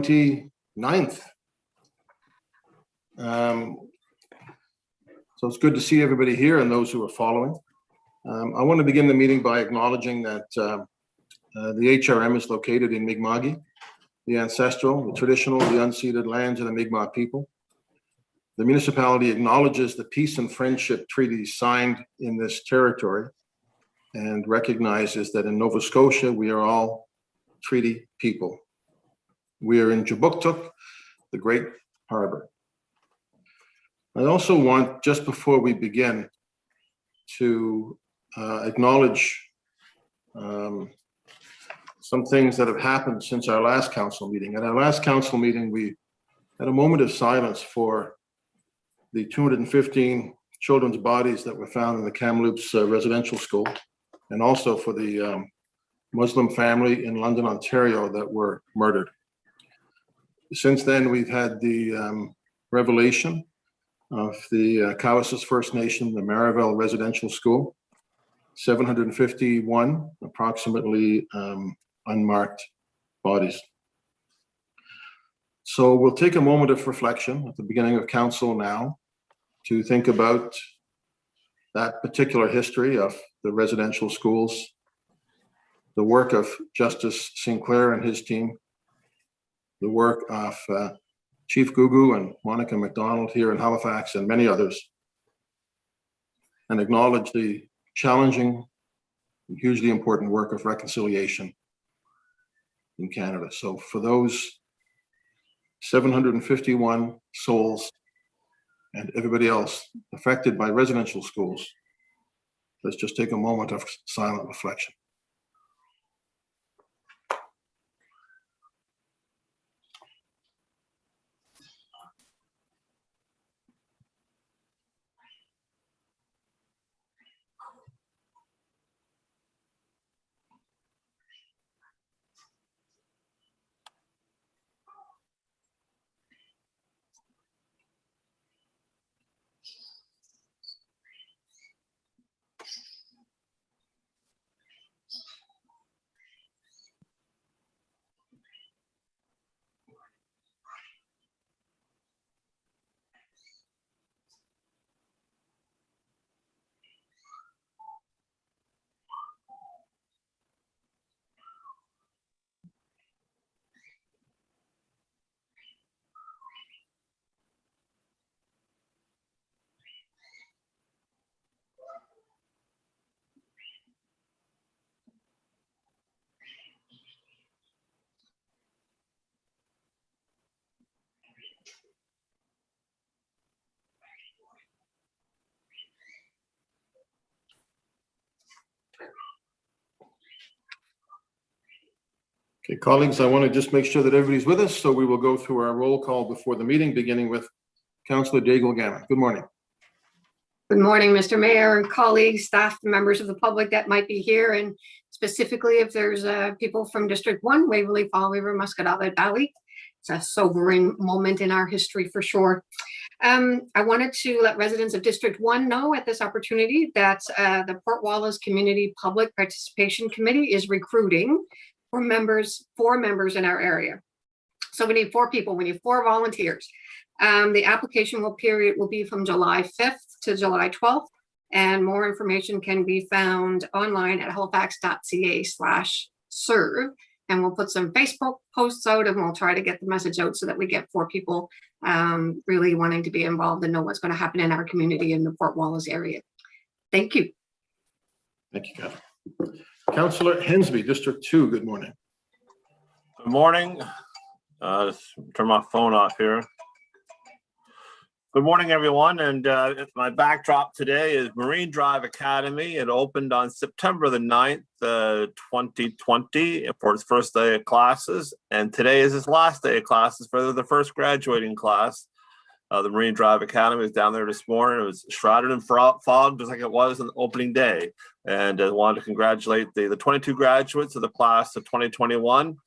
29th. So it's good to see everybody here and those who are following. I want to begin the meeting by acknowledging that the HRM is located in Mi'kma'ki, the ancestral, the traditional, the unceded lands of the Mi'kmaq people. The municipality acknowledges the peace and friendship treaties signed in this territory and recognizes that in Nova Scotia, we are all treaty people. We are in Jabuktuk, the Great Harbor. I also want, just before we begin, to acknowledge some things that have happened since our last council meeting. At our last council meeting, we had a moment of silence for the 215 children's bodies that were found in the Kamloops residential school, and also for the Muslim family in London, Ontario that were murdered. Since then, we've had the revelation of the Cowessess First Nation, the Marival Residential School, 751 approximately unmarked bodies. So we'll take a moment of reflection at the beginning of council now to think about that particular history of the residential schools, the work of Justice Sinclair and his team, the work of Chief Gugu and Monica McDonald here in Halifax and many others, and acknowledge the challenging and hugely important work of reconciliation in Canada. So for those 751 souls and everybody else affected by residential schools, let's just take a moment of silent reflection. Okay, colleagues, I want to just make sure that everybody's with us, so we will go through our roll call before the meeting, beginning with Councillor Daigle-Gammon. Good morning. Good morning, Mr. Mayor and colleagues, staff, and members of the public that might be here, and specifically if there's people from District 1, Waverley, Fall River, Muscatava Valley. It's a sobering moment in our history for sure. I wanted to let residents of District 1 know at this opportunity that the Port Wallace Community Public Participation Committee is recruiting four members in our area. So we need 4 people, we need 4 volunteers. The application period will be from July 5th to July 12th, and more information can be found online at halifax.ca/serve. And we'll put some Facebook posts out, and we'll try to get the message out so that we get 4 people really wanting to be involved and know what's going to happen in our community in the Port Wallace area. Thank you. Thank you, Catherine. Councillor Hensby, District 2, good morning. Good morning. Just turn my phone off here. Good morning, everyone. And my backdrop today is Marine Drive Academy. It opened on September the 9th, 2020 for its first day of classes. And today is its last day of classes for the first graduating class. The Marine Drive Academy was down there this morning. It was shrouded in fog, just like it was on the opening day. And I wanted to congratulate the 22 graduates of the class of 2021.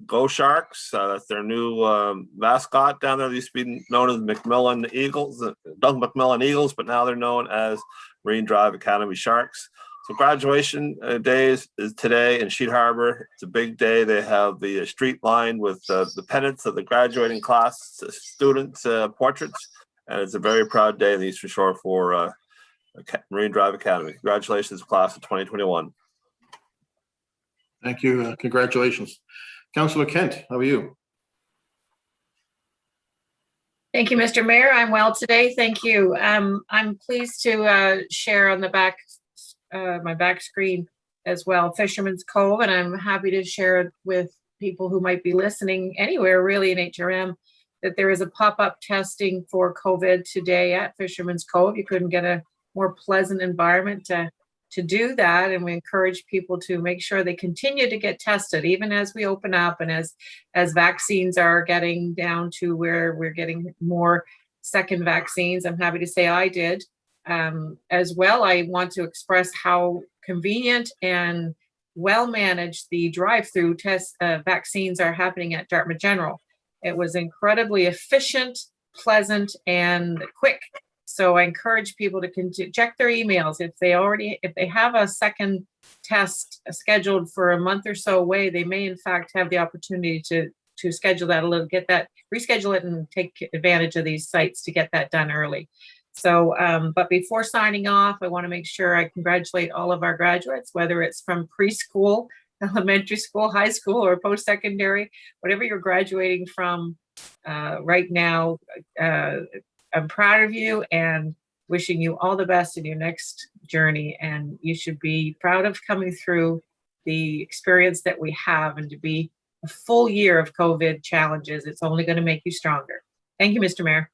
Go Sharks, that's their new mascot down there. They used to be known as McMillan Eagles, Doug McMillan Eagles, but now they're known as Marine Drive Academy Sharks. So graduation day is today in Sheet Harbor. It's a big day. They have the street lined with the pennants of the graduating class students' portraits. And it's a very proud day in the Eastern Shore for Marine Drive Academy. Congratulations, class of 2021. Thank you. Congratulations. Councillor Kent, how are you? Thank you, Mr. Mayor. I'm well today. Thank you. I'm pleased to share on the back, my back screen as well, Fisherman's Cove, and I'm happy to share it with people who might be listening anywhere really in HRM that there is a pop-up testing for COVID today at Fisherman's Cove. You couldn't get a more pleasant environment to do that, and we encourage people to make sure they continue to get tested even as we open up and as vaccines are getting down to where we're getting more second vaccines. I'm happy to say I did. As well, I want to express how convenient and well managed the drive-through test vaccines are happening at Dartmouth General. It was incredibly efficient, pleasant, and quick. So I encourage people to check their emails. If they have a second test scheduled for a month or so away, they may in fact have the opportunity to schedule that reschedule it and take advantage of these sites to get that done early. So, but before signing off, I want to make sure I congratulate all of our graduates, whether it's from preschool, elementary school, high school, or post-secondary, whatever you're graduating from right now. I'm proud of you and wishing you all the best in your next journey. And you should be proud of coming through the experience that we have, and to be a full year of COVID challenges. It's only going to make you stronger. Thank you, Mr. Mayor.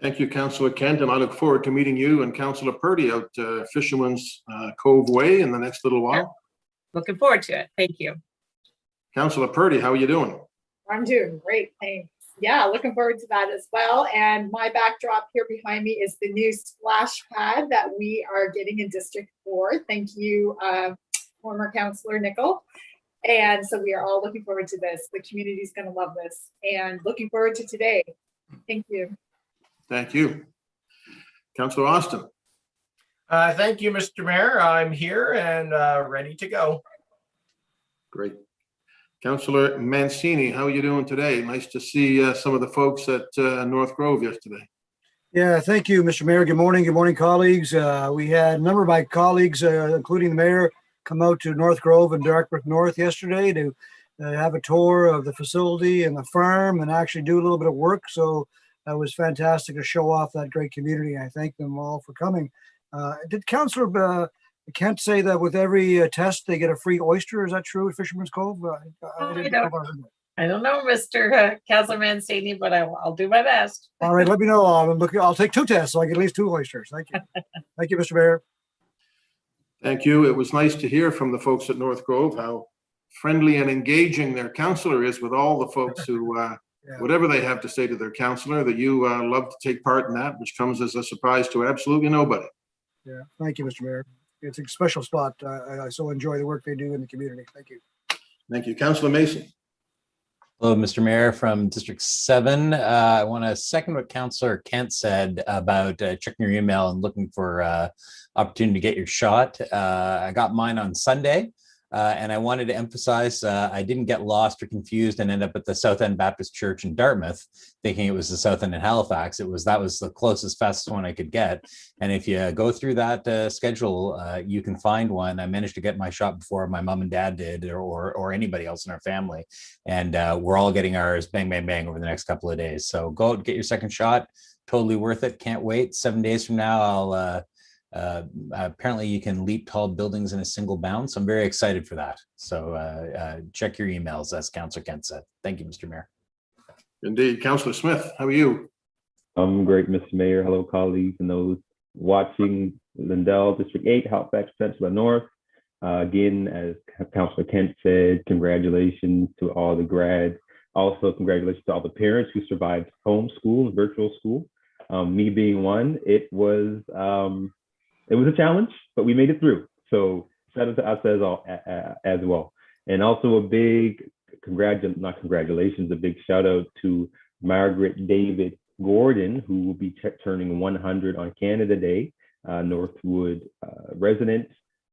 Thank you, Councillor Kent, and I look forward to meeting you and Councillor Purdy out Fisherman's Cove Way in the next little while. Looking forward to it. Thank you. Councillor Purdy, how are you doing? I'm doing great, thanks. Yeah, looking forward to that as well. And my backdrop here behind me is the new splash pad that we are getting in District 4. Thank you, former Councillor Nickel. And so we are all looking forward to this. The community is going to love this, and looking forward to today. Thank you. Thank you. Councillor Austin. Thank you, Mr. Mayor. I'm here and ready to go. Great. Councillor Mancini, how are you doing today? Nice to see some of the folks at North Grove yesterday. Yeah, thank you, Mr. Mayor. Good morning, colleagues. We had a number of my colleagues, including the mayor, come out to North Grove and Dartmouth North yesterday to have a tour of the facility and the farm and actually do a little bit of work. So it was fantastic to show off that great community. I thank them all for coming. Did Councillor Kent say that with every test they get a free oyster? Is that true at Fisherman's Cove? I don't know, Mr. Councilor Mancini, but I'll do my best. All right, let me know. I'll take 2 tests so I get at least 2 oysters. Thank you. Thank you, Mr. Mayor. Thank you. It was nice to hear from the folks at North Grove how friendly and engaging their councillor is with all the folks who, whatever they have to say to their councillor, that you love to take part in that, which comes as a surprise to absolutely nobody. Yeah, thank you, Mr. Mayor. It's a special spot. I so enjoy the work they do in the community. Thank you. Thank you. Councillor Mason. Hello, Mr. Mayor from District 7. I want to second what Councillor Kent said about checking your email and looking for opportunity to get your shot. I got mine on Sunday. And I wanted to emphasize I didn't get lost or confused and end up at the South End Baptist Church in Dartmouth, thinking it was the South End in Halifax. That was the closest, fastest one I could get. And if you go through that schedule, you can find one. I managed to get my shot before my mom and dad did, or anybody else in our family. And we're all getting ours bang, bang, bang over the next couple of days. So go out and get your second shot. Totally worth it. Can't wait. 7 days from now, apparently you can leap tall buildings in a single bound. So I'm very excited for that. So check your emails, as Councillor Kent said. Thank you, Mr. Mayor. Indeed. Councillor Smith, how are you? I'm great, Mr. Mayor. Hello, colleagues and those watching Lindell, District 8, Halifax Peninsula North. Again, as Councillor Kent said, congratulations to all the grads. Also, congratulations to all the parents who survived homeschool, virtual school. Me being one, it was a challenge, but we made it through. So shout out to us as well. And also a big a big shout out to Margaret David Gordon, who will be turning 100 on Canada Day, Northwood resident,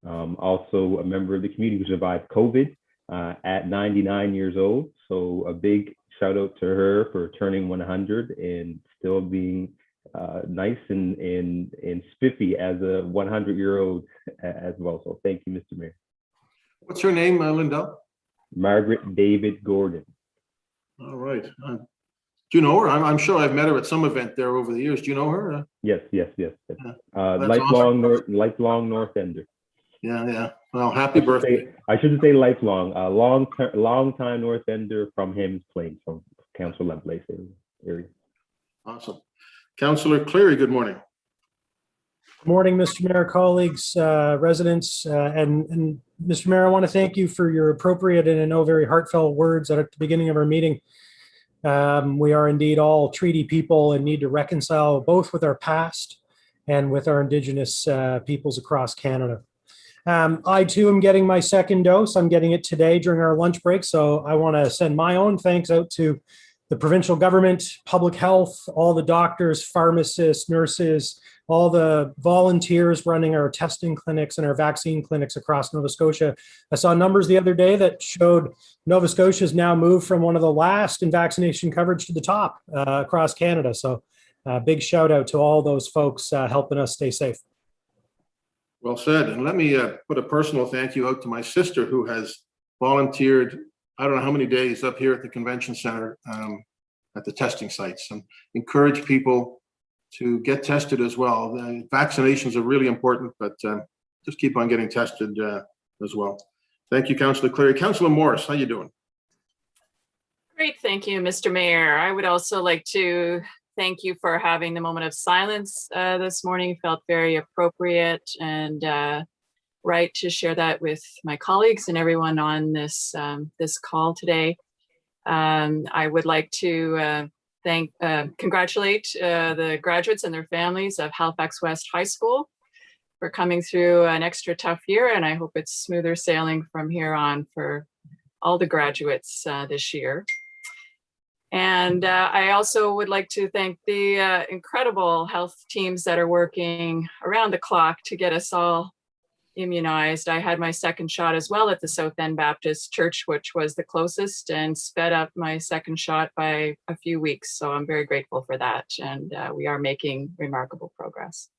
Also a member of the community who survived COVID at 99 years old. So a big shout out to her for turning 100 and still being nice and spiffy as a 100-year-old as well. So thank you, Mr. Mayor. What's her name, Lindell? Margaret David Gordon. All right. Do you know her? I'm sure I've met her at some event there over the years. Do you know her? Yes. That's Lifelong North Ender. Yeah. Well, happy birthday. I shouldn't say lifelong. Long time North Ender from Hams Plains, from Council Lovelace area. Awesome. Councillor Cleary, good morning. Good morning, Mr. Mayor, colleagues, residents, and Mr. Mayor, I want to thank you for your appropriate and I know very heartfelt words at the beginning of our meeting. We are indeed all treaty people and need to reconcile both with our past and with our Indigenous peoples across Canada. I too am getting my second dose. I'm getting it today during our lunch break. So I want to send my own thanks out to the provincial government, public health, all the doctors, pharmacists, nurses, all the volunteers running our testing clinics and our vaccine clinics across Nova Scotia. I saw numbers the other day that showed Nova Scotia has now moved from one of the last in vaccination coverage to the top across Canada. So big shout out to all those folks helping us stay safe. Well said. And let me put a personal thank you out to my sister who has volunteered, I don't know how many days up here at the convention center at the testing sites, and encourage people to get tested as well. The vaccinations are really important, but just keep on getting tested as well. Thank you, Councillor Cleary. Councillor Morris, how you doing? Great, thank you, Mr. Mayor. I would also like to thank you for having the moment of silence this morning. It felt very appropriate and right to share that with my colleagues and everyone on this this call today. I would like to congratulate the graduates and their families of Halifax West High School for coming through an extra tough year, and I hope it's smoother sailing from here on for all the graduates this year. And I also would like to thank the incredible health teams that are working around the clock to get us all immunized. I had my second shot as well at the South End Baptist Church, which was the closest, and sped up my second shot by a few weeks. So I'm very grateful for that. And we are making remarkable progress.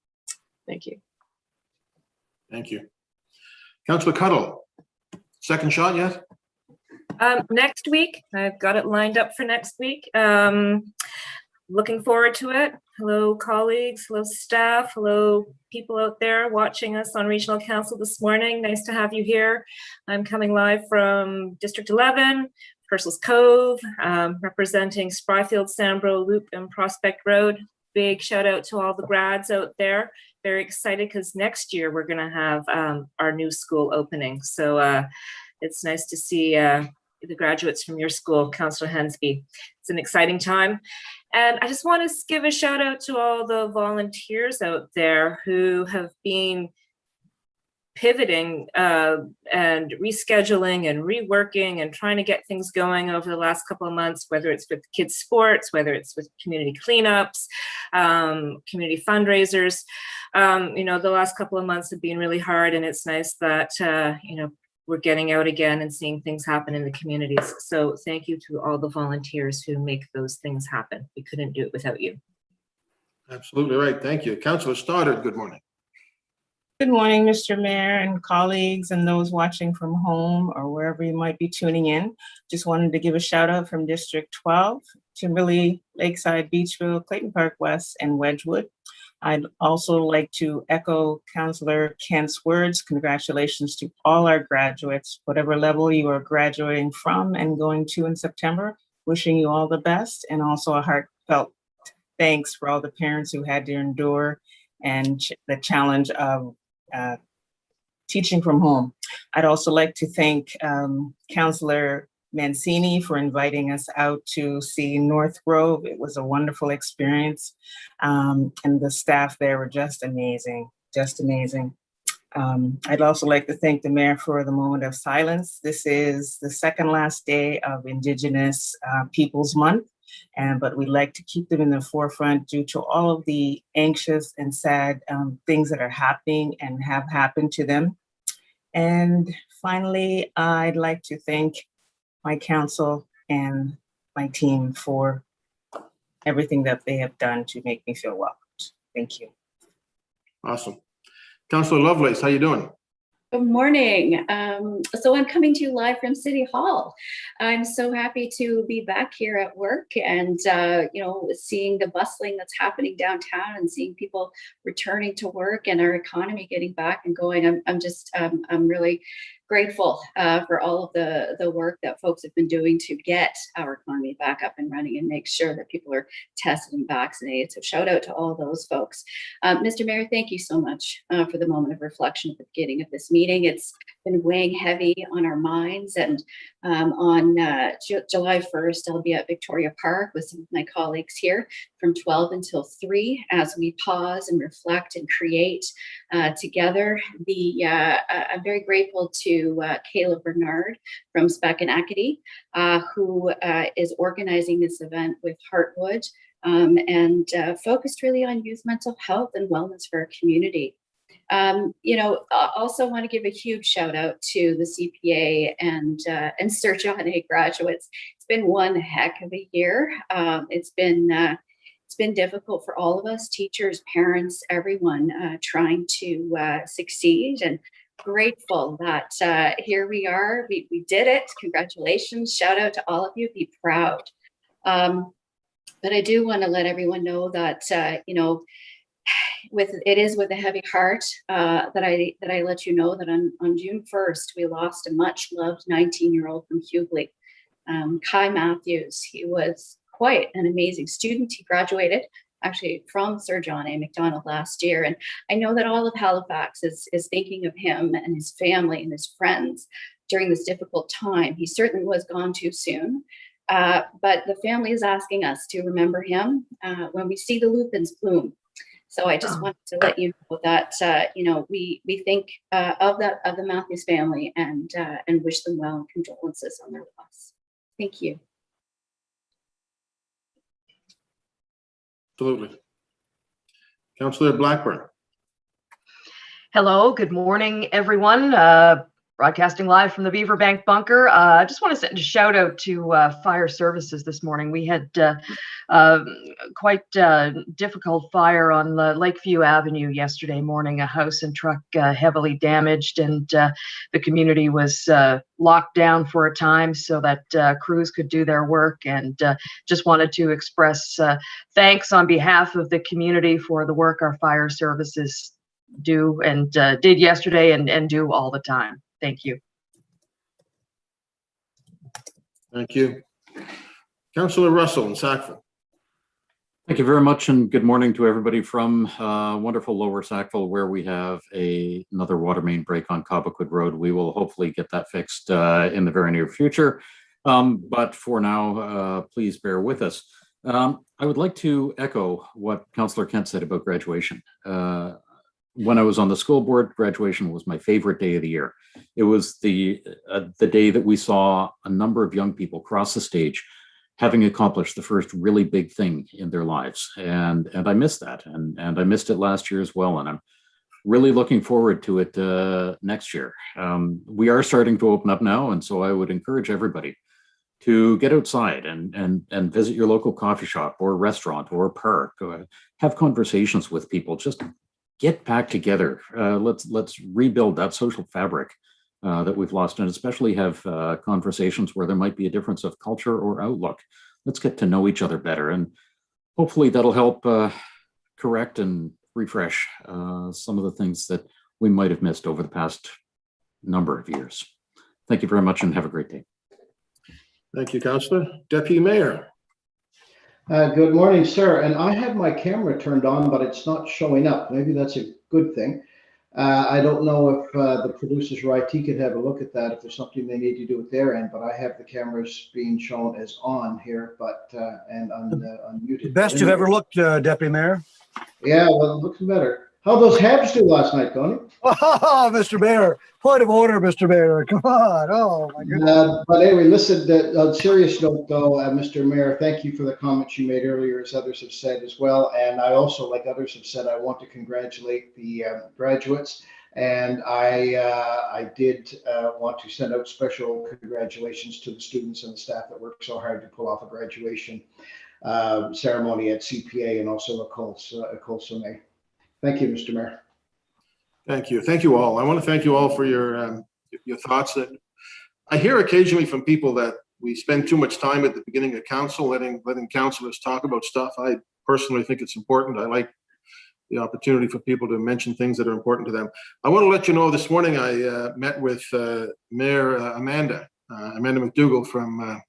Thank you. Thank you. Councillor Cuddle, second shot yet? Next week. I've got it lined up for next week. Looking forward to it. Hello, colleagues. Hello, staff. Hello, people out there watching us on Regional Council this morning. Nice to have you here. I'm coming live from District 11, Purcell's Cove, representing Spryfield, Sambro, Loop, and Prospect Road. Big shout out to all the grads out there. Very excited because next year we're going to have our new school opening. So it's nice to see the graduates from your school, Councillor Hensby. It's an exciting time. And I just want to give a shout out to all the volunteers out there who have been pivoting and rescheduling and reworking and trying to get things going over the last couple of months, whether it's with kids sports, whether it's with community cleanups, community fundraisers. The last couple of months have been really hard, and it's nice that, we're getting out again and seeing things happen in the communities. So thank you to all the volunteers who make those things happen. We couldn't do it without you. Absolutely right. Thank you. Councillor Stoddard, good morning. Good morning, Mr. Mayor and colleagues and those watching from home or wherever you might be tuning in. Just wanted to give a shout out from District 12, Timberley, Lakeside, Beachville, Clayton Park West, and Wedgwood. I'd also like to echo Councillor Kent's words. Congratulations to all our graduates, whatever level you are graduating from and going to in September. Wishing you all the best, and also a heartfelt thanks for all the parents who had to endure and the challenge of teaching from home. I'd also like to thank Councillor Mancini for inviting us out to see North Grove. It was a wonderful experience. And the staff there were just amazing, just amazing. I'd also like to thank the mayor for the moment of silence. This is the second last day of Indigenous Peoples Month, but we'd like to keep them in the forefront due to all of the anxious and sad things that are happening and have happened to them. And finally, I'd like to thank my council and my team for everything that they have done to make me feel welcomed. Thank you. Awesome. Councillor Lovelace, how you doing? Good morning. So I'm coming to you live from City Hall. I'm so happy to be back here at work and, seeing the bustling that's happening downtown and seeing people returning to work and our economy getting back and going. I'm really grateful for all of the work that folks have been doing to get our economy back up and running and make sure that people are tested and vaccinated. So shout out to all those folks. Mr. Mayor, thank you so much for the moment of reflection at the beginning of this meeting. It's been weighing heavy on our minds, and on July 1st, I'll be at Victoria Park with some of my colleagues here from 12 until 3 as we pause and reflect and create together. I'm very grateful to Kayla Bernard from Spec and Acadie, who is organizing this event with Heartwood and focused really on youth mental health and wellness for our community. I also want to give a huge shout out to the CPA and Sir John A graduates. It's been one heck of a year. It's been difficult for all of us, teachers, parents, everyone trying to succeed, and grateful that here we are. We did it. Congratulations. Shout out to all of you. Be proud. But I do want to let everyone know that, it is with a heavy heart that I let you know that on June 1st, we lost a much loved 19-year-old from Hughley, Kai Matthews. He was quite an amazing student. He graduated actually from Sir John A. Macdonald last year. And I know that all of Halifax is thinking of him and his family and his friends during this difficult time. He certainly was gone too soon. But the family is asking us to remember him when we see the lupins bloom. So I just wanted to let you know that we think of the Matthews family and wish them well and condolences on their loss. Thank you. Absolutely. Councillor Blackburn. Hello, good morning, everyone. Broadcasting live from the Beaver Bank bunker. I just want to send a shout out to fire services this morning. We had quite difficult fire on Lakeview Avenue yesterday morning. A house and truck heavily damaged, and the community was locked down for a time so that crews could do their work. And just wanted to express thanks on behalf of the community for the work our fire services do and did yesterday and do all the time. Thank you. Thank you. Councillor Russell in Sackville. Thank you very much, and good morning to everybody from wonderful Lower Sackville, where we have another water main break on Cobequid Road. We will hopefully get that fixed in the very near future. But for now, please bear with us. I would like to echo what Councillor Kent said about graduation. When I was on the school board, graduation was my favorite day of the year. It was the day that we saw a number of young people cross the stage, having accomplished the first really big thing in their lives. And I missed that. And I missed it last year as well. And I'm really looking forward to it next year. We are starting to open up now. And so I would encourage everybody to get outside and visit your local coffee shop or restaurant or park, or have conversations with people. Just get back together. Let's rebuild that social fabric that we've lost, and especially have conversations where there might be a difference of culture or outlook. Let's get to know each other better, and hopefully that'll help correct and refresh some of the things that we might have missed over the past number of years. Thank you very much, and have a great day. Thank you, Councillor. Deputy Mayor. Good morning, sir. And I have my camera turned on, but it's not showing up. Maybe that's a good thing. I don't know if the producers or IT could have a look at that, if there's something they need to do at their end, but I have the cameras being shown as on here, but and unmuted. Best you've ever looked, Deputy Mayor. Yeah, well, it looks better. How'd those Habs do last night, Tony? Oh, Mr. Mayor, point of order, Mr. Mayor. Come on. Oh, my goodness. But anyway, listen, on a serious note, though, Mr. Mayor, thank you for the comments you made earlier, as others have said as well. And I also, like others have said, I want to congratulate the graduates. And I did want to send out special congratulations to the students and the staff that worked so hard to pull off a graduation ceremony at CPA and also École Sommet. Thank you, Mr. Mayor. Thank you. Thank you all. I want to thank you all for your thoughts. That I hear occasionally from people that we spend too much time at the beginning of council, letting councilors talk about stuff. I personally think it's important. I like the opportunity for people to mention things that are important to them. I want to let you know this morning I met with Mayor Amanda McDougall from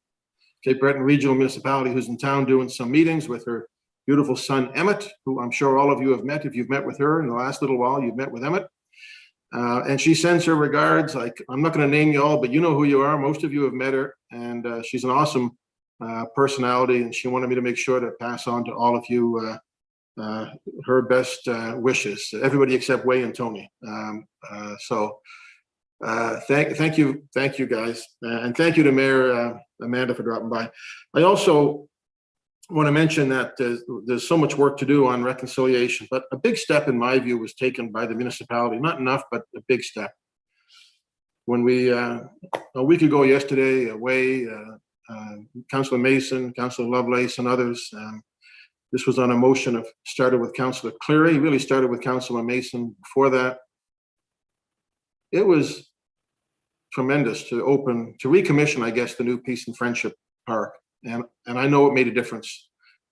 Cape Breton Regional Municipality, who's in town doing some meetings with her beautiful son, Emmett, who I'm sure all of you have met. If you've met with her in the last little while, you've met with Emmett. And she sends her regards. I'm not going to name you all, but you know who you are. Most of you have met her, and she's an awesome personality, and she wanted me to make sure to pass on to all of you her best wishes, everybody except Way and Tony. Thank you guys, and thank you to Mayor Amanda for dropping by. I also want to mention that there's so much work to do on reconciliation, but a big step in my view was taken by the municipality. Not enough, but a big step. When we a week ago yesterday, Councillor Mason, Councillor Lovelace, and others. This was on a motion started with Councillor Cleary, really started with Councillor Mason before that. It was tremendous to recommission, I guess, the new Peace and Friendship Park. And I know it made a difference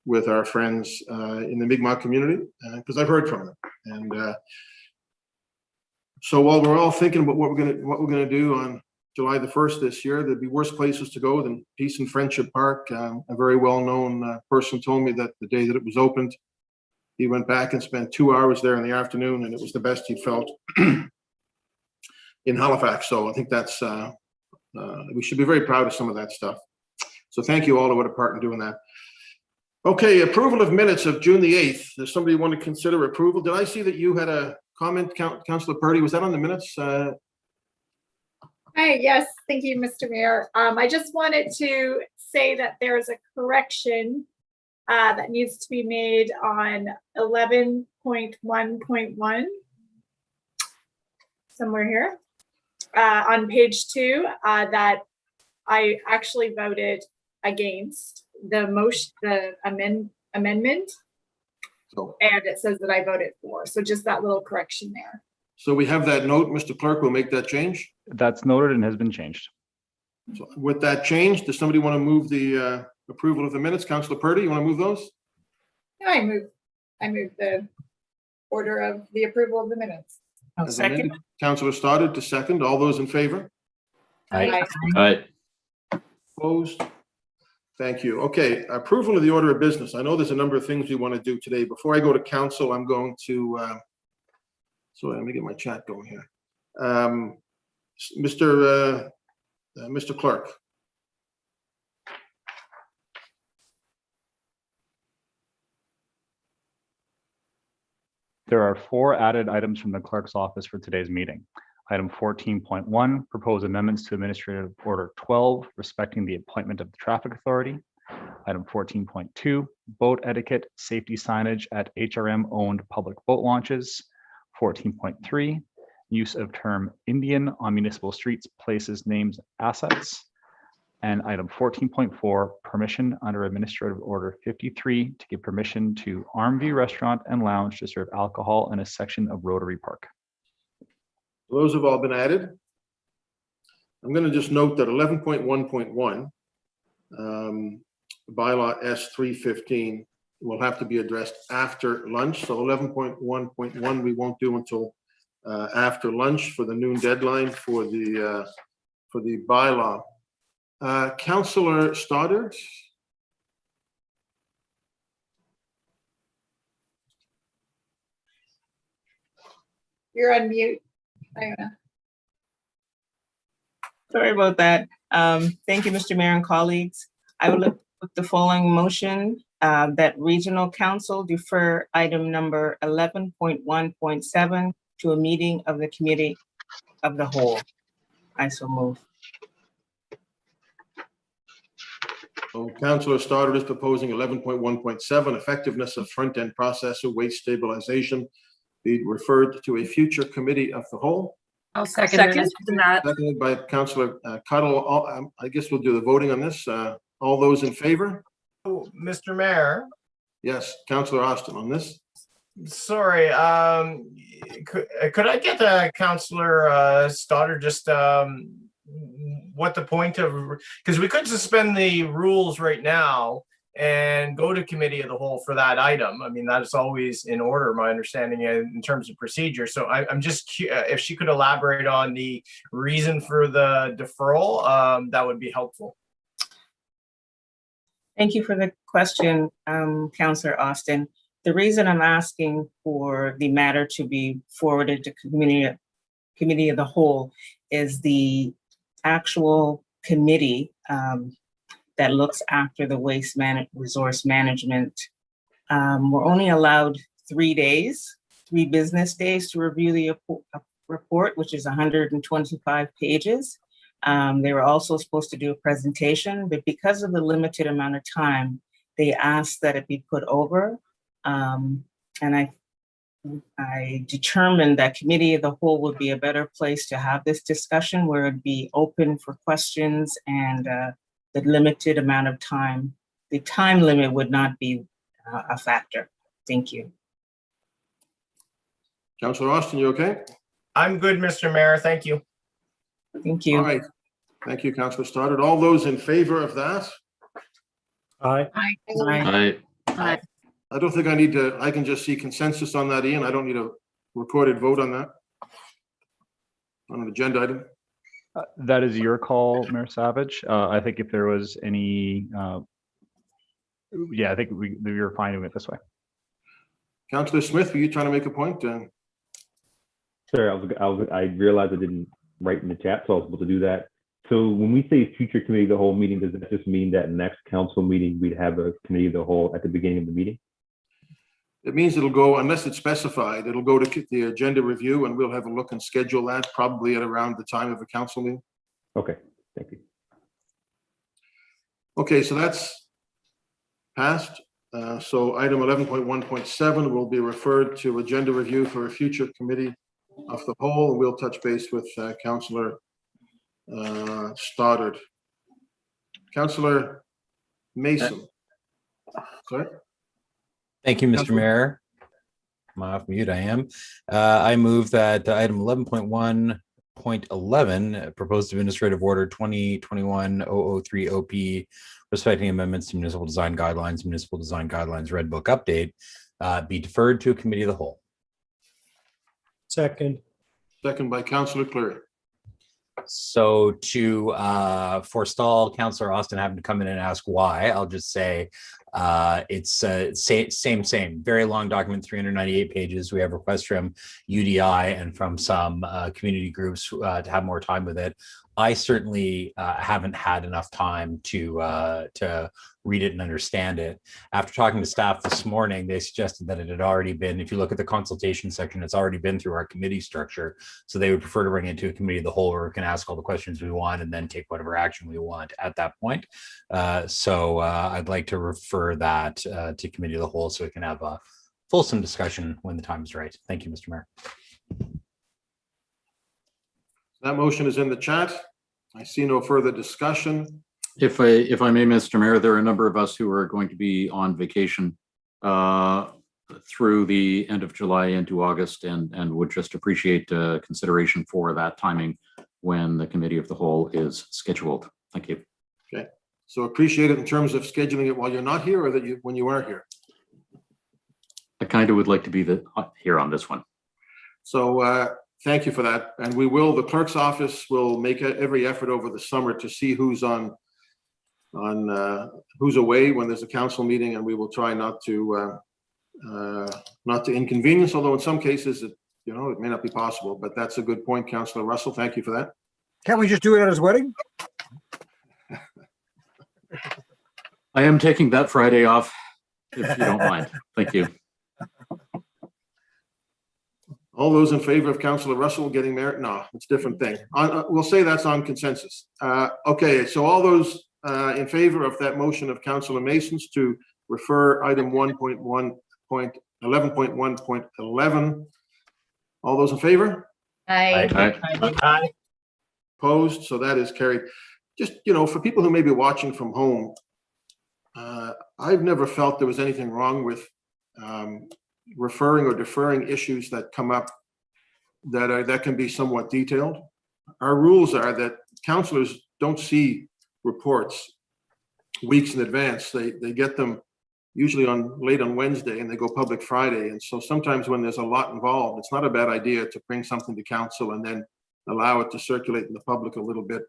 with our friends in the Mi'kmaq community, because I've heard from them. And so while we're all thinking about what we're gonna do on July the 1st this year, there'd be worse places to go than Peace and Friendship Park. A very well-known person told me that the day that it was opened, he went back and spent 2 hours there in the afternoon, and it was the best he felt in Halifax. So I think that's, we should be very proud of some of that stuff. So thank you all who had a part in doing that. Okay, approval of minutes of June the 8th. Does somebody want to consider approval? Did I see that you had a comment, Councillor Purdy? Was that on the minutes? Hi, yes, thank you, Mr. Mayor. I just wanted to say that there is a correction that needs to be made on 11.1.1, somewhere here, on page 2, that I actually voted against the motion, the amendment, and it says that I voted for. So just that little correction there. So we have that note. Mr. Clerk will make that change. That's noted and has been changed. So with that change, does somebody want to move the approval of the minutes? Councillor Purdy, you want to move those? Yeah, I move the order of the approval of the minutes. As amended. Councillor Stoddard to second. All those in favor? Aye. Aye. Opposed? Thank you. Okay, approval of the order of business. I know there's a number of things we want to do today. Before I go to council, I'm going to, sorry, let me get my chat going here. Mr. Clerk. There are 4 added items from the clerk's office for today's meeting. Item 14.1, propose amendments to Administrative Order 12, respecting the appointment of the Traffic Authority. Item 14.2, boat etiquette, safety signage at HRM-owned public boat launches. 14.3, use of term Indian on municipal streets, places, names, assets. And item 14.4, permission under Administrative Order 53 to give permission to Armview Restaurant and Lounge to serve alcohol in a section of Rotary Park. Those have all been added. I'm going to just note that 11.1.1, bylaw S315, will have to be addressed after lunch. So 11.1.1 we won't do until after lunch for the noon deadline for the bylaw. Councillor Stoddard. You're on mute, Iona. Sorry about that. Thank you, Mr. Mayor and colleagues. I would look with the following motion that Regional Council defer item number 11.1.7 to a meeting of the Committee of the Whole. I so move. So Councillor Stoddard is proposing 11.1.7, effectiveness of front-end processor waste stabilization be referred to a future committee of the whole. I'll second that. Seconded by Councillor Cuddle. I guess we'll do the voting on this. All those in favor? Oh, Mr. Mayor, Yes, Councillor Austin on this. sorry, could I get Councillor Stoddard just what the point of, because we could suspend the rules right now and go to committee of the whole for that item. I mean, that's always in order, my understanding in terms of procedure. So I'm just, if she could elaborate on the reason for the deferral, that would be helpful. Thank you for the question, Councillor Austin. The reason I'm asking for the matter to be forwarded to committee of the whole is the actual committee that looks after the waste resource management. We're only allowed 3 days, 3 business days to review the report, which is 125 pages. They were also supposed to do a presentation, but because of the limited amount of time, they asked that it be put over. And I determined that committee of the whole would be a better place to have this discussion, where it'd be open for questions and the limited amount of time. The time limit would not be a factor. Thank you. Councillor Austin, you okay? I'm good, Mr. Mayor. Thank you. Thank you. All right. Thank you, Councillor Stoddard. All those in favor of that? Aye. Aye. Aye. I don't think I need to, I can just see consensus on that, Ian. I don't need a recorded vote on that. On an agenda item. That is your call, Mayor Savage. I think if there was any, yeah, I think we were fine doing it this way. Councillor Smith, were you trying to make a point? Sorry, I realized I didn't write in the chat, so I was able to do that. So when we say future committee of the whole meeting, does that just mean that next council meeting, we'd have a committee of the whole at the beginning of the meeting? It means it'll go, unless it's specified, it'll go to the agenda review and we'll have a look and schedule that probably at around the time of a council meeting. Okay, thank you. Okay, so that's passed. So item 11.1.7 will be referred to agenda review for a future committee of the whole. And we'll touch base with Councillor Stoddard. Councillor Mason. Sorry. Thank you, Mr. Mayor. I'm off mute, I am. I move that item 11.1.11, proposed administrative order 2021-003 OP, respecting amendments to municipal design guidelines, Red Book update, be deferred to a committee of the whole. Second. Second by Councillor Cleary. So to forestall Councillor Austin having to come in and ask why, I'll just say it's same, very long document, 398 pages. We have requests from UDI and from some community groups to have more time with it. I certainly haven't had enough time to read it and understand it. After talking to staff this morning, they suggested that it had already been, if you look at the consultation section, it's already been through our committee structure. So they would prefer to bring it to a committee of the whole, where we can ask all the questions we want and then take whatever action we want at that point. So I'd like to refer that to committee of the whole so we can have a fulsome discussion when the time is right. Thank you, Mr. Mayor. That motion is in the chat. I see no further discussion. If I may, Mr. Mayor, there are a number of us who are going to be on vacation through the end of July into August, and would just appreciate consideration for that timing when the committee of the whole is scheduled. Thank you. Okay, so appreciate it in terms of scheduling it while you're not here, or that when you are here. I kind of would like to be here on this one. So thank you for that. And we will, the clerk's office will make every effort over the summer to see who's who's away when there's a council meeting, and we will try not to inconvenience, although in some cases it may not be possible. But that's a good point, Councillor Russell. Thank you for that. Can't we just do it at his wedding? I am taking that Friday off, if you don't mind. Thank you. All those in favor of Councillor Russell getting married? No, it's a different thing. We'll say that's on consensus. Okay, so all those in favor of that motion of Councillor Mason's to refer item 11.1.11 All those in favor? Aye. Aye. Opposed? So that is carried. Just, you know, for people who may be watching from home, I've never felt there was anything wrong with referring or deferring issues that come up that can be somewhat detailed. Our rules are that councillors don't see reports weeks in advance. They get them usually late on Wednesday and they go public Friday. And so sometimes when there's a lot involved, it's not a bad idea to bring something to council and then allow it to circulate in the public a little bit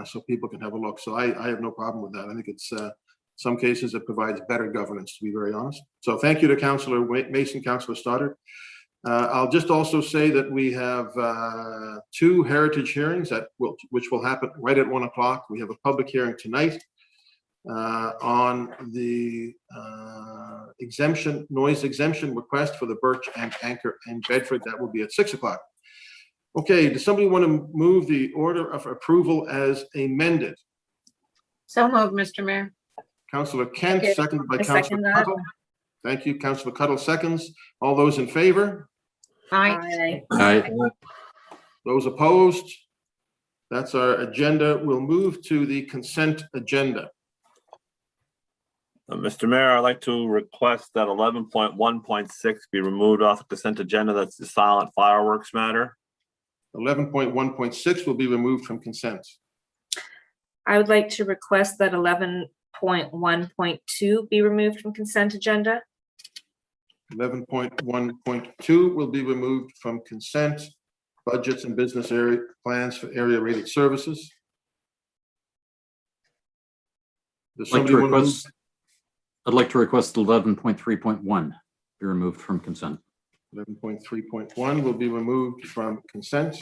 so people can have a look. So I have no problem with that. I think it's some cases it provides better governance, to be very honest. So thank you to Councillor Mason, Councillor Stoddard. I'll just also say that we have 2 heritage hearings which will happen right at 1 o'clock. We have a public hearing tonight on the noise exemption request for the Birch and Anchor and Bedford. That will be at 6 o'clock. Okay, does somebody want to move the order of approval as amended? So moved, Mr. Mayor. Councillor Kent, Okay. seconded by I second Councillor that. Cuttle. Thank you, Councillor Cuttle seconds. All those in favor? Aye. Aye. Those opposed? That's our agenda. We'll move to the consent agenda. Mr. Mayor, I'd like to request that 11.1.6 be removed off the consent agenda. That's the silent fireworks matter. 11.1.6 will be removed from consent. I would like to request that 11.1.2 be removed from consent agenda. 11.1.2 will be removed from consent. Budgets and business area plans for area rated services. Does somebody want to move? I'd like to request 11.3.1 be removed from consent. 11.3.1 will be removed from consent.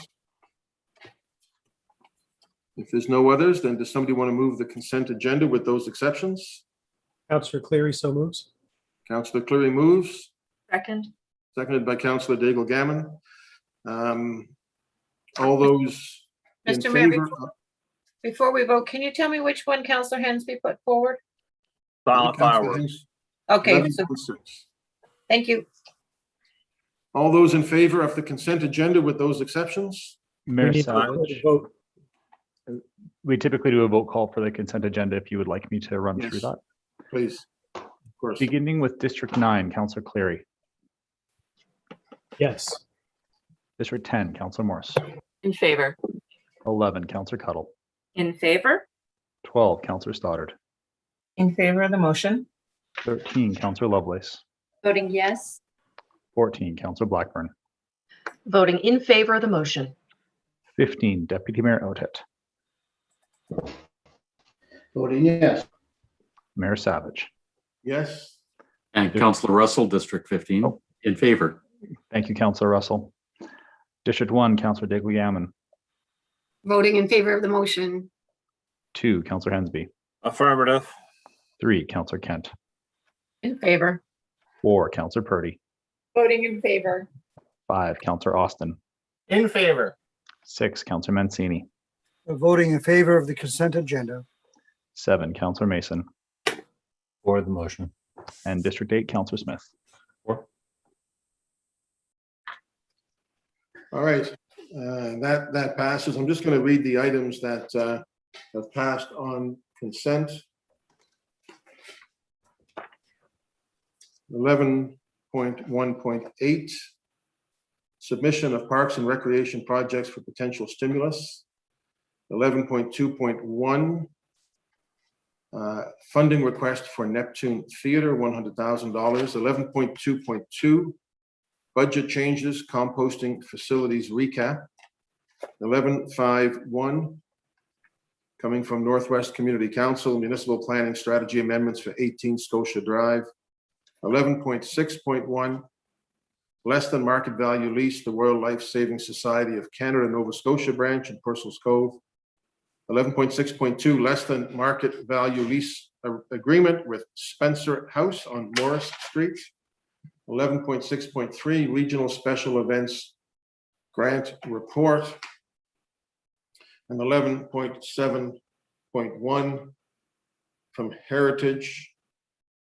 If there's no others, then does somebody want to move the consent agenda with those exceptions? Councillor Cleary so moves. Councillor Cleary moves, Second. seconded by Councillor Daigle Gammon. All those in Mr. Mayor, favor? before we vote, can you tell me which one Councillor Hensby put forward? Silent Councillor fireworks. Okay, so 11.6. thank you. All those in favor of the consent agenda with those exceptions? We Mayor need to Savage, vote. we typically do a vote call for the consent agenda if you would like me to run through Yes. that. Please, of course. Beginning with District 9, Councillor Cleary. Yes. District 10, Councillor Morris. In favor. 11, Councillor Cuttle. In favor. 12, Councillor Stoddard. In favor of the motion? 13, Councillor Lovelace. Voting yes. 14, Councillor Blackburn. Voting in favor of the motion. 15, Deputy Mayor Otet. Voting yes. Mayor Savage. Yes, And Councillor Russell, District 15, in favor. Thank you, Councillor Russell. District 1, Councillor Daigle Gammon. Voting in favor of the motion. 2, Councillor Hensby. Affirmative. 3, Councillor Kent. In favor. 4, Councillor Purdy. Voting in favor. 5, Councillor Austin. In favor. 6, Councillor Mancini. Voting in favor of the consent agenda. 7, Councillor Mason. For the motion. And District 8, Councillor Smith. all right. That passes. I'm just going to read the items that have passed on consent. 11.1.8, submission of parks and recreation projects for potential stimulus. 11.2.1, funding request for Neptune Theater, $100,000. 11.2.2, budget changes, composting facilities recap. 11.5.1, coming from Northwest Community Council, municipal planning strategy amendments for 18 Scotia Drive. 11.6.1, less than market value lease, the World Life Saving Society of Canada, Nova Scotia branch in Purcell's Cove. 11.6.2, less than market value lease agreement with Spencer House on Morris Street. 11.6.3, regional special events grant report. And 11.7.1 from Heritage,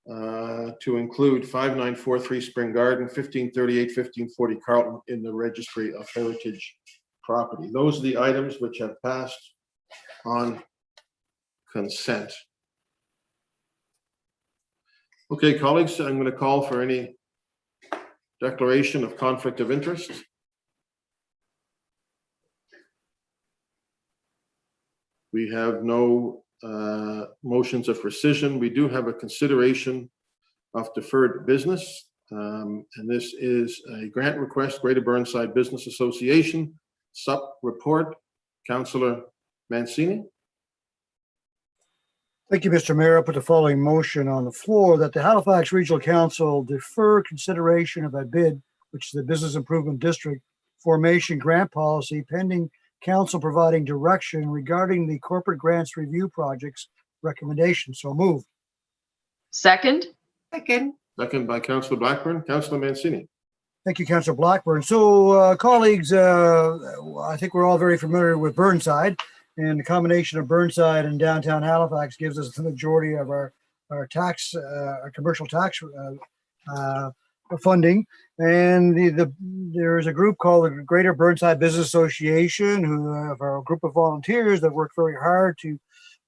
to include 5943 Spring Garden, 1538, 1540 Carlton in the Registry of Heritage Property. Those are the items which have passed on consent. Okay, colleagues, I'm going to call for any declaration of conflict of interest. We have no motions of rescission. We do have a consideration of deferred business. And this is a grant request, Greater Burnside Business Association, SUP report. Councillor Mancini. Thank you, Mr. Mayor. I'll put the following motion on the floor that the Halifax Regional Council defer consideration of a bid, which is the Business Improvement District Formation Grant Policy, pending council providing direction regarding the corporate grants review project's recommendation. So moved. Second. Second. Second by Councillor Blackburn. Councillor Mancini. Thank you, Councillor Blackburn. So, colleagues, I think we're all very familiar with Burnside, and the combination of Burnside and downtown Halifax gives us the majority of our tax, our commercial tax funding. And there is a group called the Greater Burnside Business Association, who are a group of volunteers that work very hard to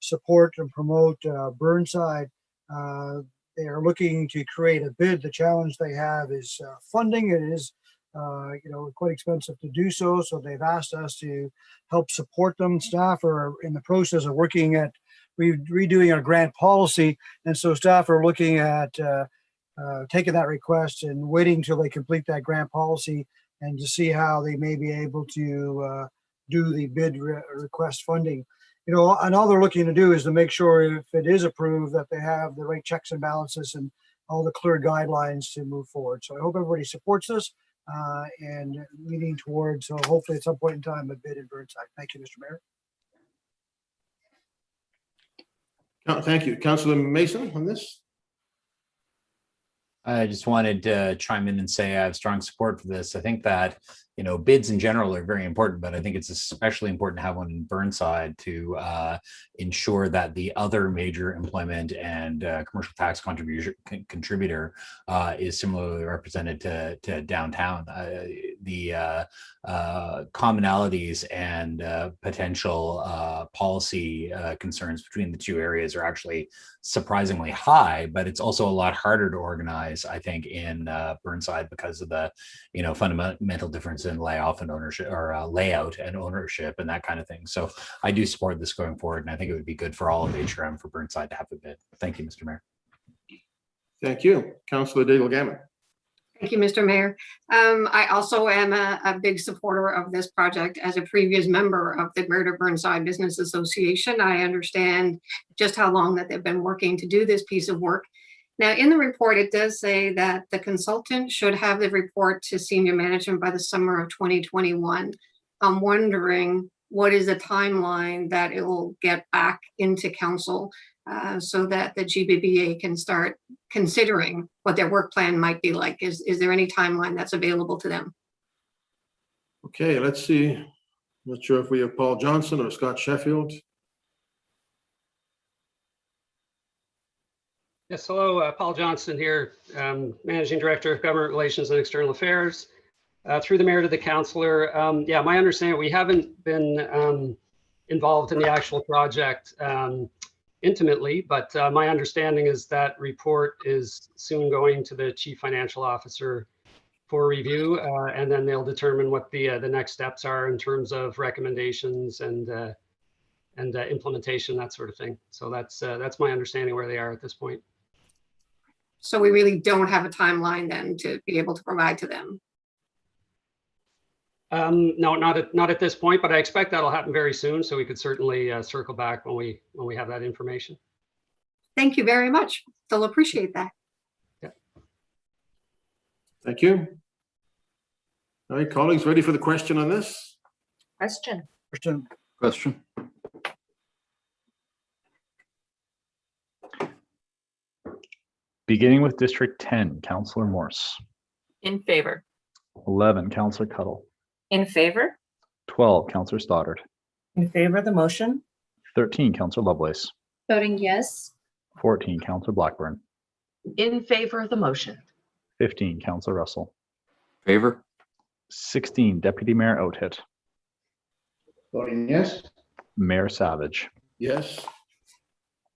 support and promote Burnside. They are looking to create a bid. The challenge they have is funding. It is, quite expensive to do so. So they've asked us to help support them. Staff are in the process of working at redoing our grant policy, and so staff are looking at taking that request and waiting till they complete that grant policy and to see how they may be able to do the bid request funding. And all they're looking to do is to make sure if it is approved that they have the right checks and balances and all the clear guidelines to move forward. So I hope everybody supports this and leading towards, hopefully at some point in time, a bid in Burnside. Thank you, Mr. Mayor. Thank you. Councillor Mason on this. I just wanted to chime in and say I have strong support for this. I think that, bids in general are very important, but I think it's especially important to have one in Burnside to ensure that the other major employment and commercial tax contributor is similarly represented to downtown. The commonalities and potential policy concerns between the two areas are actually surprisingly high, but it's also a lot harder to organize, I think, in Burnside because of the, fundamental difference in layout and ownership, or layout and ownership and that kind of thing. So I do support this going forward, and I think it would be good for all of HRM for Burnside to have a bid. Thank you, Mr. Mayor. Thank you. Councillor Daigle Gammon. Thank you, Mr. Mayor. I also am a big supporter of this project. As a previous member of the Greater Burnside Business Association, I understand just how long that they've been working to do this piece of work. Now, in the report, it does say that the consultant should have the report to senior management by the summer of 2021. I'm wondering what is the timeline that it will get back into council so that the GBBA can start considering what their work plan might be like. Is there any timeline that's available to them? Okay, let's see. I'm not sure if we have Paul Johnson or Scott Sheffield. Yes, hello, Paul Johnson here, Managing Director of Government Relations and External Affairs. Through the mayor to the councillor, my understanding, we haven't been involved in the actual project intimately, but my understanding is that report is soon going to the Chief Financial Officer for review, and then they'll determine what the next steps are in terms of recommendations and implementation, that sort of thing. So that's my understanding where they are at this point. So we really don't have a timeline then to be able to provide to them. No, not at this point, but I expect that'll happen very soon. So we could certainly circle back when we have that information. Thank you very much. They'll appreciate that. Yeah. Thank you. All right, colleagues, ready for the question on this? Question. Beginning with District 10, Councillor Morse. In favor. 11, Councillor Cuttle. In favor? 12, Councillor Stoddard. In favor of the motion? 13, Councillor Lovelace. Voting yes. 14, Councillor Blackburn. In favor of the motion. 15, Councillor Russell. Favor? 16, Deputy Mayor Oathit. Voting yes. Mayor Savage. Yes.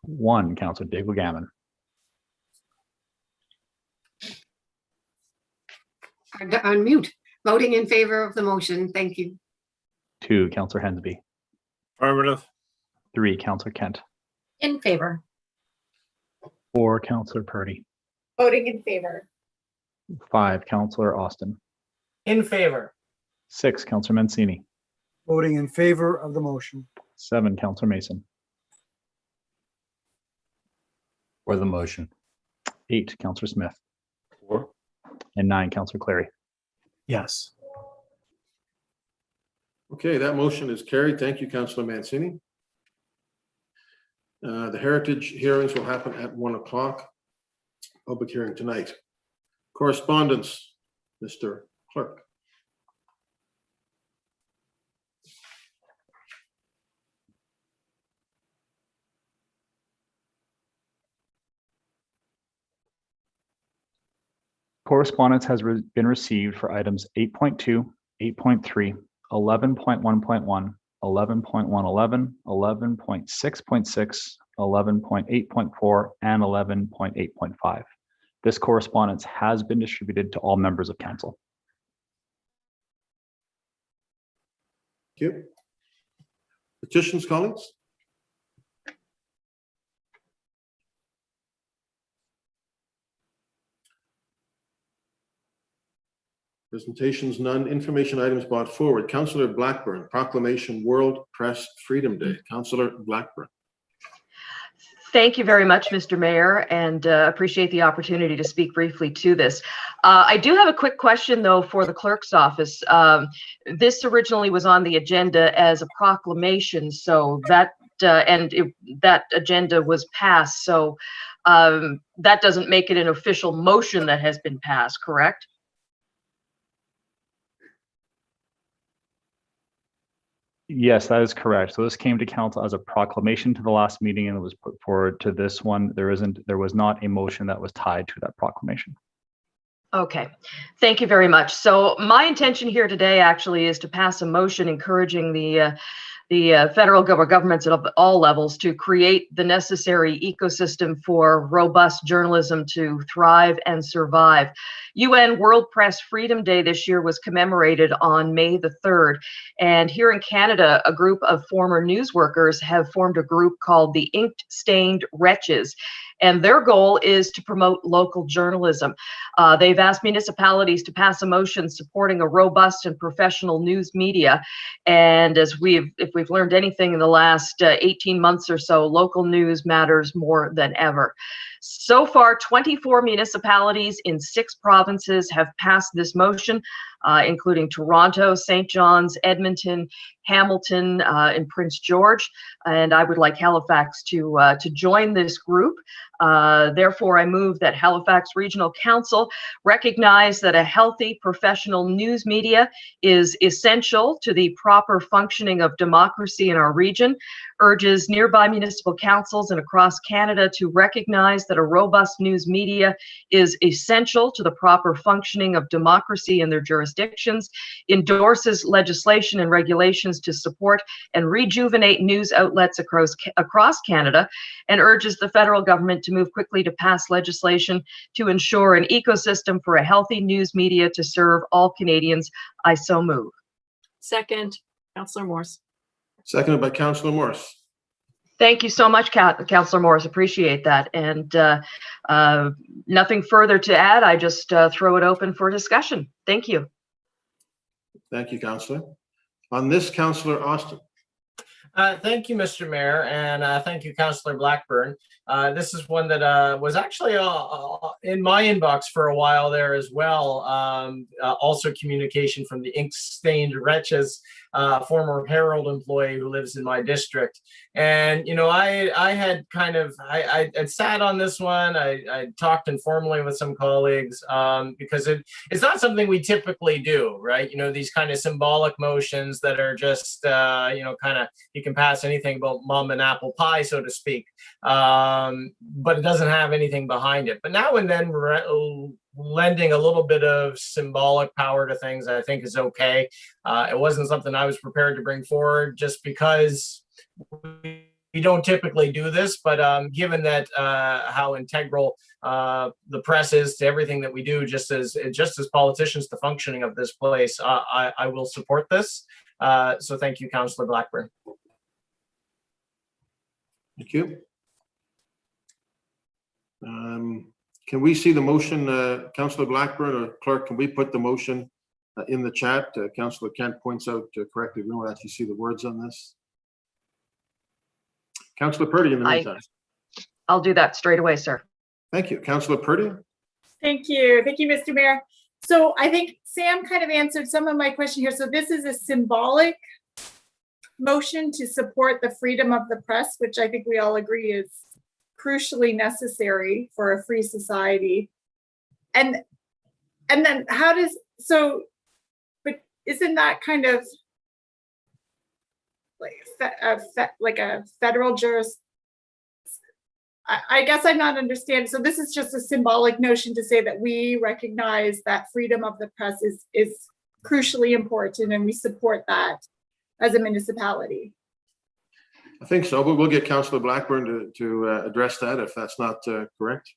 1, Councillor Daigle Gammon. Unmute. Voting in favor of the motion. Thank you. 2, Councillor Hensby. Affirmative. 3, Councillor Kent. In favor. 4, Councillor Purdy. Voting in favor. 5, Councillor Austin. In favor. 6, Councillor Mancini. Voting in favor of the motion. 7, Councillor Mason. For the motion. 8, Councillor Smith. For. And 9, Councillor Clary. Yes. Okay, that motion is carried. Thank you, Councillor Mancini. The heritage hearings will happen at 1 o'clock. Public hearing tonight. Correspondence, Mr. Clerk. Correspondence has been received for items 8.2, 8.3, 11.1.1, 11.111, 11.6.6, 11.8.4, and 11.8.5. This correspondence has been distributed to all members of council. Thank you. Petitions, colleagues? Presentations, none. Information items brought forward. Councillor Blackburn, proclamation World Press Freedom Day. Councillor Blackburn. Thank you very much, Mr. Mayor, and appreciate the opportunity to speak briefly to this. I do have a quick question, though, for the clerk's office. This originally was on the agenda as a proclamation, so that that agenda was passed. So that doesn't make it an official motion that has been passed, correct? Yes, that is correct. So this came to council as a proclamation to the last meeting and it was put forward to this one. There was not a motion that was tied to that proclamation. Okay, thank you very much. So my intention here today actually is to pass a motion encouraging the federal governments at all levels to create the necessary ecosystem for robust journalism to thrive and survive. UN World Press Freedom Day this year was commemorated on May the 3rd. And here in Canada, a group of former news workers have formed a group called the Ink-Stained Wretches. And their goal is to promote local journalism. They've asked municipalities to pass a motion supporting a robust and professional news media. And if we've learned anything in the last 18 months or so, local news matters more than ever. So far, 24 municipalities in 6 provinces have passed this motion, including Toronto, St. John's, Edmonton, Hamilton, and Prince George. And I would like Halifax to join this group. Therefore, I move that Halifax Regional Council recognize that a healthy professional news media is essential to the proper functioning of democracy in our region, urges nearby municipal councils and across Canada to recognize that a robust news media is essential to the proper functioning of democracy in their jurisdictions, endorses legislation and regulations to support and rejuvenate news outlets across Canada, and urges the federal government to move quickly to pass legislation to ensure an ecosystem for a healthy news media to serve all Canadians. I so move. Second, Councillor Morse. Seconded by Councillor Morse. Thank you so much, Councillor Morris. Appreciate that. And nothing further to add. I just throw it open for discussion. Thank you. Thank you, Councillor. On this, Councillor Austin. Thank you, Mr. Mayor, and thank you, Councillor Blackburn. This is one that was actually in my inbox for a while there as well. Also communication from the Ink-Stained Wretches. former Herald employee who lives in my district. And, you know, I had kind of, I sat on this one. I talked informally with some colleagues because it's not something we typically do, right? You know, these kind of symbolic motions that are just, you know, kind of, you can pass anything about mom and apple pie, so to speak, but it doesn't have anything behind it. But now and then, lending a little bit of symbolic power to things, I think, is okay. It wasn't something I was prepared to bring forward just because we don't typically do this, but given that how integral the press is to everything that we do, just as politicians, the functioning of this place, I will support this. So thank you, Councillor Blackburn. Thank you. Can we see the motion, Councillor Blackburn or Clerk? Can we put the motion in the chat? Councillor Kent points out correctly, we don't actually see the words on this. Councillor Purdy, in the meantime. I'll do that straight away, sir. Thank you. Councillor Purdy. Thank you. Thank you, Mr. Mayor. So I think Sam kind of answered some of my question here. So this is a symbolic motion to support the freedom of the press, which I think we all agree is crucially necessary for a free society. And then how does, so, but isn't that kind of like a federal I guess I'm not understanding. So this is just a symbolic notion to say that we recognize that freedom of the press is crucially important and we support that as a municipality. I think so, but we'll get Councillor Blackburn to address that if that's not correct.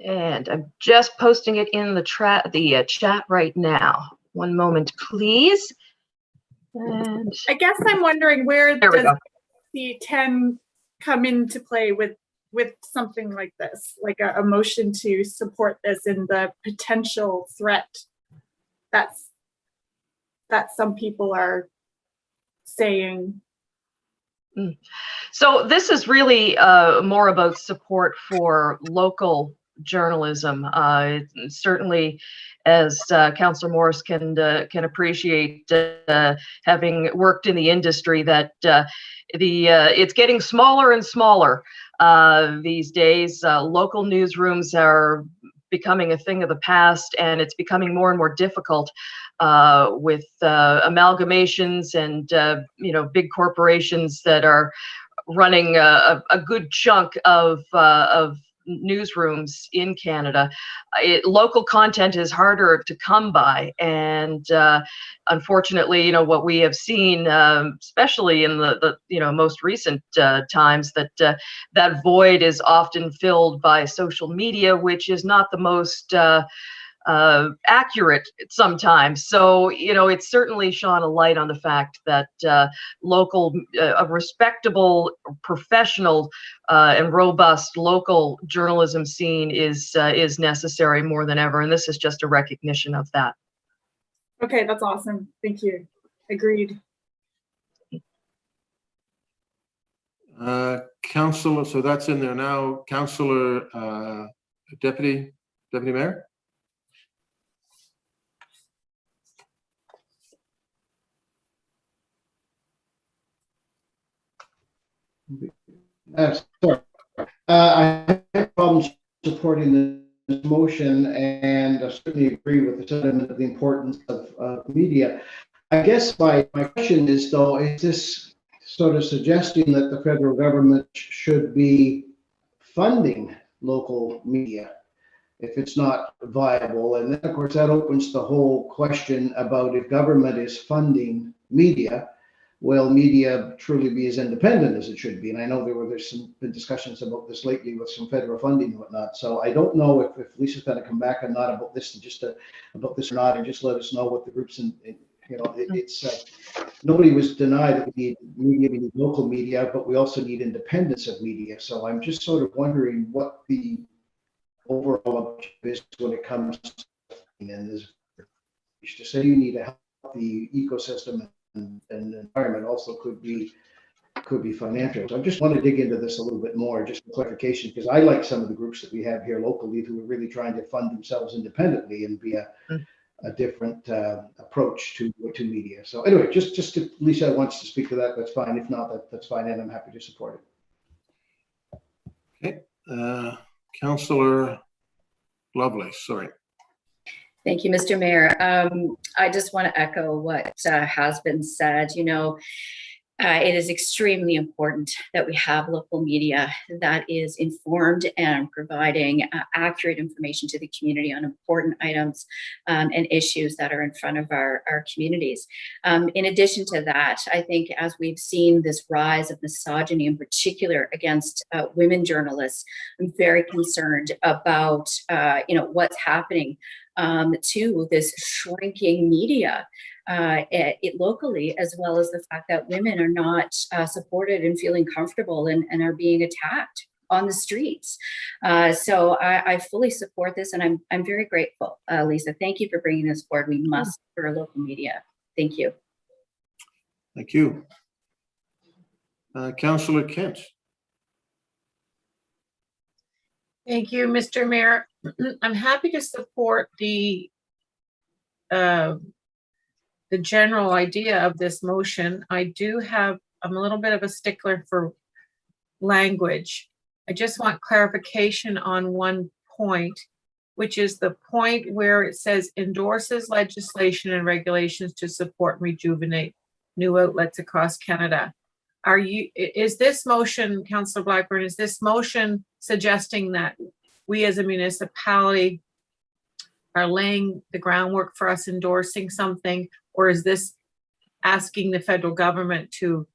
And I'm just posting it in the chat right now. One moment, please. And I guess I'm wondering where there we does go. the 10 come into play with something like this, like a motion to support this and the potential threat that some people are saying. So this is really more about support for local journalism. Certainly, as Councillor Morris can appreciate, having worked in the industry, that it's getting smaller and smaller these days. Local newsrooms are becoming a thing of the past, and it's becoming more and more difficult with amalgamations and big corporations that are running a good chunk of newsrooms in Canada. Local content is harder to come by, and unfortunately, what we have seen, especially in the most recent times, that void is often filled by social media, which is not the most accurate sometimes. So, it's certainly shone a light on the fact that local, a respectable, professional, and robust local journalism scene is necessary more than ever. And this is just a recognition of that. Okay, that's awesome. Thank you. Agreed. Councillor, so that's in there now. Councillor, Deputy Mayor. Sorry. I have problems supporting this motion, and I certainly agree with the sentiment of the importance of media. I guess my question is, though, is this sort of suggesting that the federal government should be funding local media if it's not viable? And then, of course, that opens the whole question about if government is funding media, will media truly be as independent as it should be? And I know there's been discussions about this lately with some federal funding and whatnot. So I don't know if Lisa's going to come back or not about this, about this or not, and just let us know what the groups it's nobody was denied that we need media, we need local media, but we also need independence of media. So I'm just sort of wondering what the overall objective is when it comes to, and is to say you need a healthy ecosystem and environment also could be could be financial. So I just want to dig into this a little bit more, just for clarification, because I like some of the groups that we have here locally who are really trying to fund themselves independently and be a different approach to media. So anyway, just if Lisa wants to speak to that, that's fine. If not, that's fine, and I'm happy to support it. Okay, Councillor Lovelace, sorry. Thank you, Mr. Mayor. I just want to echo what has been said. You know, it is extremely important that we have local media that is informed and providing accurate information to the community on important items and issues that are in front of our communities. In addition to that, I think as we've seen this rise of misogyny in particular against women journalists, I'm very concerned about what's happening to this shrinking media locally, as well as the fact that women are not supported and feeling comfortable and are being attacked on the streets. So I fully support this, and I'm very grateful. Lisa, thank you for bringing this forward. We must for our local media. Thank you. Thank you. Councillor Kent. Thank you, Mr. Mayor. I'm happy to support the general idea of this motion. I'm a little bit of a stickler for language. I just want clarification on one point, which is the point where it says endorses legislation and regulations to support and rejuvenate new outlets across Canada. Is this motion, Councillor Blackburn, is this motion suggesting that we as a municipality are laying the groundwork for us endorsing something, or is this asking the federal government to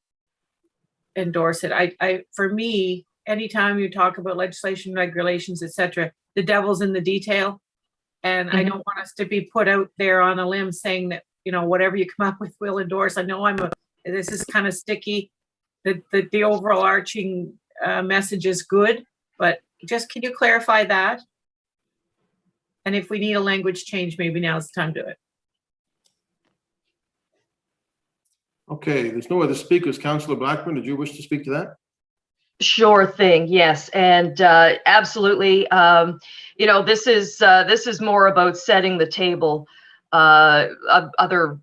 endorse it? For me, anytime you talk about legislation, regulations, etc., the devil's in the detail, and I don't want us to be put out there on a limb saying that whatever you come up with, we'll endorse. I know this is kind of sticky. The overall arching message is good, but just can you clarify that? And if we need a language change, maybe now's the time to do it. Okay, there's no other speakers. Councillor Blackburn, did you wish to speak to that? Sure thing, yes, and absolutely. This is more about setting the table. Other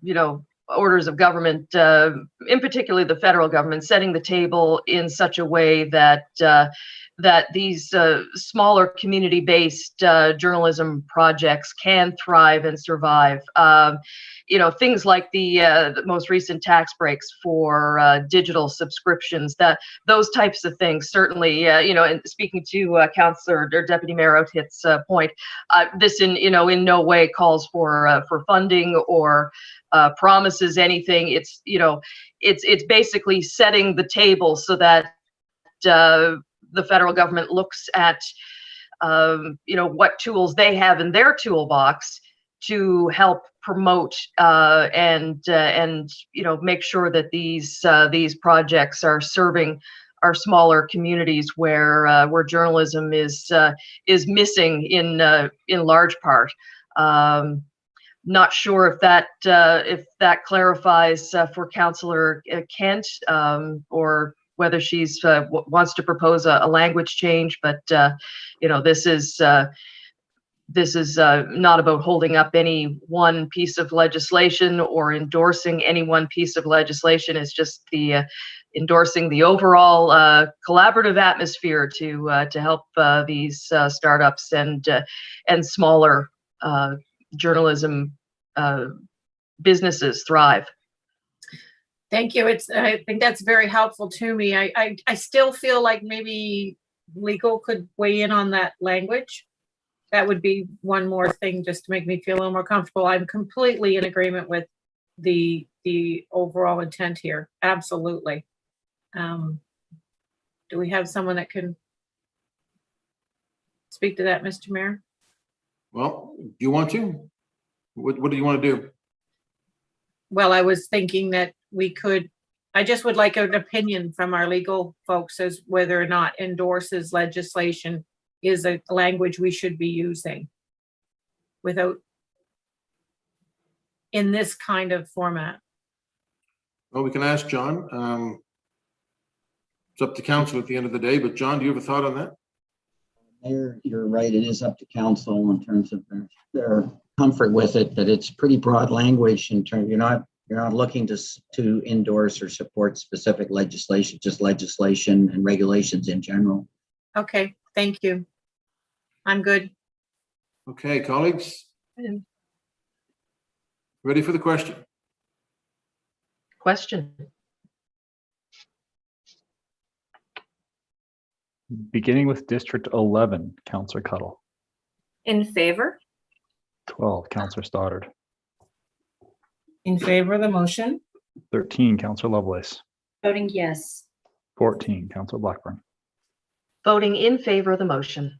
orders of government, in particular the federal government, setting the table in such a way that these smaller community-based journalism projects can thrive and survive. Things like the most recent tax breaks for digital subscriptions, those types of things, certainly, and speaking to Councillor or Deputy Mayor Outhit's point, this in no way calls for funding or promises anything. It's basically setting the table so that the federal government looks at what tools they have in their toolbox to help promote and make sure that these projects are serving our smaller communities where journalism is missing in large part. Not sure if that clarifies for Councillor Kent or whether she's wants to propose a language change, but this is not about holding up any one piece of legislation or endorsing any one piece of legislation. It's just endorsing the overall collaborative atmosphere to help these startups and smaller journalism businesses thrive. Thank you. I think that's very helpful to me. I still feel like maybe legal could weigh in on that language. That would be one more thing just to make me feel a little more comfortable. I'm completely in agreement with the overall intent here. Absolutely. Do we have someone that can speak to that, Mr. Mayor? Well, do you want to? What do you want to do? Well, I was thinking that I just would like an opinion from our legal folks as whether or not endorses legislation is a language we should be using in this kind of format. Well, we can ask John. It's up to council at the end of the day, but John, do you have a thought on that? Mayor, you're right. It is up to council in terms of their comfort with it, that it's pretty broad language in terms, you're not looking to endorse or support specific legislation, just legislation and regulations in general. Okay, thank you. I'm good. Okay, colleagues, ready for the question? Question. Beginning with District 11, Councillor Cuttle. In favor? 12, Councillor Stoddard. In favor of the motion? 13, Councillor Lovelace. Voting yes. 14, Councillor Blackburn. Voting in favor of the motion.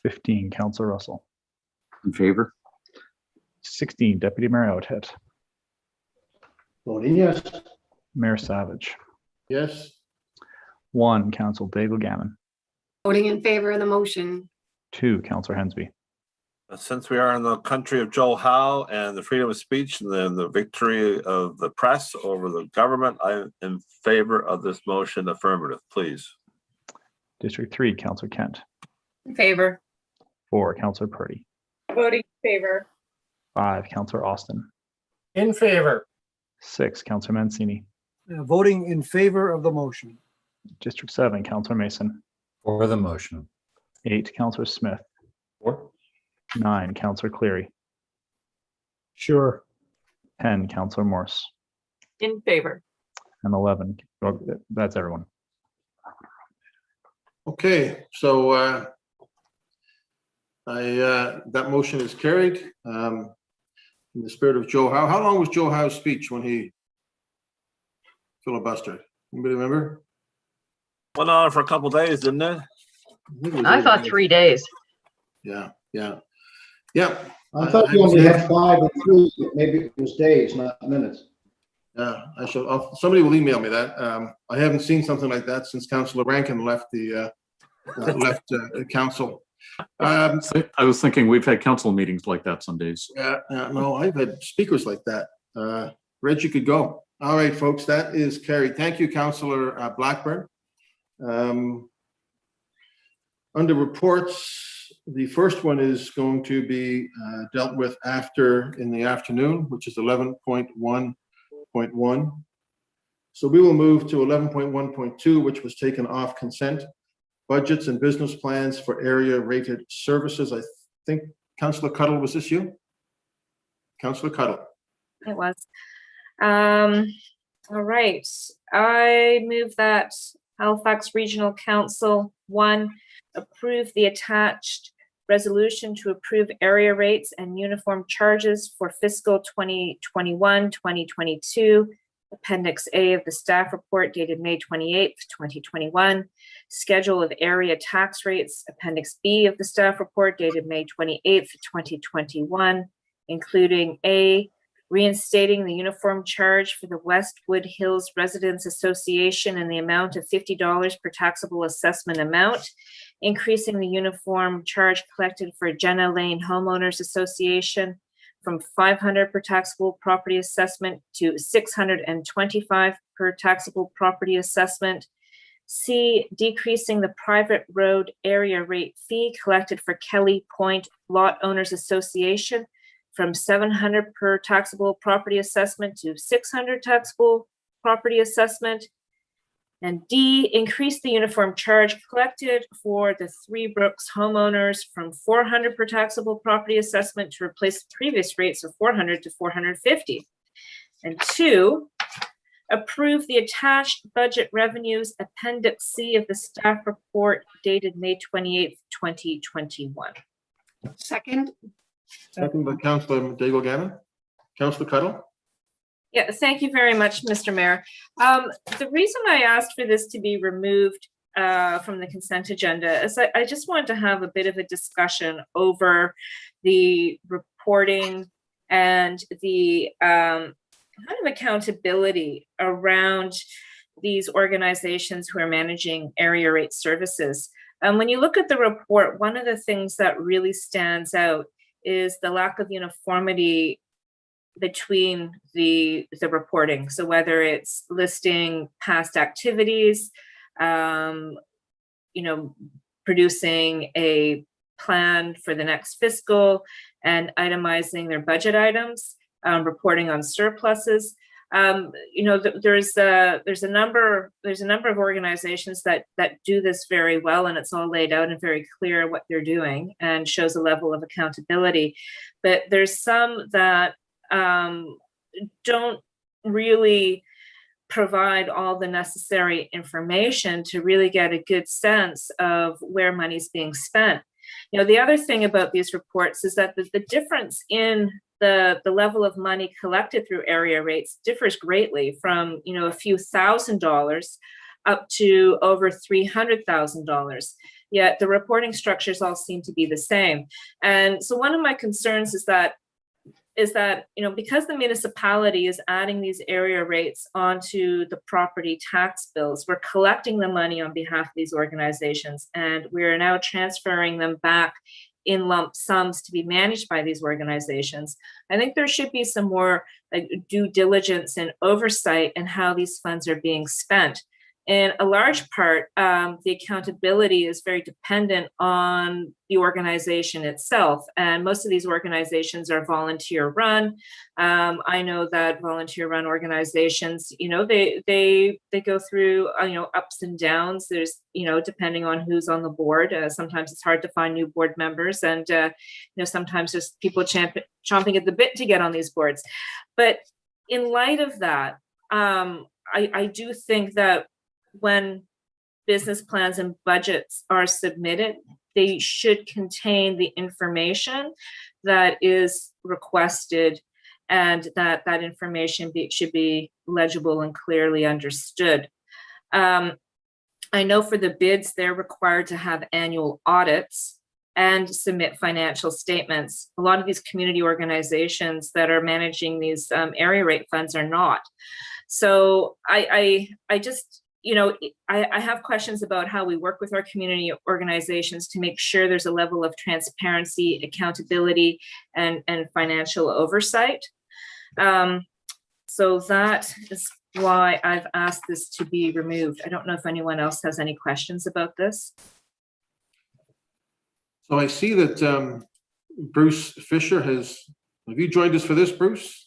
15, Councillor Russell. In favor. 16, Deputy Mayor Outhead. Voting yes. Mayor Savage. Yes. 1, Councillor Daigle Gammon. Voting in favor of the motion. 2, Councillor Hensby. Since we are in the country of Joe Howe and the freedom of speech and then the victory of the press over the government, I am in favor of this motion. Affirmative, please. District 3, Councillor Kent. In favor. 4, Councillor Purdy. Voting in favor. 5, Councillor Austin. In favor. 6, Councillor Mancini. Voting in favor of the motion. District 7, Councillor Mason. For the motion. 8, Councillor Smith. 4. 9, Councillor Cleary. Sure. 10, Councillor Morse. In favor. And 11, oh, that's everyone. Okay, so that motion is carried. In the spirit of Joe Howe. How long was Joe Howe's speech when he filibustered? Anybody remember? Went on for a couple days, didn't it? I thought 3 days. Yeah. I thought you only had 5 and 3, but maybe it was days, not minutes. Yeah, somebody will email me that. I haven't seen something like that since Councillor Rankin left the council. I was thinking we've had council meetings like that some days. No, I've had speakers like that. Reg, you could go. All right, folks, that is carried. Thank you, Councillor Blackburn. Under reports, the first one is going to be dealt with in the afternoon, which is 11.1.1. So we will move to 11.1.2, which was taken off consent. Budgets and business plans for area rated services. I think, Councillor Cuttle, was this you? Councillor Cuttle. It was. All right. I move that Halifax Regional Council 1 approve the attached resolution to approve area rates and uniform charges for fiscal 2021-2022, Appendix A of the staff report dated May 28th, 2021, schedule of area tax rates, Appendix B of the staff report dated May 28th, 2021, including A, reinstating the uniform charge for the Westwood Hills Residents Association in the amount of $50 per taxable assessment amount, increasing the uniform charge collected for Jenna Lane Homeowners Association from $500 per taxable property assessment to $625 per taxable property assessment. C, decreasing the private road area rate fee collected for Kelly Point Lot Owners Association from $700 per taxable property assessment to $600 taxable property assessment. And D, increase the uniform charge collected for the Three Brooks homeowners from $400 per taxable property assessment to replace the previous rates of $400 to $450. And 2, approve the attached budget revenues Appendix C of the staff report dated May 28th, 2021. Second. Second by Councillor Daigle Gammon. Councillor Cuttle. Yeah, thank you very much, Mr. Mayor. The reason I asked for this to be removed from the consent agenda is I just wanted to have a bit of a discussion over the reporting and the kind of accountability around these organizations who are managing area rate services. When you look at the report, one of the things that really stands out is the lack of uniformity between the reporting. So whether it's listing past activities, producing a plan for the next fiscal and itemizing their budget items, reporting on surpluses. There's a number of organizations that do this very well, and it's all laid out and very clear what they're doing and shows a level of accountability. But there's some that don't really provide all the necessary information to really get a good sense of where money's being spent. The other thing about these reports is that the difference in the level of money collected through area rates differs greatly from, a few $1,000s up to over $300,000. Yet the reporting structures all seem to be the same. And so one of my concerns is that, because the municipality is adding these area rates onto the property tax bills, we're collecting the money on behalf of these organizations, and we're now transferring them back in lump sums to be managed by these organizations. I think there should be some more due diligence and oversight in how these funds are being spent. In a large part, the accountability is very dependent on the organization itself. And most of these organizations are volunteer run. I know that volunteer run organizations, they go through, ups and downs. There's, depending on who's on the board, sometimes it's hard to find new board members, and, sometimes just people chomping at the bit to get on these boards. But in light of that, I do think that when business plans and budgets are submitted, they should contain the information that is requested, and that information should be legible and clearly understood. I know for the bids, they're required to have annual audits and submit financial statements. A lot of these community organizations that are managing these area rate funds are not. So I just, I have questions about how we work with our community organizations to make sure there's a level of transparency, accountability, and financial oversight. So that is why I've asked this to be removed. I don't know if anyone else has any questions about this. So I see that Bruce Fisher have you joined us for this, Bruce?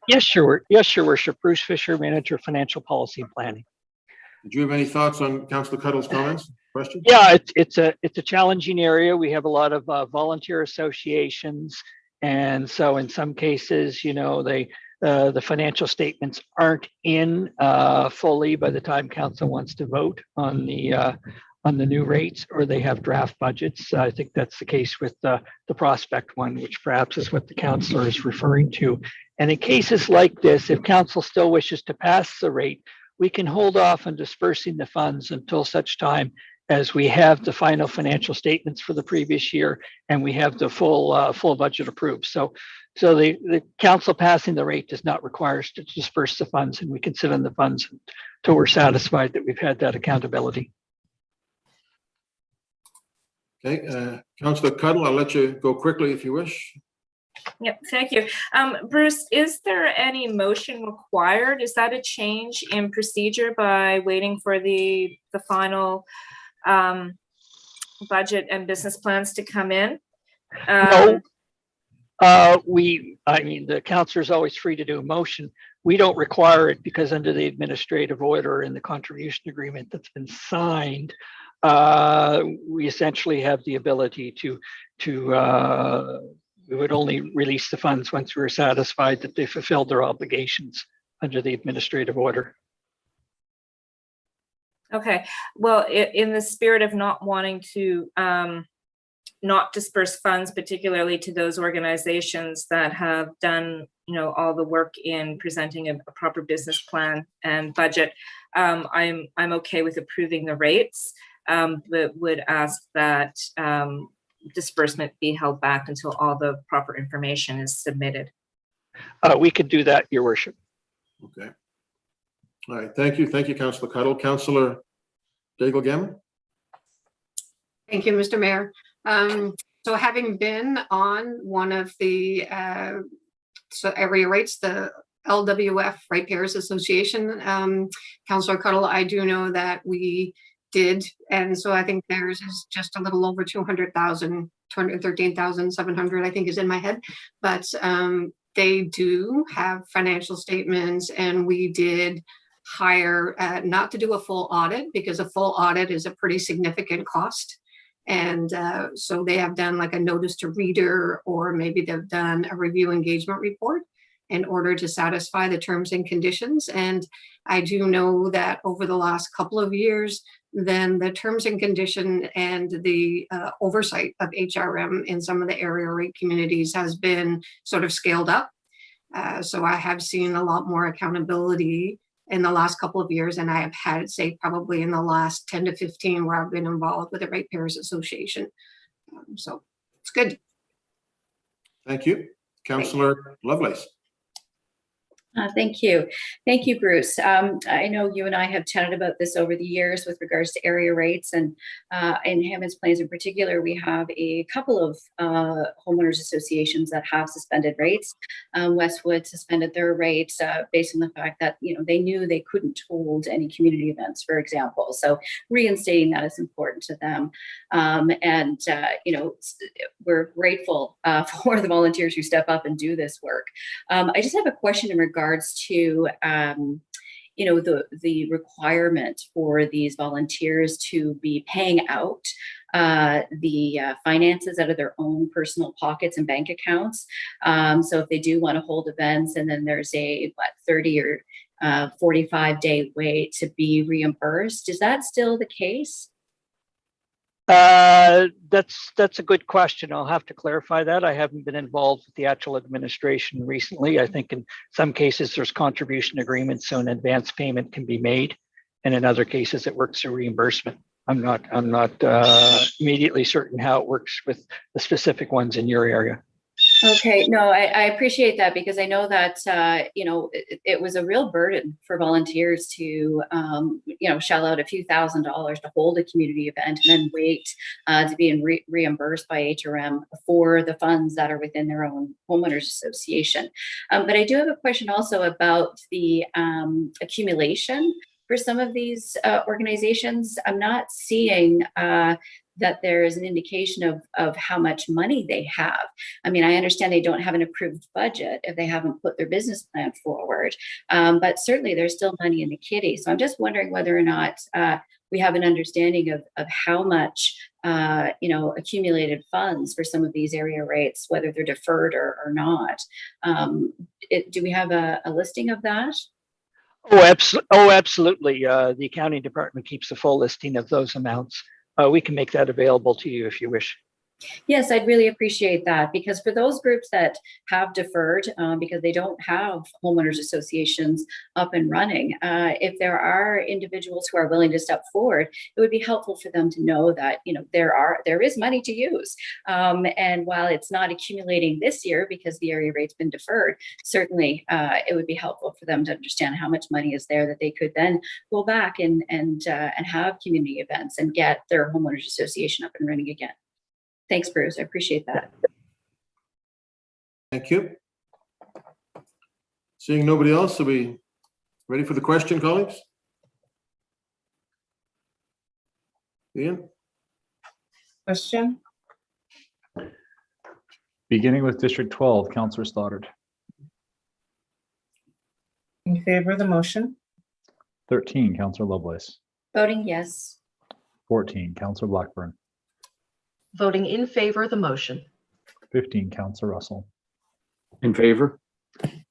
Yes, your worship. Bruce Fisher, Manager of Financial Policy and Planning. Did you have any thoughts on Councillor Cuddle's comments? Questions? Yeah, it's a challenging area. We have a lot of volunteer associations, and so in some cases, the financial statements aren't in fully by the time council wants to vote on the new rates, or they have draft budgets. I think that's the case with the Prospect one, which perhaps is what the councillor is referring to. And in cases like this, if council still wishes to pass the rate, we can hold off on dispersing the funds until such time as we have the final financial statements for the previous year and we have the full budget approved. So the council passing the rate does not require us to disperse the funds, and we can sit on the funds until we're satisfied that we've had that accountability. Okay, Councillor Cuddle, I'll let you go quickly if you wish. Yep, thank you. Bruce, is there any motion required? Is that a change in procedure by waiting for the final budget and business plans to come in? No. The councillor is always free to do a motion. We don't require it because under the administrative order and the contribution agreement that's been signed, we essentially have the ability to we would only release the funds once we were satisfied that they fulfilled their obligations under the administrative order. Okay, well, in the spirit of not wanting to not disperse funds, particularly to those organizations that have done, all the work in presenting a proper business plan and budget, I'm okay with approving the rates, but would ask that disbursement be held back until all the proper information is submitted. We could do that, your worship. Okay. All right. Thank you, Councillor Cuddle. Councillor Daigle-Gammon. Thank you, Mr. Mayor. So having been on one of the area rates, the LWF Ratepayers Association. Councillor Cuddle, I do know that we did, and so I think theirs is just a little over 200,000, 213,700, I think is in my head, but they do have financial statements, and we did hire, not to do a full audit, because a full audit is a pretty significant cost. And so they have done like a notice to reader, or maybe they've done a review engagement report in order to satisfy the terms and conditions. And I do know that over the last couple of years, then the terms and condition and the oversight of HRM in some of the area rate communities has been sort of scaled up. So I have seen a lot more accountability in the last couple of years, and I have had, say, probably in the last 10 to 15 where I've been involved with the Ratepayers Association. So it's good. Thank you. Councillor Lovelace. Thank you. Thank you, Bruce. I know you and I have chatted about this over the years with regards to area rates, and in Hammond's Plains in particular, we have a couple of homeowners associations that have suspended rates. Westwood suspended their rates based on the fact that, you know, they knew they couldn't hold any community events, for example. So reinstating that is important to them. You know, we're grateful for the volunteers who step up and do this work. I just have a question in regards to you know, the requirement for these volunteers to be paying out the finances out of their own personal pockets and bank accounts. So if they do want to hold events, and then there's a 30 or 45-day wait to be reimbursed, is that still the case? That's a good question. I'll have to clarify that. I haven't been involved with the actual administration recently. I think in some cases there's contribution agreements, so an advance payment can be made, and in other cases it works through reimbursement. I'm not immediately certain how it works with the specific ones in your area. Okay, no, I appreciate that, because I know that, you know, it was a real burden for volunteers to, you know, shell out a few $1,000s to hold a community event and then wait to be reimbursed by HRM for the funds that are within their own homeowners association. But I do have a question also about the accumulation for some of these organizations. I'm not seeing that there is an indication of how much money they have. I mean, I understand they don't have an approved budget if they haven't put their business plan forward, but certainly there's still money in the kitty. So I'm just wondering whether or not we have an understanding of how much, you know, accumulated funds for some of these area rates, whether they're deferred or not. Do we have a listing of that? Oh, absolutely. The accounting department keeps a full listing of those amounts. We can make that available to you if you wish. Yes, I'd really appreciate that, because for those groups that have deferred because they don't have homeowners associations up and running, if there are individuals who are willing to step forward, it would be helpful for them to know that, you know, there is money to use. And while it's not accumulating this year because the area rate's been deferred, certainly it would be helpful for them to understand how much money is there that they could then go back and have community events and get their homeowners association up and running again. Thanks, Bruce. I appreciate that. Thank you. Seeing nobody else, are we ready for the question, colleagues? Ian? Question? Beginning with District 12, Councillor Stoddard. In favor of the motion? 13, Councillor Lovelace. Voting yes. 14, Councillor Blackburn. Voting in favor of the motion. 15, Councillor Russell. In favor?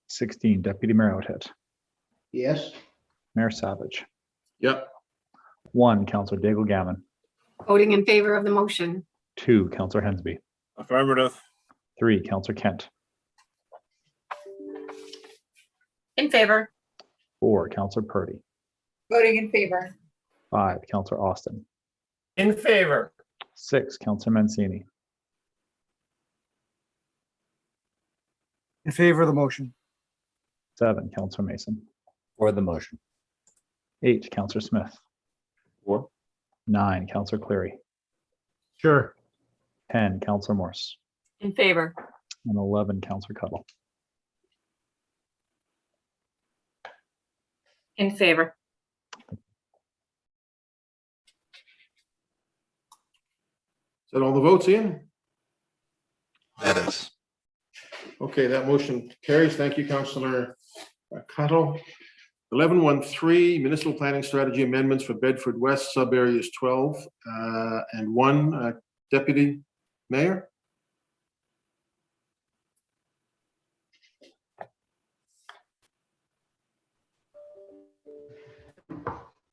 16, Deputy Mayor Outhet. Yes. Mayor Savage. Yep. 1, Councillor Daigle Gammon. Voting in favor of the motion. 2, Councillor Hensby. Affirmative. 3, Councillor Kent. In favor. 4, Councillor Purdy. Voting in favor. 5, Councillor Austin. In favor. 6, Councillor Mancini. In favor of the motion. 7, Councillor Mason. For the motion. 8, Councillor Smith. For. 9, Councillor Cleary. Sure. 10, Councillor Morse. In favor. And 11, Councillor Cuddle. In favor. Is that all the votes, Ian? That is. Okay, that motion carries. Thank you, Councillor Cuttle. 1113, Municipal Planning Strategy Amendments for Bedford West, sub-areas 12 and 1. Deputy Mayor?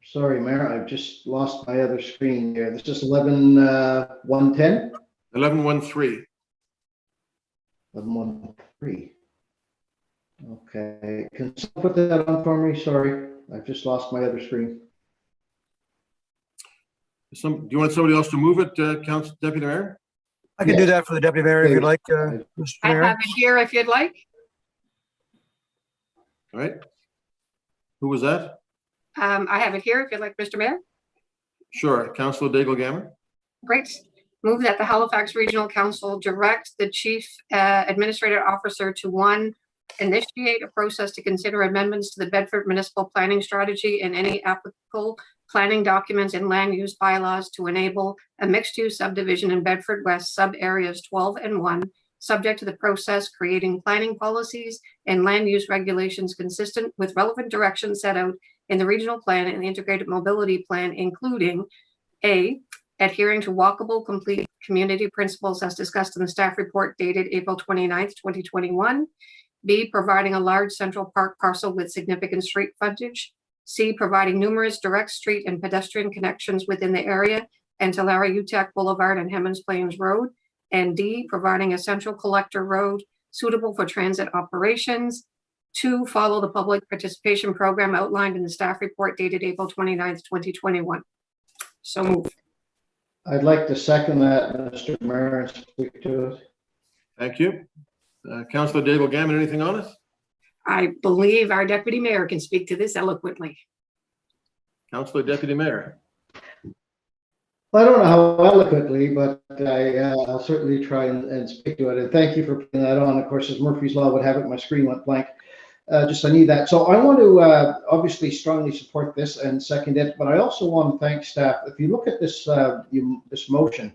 Sorry, Mayor, I've just lost my other screen here. This is 11-110? 1113. 1113. Okay, can someone put that on for me? Sorry, I've just lost my other screen. Do you want somebody else to move it, Council Deputy Mayor? I can do that for the deputy mayor if you'd like, Mr. I Mayor. have it here if you'd like. All right. Who was that? I have it here if you'd like, Mr. Mayor. Sure, Councillor Daigle-Gammon. Great. Move that the Halifax Regional Council direct the Chief Administrative Officer to 1, initiate a process to consider amendments to the Bedford Municipal Planning Strategy and any applicable planning documents and land use bylaws to enable a mixed-use subdivision in Bedford West sub-areas 12 and 1, subject to the process creating planning policies and land use regulations consistent with relevant directions set out in the regional plan and the integrated mobility plan, including A, adhering to walkable, complete community principles as discussed in the staff report dated April 29th, 2021. B, providing a large central park parcel with significant street frontage. C, providing numerous direct street and pedestrian connections within the area and to Larry Utek Boulevard and Hemmons Plains Road. And D, providing a central collector road suitable for transit operations. 2, follow the public participation program outlined in the staff report dated April 29th, 2021. So move. I'd like to second that, Mr. Mayor, and speak to it. Thank you. Councillor Daigle-Gammon, anything on it? I believe our deputy mayor can speak to this eloquently. Councillor Deputy Mayor. I don't know how eloquently, but I'll certainly try and speak to it. And thank you for putting that on. Of course, as Murphy's Law would have it, my screen went blank. I need that. So I want to obviously strongly support this and second it, but I also want to thank staff. If you look at this this motion,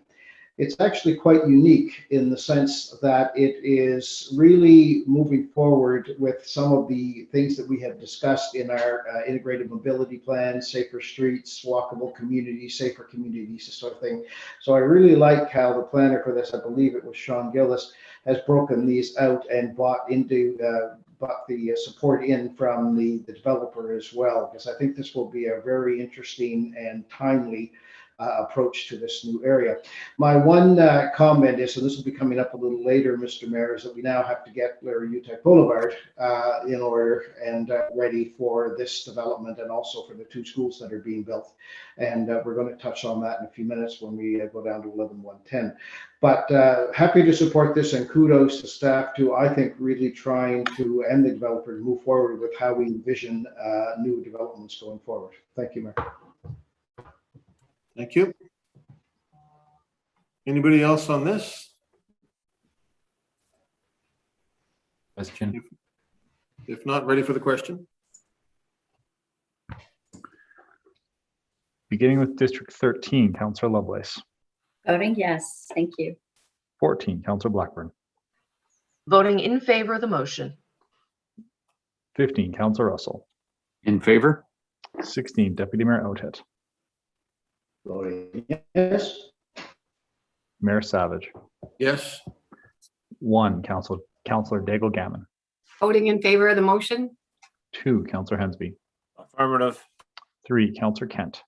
it's actually quite unique in the sense that it is really moving forward with some of the things that we have discussed in our integrated mobility plan, safer streets, walkable communities, safer communities, this sort of thing. So I really like how the planner for this, I believe it was Sean Gillis, has broken these out and bought the support in from the developer as well, because I think this will be a very interesting and timely approach to this new area. My one comment is, and this will be coming up a little later, Mr. Mayor, is that we now have to get Larry Utek Boulevard in order and ready for this development and also for the 2 schools that are being built. And we're going to touch on that in a few minutes when we go down to 11-110. But happy to support this, and kudos to staff to, I think, really trying to, and the developer, to move forward with how we envision new developments going forward. Thank you, Mayor. Thank you. Anybody else on this? Question. If not, ready for the question? Beginning with District 13, Councillor Lovelace. Voting yes, thank you. 14, Councillor Blackburn. Voting in favor of the motion. 15, Councillor Russell. In favor? 16, Deputy Mayor Outhet. Voting yes. Mayor Savage. Yes. 1, Councillor Daigle-Gammon. Voting in favor of the motion. 2, Councillor Hensby. Affirmative. 3, Councillor Kent.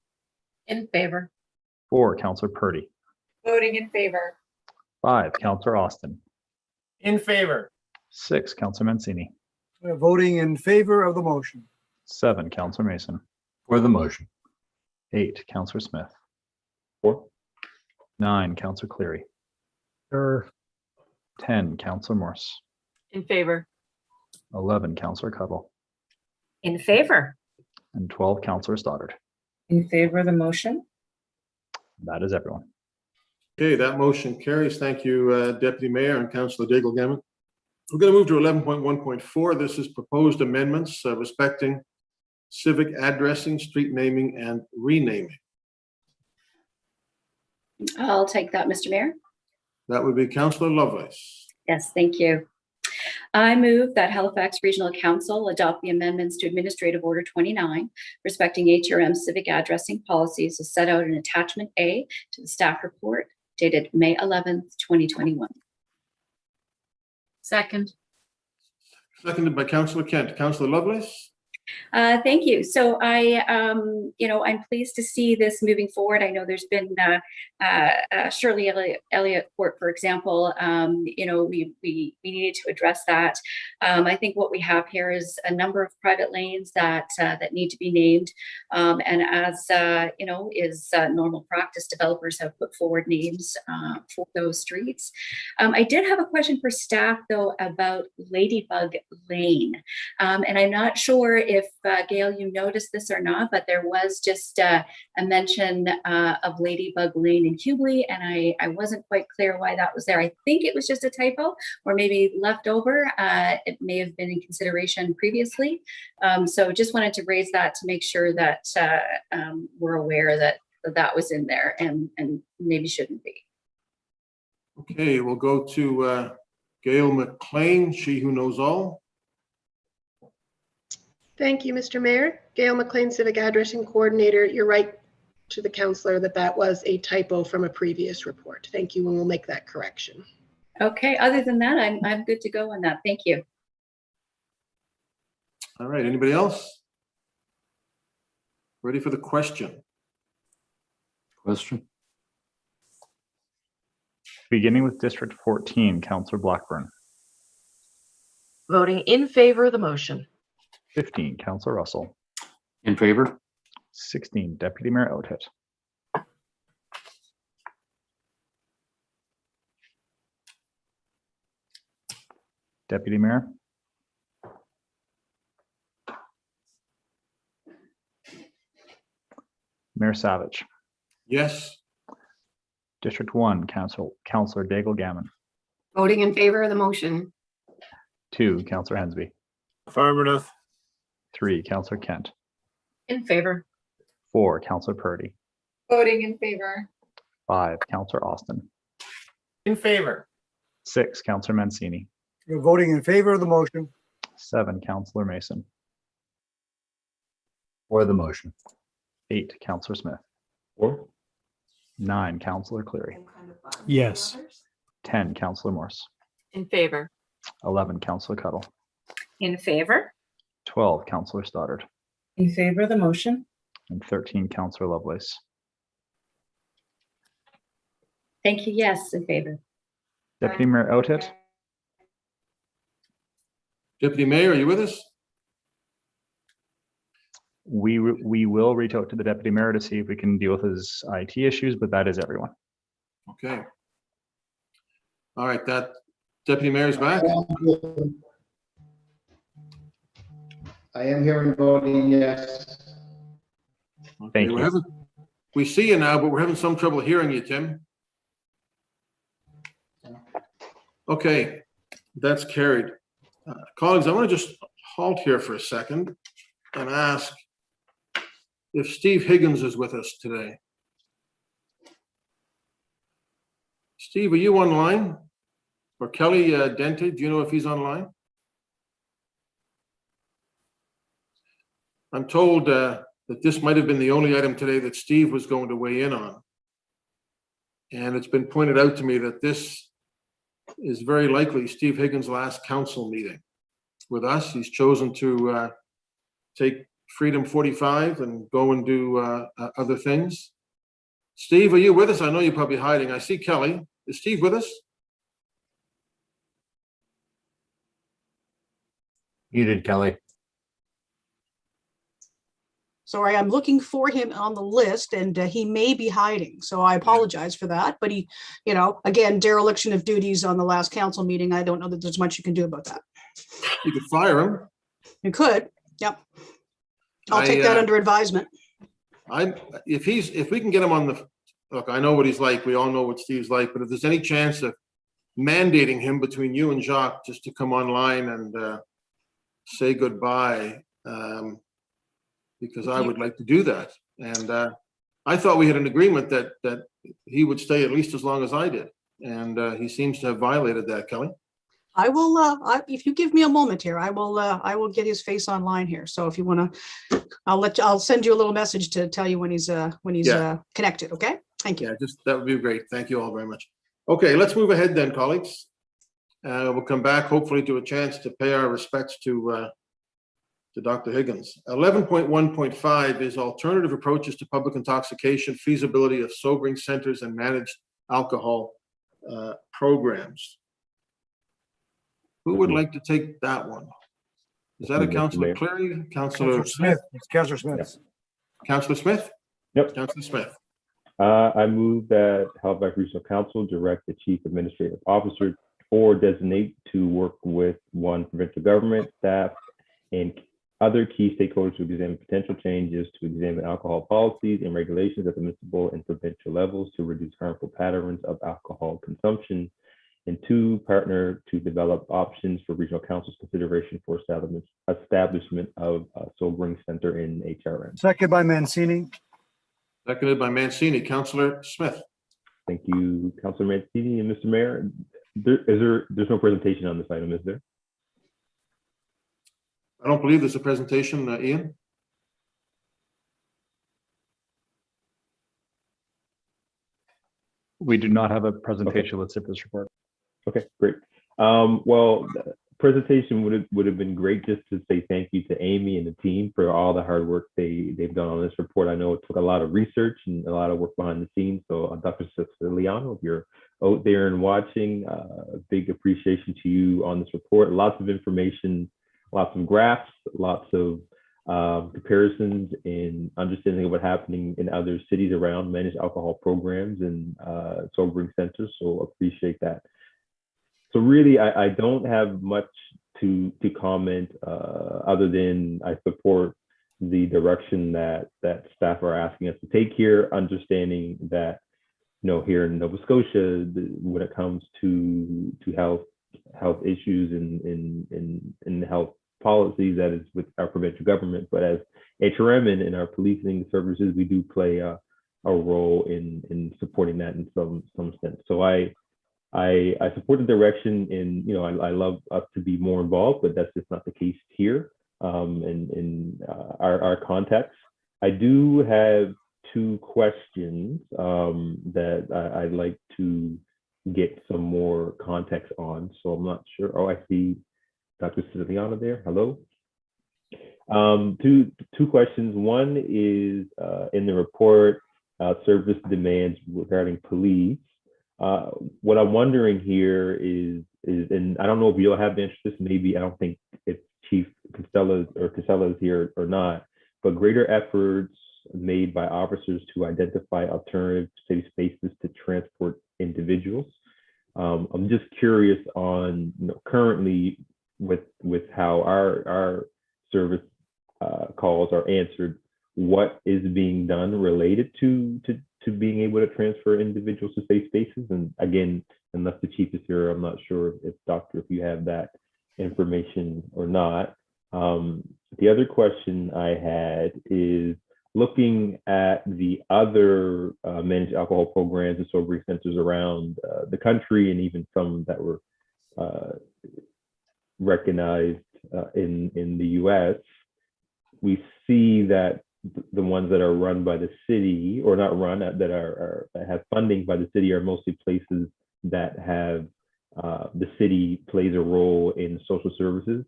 In favor. 4, Councillor Purdy. Voting in favor. 5, Councillor Austin. In favor. 6, Councillor Mancini. Voting in favor of the motion. 7, Councillor Mason. For the motion. 8, Councillor Smith. 4. 9, Councillor Cleary. Sure. 10, Councillor Morse. In favor. 11, Councillor Cuttle. In favor. And 12, Councillor Stoddard. In favor of the motion? That is everyone. Okay, that motion carries. Thank you, Deputy Mayor and Councillor Daigle-Gammon. We're going to move to 11.1.4. This is proposed amendments respecting civic addressing, street naming, and renaming. I'll take that, Mr. Mayor. That would be Councillor Lovelace. Yes, thank you. I move that Halifax Regional Council adopt the amendments to Administrative Order 29 respecting HRM civic addressing policies as set out in Attachment A to the staff report dated May 11th, 2021. Second. Seconded by Councillor Kent. Councillor Lovelace? Thank you. So I'm pleased to see this moving forward. I know there's been Shirley Elliott Court, for example. We needed to address that. I think what we have here is a number of private lanes that need to be named. And as is normal practice, developers have put forward names for those streets. I did have a question for staff though about Ladybug Lane, and I'm not sure if Gail, you noticed this or not, but there was just a mention of Ladybug Lane in Hubli, and I wasn't quite clear why that was there. I think it was just a typo or maybe left over. It may have been in consideration previously. So just wanted to raise that to make sure that we're aware that that was in there and maybe shouldn't be. Okay, we'll go to Gail McLean, she who knows all. Thank you, Mr. Mayor. Gail McLean, Civic Addressing Coordinator. You're right to the councillor that was a typo from a previous report. Thank you, and we'll make that correction. Okay, other than that, I'm good to go on that. Thank you. All right, anybody else? Ready for the question? Question. Beginning with District 14, Councillor Blackburn. Voting in favor of the motion. 15, Councillor Russell. In favor. 16, Deputy Mayor Oathit. Deputy Mayor. Mayor Savage. Yes. District 1, Councillor Daigle Gammon. Voting in favor of the motion. 2, Councillor Hensby. Affirmative. 3, Councillor Kent. In favor. 4, Councillor Purdy. Voting in favor. 5, Councillor Austin. In favor. 6, Councillor Mancini. You're voting in favor of the motion. 7, Councillor Mason. For the motion. 8, Councillor Smith. Or 9, Councillor Cleary. Yes. 10, Councillor Morse. In favor. 11, Councillor Cuttle. In favor? 12, Councillor Stoddard. In favor of the motion? And 13, Councillor Lovelace. Thank you. Yes, in favor. Deputy Mayor Oathit. Deputy Mayor, are you with us? We will reach out to the Deputy Mayor to see if we can deal with his IT issues, but that is everyone. Okay. All right, that Deputy Mayor's back. I am here and voting yes. Thank Okay, you. We see you now, but we're having some trouble hearing you, Tim. Okay, that's carried. Colleagues, I want to just halt here for a second and ask if Steve Higgins is with us today. Steve, are you online? Or Kelly Dente, do you know if he's online? I'm told that this might have been the only item today that Steve was going to weigh in on. And it's been pointed out to me that this is very likely Steve Higgins' last council meeting with us. He's chosen to take Freedom 45 and go and do other things. Steve, are you with us? I know you're probably hiding. I see Kelly. Is Steve with us? Muted, Kelly. Sorry, I'm looking for him on the list and he may be hiding. So I apologize for that. But he, again, dereliction of duties on the last council meeting. I don't know that there's much you can do about that. You could fire him. You could. Yep. I'll take that under advisement. If we can get him on the, look, I know what he's like. We all know what Steve's like, but if there's any chance of mandating him between you and Jacques just to come online and say goodbye, because I would like to do that. And I thought we had an agreement that he would stay at least as long as I did. And he seems to have violated that, Kelly. I will, if you give me a moment here, I will get his face online here. So if you want to, I'll send you a little message to tell you when he's connected. Okay. Thank you. Yeah, that would be great. Thank you all very much. Okay, let's move ahead then, colleagues. We'll come back hopefully to a chance to pay our respects to Dr. Higgins. 11.1.5 is alternative approaches to public intoxication, feasibility of sobering centers and managed alcohol programs. Who would like to take that one? Is that a Councillor Cleary? Councillor Smith. It's Councillor Smith. Councillor Smith? Yep. Councillor Smith. I move that Halifax Regional Council direct the Chief Administrative Officer or designate to work with provincial government, staff, and other key stakeholders to examine potential changes to examine alcohol policies and regulations at the municipal and provincial levels to reduce harmful patterns of alcohol consumption. And 2, partner to develop options for regional council's consideration for establishment of a sobering center in HRM. Second by Mancini. Seconded by Mancini. Councillor Smith. Thank you, Councillor Mancini. And Mr. Mayor, there's no presentation on this item, is there? I don't believe there's a presentation, Ian. We do not have a presentation. Let's hit this report. Okay, great. Well, the presentation would have been great just to say thank you to Amy and the team for all the hard work they've done on this report. I know it took a lot of research and a lot of work behind the scenes. So Dr. Siciliano, if you're out there and watching, a big appreciation to you on this report. Lots of information, lots of graphs, lots of comparisons and understanding of what's happening in other cities around managed alcohol programs and sobering centers. So appreciate that. So really, I don't have much to comment other than I support the direction that staff are asking us to take here, understanding that, here in Nova Scotia, when it comes to health issues and health policies, that is with our provincial government, but as HRM and in our policing services, we do play a role in supporting that in some sense. So I support the direction, and I love us to be more involved, but that's just not the case here in our context. I do have 2 questions that I'd like to get some more context on. So I'm not sure. Oh, I see Dr. Siciliano there. Hello. 2 questions. One is in the report, service demands regarding police. What I'm wondering here is, and I don't know if you'll have the answer to this, maybe, I don't think if Chief Casella is here or not, but greater efforts made by officers to identify alternative safe spaces to transport individuals. I'm just curious on, currently with how our service calls are answered, what is being done related to being able to transfer individuals to safe spaces. And again, unless the chief is here, I'm not sure if you have that information or not. The other question I had is looking at the other managed alcohol programs and sobering centers around the country, and even some that were recognized in the US, we see that the ones that are run by the city, or not run, that have funding by the city, are mostly places that have the city plays a role in social services.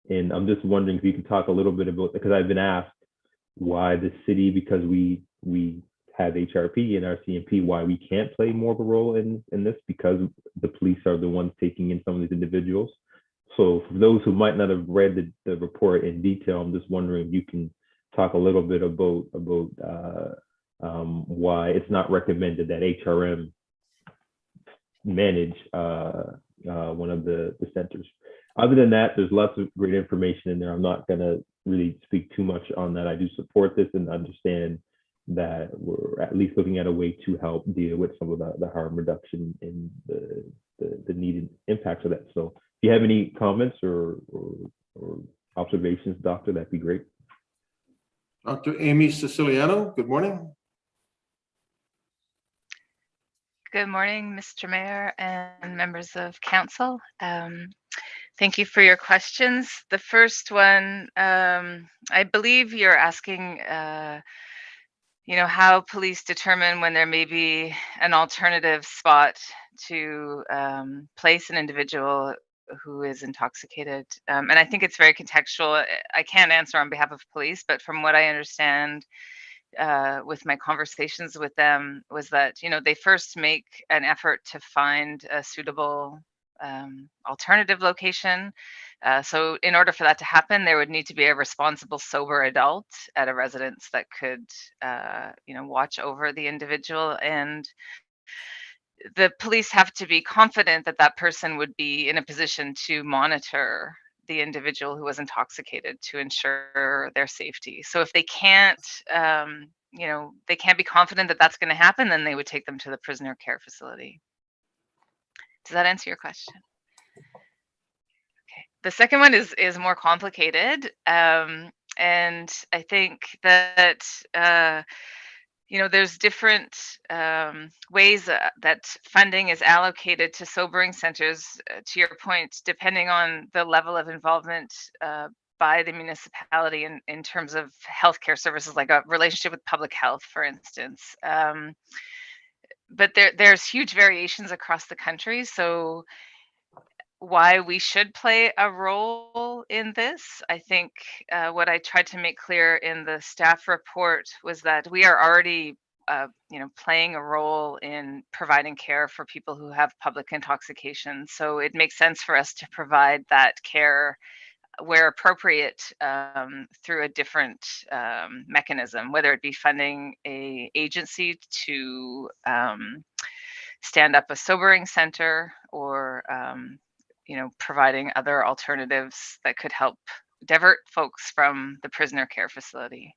And I'm just wondering if you can talk a little bit about, because I've been asked why the city, because we have HRP and RCMP, why we can't play more of a role in this, because the police are the ones taking in some of these individuals. So for those who might not have read the report in detail, I'm just wondering if you can talk a little bit about why it's not recommended that HRM manage one of the centers. Other than that, there's lots of great information in there. I'm not going to really speak too much on that. I do support this and understand that we're at least looking at a way to help deal with some of the harm reduction and the needed impacts of that. So if you have any comments or observations, Doctor, that'd be great. Dr. Amy Siciliano, good morning. Good morning, Mr. Mayor and members of council. Thank you for your questions. The first one, I believe you're asking, how police determine when there may be an alternative spot to place an individual who is intoxicated. And I think it's very contextual. I can't answer on behalf of police, but from what I understand, with my conversations with them was that they first make an effort to find a suitable alternative location. So in order for that to happen, there would need to be a responsible, sober adult at a residence that could watch over the individual, and the police have to be confident that that person would be in a position to monitor the individual who was intoxicated to ensure their safety. So if they can't, they can't be confident that that's going to happen, then they would take them to the prisoner care facility. Does that answer your question? Okay. The second one is more complicated, and I think that there's different ways that funding is allocated to sobering centers, to your point, depending on the level of involvement by the municipality in terms of healthcare services, like a relationship with public health, for instance. But there's huge variations across the country. So why we should play a role in this, I think what I tried to make clear in the staff report was that we are already playing a role in providing care for people who have public intoxication. So it makes sense for us to provide that care where appropriate through a different mechanism, whether it be funding a agency to stand up a sobering center, or providing other alternatives that could help divert folks from the prisoner care facility.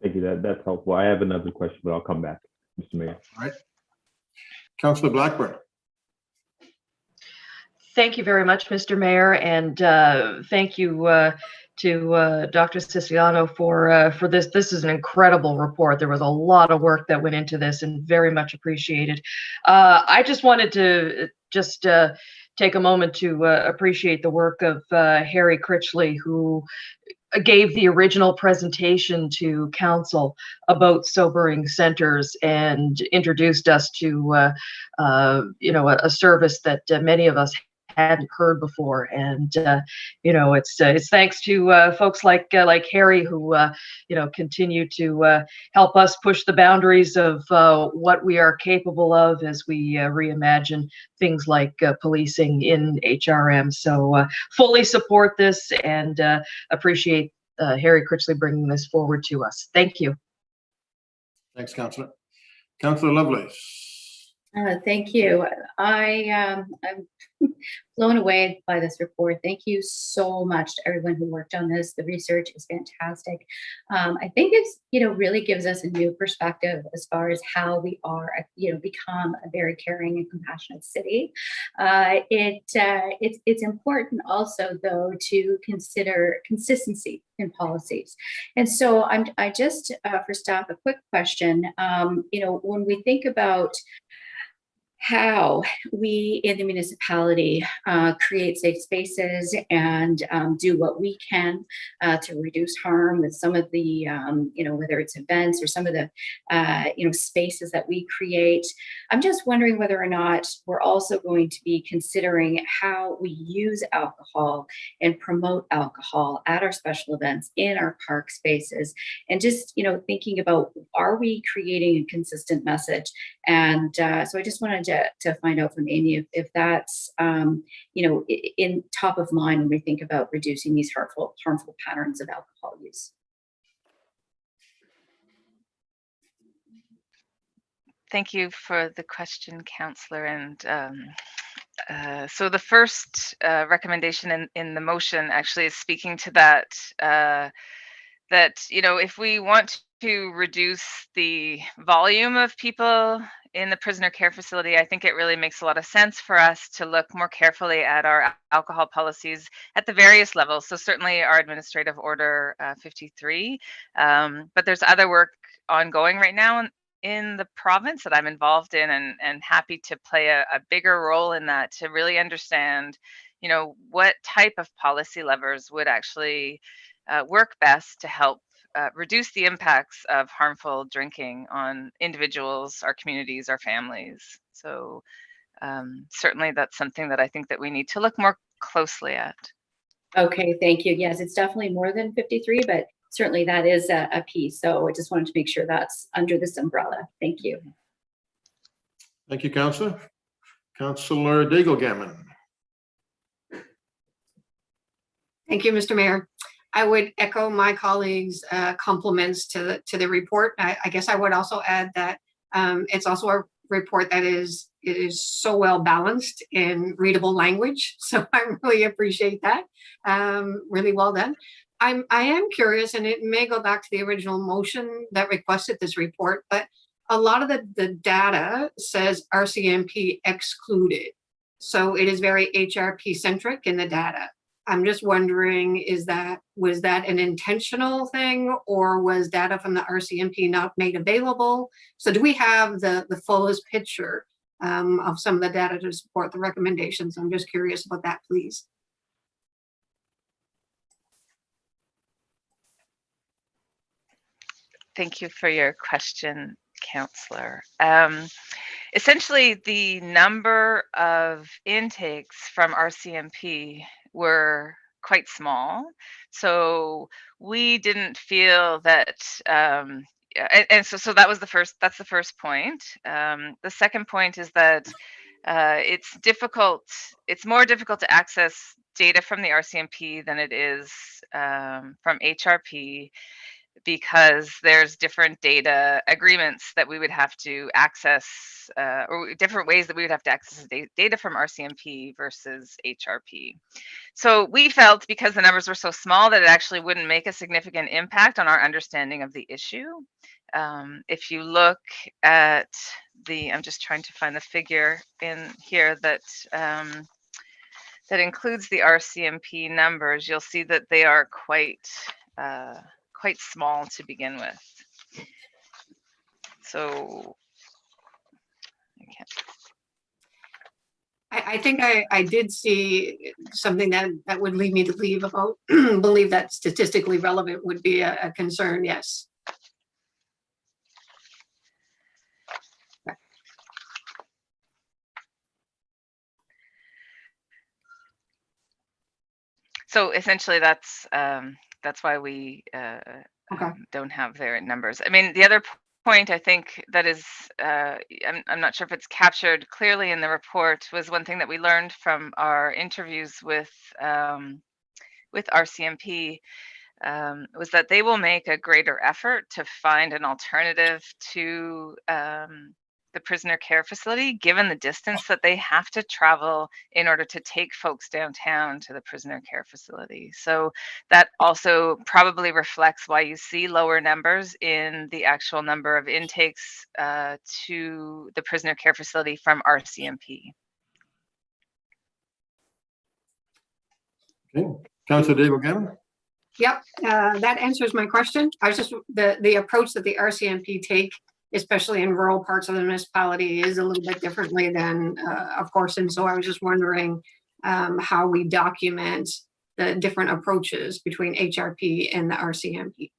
Thank you. That's helpful. I have another question, but I'll come back, Mr. Mayor. All right. Councillor Blackburn. Thank you very much, Mr. Mayor, and thank you to Dr. Siciliano for this. This is an incredible report. There was a lot of work that went into this, and very much appreciated. I just wanted to take a moment to appreciate the work of Harry Critchley, who gave the original presentation to council about sobering centers and introduced us to a service that many of us hadn't heard before. And it's thanks to folks like Harry, who continue to help us push the boundaries of what we are capable of as we reimagine things like policing in HRM. So fully support this and appreciate Harry Critchley bringing this forward to us. Thank you. Thanks, Councillor. Councillor Lovelace. Thank you. I'm blown away by this report. Thank you so much to everyone who worked on this. The research is fantastic. I think it's, really gives us a new perspective as far as how we are, become a very caring and compassionate city. It's important also, though, to consider consistency in policies. And so I just, for staff, a quick question. When we think about how we in the municipality create safe spaces and do what we can to reduce harm with some of the, whether it's events or some of the, spaces that we create. I'm just wondering whether or not we're also going to be considering how we use alcohol and promote alcohol at our special events in our park spaces, and just, thinking about, are we creating a consistent message? And so I just wanted to find out from Amy if that's in top of mind when we think about reducing these harmful patterns of alcohol use. Thank you for the question, Councillor. And so the first recommendation in the motion actually is speaking to that, that if we want to reduce the volume of people in the prisoner care facility, I think it really makes a lot of sense for us to look more carefully at our alcohol policies at the various levels. So certainly our Administrative Order 53, but there's other work ongoing right now in the province that I'm involved in, and happy to play a bigger role in that, to really understand, what type of policy levers would actually work best to help reduce the impacts of harmful drinking on individuals, our communities, our families. So certainly that's something that I think that we need to look more closely at. Okay, thank you. Yes, it's definitely more than 53, but certainly that is a piece. So I just wanted to make sure that's under this umbrella. Thank you. Thank you, Councillor. Councillor Daigle-Gammon. Thank you, Mr. Mayor. I would echo my colleagues' compliments to the report. I guess I would also add that it's also a report that is so well balanced in readable language. So I really appreciate that. Really well done. I am curious, and it may go back to the original motion that requested this report, but a lot of the data says RCMP excluded. So it is very HRP centric in the data. I'm just wondering, was that an intentional thing, or was data from the RCMP not made available? So do we have the fullest picture of some of the data to support the recommendations? I'm just curious about that, please. Thank you for your question, Councillor. Essentially, the number of intakes from RCMP were quite small, so we didn't feel that. So that was the first. That's the first point. The second point is that it's difficult. It's more difficult to access data from the RCMP than it is from HRP, because there's different data agreements that we would have to access, or different ways that we would have to access data from RCMP versus HRP. So we felt, because the numbers were so small, that it actually wouldn't make a significant impact on our understanding of the issue. If you look at I'm just trying to find the figure in here that that includes the RCMP numbers, you'll see that they are quite small to begin with. So I think I did see something that would lead me to believe that statistically relevant would be a concern. Yes. So essentially, that's why we don't have their numbers. I mean, the other point I think that is, I'm not sure if it's captured clearly in the report, was one thing that we learned from our interviews with RCMP, was that they will make a greater effort to find an alternative to the prisoner care facility, given the distance that they have to travel in order to take folks downtown to the prisoner care facility. So that also probably reflects why you see lower numbers in the actual number of intakes to the prisoner care facility from RCMP. Okay, Councillor Daigle-Gammon. Yep, that answers my question. I was just, the approach that the RCMP take, especially in rural parts of the municipality, is a little bit differently than, of course, and so I was just wondering how we document the different approaches between HRP and the RCMP.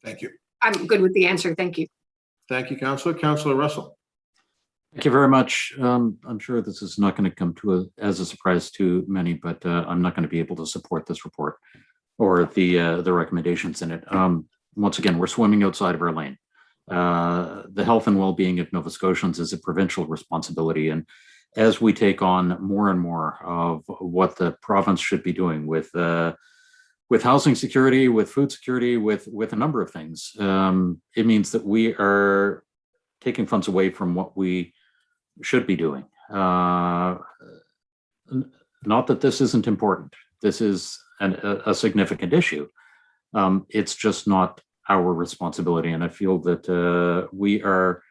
Thank you. I'm good with the answer. Thank you. Thank you, Councillor. Councillor Russell. Thank you very much. I'm sure this is not going to come as a surprise to many, but I'm not going to be able to support this report or the recommendations in it. Once again, we're swimming outside of our lane. The health and well-being of Nova Scotians is a provincial responsibility, and as we take on more and more of what the province should be doing with housing security, with food security, with a number of things, it means that we are taking funds away from what we should be doing. Not that this isn't important. This is a significant issue. It's just not our responsibility, and I feel that we are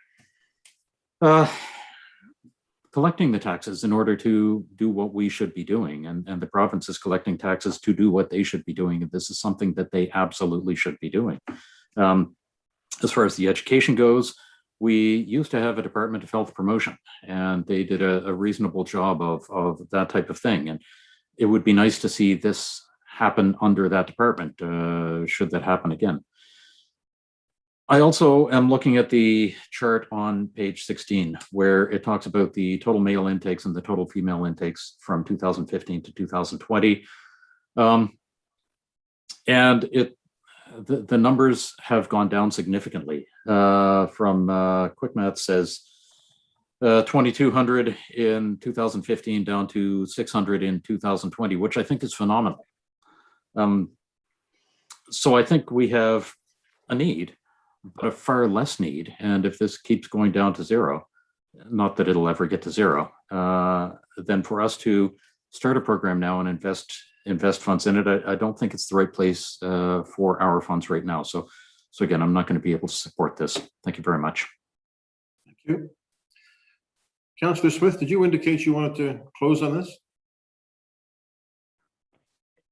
Collecting the taxes in order to do what we should be doing. And the province is collecting taxes to do what they should be doing. And this is something that they absolutely should be doing. As far as the education goes, we used to have a Department of Health Promotion, and they did a reasonable job of that type of thing. And it would be nice to see this happen under that department, should that happen again. I also am looking at the chart on page 16, where it talks about the total male intakes and the total female intakes from 2015 to 2020. And the numbers have gone down significantly. From quick math says 2,200 in 2015 down to 600 in 2020, which I think is phenomenal. So I think we have a need, but a far less need. And if this keeps going down to zero, not that it'll ever get to zero, then for us to start a program now and invest funds in it, I don't think it's the right place for our funds right now. So again, I'm not going to be able to support this. Thank you very much. Thank you. Councillor Smith, did you indicate you wanted to close on this?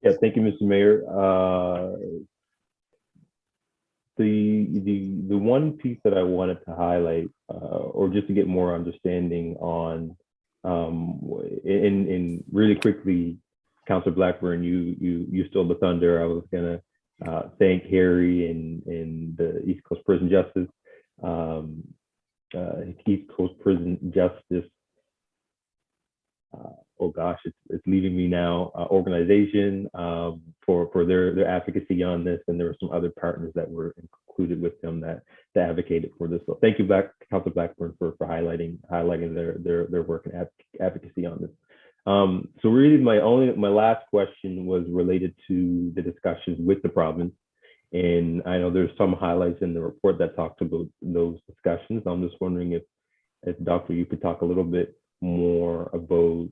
Yeah, thank you, Mr. Mayor. The one piece that I wanted to highlight, or just to get more understanding on, in really quickly, Councillor Blackburn, you stole the thunder. I was gonna thank Harry and the East Coast Prison Justice, oh gosh, it's leaving me now, organization, for their advocacy on this, and there were some other partners that were included with them that advocated for this. So thank you, Councilor Blackburn, for highlighting their work and advocacy on this. So really, my last question was related to the discussions with the province, and I know there's some highlights in the report that talked about those discussions. I'm just wondering if Doctor, you could talk a little bit more about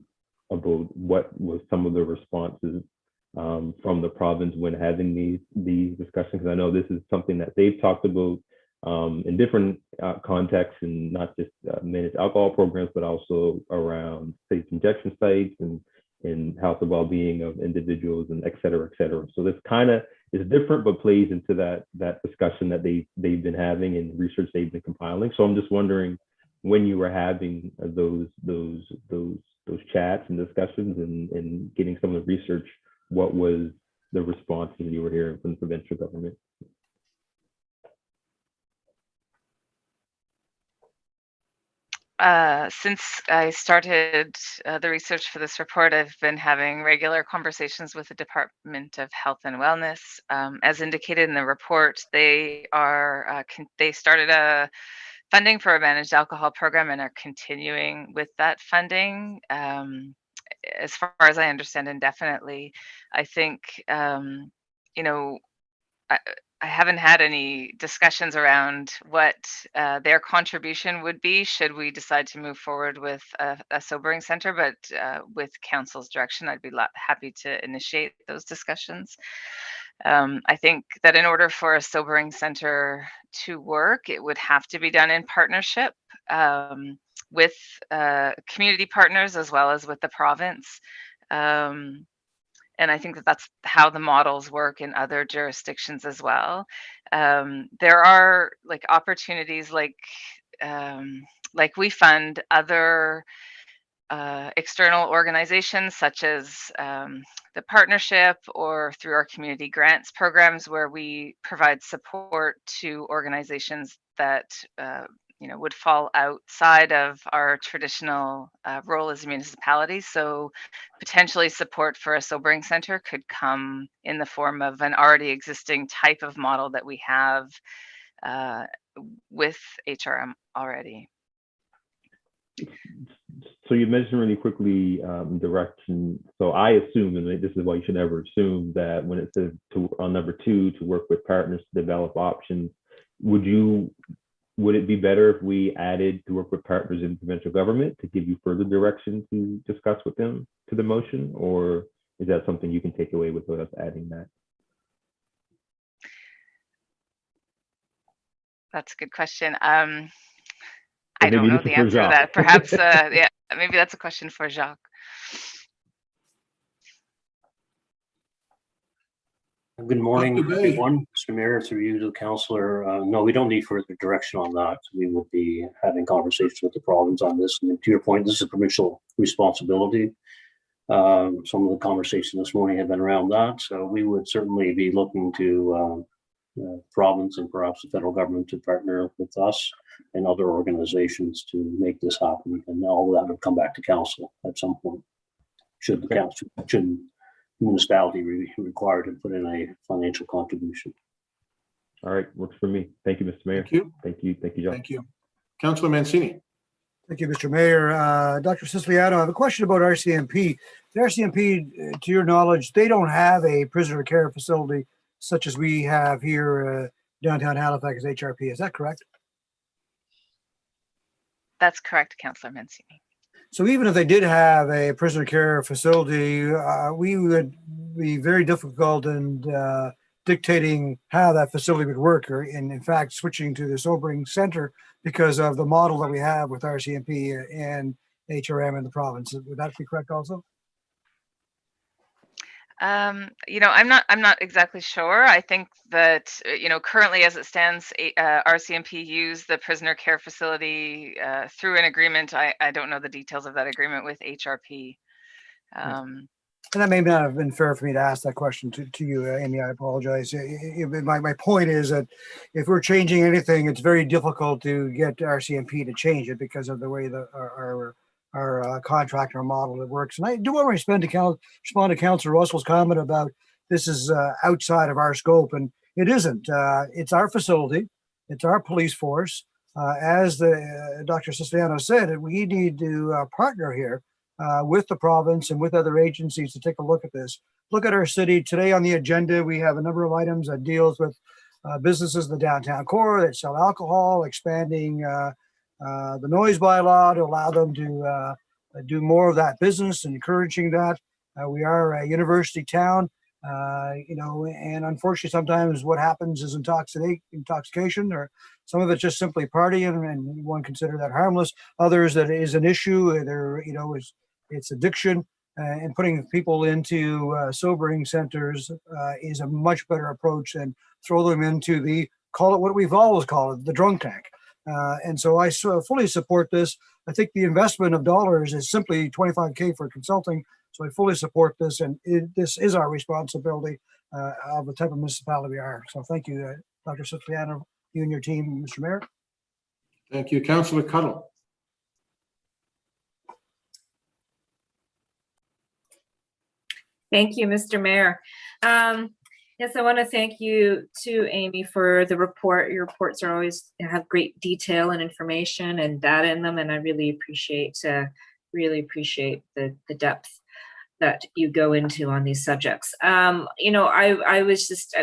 what was some of the responses from the province when having these discussions. Because I know this is something that they've talked about in different contexts, and not just managed alcohol programs, but also around safe injection sites and health and well-being of individuals, and et cetera, et cetera. So this kind of is different, but plays into that discussion that they've been having and research they've been compiling. So I'm just wondering, when you were having those chats and discussions and getting some of the research, what was the responses you were hearing from the provincial government? Since I started the research for this report, I've been having regular conversations with the Department of Health and Wellness. As indicated in the report, they started a funding for a managed alcohol program and are continuing with that funding. As far as I understand, indefinitely. I think, you know, I haven't had any discussions around what their contribution would be should we decide to move forward with a sobering center, but with council's direction, I'd be happy to initiate those discussions. I think that in order for a sobering center to work, it would have to be done in partnership with community partners as well as with the province. And I think that that's how the models work in other jurisdictions as well. There are like opportunities like we fund other external organizations such as the partnership, or through our community grants programs, where we provide support to organizations that would fall outside of our traditional role as a municipality. So potentially support for a sobering center could come in the form of an already existing type of model that we have with HRM already. So you mentioned really quickly direction. So I assume, and this is why you should never assume, that when it says on number 2 to work with partners to develop options, would it be better if we added to work with partners in provincial government to give you further direction to discuss with them to the motion, or is that something you can take away without us adding that? That's a good question. I don't maybe know this is the for answer to Jacques. that. Perhaps, yeah, maybe that's a question for Jacques. Good morning, Dr. Bay. everyone. Mr. Mayor, through you to the councillor. No, we don't need further direction on that. We will be having conversations with the province on this. And to your point, this is a provincial responsibility. Some of the conversation this morning have been around that. So we would certainly be looking to province and perhaps the federal government to partner with us and other organizations to make this happen. And all of that would come back to council at some point. Should the council, should municipality be required to put in a financial contribution. All right, works for me. Thank you, Mr. Mayor. Thank you. Thank you. Thank you, John. Thank you. Councillor Mancini. Thank you, Mr. Mayor. Dr. Siciliano, I have a question about RCMP. The RCMP, to your knowledge, they don't have a prisoner care facility such as we have here downtown Halifax HRP. Is that correct? That's correct, Councillor Mancini. So even if they did have a prisoner care facility, we would be very difficult in dictating how that facility would work, or in fact, switching to the sobering center because of the model that we have with RCMP and HRM in the province. Would that be correct also? You know, I'm not exactly sure. I think that, you know, currently as it stands, RCMP use the prisoner care facility through an agreement. I don't know the details of that agreement with HRP. And that may not have been fair for me to ask that question to you, Amy. I apologize. My point is that if we're changing anything, it's very difficult to get RCMP to change it because of the way that our contract, our model that works. And I do want to respond to Councillor Russell's comment about this is outside of our scope, and it isn't. It's our facility. It's our police force. As Dr. Siciliano said, we need to partner here with the province and with other agencies to take a look at this. Look at our city. Today on the agenda, we have a number of items that deals with businesses in the downtown core that sell alcohol, expanding the noise bylaw to allow them to do more of that business and encouraging that. We are a university town, you know, and unfortunately sometimes what happens is intoxication, or some of it's just simply partying, and one consider that harmless. Others that is an issue, there, you know, it's addiction, and putting people into sobering centers is a much better approach than throw them into call it what we've always called it, the drunk tank. And so I fully support this. I think the investment of dollars is simply $25K for consulting. So I fully support this, and this is our responsibility of the type of municipality we are. So thank you, Dr. Siciliano, you and your team, Mr. Mayor. Thank you. Councillor Cuttle. Thank you, Mr. Mayor. Yes, I want to thank you too, Amy, for the report. Your reports are always have great detail and information and data in them, and I really appreciate the depth that you go into on these subjects. You know, I was just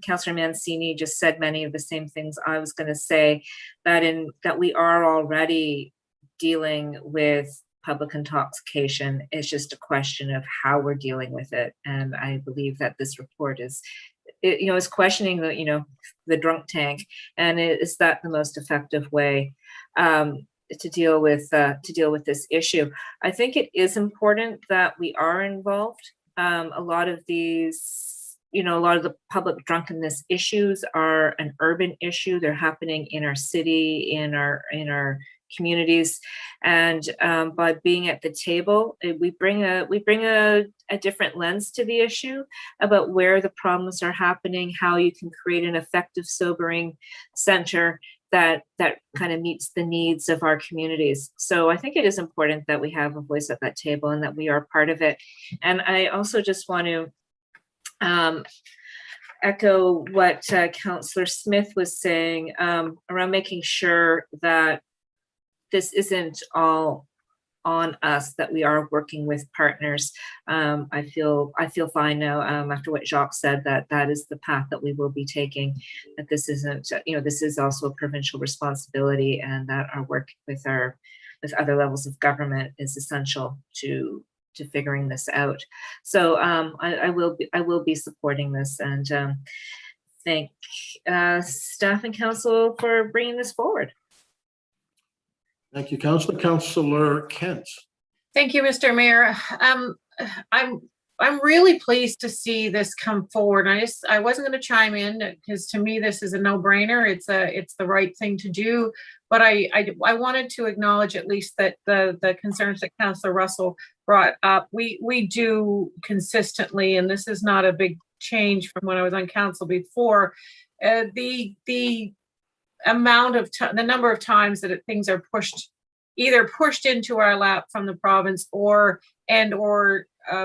Councillor Mancini just said many of the same things I was going to say, that we are already dealing with public intoxication. It's just a question of how we're dealing with it. And I believe that this report is questioning the drunk tank, and is that the most effective way to deal with this issue? I think it is important that we are involved. A lot of the public drunkenness issues are an urban issue. They're happening in our city, in our communities, and by being at the table, we bring a different lens to the issue about where the problems are happening, how you can create an effective sobering center that kind of meets the needs of our communities. So I think it is important that we have a voice at that table and that we are part of it. And I also just want to echo what Councillor Smith was saying around making sure that this isn't all on us, that we are working with partners. I feel fine now after what Jacques said, that is the path that we will be taking, that this isn't, this is also a provincial responsibility, and that our work with other levels of government is essential to figuring this out. So I will be supporting this, and thank staff and council for bringing this forward. Thank you, Councillor. Councillor Kent. Thank you, Mr. Mayor. I'm really pleased to see this come forward. I wasn't going to chime in because to me this is a no-brainer. It's the right thing to do. But I wanted to acknowledge at least that the concerns that Councillor Russell brought up, we do consistently, and this is not a big change from when I was on council before. The amount of the number of times that things are either pushed into our lap from the province or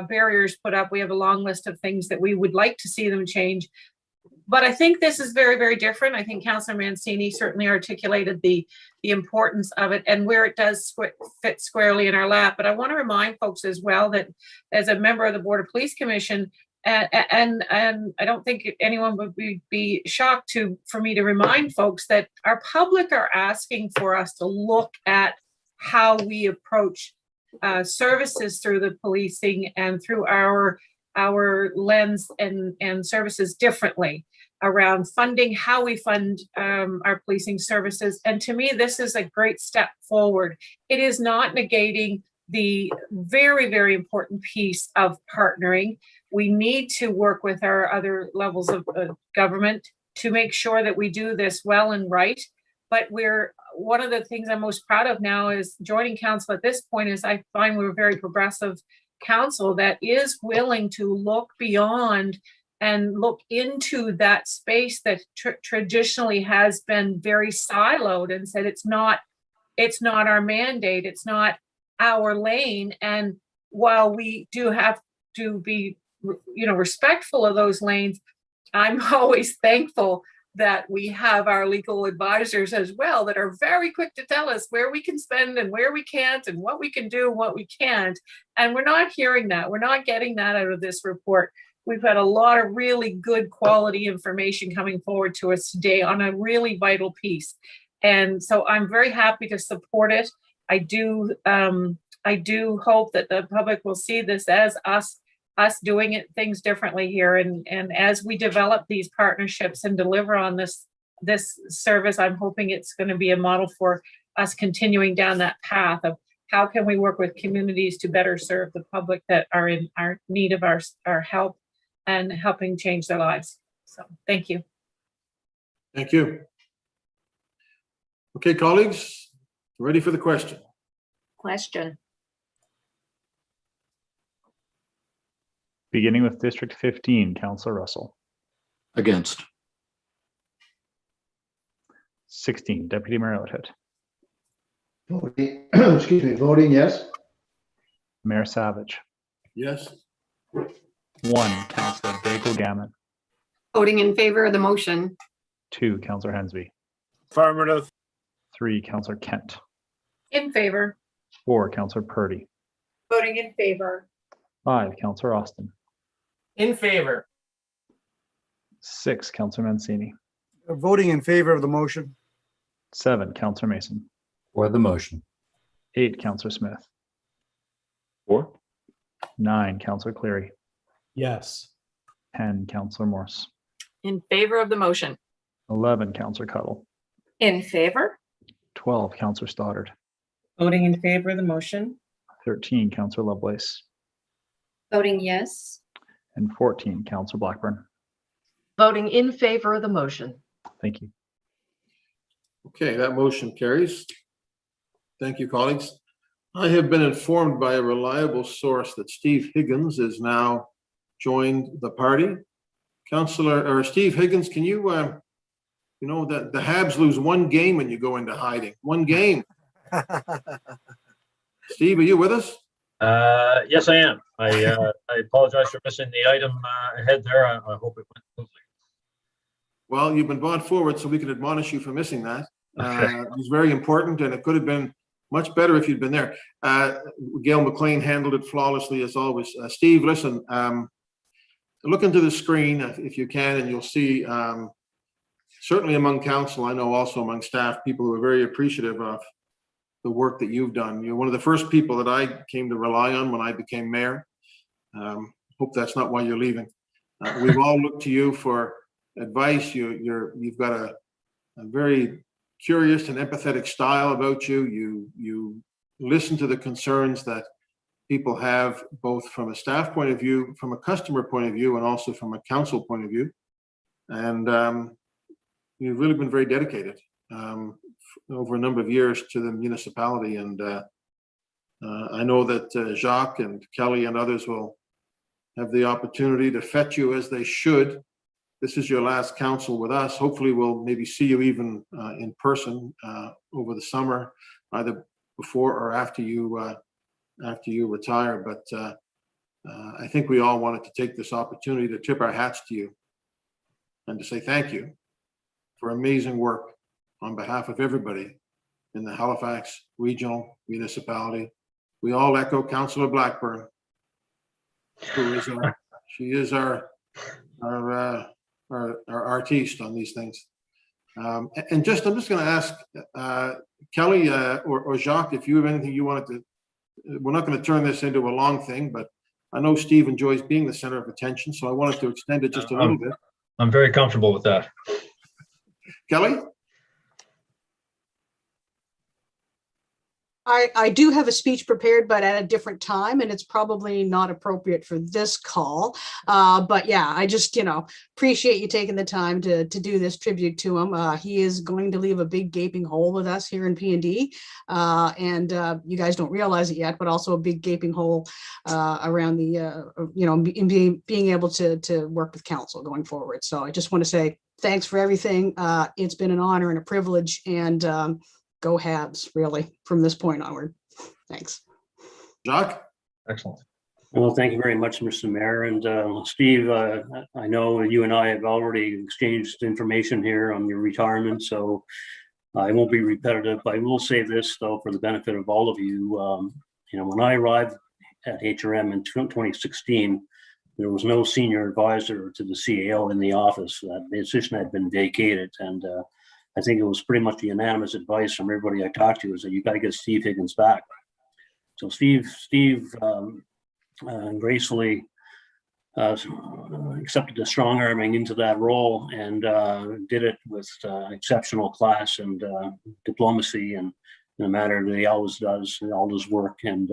barriers put up. We have a long list of things that we would like to see them change. But I think this is very, very different. I think Councillor Mancini certainly articulated the importance of it and where it does fit squarely in our lap. But I want to remind folks as well that as a member of the Board of Police Commission, and I don't think anyone would be shocked for me to remind folks that our public are asking for us to look at how we approach services through the policing and through our lens and services differently around funding, how we fund our policing services. And to me, this is a great step forward. It is not negating the very, very important piece of partnering. We need to work with our other levels of government to make sure that we do this well and right. But one of the things I'm most proud of now is joining council at this point is I find we're a very progressive council that is willing to look beyond and look into that space that traditionally has been very siloed and said it's not our mandate, it's not our lane. And while we do have to be respectful of those lanes, I'm always thankful that we have our legal advisors as well that are very quick to tell us where we can spend and where we can't and what we can do and what we can't. And we're not hearing that. We're not getting that out of this report. We've had a lot of really good quality information coming forward to us today on a really vital piece. And so I'm very happy to support it. I do hope that the public will see this as us doing things differently here. And as we develop these partnerships and deliver on this service, I'm hoping it's going to be a model for us continuing down that path of how can we work with communities to better serve the public that are in our need of our help and helping change their lives. So thank you. Thank you. Okay, colleagues, ready for the question? Question. Beginning with District 15, Councillor Russell. Against. 16, Deputy Mayor Outhead. Voting, excuse me, voting yes. Mayor Savage. Yes. 1, Councillor Bagel-Gammon. Voting in favor of the motion. 2, Councillor Hensby. Affirmative. 3, Councillor Kent. In favor. 4, Councillor Purdy. Voting in favor. 5, Councillor Austin. In favor. 6, Councillor Mancini. Voting in favor of the motion. 7, Councillor Mason. For the motion. 8, Councillor Smith. 4. 9, Councillor Cleary. Yes. 10, Councillor Morse. In favor of the motion. 11, Councillor Cuttle. In favor? 12, Councillor Stoddard. Voting in favor of the motion. 13, Councillor Lovelace. Voting yes. And 14, Councillor Blackburn. Voting in favor of the motion. Thank you. Okay, that motion carries. Thank you, colleagues. I have been informed by a reliable source that Steve Higgins is now joined the party. Steve Higgins, can you, that the Habs lose one game when you go into hiding. One game. Steve, are you with us? Yes, I am. I apologize for missing the item ahead there. I hope it went smoothly. Well, you've been brought forward so we can admonish you for missing that. It was very important and it could have been much better if you'd been there. Gail McLean handled it flawlessly as always. Steve, listen, look into the screen if you can and you'll see, certainly among council, I know also among staff, people who are very appreciative of the work that you've done. You're one of the first people that I came to rely on when I became mayor. Hope that's not why you're leaving. We've all looked to you for advice. You've got a very curious and empathetic style about you. You listen to the concerns that people have, both from a staff point of view, from a customer point of view, and also from a council point of view. And you've really been very dedicated over a number of years to the municipality. And I know that Jacques and Kelly and others will have the opportunity to fet you as they should. This is your last council with us. Hopefully we'll maybe see you even in person over the summer, either before or after you retire. But I think we all wanted to take this opportunity to tip our hats to you and to say thank you for amazing work on behalf of everybody in the Halifax Regional Municipality. We all echo Councillor Blackburn, who is our artiste on these things. And I'm just going to ask Kelly or Jacques if you have anything you wanted to. We're not going to turn this into a long thing, but I know Steve enjoys being the center of attention, so I wanted to extend it just a little bit. I'm very comfortable with that. Kelly? I do have a speech prepared, but at a different time, and it's probably not appropriate for this call. But yeah, I just, appreciate you taking the time to do this tribute to him. He is going to leave a big gaping hole with us here in P&D. And you guys don't realize it yet, but also a big gaping hole around the, in being able to work with council going forward. So I just want to say thanks for everything. It's been an honor and a privilege, and go Habs, really, from this point onward. Thanks. Jacques? Excellent. Well, thank you very much, Mr. Mayor. And Steve, I know you and I have already exchanged information here on your retirement, so I won't be repetitive. I will say this, though, for the benefit of all of you. When I arrived at HRM in 2016, there was no senior advisor to the CAO in the office. That position had been vacated, and I think it was pretty much the unanimous advice from everybody I talked to is that you got to get Steve Higgins back. So Steve gracefully accepted the strong arming into that role and did it with exceptional class and diplomacy, and in a manner that he always does in all his work. And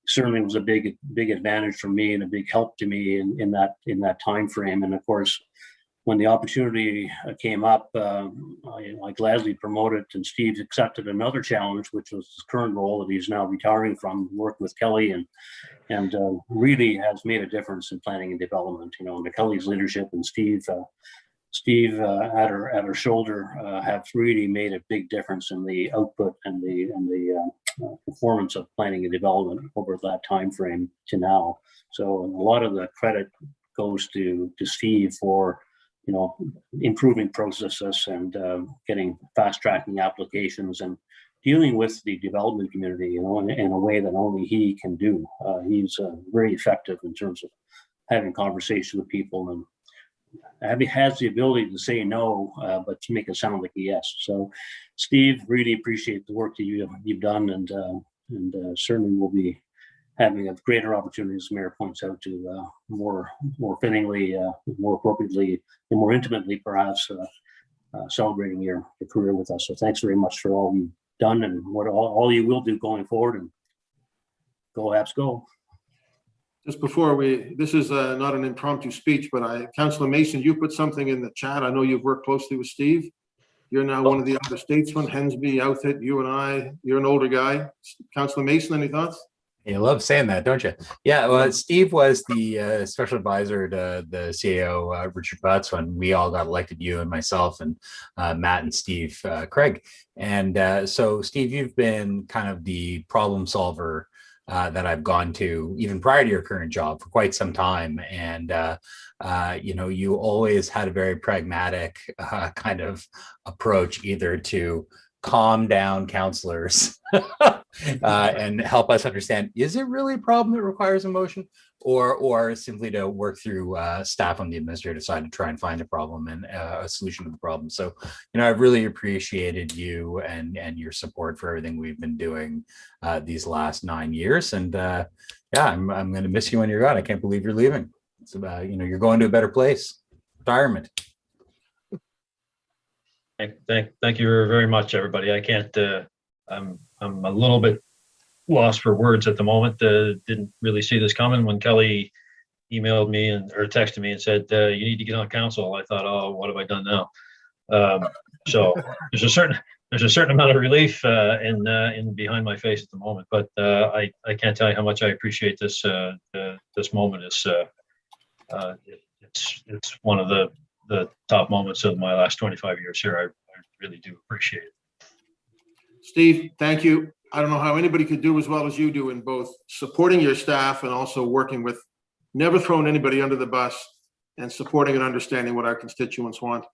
certainly was a big advantage for me and a big help to me in that time frame. And of course, when the opportunity came up, I gladly promoted, and Steve accepted another challenge, which was his current role that he's now retiring from, work with Kelly, and really has made a difference in planning and development. Under Kelly's leadership and Steve at her shoulder have really made a big difference in the output and the performance of planning and development over that time frame to now. So a lot of the credit goes to Steve for improving processes and getting fast tracking applications and dealing with the development community, in a way that only he can do. He's very effective in terms of having conversation with people, and he has the ability to say no, but to make it sound like a yes. So, Steve, really appreciate the work that you've done, and certainly will be having a greater opportunity, as the mayor points out, to more fittingly, more appropriately, and more intimately, perhaps, celebrating your career with us. So thanks very much for all you've done and what all you will do going forward. And go Habs, go. Just before this is not an impromptu speech, but Councillor Mason, you put something in the chat. I know you've worked closely with Steve. You're now one of the other statesmen, Hensby, Outfit, you and I. You're an older guy. Councillor Mason, any thoughts? You love saying that, don't you? Yeah, well, Steve was the special advisor to the CAO, Richard Butts, when we all got elected, you and myself and Matt and Steve Craig. And so, Steve, you've been kind of the problem solver that I've gone to even prior to your current job for quite some time. And, you always had a very pragmatic kind of approach, either to calm down counselors and help us understand, is it really a problem that requires emotion, or simply to work through staff on the administrative side to try and find a problem and a solution to the problem. So, I've really appreciated you and your support for everything we've been doing these last 9 years. And yeah, I'm going to miss you when you're gone. I can't believe you're leaving. It's about, you're going to a better place, retirement. Thank you very much, everybody. I can't, I'm a little bit lost for words at the moment. Didn't really see this coming when Kelly emailed me or texted me and said, you need to get on council. I thought, oh, what have I done now? So there's a certain amount of relief in behind my face at the moment, but I can't tell you how much I appreciate this this moment. It's one of the top moments of my last 25 years here. I really do appreciate it. Steve, thank you. I don't know how anybody could do as well as you do in both supporting your staff and also working with, never throwing anybody under the bus, and supporting and understanding what our constituents want.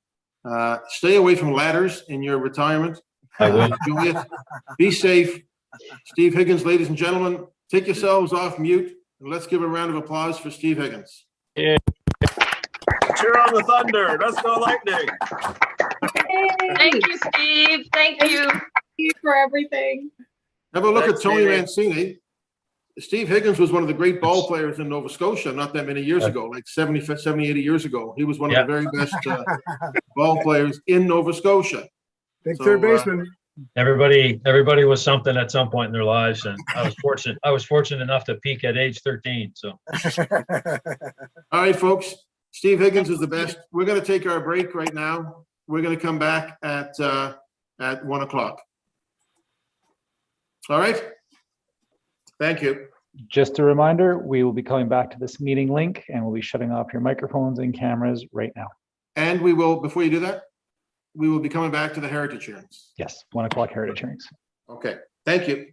Stay away from ladders in your retirement. I will. Juliet, be safe. Steve Higgins, ladies and gentlemen, take yourselves off mute and let's give a round of applause for Steve Higgins. Yeah. Cheer on the thunder. Let's go Lightning. Thank you, Steve. Thank you. Thank you for everything. Have a look Thanks, at Tony Stevie. Mancini. Steve Higgins was one of the great ball players in Nova Scotia not that many years ago, like 70, 80 years ago. He was one of the very best ball players in Nova Scotia. Big third baseman. Everybody was something at some point in their lives, and I was fortunate enough to peak at age 13. So, all right, folks. Steve Higgins is the best. We're going to take our break right now. We're going to come back at 1 o'clock. All right. Thank you. Just a reminder, we will be coming back to this meeting link and we'll be shutting off your microphones and cameras right now. And we will, before you do that, we will be coming back to the heritage hearings. Yes, 1 o'clock heritage hearings. Okay. Thank you.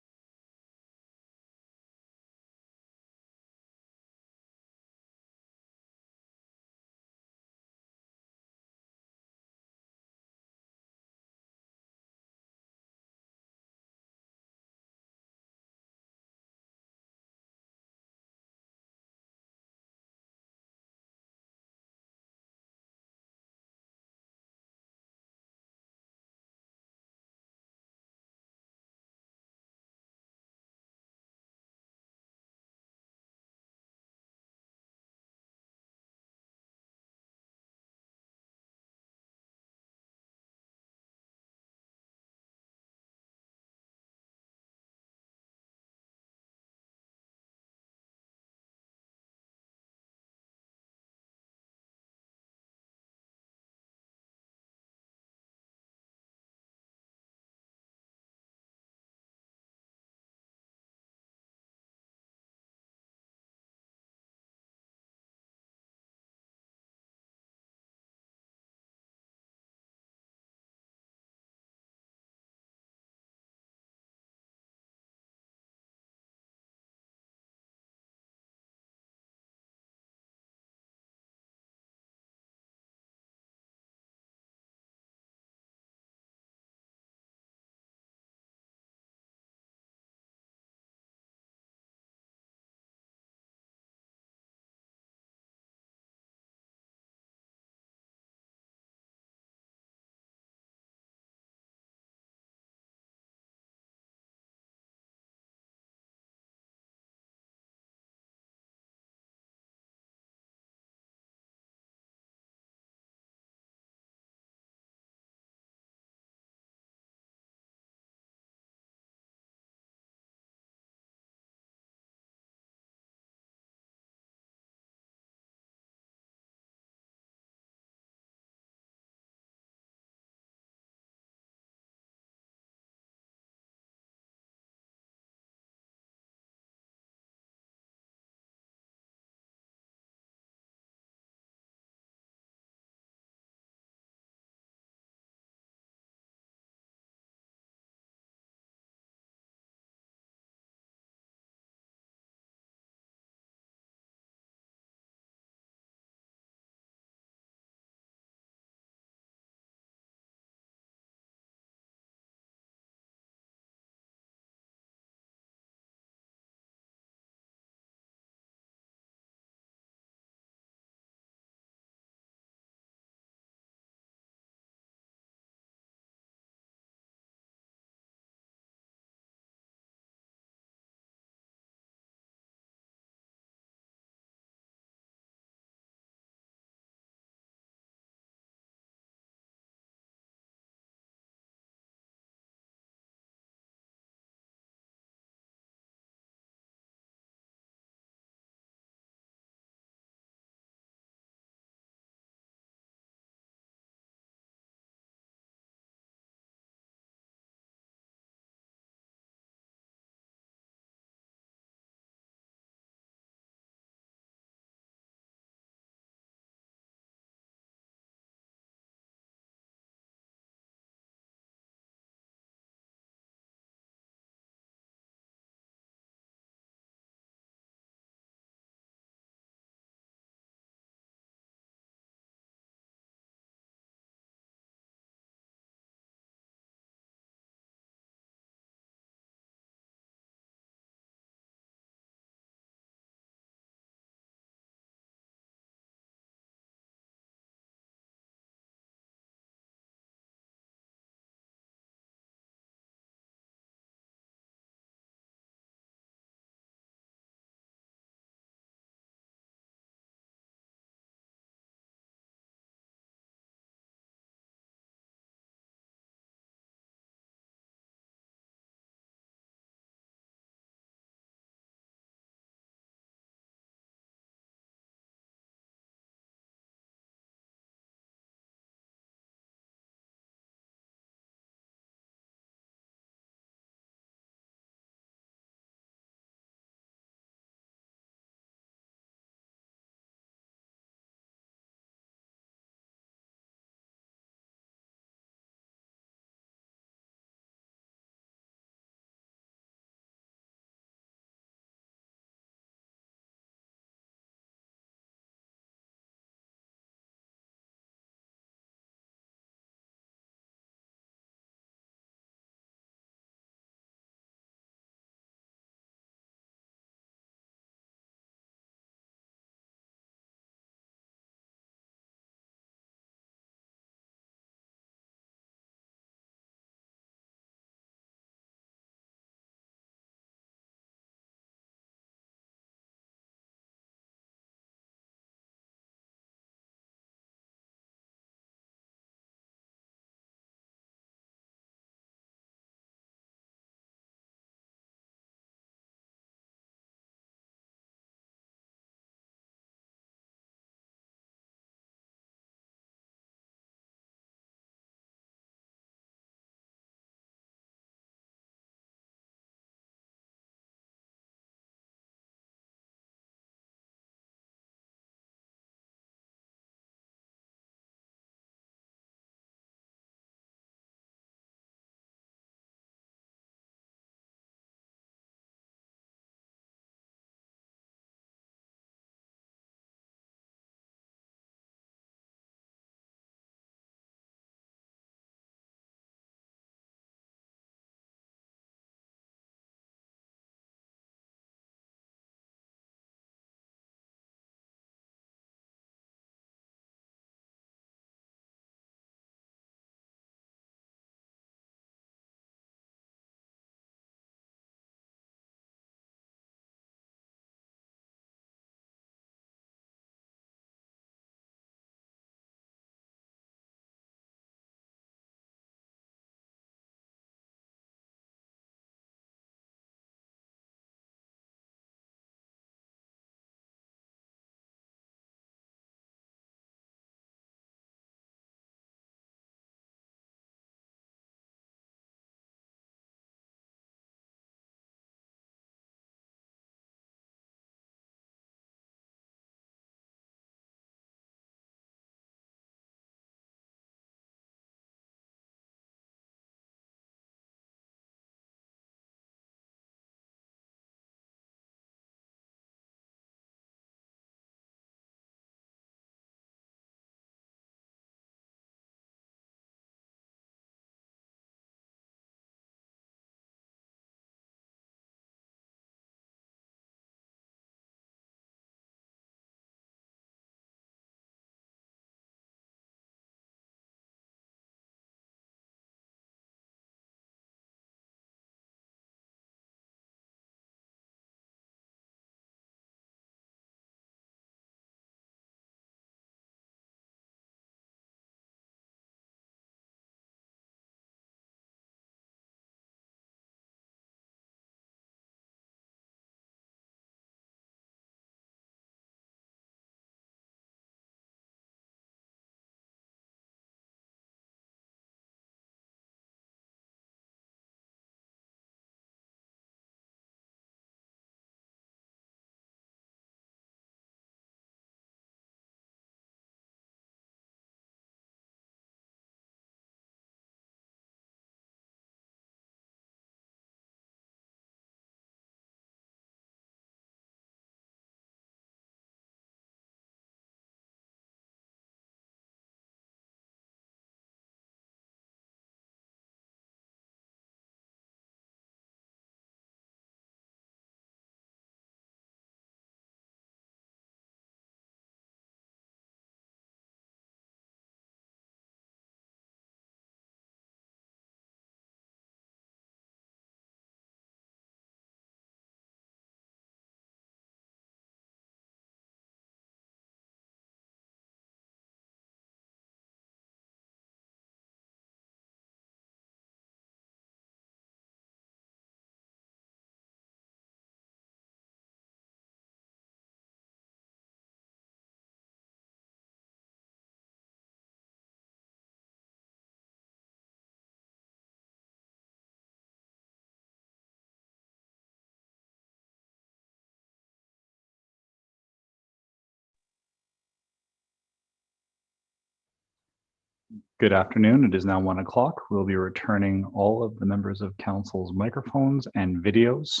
Good afternoon. It is now 1 o'clock. We'll be returning all of the members of council's microphones and videos,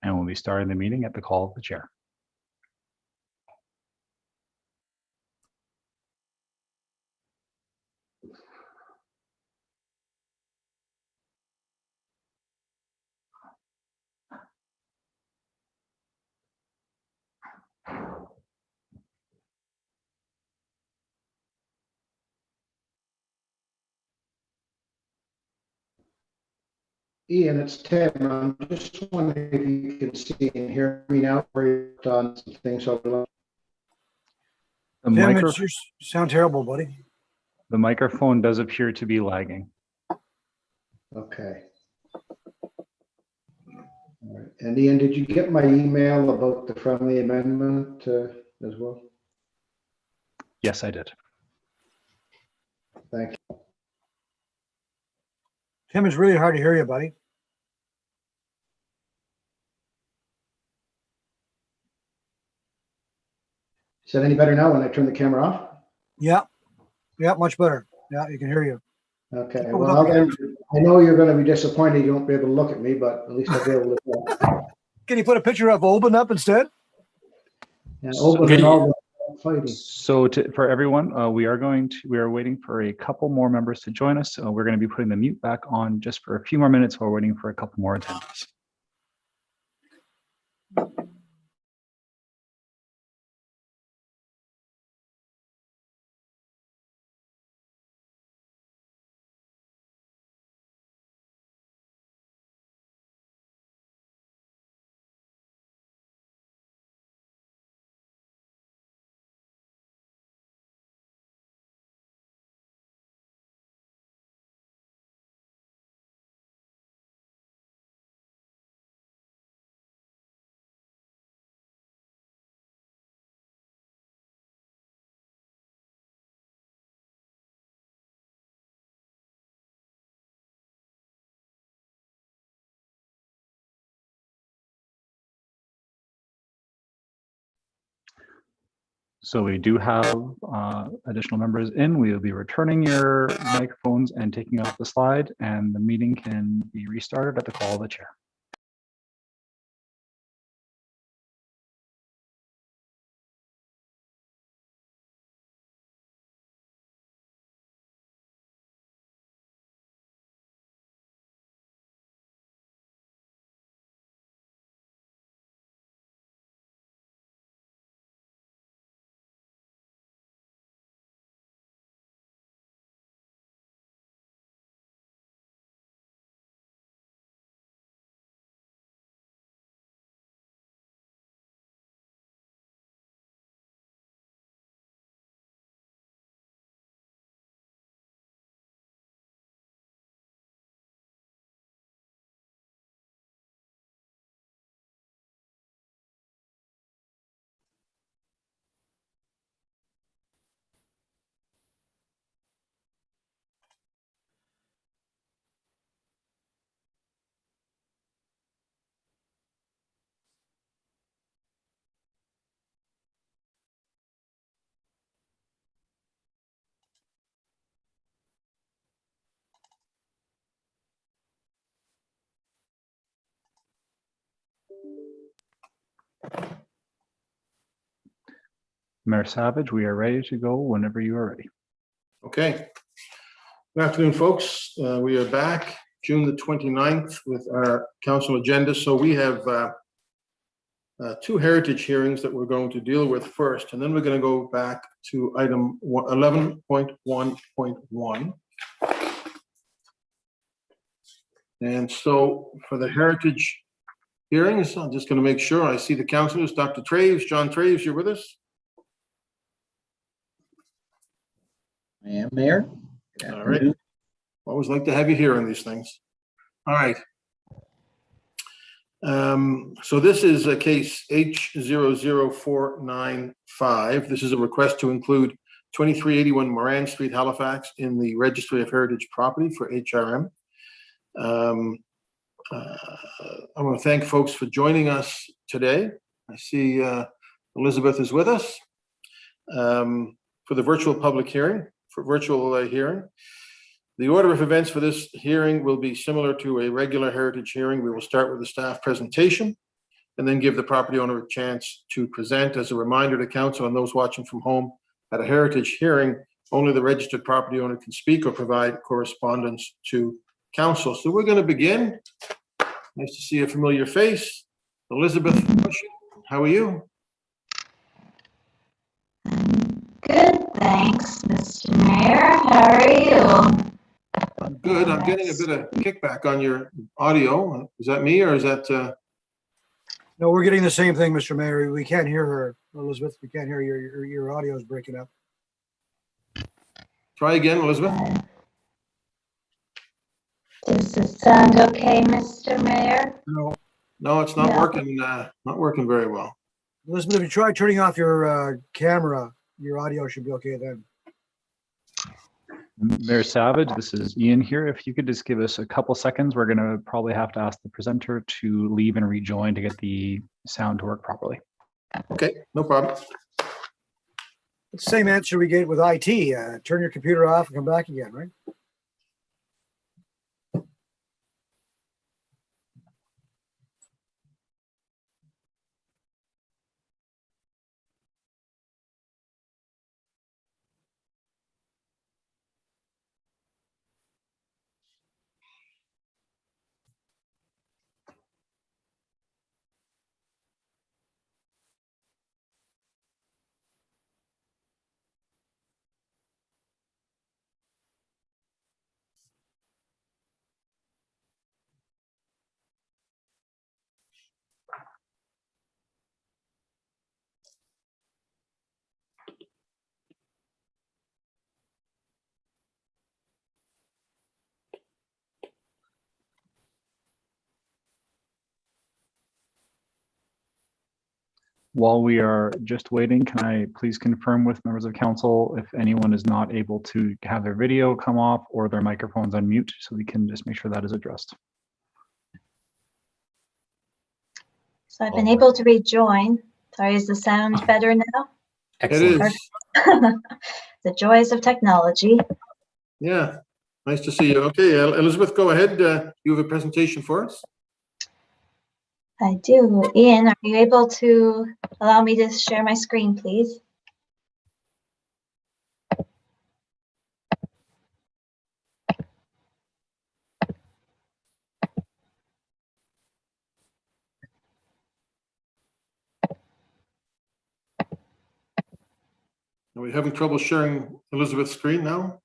and we'll be starting the meeting at the call of the chair. Ian, it's Tim. I'm just wondering if you can see and hear me now. We've done some things over The, Tim, micro- you sound terrible, buddy. the microphone does appear to be lagging. Okay. All right. And Ian, did you get my email about the friendly amendment as well? Yes, I did. Thank you. Tim, it's really hard to hear you, buddy. Is that any better now when I turn the camera off? Yeah. Yeah, much better. Yeah, you can hear you. Okay. Keep on Well, looking. then I know you're going to be disappointed you won't be able to look at me, but at least I'll be able to. Can you put a picture of Oban up instead? Yeah, open and all the fighting. So for everyone, we are waiting for a couple more members to join us. We're going to be putting the mute back on just for a few more minutes while we're waiting for a couple more attendees. So we do have additional members in. We will be returning your microphones and taking off the slide, and the meeting can be restarted at the call of the chair. Mayor Savage, we are ready to go whenever you are ready. Okay. Good afternoon, folks. We are back June the 29th with our council agenda. So we have two heritage hearings that we're going to deal with first, and then we're going to go back to item 11.1.1. And so for the heritage hearings, I'm just going to make sure I see the councilors. Dr. Traves, John Traves, you're with us? I am, Mayor. All right. Always like to have you here on these things. All right. So this is a case H00495. This is a request to include 2381 Moran Street, Halifax in the Registry of Heritage Property for HRM. I want to thank folks for joining us today. I see Elizabeth is with us for the virtual public hearing virtual hearing. The order of events for this hearing will be similar to a regular heritage hearing. We will start with the staff presentation and then give the property owner a chance to present. As a reminder to council and those watching from home, at a heritage hearing, only the registered property owner can speak or provide correspondence to council. So we're going to begin. Nice to see a familiar face. Elizabeth, how are you? Good, thanks, Mr. Mayor. How are you? I'm good. I'm getting a bit of kickback on your audio. Is that me or is that? No, we're getting the same thing, Mr. Mayor. We can't hear her, Elizabeth. We can't hear your audio is breaking up. Try again, Elizabeth. Does it sound okay, Mr. Mayor? No, it's not working. Not working very well. Elizabeth, if you try turning off your camera, your audio should be okay then. Mayor Savage, this is Ian here. If you could just give us a couple seconds, we're going to probably have to ask the presenter to leave and rejoin to get the sound to work properly. Okay, no problem. It's the same answer we get with IT. Turn your computer off and come back again, right? While we are just waiting, can I please confirm with members of council if anyone is not able to have their video come off or their microphones on mute, so we can just make sure that is addressed. So I've been able to rejoin. Sorry, is the sound better now? Excellent. It is. The joys of technology. Yeah, nice to see you. Okay, Elizabeth, go ahead. You have a presentation for us? I do. Ian, are you able to allow me to share my screen, please? Are we having trouble sharing Elizabeth's screen now?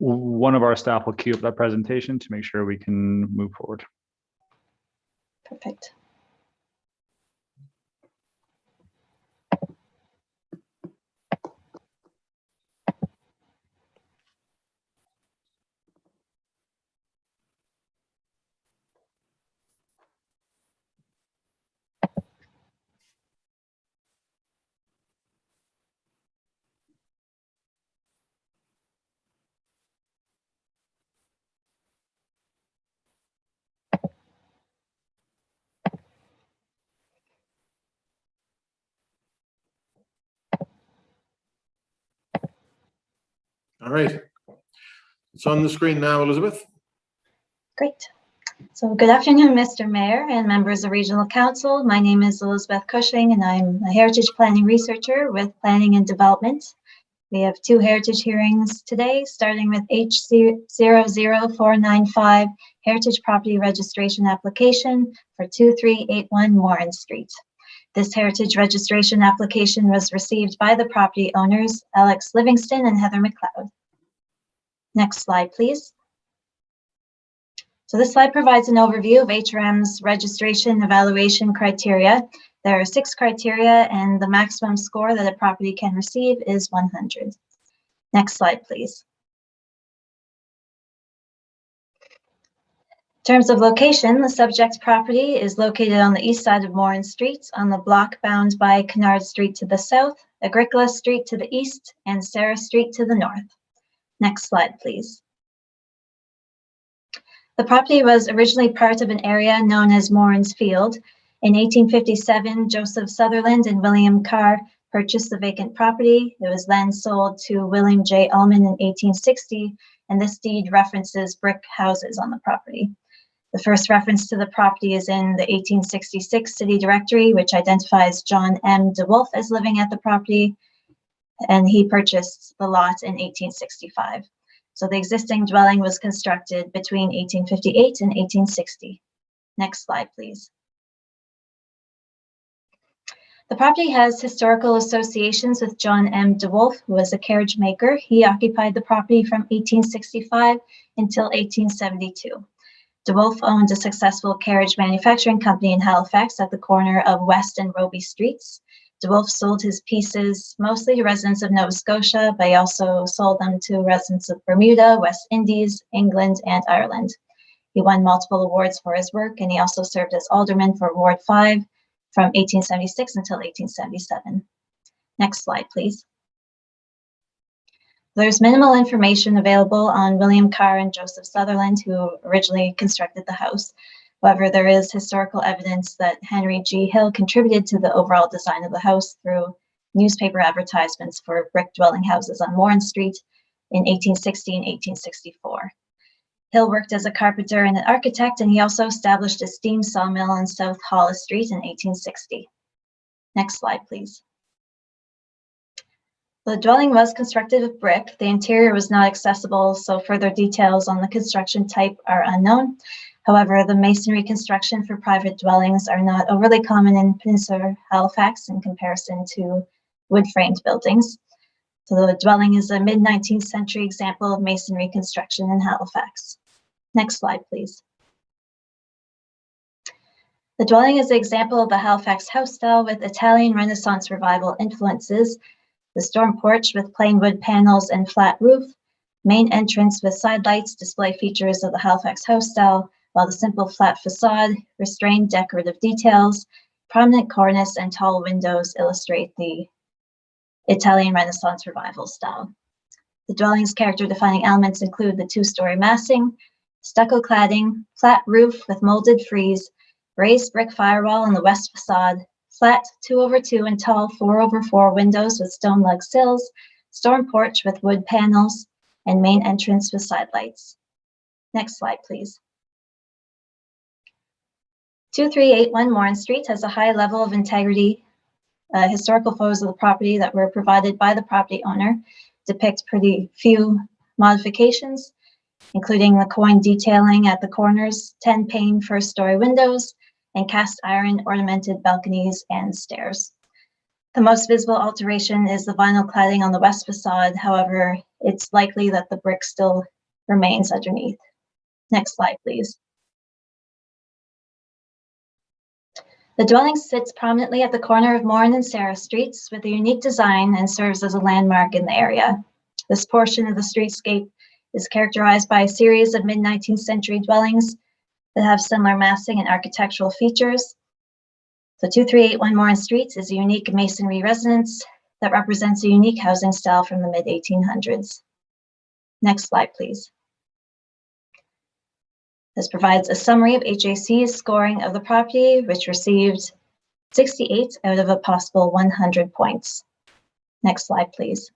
One of our staff will queue up that presentation to make sure we can move forward. Perfect. All right. It's on the screen now, Elizabeth. Great. So good afternoon, Mr. Mayor and members of Regional Council. My name is Elizabeth Cushing and I'm a heritage planning researcher with Planning and Development. We have two heritage hearings today, starting with H00495 Heritage Property Registration Application for 2381 Warren Street. This heritage registration application was received by the property owners, Alex Livingston and Heather McLeod. Next slide, please. So this slide provides an overview of HRM's registration evaluation criteria. There are 6 criteria and the maximum score that a property can receive is 100. Next slide, please. In terms of location, the subject property is located on the east side of Morin Street on the block bound by Kennard Street to the south, Agricola Street to the east, and Sarah Street to the north. Next slide, please. The property was originally part of an area known as Morin's Field. In 1857, Joseph Sutherland and William Carr purchased the vacant property. It was then sold to William J. Ullman in 1860, and this deed references brick houses on the property. The first reference to the property is in the 1866 city directory, which identifies John M. DeWolf as living at the property, and he purchased the lot in 1865. So the existing dwelling was constructed between 1858 and 1860. Next slide, please. The property has historical associations with John M. DeWolf, who was a carriage maker. He occupied the property from 1865 until 1872. DeWolf owned a successful carriage manufacturing company in Halifax at the corner of West and Roby Streets. DeWolf sold his pieces mostly to residents of Nova Scotia, but he also sold them to residents of Bermuda, West Indies, England, and Ireland. He won multiple awards for his work, and he also served as alderman for Ward 5 from 1876 until 1877. Next slide, please. There's minimal information available on William Carr and Joseph Sutherland, who originally constructed the house. However, there is historical evidence that Henry G. Hill contributed to the overall design of the house through newspaper advertisements for brick dwelling houses on Warren Street in 1860 and 1864. Hill worked as a carpenter and an architect, and he also established a steam sawmill on South Hollis Street in 1860. Next slide, please. The dwelling was constructed of brick. The interior was not accessible, so further details on the construction type are unknown. However, the masonry construction for private dwellings are not overly common in Peninsula Halifax in comparison to wood-framed buildings. So the dwelling is a mid-19th century example of masonry construction in Halifax. Next slide, please. The dwelling is an example of the Halifax house style with Italian Renaissance Revival influences. The storm porch with plain wood panels and flat roof. Main entrance with side lights display features of the Halifax house style, while the simple flat facade, restrained decorative details, prominent cornice, and tall windows illustrate the Italian Renaissance Revival style. The dwelling's character-defining elements include the two-story massing, stucco cladding, flat roof with molded frieze, raised brick firewall on the west facade, flat 2/2 and tall 4/4 windows with stone lug sills, storm porch with wood panels, and main entrance with side lights. Next slide, please. 2381 Warren Street has a high level of integrity. Historical photos of the property that were provided by the property owner depict pretty few modifications, including the coin detailing at the corners, 10-pane first-story windows, and cast iron ornamented balconies and stairs. The most visible alteration is the vinyl cladding on the west facade. However, it's likely that the brick still remains underneath. Next slide, please. The dwelling sits prominently at the corner of Morin and Sarah Streets with a unique design and serves as a landmark in the area. This portion of the streetscape is characterized by a series of mid-19th century dwellings that have similar massing and architectural features. So 2381 Morin Street is a unique masonry residence that represents a unique housing style from the mid-1800s. Next slide, please. This provides a summary of HAC's scoring of the property, which received 68 out of a possible 100 points. Next slide, please.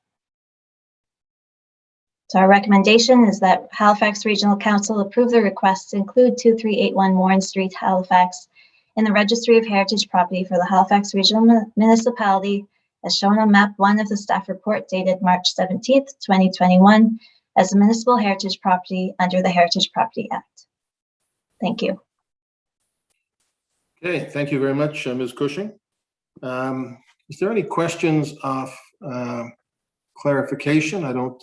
So our recommendation is that Halifax Regional Council approve the request to include 2381 Warren Street, Halifax, in the Registry of Heritage Property for the Halifax Regional Municipality, as shown on map 1 of the staff report dated March 17th, 2021, as a municipal heritage property under the Heritage Property Act. Thank you. Okay, thank you very much, Ms. Cushing. Is there any questions of clarification? I don't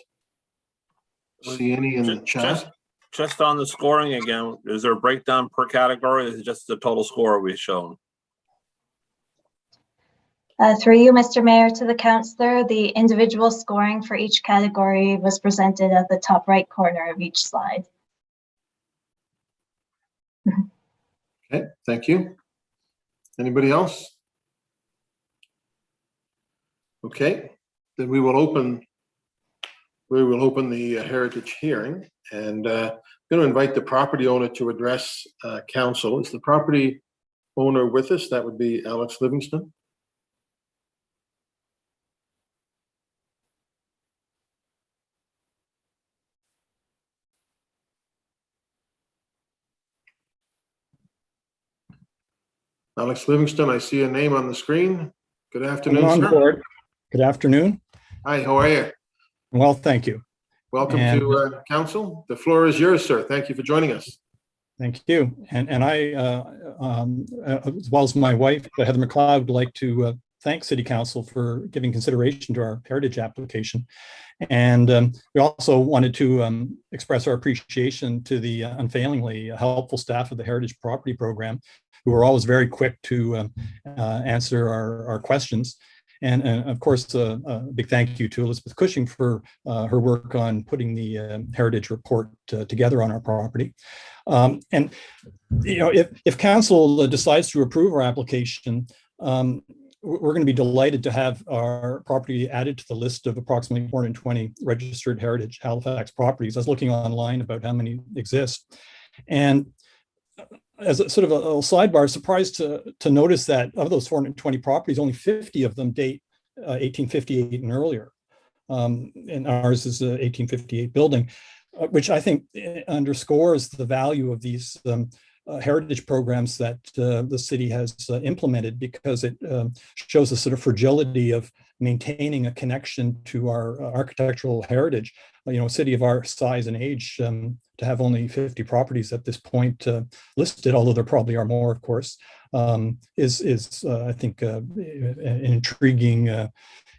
see any in the chat. Just on the scoring again, is there a breakdown per category? Or is it just the total score we've shown? Through you, Mr. Mayor, to the councillor, the individual scoring for each category was presented at the top right corner of each slide. Okay, thank you. Anybody else? Okay, then we will open the heritage hearing, and I'm going to invite the property owner to address council. Is the property owner with us? That would be Alex Livingston. Alex Livingston, I see a name on the screen. Good afternoon, I'm on sir. board. Good afternoon. Hi, how are you? Well, thank you. Welcome And- to council. The floor is yours, sir. Thank you for joining us. Thank you. And I, as well as my wife, Heather McLeod, would like to thank City Council for giving consideration to our heritage application. And we also wanted to express our appreciation to the unfailingly helpful staff of the Heritage Property Program, who were always very quick to answer our questions. And of course, a big thank you to Elizabeth Cushing for her work on putting the Heritage Report together on our property. And you know, if council decides to approve our application, we're going to be delighted to have our property added to the list of approximately 420 registered Heritage Halifax properties. I was looking online about how many exist. And as a sort of a little sidebar, surprised to notice that of those 420 properties, only 50 of them date 1858 and earlier. And ours is a 1858 building, which I think underscores the value of these heritage programs that the city has implemented, because it shows the sort of fragility of maintaining a connection to our architectural heritage. You know, a city of our size and age, to have only 50 properties at this point listed, although there probably are more, of course, is I think an intriguing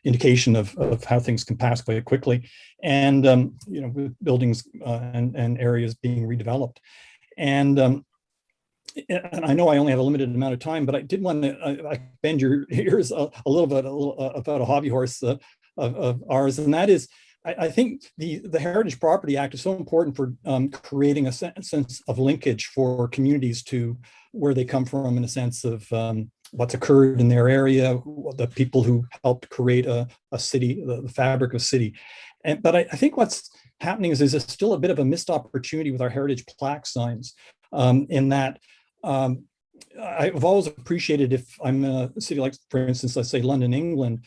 indication of how things can pass quite quickly, and you know, with buildings and areas being redeveloped. And I know I only have a limited amount of time, but I did want to bend your ears a little bit about a hobby horse of ours, and that is, I think the Heritage Property Act is so important for creating a sense of linkage for communities to where they come from, in a sense of what's occurred in their area, the people who helped create a city, the fabric of a city. But I think what's happening is there's still a bit of a missed opportunity with our heritage plaque signs, in that I've always appreciated, if I'm in a city like, for instance, let's say London, England,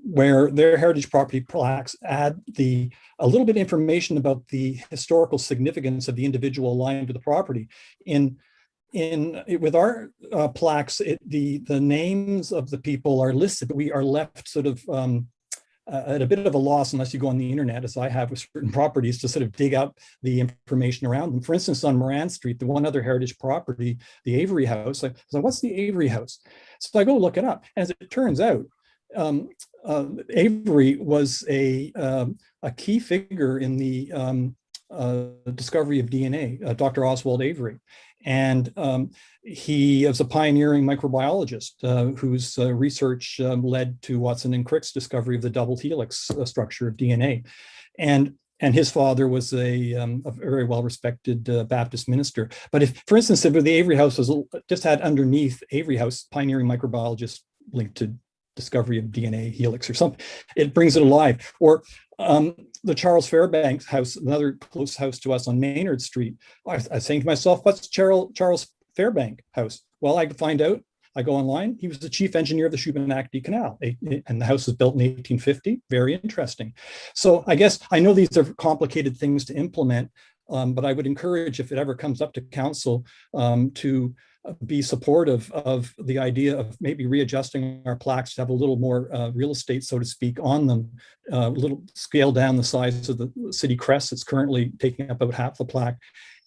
where their heritage property plaques add a little bit of information about the historical significance of the individual aligned to the property. With our plaques, the names of the people are listed, but we are left sort of at a bit of a loss unless you go on the internet, as I have with certain properties, to sort of dig up the information around them. For instance, on Moran Street, the one other heritage property, the Avery House, I was like, what's the Avery House? So I go look it up. As it turns out, Avery was a key figure in the discovery of DNA, Dr. Oswald Avery. And he was a pioneering microbiologist whose research led to Watson and Crick's discovery of the double helix structure of DNA. And his father was a very well-respected Baptist minister. But if, for instance, if the Avery House was just had underneath Avery House, pioneering microbiologist linked to discovery of DNA helix or something, it brings it alive. Or the Charles Fairbanks house, another close house to us on Maynard Street. I was saying to myself, what's Charles Fairbank house? Well, I find out, I go online, he was the chief engineer of the Shubenacadie Canal, and the house was built in 1850. Very interesting. So I guess I know these are complicated things to implement, but I would encourage, if it ever comes up to council, to be supportive of the idea of maybe readjusting our plaques to have a little more real estate, so to speak, on them, a little scale down the size of the city crest. It's currently taking up about half the plaque,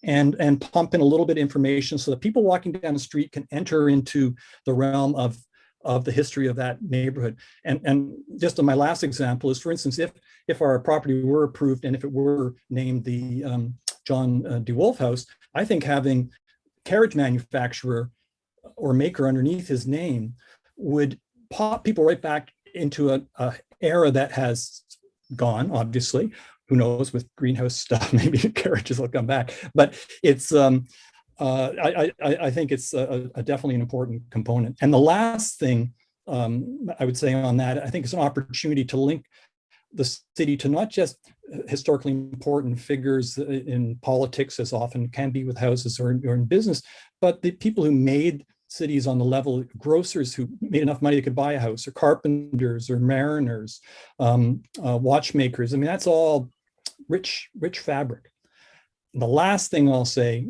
and pump in a little bit of information so that people walking down the street can enter into the realm of the history of that neighborhood. And just on my last example is, for instance, if our property were approved and if it were named the John DeWolf House, I think having carriage manufacturer or maker underneath his name would pop people right back into a era that has gone, obviously. Who knows, with greenhouse stuff, maybe carriages will come back. But it's I think it's definitely an important component. And the last thing I would say on that, I think it's an opportunity to link the city to not just historically important figures in politics, as often can be with houses or in business, but the people who made cities on the level, grocers who made enough money they could buy a house, or carpenters or mariners, watchmakers. I mean, that's all rich fabric. The last thing I'll say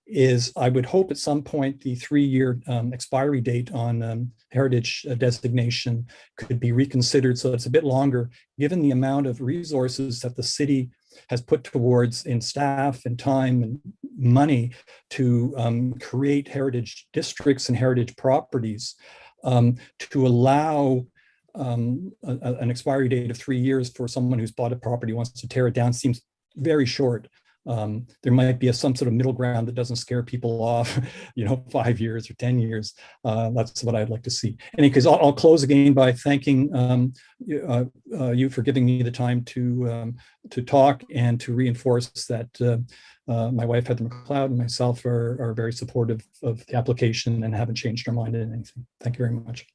is I would hope at some point the 3-year expiry date on heritage designation could be reconsidered so it's a bit longer, given the amount of resources that the city has put towards in staff and time and money to create heritage districts and heritage properties. To allow an expiry date of 3 years for someone who's bought a property, wants to tear it down, seems very short. There might be some sort of middle ground that doesn't scare people off, 5 years or 10 years. That's what I'd like to see. Because I'll close again by thanking you for giving me the time to talk and to reinforce that my wife Heather McLeod and myself are very supportive of the application and haven't changed our mind in anything. Thank you very much.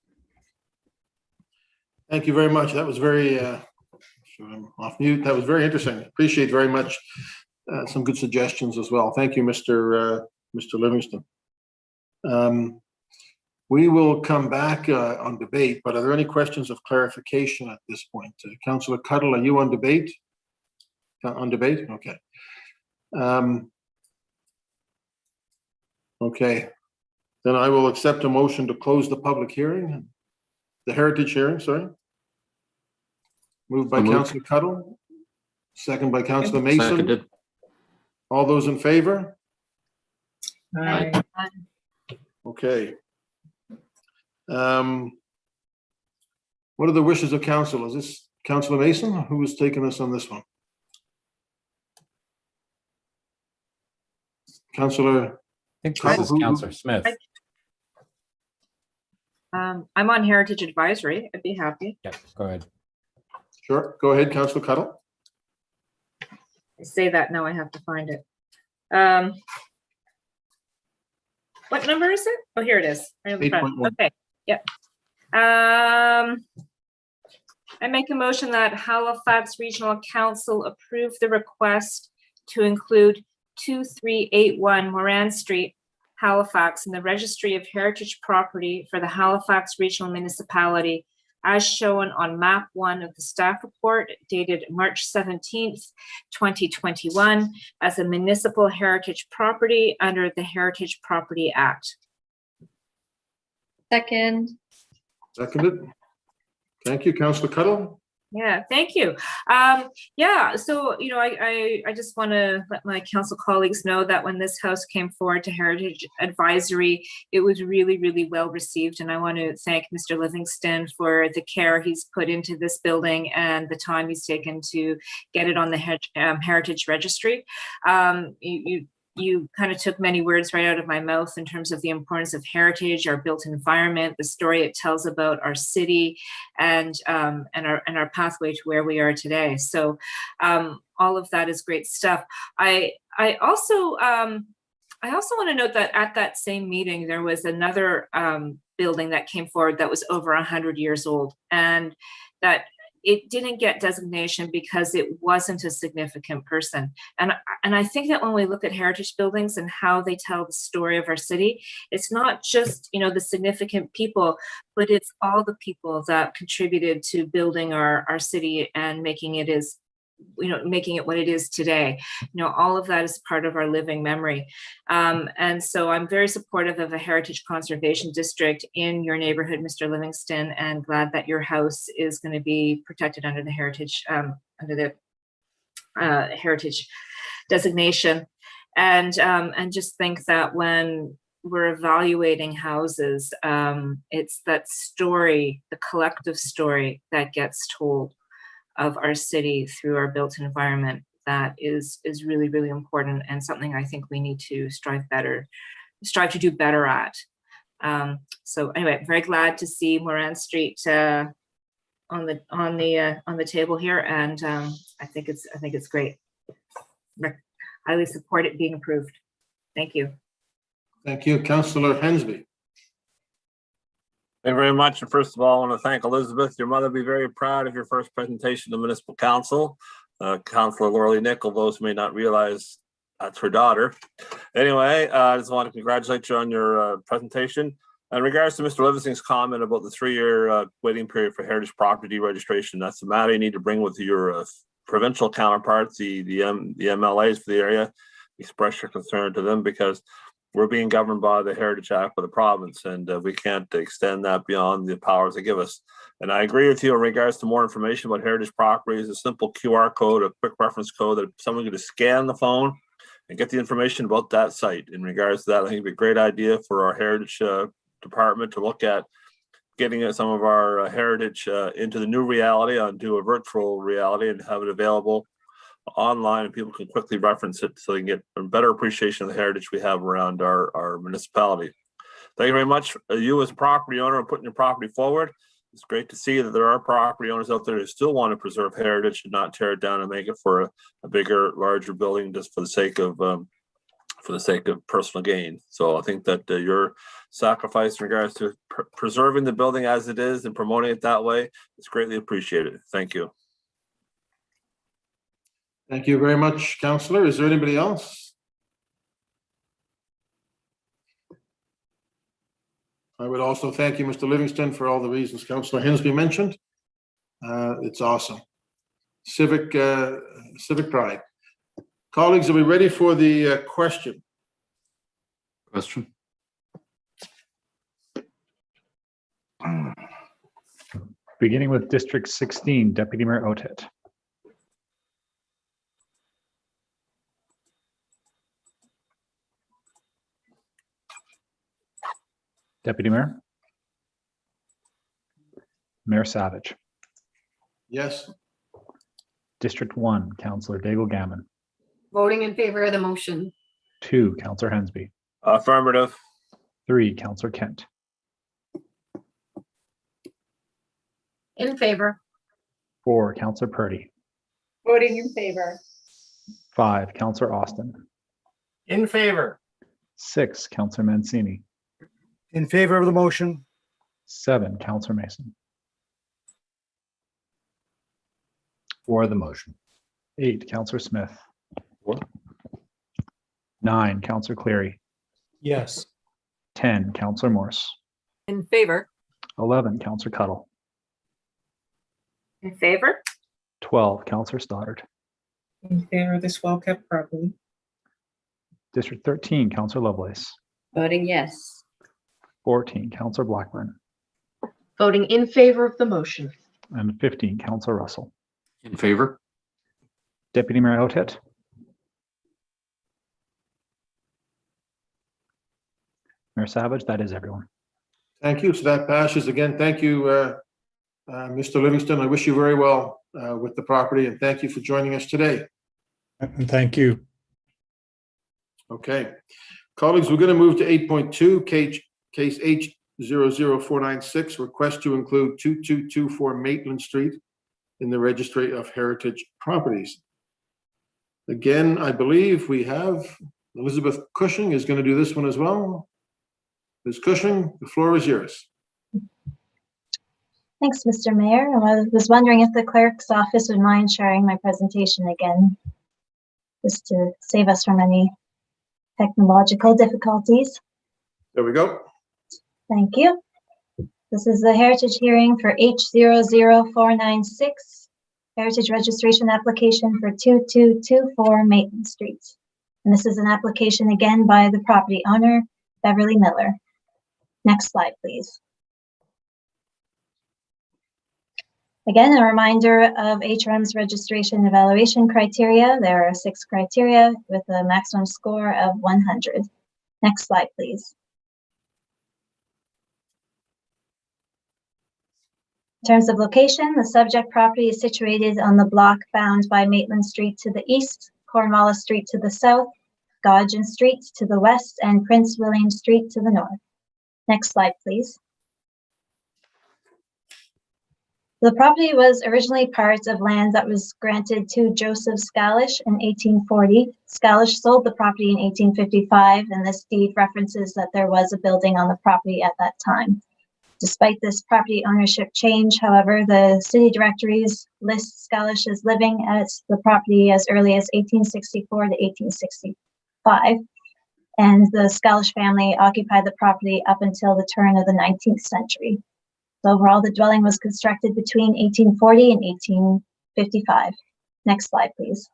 Thank you very much. That was very, I'm off mute. That was very interesting. Appreciate very much. Some good suggestions as well. Thank you, Mr. Livingston. We will come back on debate, but are there any questions of clarification at this point? Councillor Cuddle, are you on debate? On debate? Okay. Okay. Then I will accept a motion to close the public hearing, the heritage hearing, sorry. Moved by Councillor Cuddle, second by Councillor Mason. Seconded. All those in favor? Aye. Okay. What are the wishes of council? Is this Councillor Mason? Who is taking us on this one? Councillor? I think this is Councillor Smith. I'm on Heritage Advisory. I'd be happy. Yeah, go ahead. Sure. Go ahead, Councillor Cuddle. I say that now I have to find it. What number is it? Oh, here it is. Right in the front. 8.1. Okay. Yep. I make a motion that Halifax Regional Council approve the request to include 2381 Moran Street, Halifax, in the Registry of Heritage Property for the Halifax Regional Municipality, as shown on map 1 of the staff report dated March 17th, 2021, as a municipal heritage property under the Heritage Property Act. Second. Seconded. Thank you, Councillor Cuddle. Yeah, thank you. Yeah, so, I just want to let my council colleagues know that when this house came forward to Heritage Advisory, it was really, really well received. And I want to thank Mr. Livingston for the care he's put into this building and the time he's taken to get it on the Heritage Registry. You kind of took many words right out of my mouth in terms of the importance of heritage, our built environment, the story it tells about our city, and our pathway to where we are today. So all of that is great stuff. I also want to note that at that same meeting there was another building that came forward that was over 100 years old, and that it didn't get designation because it wasn't a significant person. And I think that when we look at heritage buildings and how they tell the story of our city, it's not just, the significant people, but it's all the people that contributed to building our city and making it what it is today. All of that is part of our living memory. And so I'm very supportive of a heritage conservation district in your neighborhood, Mr. Livingston, and glad that your house is going to be protected under the heritage, heritage designation. And just think that when we're evaluating houses, it's that story, the collective story that gets told of our city through our built environment that is really, really important, and something I think we need to strive to do better at. So anyway, I'm very glad to see Moran Street on the table here, and I think it's great. I highly support it being approved. Thank you. Thank you, Councillor Hensby. Thank you very much. And first of all, I want to thank Elizabeth. Your mother will be very proud of your first presentation to Municipal Council. Councillor Laurie Nickel, those who may not realize that's her daughter. Anyway, I just want to congratulate you on your presentation. In regards to Mr. Livingston's comment about the 3-year waiting period for heritage property registration, that's a matter you need to bring with your provincial counterparts, the MLAs for the area. Express your concern to them, because we're being governed by the Heritage Act of the province, and we can't extend that beyond the powers they give us. And I agree with you in regards to more information about heritage properties, a simple QR code, a quick reference code that someone could just scan the phone and get the information about that site. In regards to that, I think it'd be a great idea for our heritage department to look at getting some of our heritage into the new reality, onto a virtual reality, and have it available online, and people can quickly reference it so they can get a better appreciation of the heritage we have around our municipality. Thank you very much. You as a property owner are putting your property forward. It's great to see that there are property owners out there who still want to preserve heritage and not tear it down and make it for a bigger, larger building just for the sake of personal gain. So I think that your sacrifice in regards to preserving the building as it is and promoting it that way is greatly appreciated. Thank you. Thank you very much, Councillor. Is there anybody else? I would also thank you, Mr. Livingston, for all the reasons Councillor Hinsby mentioned. It's awesome. Civic pride. Colleagues, are we ready for the question? Question. Beginning with District 16, Deputy Mayor Otet. Deputy Mayor. Mayor Savage. Yes. District 1, Councillor Daigle Gammon. Voting in favor of the motion. 2, Councillor Hensby. Affirmative. 3, Councillor Kent. In favor. 4, Councillor Purdy. Voting in favor. 5, Councillor Austin. In favor. 6, Councillor Mancini. In favor of the motion. 7, Councillor Mason. For the motion. 8, Councillor Smith. For. 9, Councillor Cleary. Yes. 10, Councillor Morse. In favor. 11, Councillor Cuttle. In favor? 12, Councillor Stoddard. In favor of this well-kept property. District 13, Councillor Lovelace. Voting yes. 14, Councillor Blackburn. Voting in favor of the motion. And 15, Councillor Russell. In favor. Deputy Mayor Otet. Mayor Savage, that is everyone. Thank you. So that passes again. Thank you, Mr. Livingston. I wish you very well with the property, and thank you for joining us today. And thank you. Okay. Colleagues, we're going to move to 8.2, case H00496, request to include 2224 Maitland Street in the Registry of Heritage Properties. Again, I believe we have Elizabeth Cushing is going to do this one as well. Ms. Cushing, the floor is yours. Thanks, Mr. Mayor. I was wondering if the clerk's office would mind sharing my presentation again, just to save us from any technological difficulties. There we go. Thank you. This is the heritage hearing for H00496, heritage registration application for 2224 Maitland Street. And this is an application again by the property owner, Beverly Miller. Next slide, please. Again, a reminder of HRM's registration evaluation criteria. There are 6 criteria with a maximum score of 100. Next slide, please. In terms of location, the subject property is situated on the block bound by Maitland Street to the east, Cornwallis Street to the south, Godgen Street to the west, and Prince William Street to the north. Next slide, please. The property was originally part of land that was granted to Joseph Scalish in 1840. Scalish sold the property in 1855, and this deed references that there was a building on the property at that time. Despite this property ownership change, however, the city directories list Scalish as living at the property as early as 1864 to 1865. And the Scalish family occupied the property up until the turn of the 19th century. So overall, the dwelling was constructed between 1840 and 1855. Next slide, please.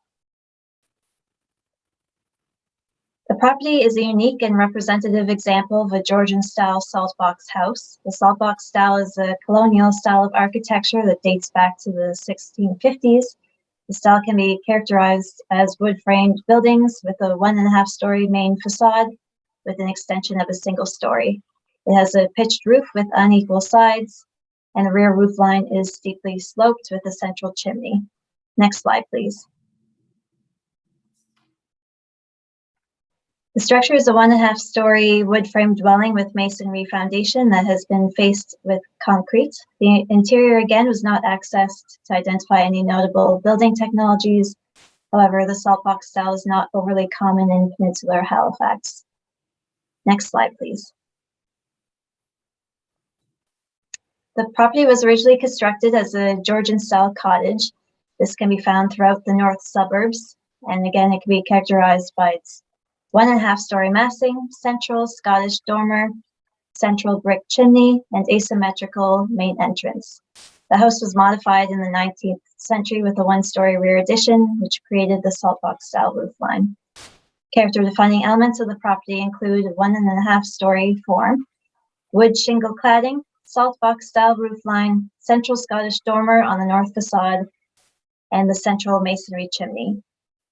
The property is a unique and representative example of a Georgian-style salt box house. The salt box style is a colonial style of architecture that dates back to the 1650s. The style can be characterized as wood-framed buildings with a 1.5-story main facade with an extension of a single story. It has a pitched roof with unequal sides, and the rear roof line is steeply sloped with a central chimney. Next slide, please. The structure is a 1.5-story wood-frame dwelling with masonry foundation that has been faced with concrete. The interior, again, was not accessed to identify any notable building technologies. However, the salt box style is not overly common in peninsular Halifax. Next slide, please. The property was originally constructed as a Georgian-style cottage. This can be found throughout the north suburbs. And again, it can be characterized by its 1.5-story massing, central Scottish dormer, central brick chimney, and asymmetrical main entrance. The house was modified in the 19th century with a 1-story rear addition, which created the salt box style roof line. Character defining elements of the property include a 1.5-story form, wood shingle cladding, salt box style roof line, central Scottish dormer on the north facade, and the central masonry chimney.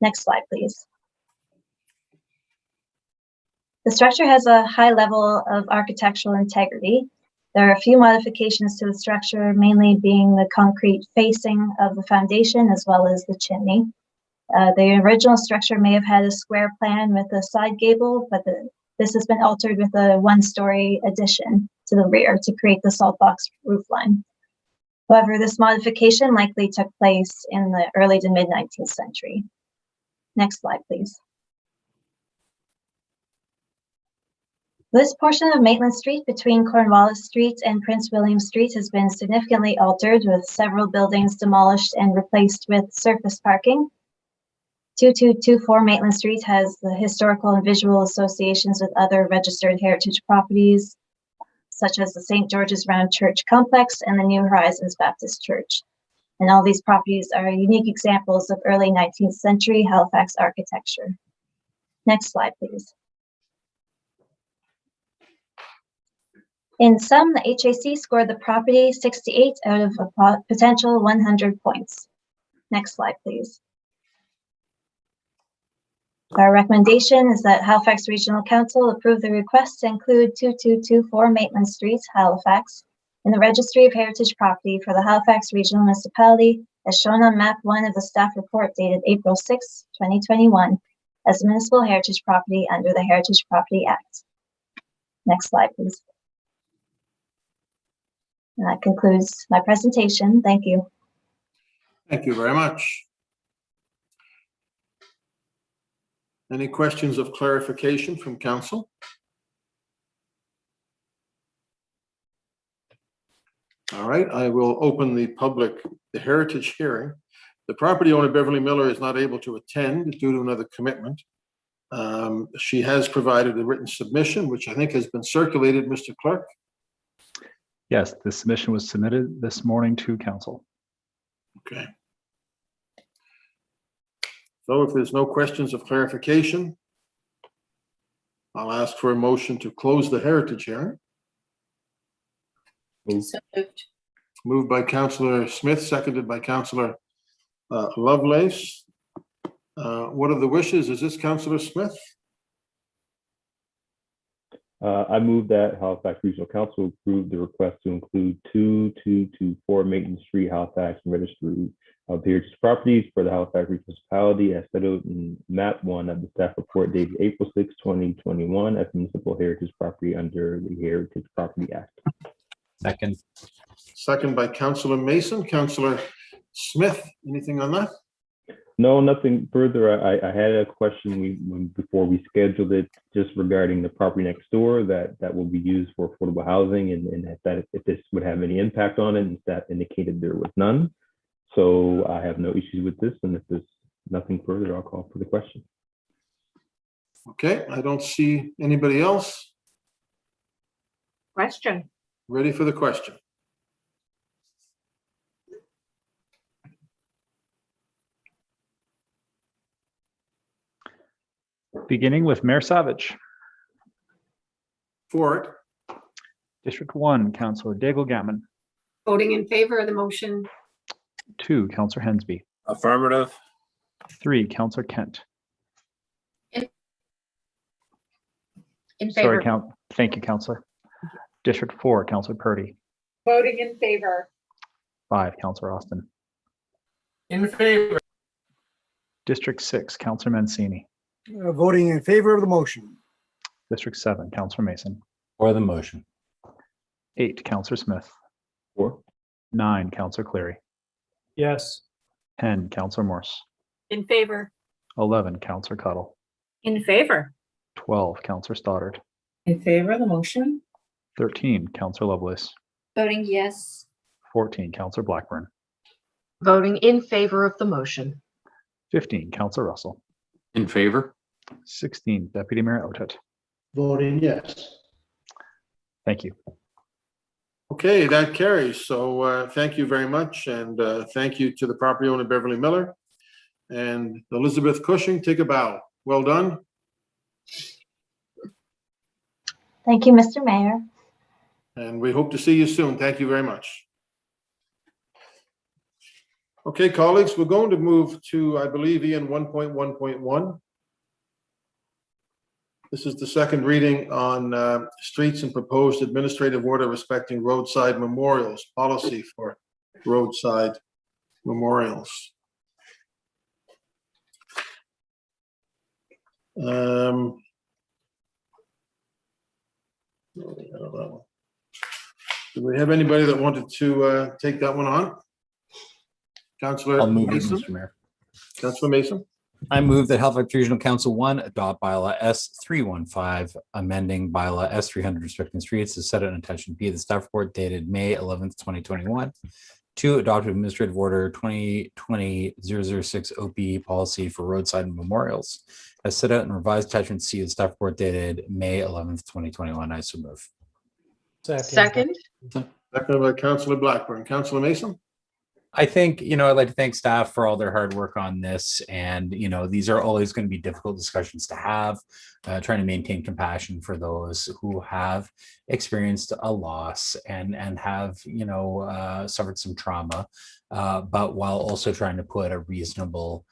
Next slide, please. The structure has a high level of architectural integrity. There are a few modifications to the structure, mainly being the concrete facing of the foundation as well as the chimney. The original structure may have had a square plan with a side gable, but this has been altered with a 1-story addition to the rear to create the salt box roof line. However, this modification likely took place in the early to mid-19th century. Next slide, please. This portion of Maitland Street between Cornwallis Street and Prince William Street has been significantly altered, with several buildings demolished and replaced with surface parking. 2224 Maitland Street has the historical and visual associations with other registered heritage properties, such as the St. George's Round Church Complex and the New Horizons Baptist Church. And all these properties are unique examples of early 19th century Halifax architecture. Next slide, please. In sum, the HAC scored the property 68 out of a potential 100 points. Next slide, please. Our recommendation is that Halifax Regional Council approve the request to include 2224 Maitland Street, Halifax, in the Registry of Heritage Property for the Halifax Regional Municipality, as shown on map 1 of the staff report dated April 6, 2021, as a municipal heritage property under the Heritage Property Act. Next slide, please. And that concludes my presentation. Thank you. Thank you very much. Any questions of clarification from council? All right, I will open the heritage hearing. The property owner, Beverly Miller, is not able to attend due to another commitment. She has provided a written submission, which I think has been circulated, Mr. Clerk. Yes, the submission was submitted this morning to council. Okay. So if there's no questions of clarification, I'll ask for a motion to close the heritage hearing. So moved. Moved by Councillor Smith, seconded by Councillor Lovelace. What are the wishes? Is this Councillor Smith? I move that Halifax Regional Council approve the request to include 2224 Maitland Street, Halifax, and Registry of Heritage Properties for the Halifax Municipality as set out in map 1 of the staff report dated April 6, 2021 as municipal heritage property under the Heritage Property Act. Second. Second by Councillor Mason. Councillor Smith, anything on that? No, nothing further. I had a question before we scheduled it, just regarding the property next door that will be used for affordable housing, and if this would have any impact on it, and staff indicated there was none. So I have no issues with this, and if there's nothing further, I'll call for the question. Okay, I don't see anybody else. Question. Ready for the question? Beginning with Mayor Savage. For it. District 1, Councillor Daigle Gammon. Voting in favor of the motion. 2, Councillor Hensby. Affirmative. 3, Councillor Kent. In Sorry, favor. thank you, Councillor. District 4, Councillor Purdy. Voting in favor. 5, Councillor Austin. In favor. District 6, Councillor Mancini. Voting in favor of the motion. District 7, Councillor Mason. For the motion. 8, Councillor Smith. For. 9, Councillor Cleary. Yes. 10, Councillor Morse. In favor. 11, Councillor Cuttle. In favor. 12, Councillor Stoddard. In favor of the motion. 13, Councillor Lovelace. Voting yes. 14, Councillor Blackburn. Voting in favor of the motion. 15, Councillor Russell. In favor. 16, Deputy Mayor Outut. Voting yes. Thank you. Okay, that carries. So thank you very much. And thank you to the property owner, Beverly Miller. And Elizabeth Cushing, take a bow. Well done. Thank you, Mr. Mayor. And we hope to see you soon. Thank you very much. Okay, colleagues, we're going to move to, I believe, Ian 1.1.1. This is the second reading on streets and proposed administrative order respecting roadside memorials, policy for roadside memorials. Do we have anybody that wanted to take that one on? Councillor I'll move it, Mason? Mr. Mayor. Councillor Mason? I move that Halifax Regional Council 1 adopt bylaw S315, amending bylaw S300 restricting streets as set out in attention B of the staff report dated May 11th, 2021. 2, adopt administrative order 2020-006 OP policy for roadside memorials as set out in revised attachment C of the staff report dated May 11th, 2021. I so move. Second. Second by Councillor Blackburn. Councillor Mason? I think, I'd like to thank staff for all their hard work on this. And, these are always going to be difficult discussions to have, trying to maintain compassion for those who have experienced a loss and have, suffered some trauma, but while also trying to put a reasonable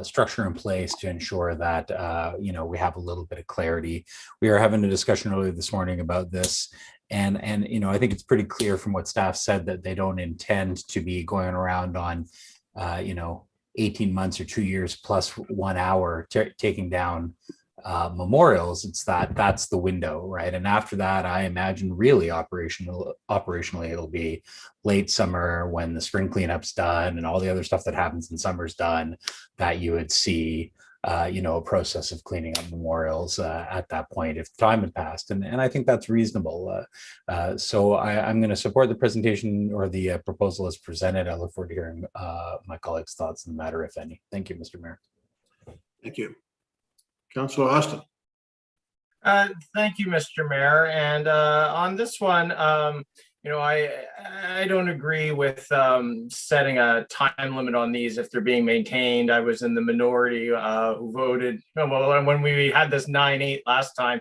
structure in place to ensure that, we have a little bit of clarity. We are having a discussion earlier this morning about this. And I think it's pretty clear from what staff said that they don't intend to be going around on, 18 months or 2 years plus 1 hour taking down memorials. It's that's the window, right? And after that, I imagine really operationally, it'll be late summer when the spring cleanup's done and all the other stuff that happens in summer's done, that you would see a process of cleaning up memorials at that point if time had passed. And I think that's reasonable. So I'm going to support the presentation or the proposal as presented. I look forward to hearing my colleagues' thoughts on the matter, if any. Thank you, Mr. Mayor. Thank you. Councillor Austin. Thank you, Mr. Mayor. And on this one, I don't agree with setting a time limit on these if they're being maintained. I was in the minority who voted when we had this 9-8 last time.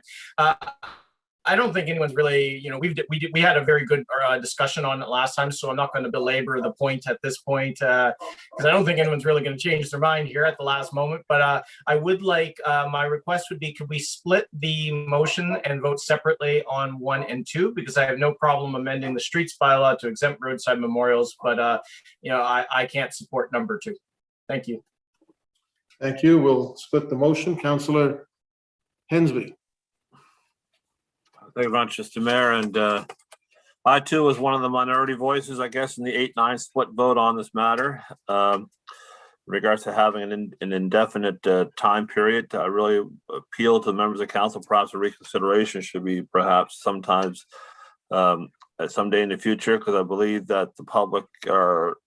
I don't think anyone's really, we had a very good discussion on it last time, so I'm not going to belabor the point at this point because I don't think anyone's really going to change their mind here at the last moment. But I would like, my request would be, could we split the motion and vote separately on 1 and 2? Because I have no problem amending the streets bylaw to exempt roadside memorials, but I can't support number 2. Thank you. Thank you. We'll split the motion. Councillor Hensby. Thank you very much, Mr. Mayor. And I too was one of the minority voices, I guess, in the 8-9 split vote on this matter. In regards to having an indefinite time period, I really appeal to the members of council. Perhaps a reconsideration should be perhaps sometimes someday in the future, because I believe that the public are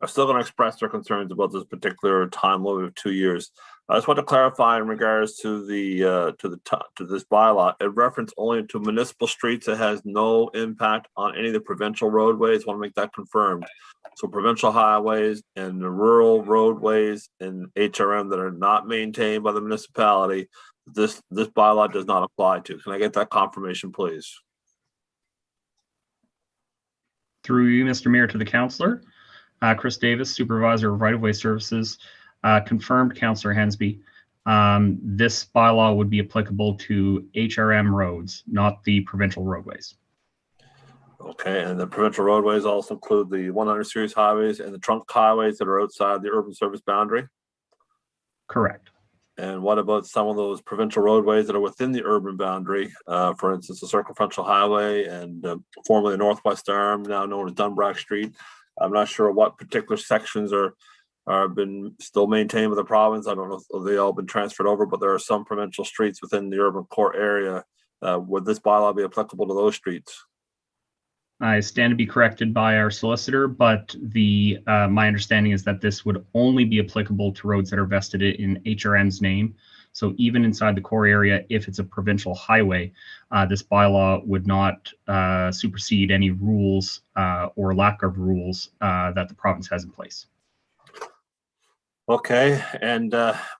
are still going to express their concerns about this particular time limit of 2 years. I just want to clarify in regards to this bylaw. It reference only to municipal streets. It has no impact on any of the provincial roadways. I want to make that confirmed. So provincial highways and the rural roadways and HRM that are not maintained by the municipality, this bylaw does not apply to. Can I get that confirmation, please? Through you, Mr. Mayor, to the councillor. Chris Davis, Supervisor of Right-of-Way Services, confirmed, Councillor Hensby, this bylaw would be applicable to HRM roads, not the provincial roadways. Okay, and the provincial roadways also include the 100 series highways and the trunk highways that are outside the urban service boundary? Correct. And what about some of those provincial roadways that are within the urban boundary? For instance, the Circumferential Highway and formerly Northwest Arm, now known as Dunbrack Street. I'm not sure what particular sections are been still maintained by the province. I don't know if they all been transferred over, but there are some provincial streets within the urban core area. Would this bylaw be applicable to those streets? I stand to be corrected by our solicitor, but my understanding is that this would only be applicable to roads that are vested in HRM's name. So even inside the core area, if it's a provincial highway, this bylaw would not supersede any rules or lack of rules that the province has in place. Okay, and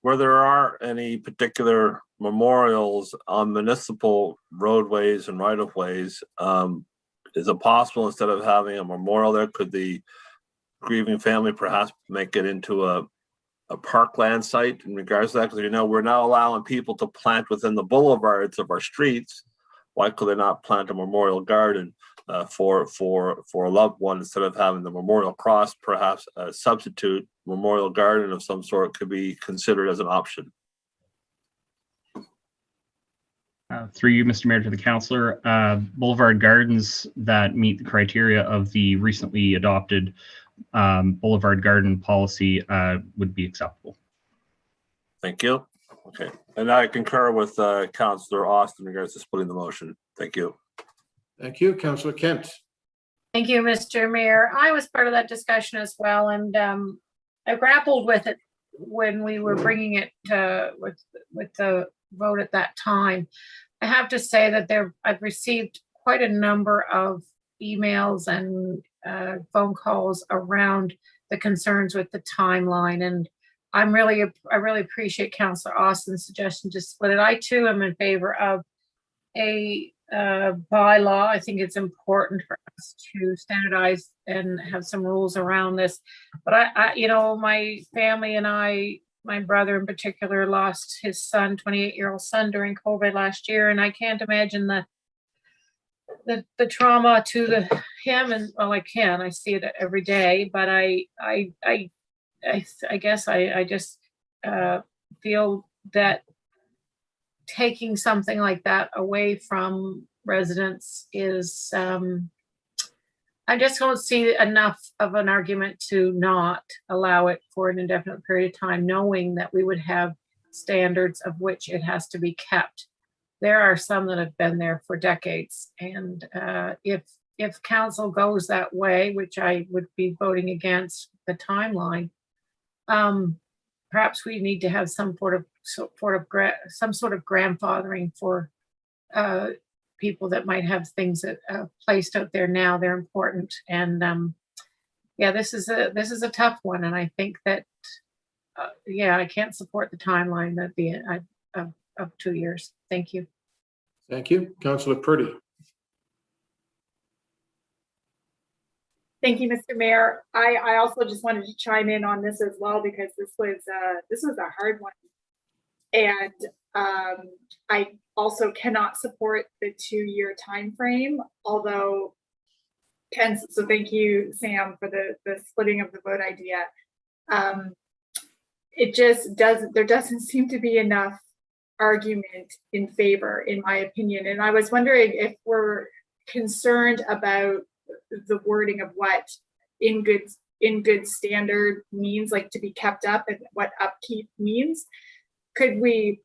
where there are any particular memorials on municipal roadways and right-of-ways, is it possible instead of having a memorial there, could the grieving family perhaps make it into a parkland site in regards to that? Because we're now allowing people to plant within the boulevards of our streets. Why could they not plant a memorial garden for a loved one instead of having the memorial cross? Perhaps a substitute memorial garden of some sort could be considered as an option. Through you, Mr. Mayor, to the councillor, boulevard gardens that meet the criteria of the recently adopted boulevard garden policy would be acceptable. Thank you. Okay, and I concur with Councillor Austin in regards to splitting the motion. Thank you. Thank you, Councillor Kent. Thank you, Mr. Mayor. I was part of that discussion as well, and I grappled with it when we were bringing it with the vote at that time. I have to say that I've received quite a number of emails and phone calls around the concerns with the timeline, and I really appreciate Councillor Austin's suggestion to split it. I too am in favor of a bylaw. I think it's important for us to standardize and have some rules around this. But I my family and my brother in particular lost his son, 28-year-old son, during COVID last year, and I can't imagine the trauma to him. And well, I can. I see it every day, but I guess I just feel that taking something like that away from residents is, I just don't see enough of an argument to not allow it for an indefinite period of time, knowing that we would have standards of which it has to be kept. There are some that have been there for decades, and if council goes that way, which I would be voting against the timeline, perhaps we need to have some sort of grandfathering for people that might have things that placed out there now. They're important, and this is a tough one, and I think that I can't support the timeline that of 2 years. Thank you. Thank you, Councillor Purdy. Thank you, Mr. Mayor. I also just wanted to chime in on this as well, because this was a hard one. And I also cannot support the 2-year time frame, although so thank you, Sam, for the splitting of the vote idea. There doesn't seem to be enough argument in favor, in my opinion. And I was wondering if we're concerned about the wording of what in good standard means, like to be kept up, and what upkeep means. Could we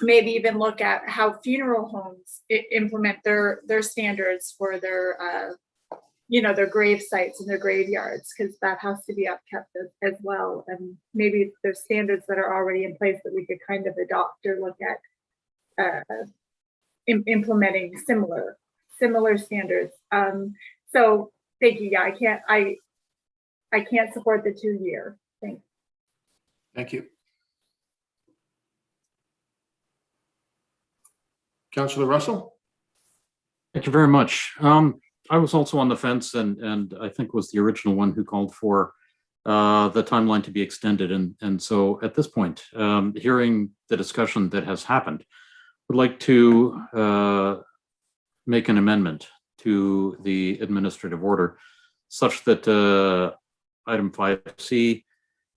maybe even look at how funeral homes implement their standards for their their grave sites and their graveyards, because that has to be upkept as well. And maybe there's standards that are already in place that we could kind of adopt or look at implementing similar standards. So thank you. Yeah, I can't support the 2-year. Thanks. Thank you. Councillor Russell? Thank you very much. I was also on the fence and I think was the original one who called for the timeline to be extended. And so at this point, hearing the discussion that has happened, would like to make an amendment to the administrative order such that item 5C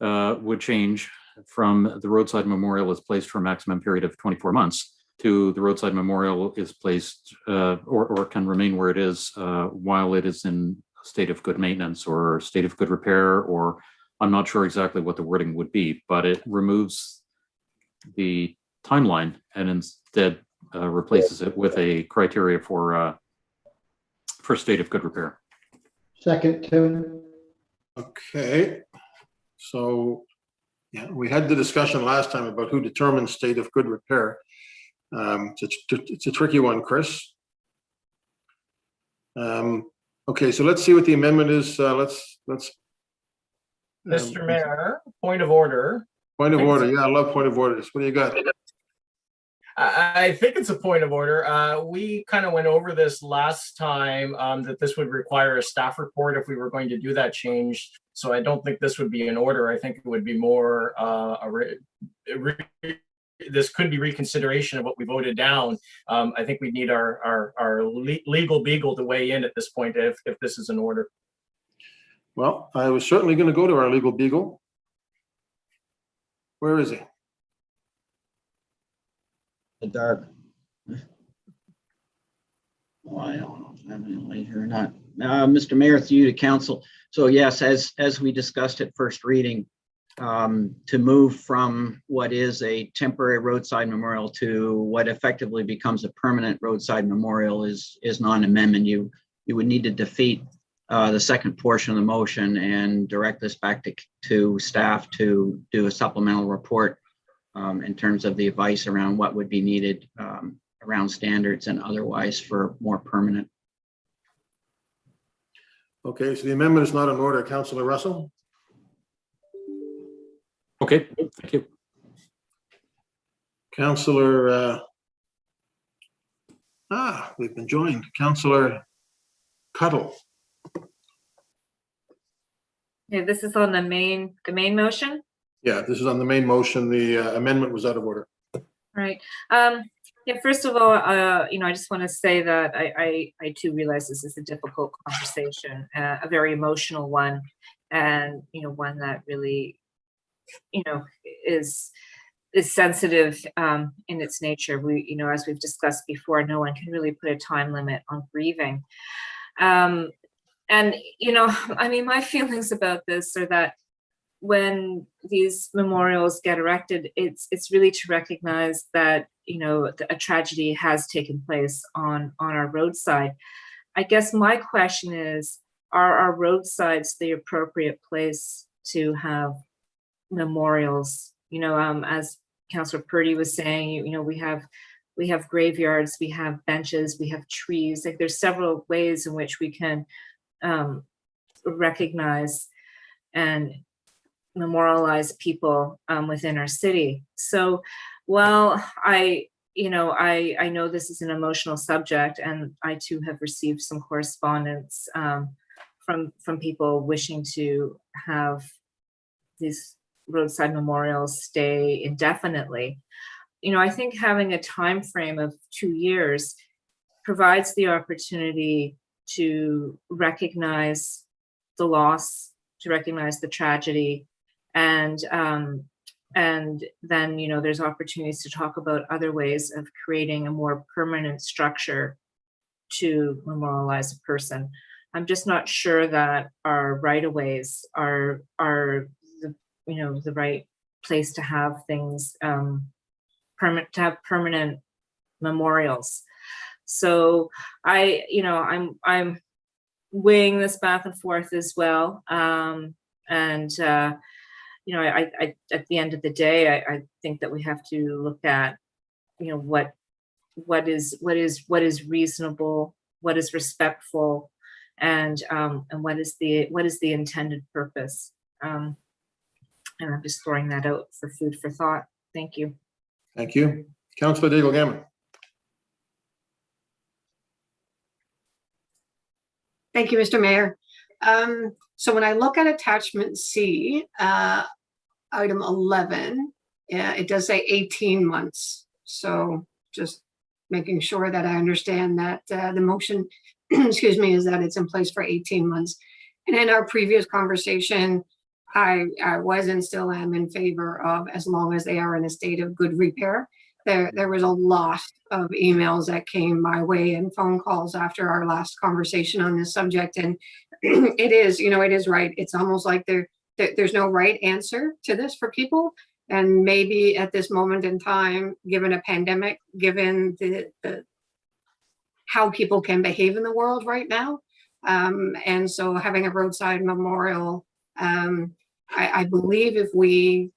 would change from the roadside memorial is placed for a maximum period of 24 months to the roadside memorial is placed or can remain where it is while it is in a state of good maintenance or state of good repair, or I'm not sure exactly what the wording would be, but it removes the timeline and instead replaces it with a criteria for state of good repair. Second, Tim. Okay. So, yeah, we had the discussion last time about who determines state of good repair. It's a tricky one, Chris. Okay, so let's see what the amendment is. Let's. Mr. Mayor, point of order. Point of order. Yeah, I love point of orders. What do you got? I think it's a point of order. We kind of went over this last time that this would require a staff report if we were going to do that change. So I don't think this would be an order. I think it would be more this could be reconsideration of what we voted down. I think we need our legal beagle to weigh in at this point if this is an order. Well, I was certainly going to go to our legal beagle. Where is he? The dark. Oh, I don't know if I'm in late here or not. Mr. Mayor, through you to council. So yes, as we discussed at first reading, to move from what is a temporary roadside memorial to what effectively becomes a permanent roadside memorial is not an amendment. You would need to defeat the second portion of the motion and direct this back to staff to do a supplemental report in terms of the advice around what would be needed around standards and otherwise for more permanent. Okay, so the amendment is not in order. Councillor Russell? Okay, thank you. Councillor, we've been joined. Councillor Cuddle. Yeah, this is on the main motion. Yeah, this is on the main motion. The amendment was out of order. Right. Yeah, first of all, I just want to say that I too realize this is a difficult conversation, a very emotional one, and, one that really, is sensitive in its nature. We, as we've discussed before, no one can really put a time limit on grieving. And, my feelings about this are that when these memorials get erected, it's really to recognize that, a tragedy has taken place on our roadside. I guess my question is, are our roadsides the appropriate place to have memorials? As Councillor Purdy was saying, we have graveyards, we have benches, we have trees. Like, there's several ways in which we can recognize and memorialize people within our city. So while I know this is an emotional subject, and I too have received some correspondence from people wishing to have these roadside memorials stay indefinitely. I think having a time frame of 2 years provides the opportunity to recognize the loss, to recognize the tragedy, and then there's opportunities to talk about other ways of creating a more permanent structure to memorialize a person. I'm just not sure that our right-of-ways are the right place to have things permanent memorials. So I'm weighing this back and forth as well. You know, I at the end of the day, I think that we have to look at, you know, what is reasonable, what is respectful, and what is the intended purpose. And I'm just throwing that out for food for thought. Thank you. Thank you. Councillor Daigle Gammon. Thank you, Mr. Mayor. So when I look at attachment C, item 11, it does say 18 months. So just making sure that I understand that the motion, excuse me, is that it's in place for 18 months. And in our previous conversation, I was and still am in favor of as long as they are in a state of good repair. There was a lot of emails that came my way and phone calls after our last conversation on this subject. And it is, you know, it is right. It's almost like there's no right answer to this for people. And maybe at this moment in time, given a pandemic, given the how people can behave in the world right now. And so having a roadside memorial, I believe if we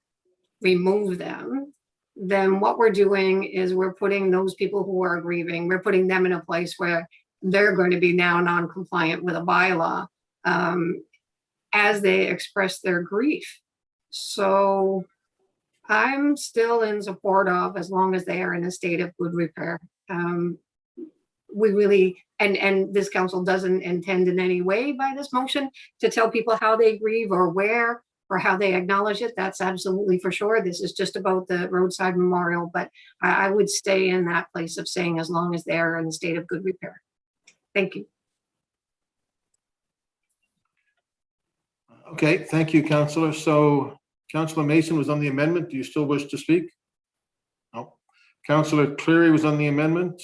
remove them, then what we're doing is we're putting those people who are grieving, we're putting them in a place where they're going to be now non-compliant with a bylaw as they express their grief. So I'm still in support of as long as they are in a state of good repair. We really, and this council doesn't intend in any way by this motion to tell people how they grieve or where or how they acknowledge it. That's absolutely for sure. This is just about the roadside memorial, but I would stay in that place of saying as long as they're in a state of good repair. Thank you. Okay, thank you, Councillor. So Councillor Mason was on the amendment. Do you still wish to speak? No. Councillor Cleary was on the amendment.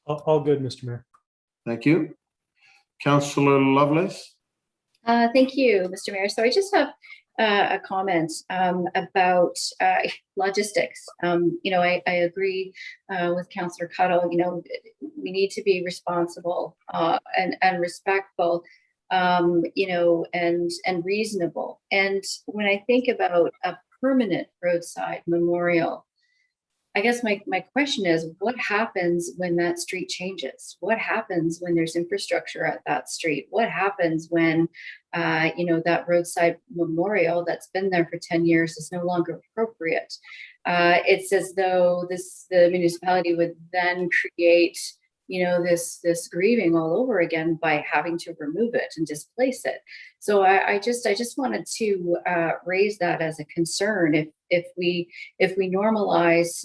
All good, Mr. Mayor. Thank you. Councillor Lovelace. Thank you, Mr. Mayor. So I just have a comment about logistics. You know, I agree with Councillor Cuttle. You know, we need to be responsible and respectful, you know, and reasonable. And when I think about a permanent roadside memorial, I guess my question is, what happens when that street changes? What happens when there's infrastructure at that street? What happens when, you know, that roadside memorial that's been there for 10 years is no longer appropriate? It's as though the municipality would then create, you know, this grieving all over again by having to remove it and displace it. So I just wanted to raise that as a concern. If we normalize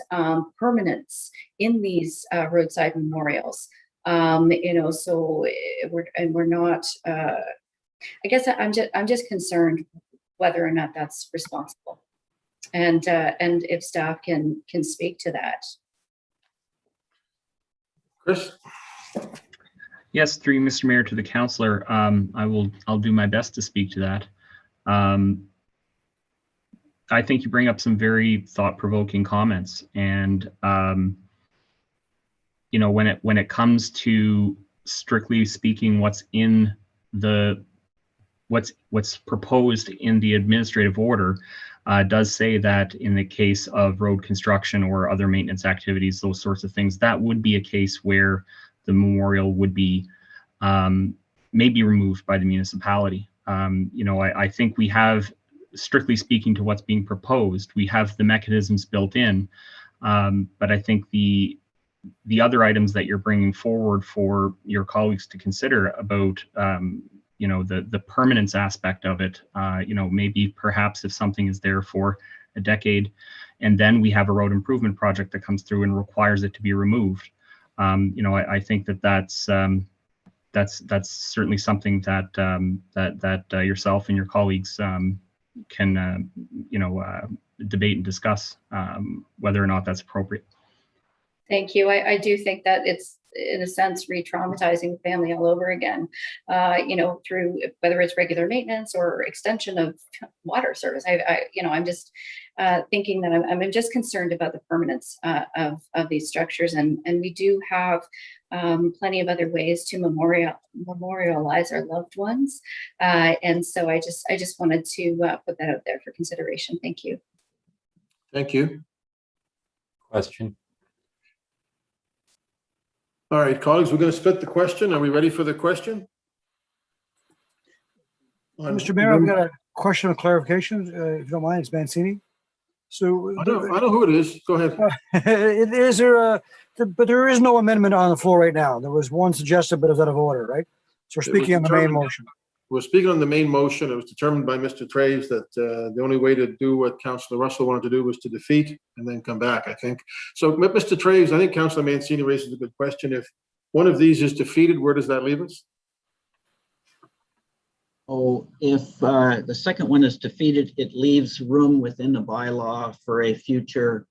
permanence in these roadside memorials, you know, so we're not. I guess I'm just concerned whether or not that's responsible, and if staff can speak to that. Chris. Yes, through Mr. Mayor to the councillor, I'll do my best to speak to that. I think you bring up some very thought-provoking comments, and you know, when it comes to strictly speaking, what's proposed in the administrative order does say that in the case of road construction or other maintenance activities, those sorts of things, that would be a case where the memorial would be maybe removed by the municipality. You know, I think we have, strictly speaking to what's being proposed, we have the mechanisms built in, but I think the other items that you're bringing forward for your colleagues to consider about you know, the permanence aspect of it, you know, maybe perhaps if something is there for a decade and then we have a road improvement project that comes through and requires it to be removed, you know, I think that's certainly something that yourself and your colleagues can you know, debate and discuss whether or not that's appropriate. Thank you. I do think that it's in a sense, re-traumatizing the family all over again, through whether it's regular maintenance or extension of water service. I'm just thinking that I'm just concerned about the permanence of these structures, and we do have plenty of other ways to memorialize our loved ones, and so I just wanted to put that out there for consideration. Thank you. Thank you. Question. All right, colleagues, we're going to split the question. Are we ready for the question? Mr. Mayor, I've got a question of clarification, if you don't mind. It's Mancini. So I know who it is. Go ahead. Is there but there is no amendment on the floor right now. There was one suggested, but it's out of order, right? So we're speaking on the main motion. We're speaking on the main motion. It was determined by Mr. Traves that the only way to do what Councillor Russell wanted to do was to defeat and then come back, I think. So, Mr. Traves, I think Councillor Mancini raises a good question. If one of these is defeated, where does that leave us? Oh, if the second one is defeated, it leaves room within the bylaw for a future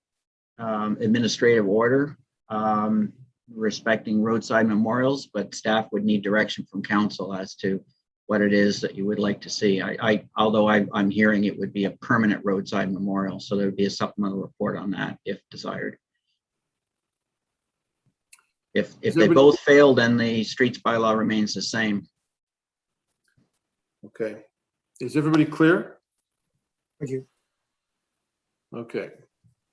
administrative order respecting roadside memorials, but staff would need direction from council as to what it is that you would like to see. Although I'm hearing it would be a permanent roadside memorial, so there would be a supplemental report on that if desired. If they both fail, then the streets bylaw remains the same. Okay. Is everybody clear? Thank you. Okay.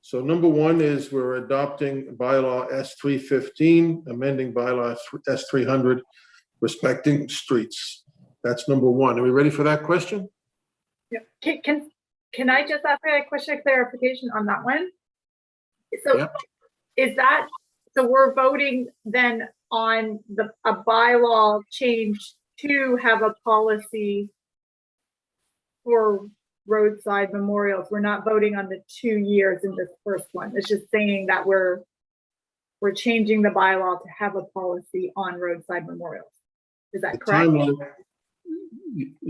So number one is we're adopting bylaw S315, amending bylaw S300, respecting streets. That's number one. Are we ready for that question? Yeah. Can I just ask a question of clarification on that one? So is that, so we're voting then on a bylaw change to have a policy for roadside memorials? We're not voting on the 2 years in this first one. It's just saying that we're changing the bylaw to have a policy on roadside memorials. Is that correct?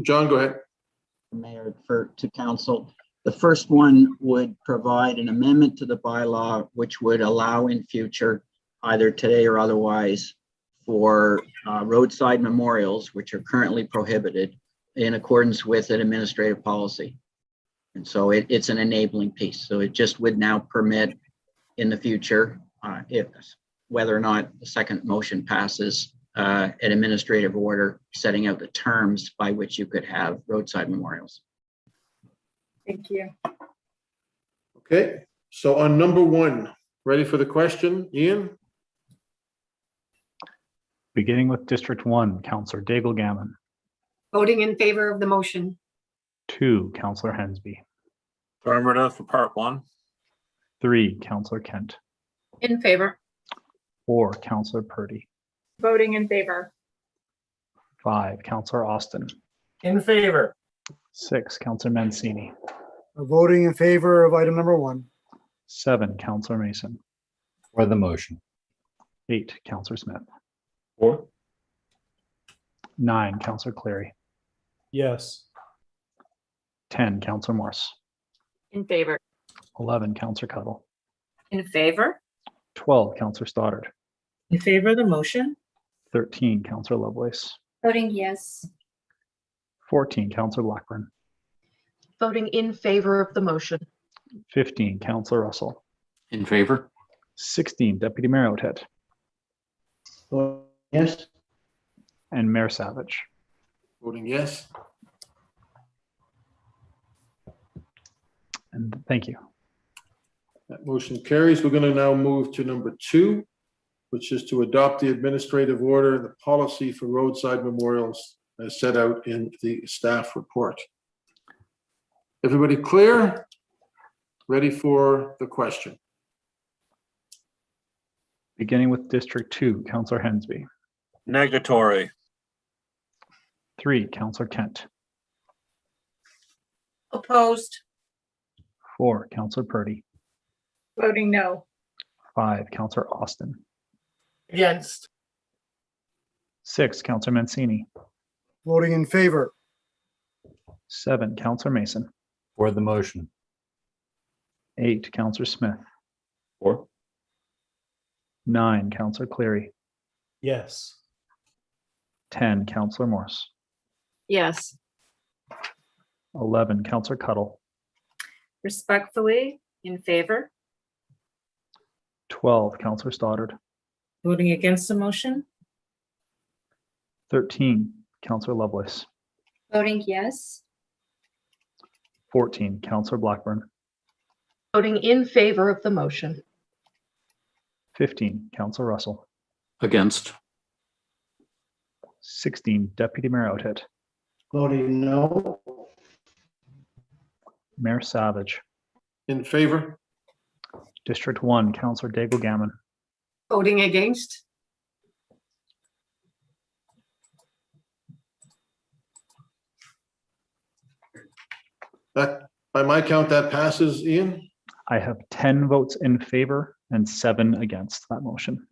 John, go ahead. Mayor, to council. The first one would provide an amendment to the bylaw, which would allow in future, either today or otherwise, for roadside memorials, which are currently prohibited, in accordance with an administrative policy. And so it's an enabling piece. So it just would now permit in the future, if whether or not the second motion passes, an administrative order setting out the terms by which you could have roadside memorials. Thank you. Okay. So on number one, ready for the question, Ian? Beginning with District 1, Councillor Daigle-Gammon. Voting in favor of the motion. 2, Councillor Hensby. Affirmative for part 1. 3, Councillor Kent. In favor. 4, Councillor Purdy. Voting in favor. 5, Councillor Austin. In favor. 6, Councillor Mancini. Voting in favor of item number 1. 7, Councillor Mason. For the motion. 8, Councillor Smith. 4. 9, Councillor Cleary. Yes. 10, Councillor Morse. In favor. 11, Councillor Cuttle. In favor? 12, Councillor Stoddard. In favor of the motion? 13, Councillor Lovelace. Voting yes. 14, Councillor Blackburn. Voting in favor of the motion. 15, Councillor Russell. In favor. 16, Deputy Mayor Oathead. Yes. And Mayor Savage. Voting yes. And thank you. That motion carries. We're going to now move to number 2, which is to adopt the administrative order, the policy for roadside memorials as set out in the staff report. Everybody clear? Ready for the question? Beginning with District 2, Councillor Hensby. Negatory. 3, Councillor Kent. Opposed. 4, Councillor Purdy. Voting no. 5, Councillor Austin. Against. 6, Councillor Mancini. Voting in favor. 7, Councillor Mason. For the motion. 8, Councillor Smith. 4. 9, Councillor Cleary. Yes. 10, Councillor Morse. Yes. 11, Councillor Cuttle. Respectfully in favor. 12, Councillor Stoddard. Voting against the motion? 13, Councillor Lovelace. Voting yes. 14, Councillor Blackburn. Voting in favor of the motion. 15, Councillor Russell. Against. 16, Deputy Mayor Outhet. Voting no. Mayor Savage. In favor? District 1, Councillor Daigle Gammon. Voting against? That, by my count, that passes, Ian? I have 10 votes in favor and 7 against that motion.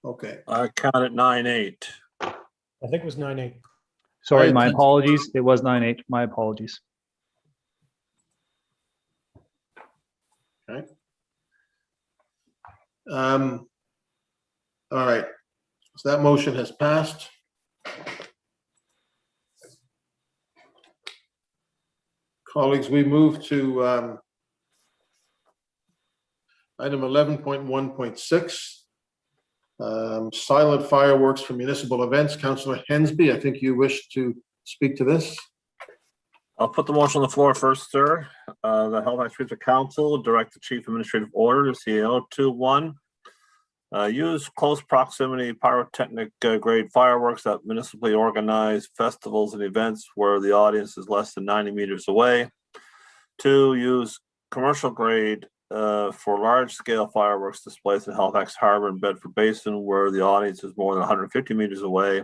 Okay. I counted 9-8. I think it was 9-8. Sorry, my apologies. It was 9-8. My apologies. Okay. All right. So that motion has passed. Colleagues, we move to item 11.1.6, silent fireworks for municipal events. Councillor Hensby, I think you wish to speak to this. I'll put the motion on the floor first, sir. The Halifax Regional Council direct the Chief Administrative Order, CAO 2-1. Use close proximity pyrotechnic grade fireworks at municipally organized festivals and events where the audience is less than 90 meters away. 2, use commercial grade for large scale fireworks displays in Halifax Harbor and Bedford Basin where the audience is more than 150 meters away.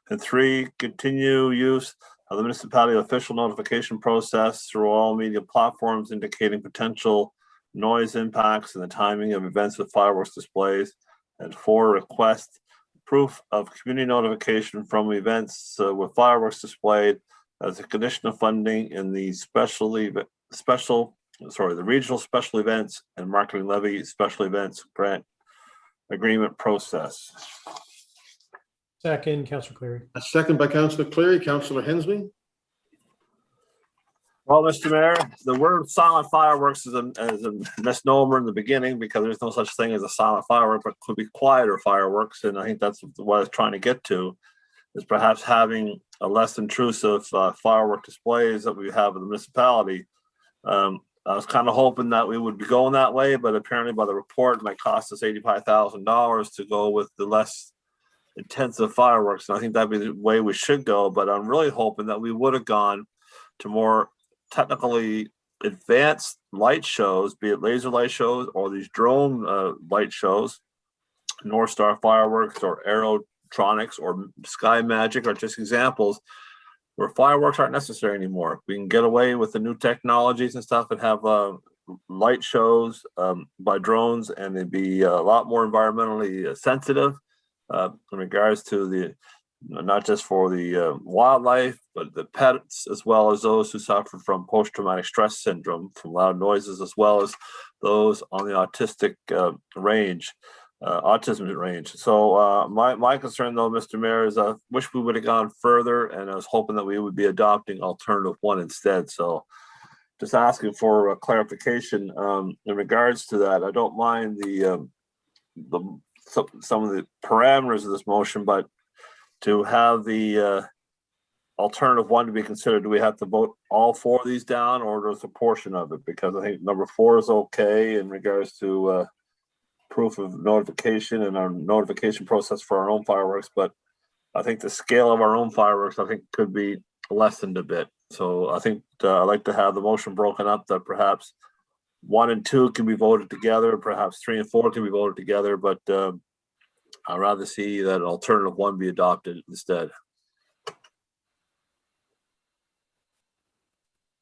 And 3, continue use of the municipality official notification process through all media platforms indicating potential noise impacts and the timing of events with fireworks displays. And 4, request proof of community notification from events with fireworks displayed as a condition of funding in the the regional special events and marketing levy special events grant agreement process. Second, Councillor Cleary. A second by Councillor Cleary. Councillor Hensby. Well, Mr. Mayor, the word silent fireworks is a misnomer in the beginning because there's no such thing as a silent firework, but could be quieter fireworks. And I think that's what I was trying to get to, is perhaps having a less intrusive firework displays that we have in the municipality. I was kind of hoping that we would be going that way, but apparently by the report, it might cost us $85,000 to go with the less intensive fireworks. And I think that'd be the way we should go, but I'm really hoping that we would have gone to more technically advanced light shows, be it laser light shows or these drone light shows, North Star fireworks or aerotronics or Sky Magic are just examples where fireworks aren't necessary anymore. We can get away with the new technologies and stuff and have light shows by drones, and they'd be a lot more environmentally sensitive in regards to the not just for the wildlife, but the pets, as well as those who suffer from post-traumatic stress syndrome from loud noises, as well as those on the autism range. So my concern, though, Mr. Mayor, is I wish we would have gone further, and I was hoping that we would be adopting alternative 1 instead. So just asking for a clarification in regards to that. I don't mind some of the parameters of this motion, but to have the alternative 1 to be considered, do we have to vote all 4 of these down, or there's a portion of it? Because I think number 4 is okay in regards to proof of notification and our notification process for our own fireworks, but I think the scale of our own fireworks, I think, could be lessened a bit. So I think I'd like to have the motion broken up that perhaps 1 and 2 can be voted together, perhaps 3 and 4 can be voted together, but I'd rather see that alternative 1 be adopted instead.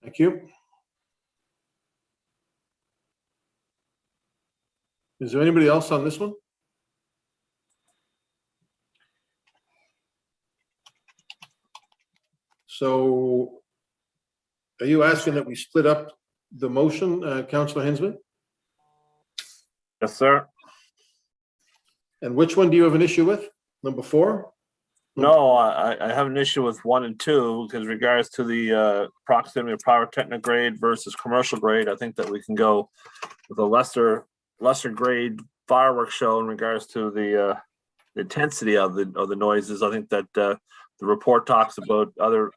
Thank you. Is there anybody else on this one? So are you asking that we split up the motion, Councillor Hensby? Yes, sir. And which one do you have an issue with? Number 4? No, I have an issue with 1 and 2 because regards to the proximity of pyrotechnic grade versus commercial grade. I think that we can go with a lesser grade fireworks show in regards to the intensity of the noises. I think that the report talks about other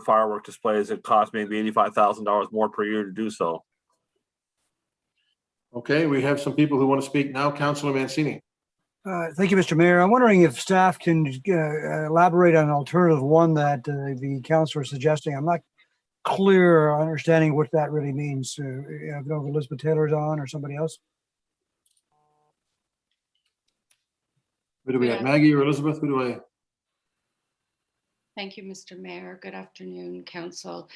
firework displays that cost maybe $85,000 more per year to do so. Okay, we have some people who want to speak now. Councillor Mancini. Thank you, Mr. Mayor. I'm wondering if staff can elaborate on an alternative one that the councillor is suggesting. I'm not clear on understanding what that really means. I don't know if Elizabeth Taylor's on or somebody else. Who do we have, Maggie or Elizabeth? Who do I? Thank you, Mr. Mayor. Good afternoon, Council.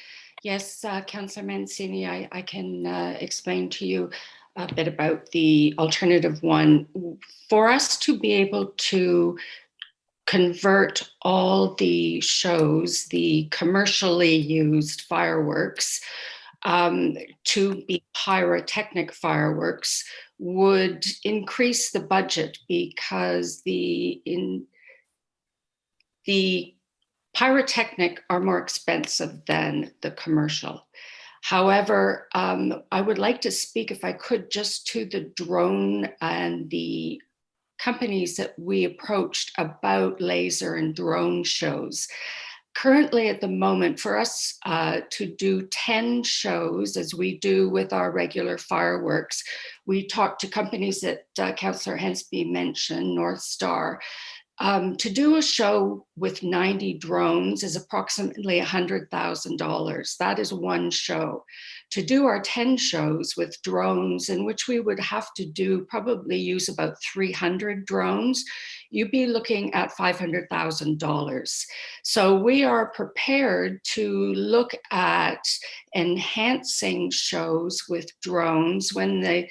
Yes, Councillor Mancini, I can explain to you a bit about the alternative one. For us to be able to convert all the shows, the commercially used fireworks, to be pyrotechnic fireworks would increase the budget because the pyrotechnic are more expensive than the commercial. However, I would like to speak, if I could, just to the drone and the companies that we approached about laser and drone shows. Currently, at the moment, for us to do 10 shows, as we do with our regular fireworks, we talked to companies that Councillor Hensby mentioned, North Star. To do a show with 90 drones is approximately $100,000. That is one show. To do our 10 shows with drones, in which we would have to probably use about 300 drones, you'd be looking at $500,000. So we are prepared to look at enhancing shows with drones when the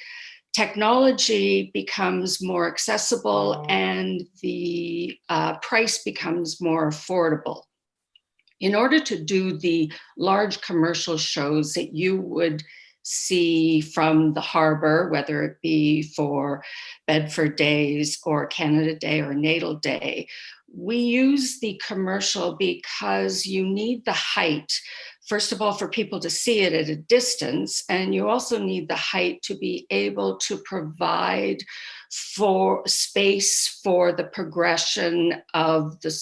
technology becomes more accessible and the price becomes more affordable. In order to do the large commercial shows that you would see from the harbor, whether it be for Bedford Days or Canada Day or Natal Day, we use the commercial because you need the height, first of all, for people to see it at a distance, and you also need the height to be able to provide for space for the progression of the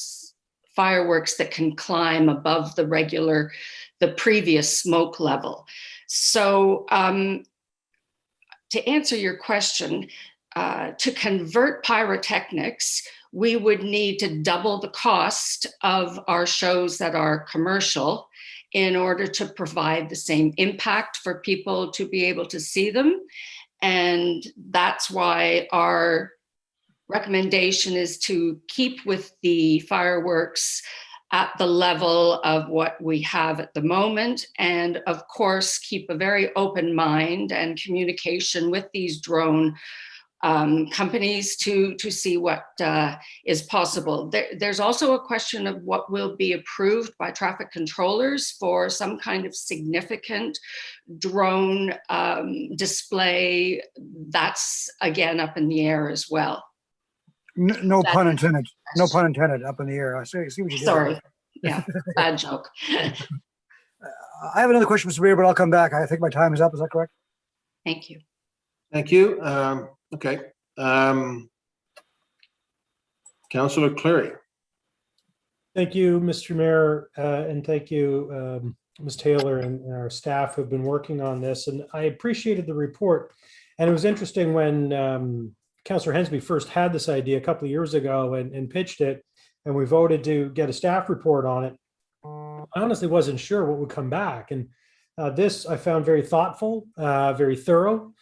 fireworks that can climb above the previous smoke level. So to answer your question, to convert pyrotechnics, we would need to double the cost of our shows that are commercial in order to provide the same impact for people to be able to see them. And that's why our recommendation is to keep with the fireworks at the level of what we have at the moment. And of course, keep a very open mind and communication with these drone companies to see what is possible. There's also a question of what will be approved by traffic controllers for some kind of significant drone display. That's again up in the air as well. No pun intended. No pun intended. Up in the air. I see what you did. Sorry. Yeah, bad joke. I have another question, Mr. Mayor, but I'll come back. I think my time is up. Is that correct? Thank you. Thank you. Okay. Councillor Cleary. Thank you, Mr. Mayor, and thank you, Ms. Taylor and our staff who've been working on this. And I appreciated the report. And it was interesting when Councillor Hensby first had this idea a couple of years ago and pitched it, and we voted to get a staff report on it. I honestly wasn't sure what would come back. And this I found very thoughtful, very thorough.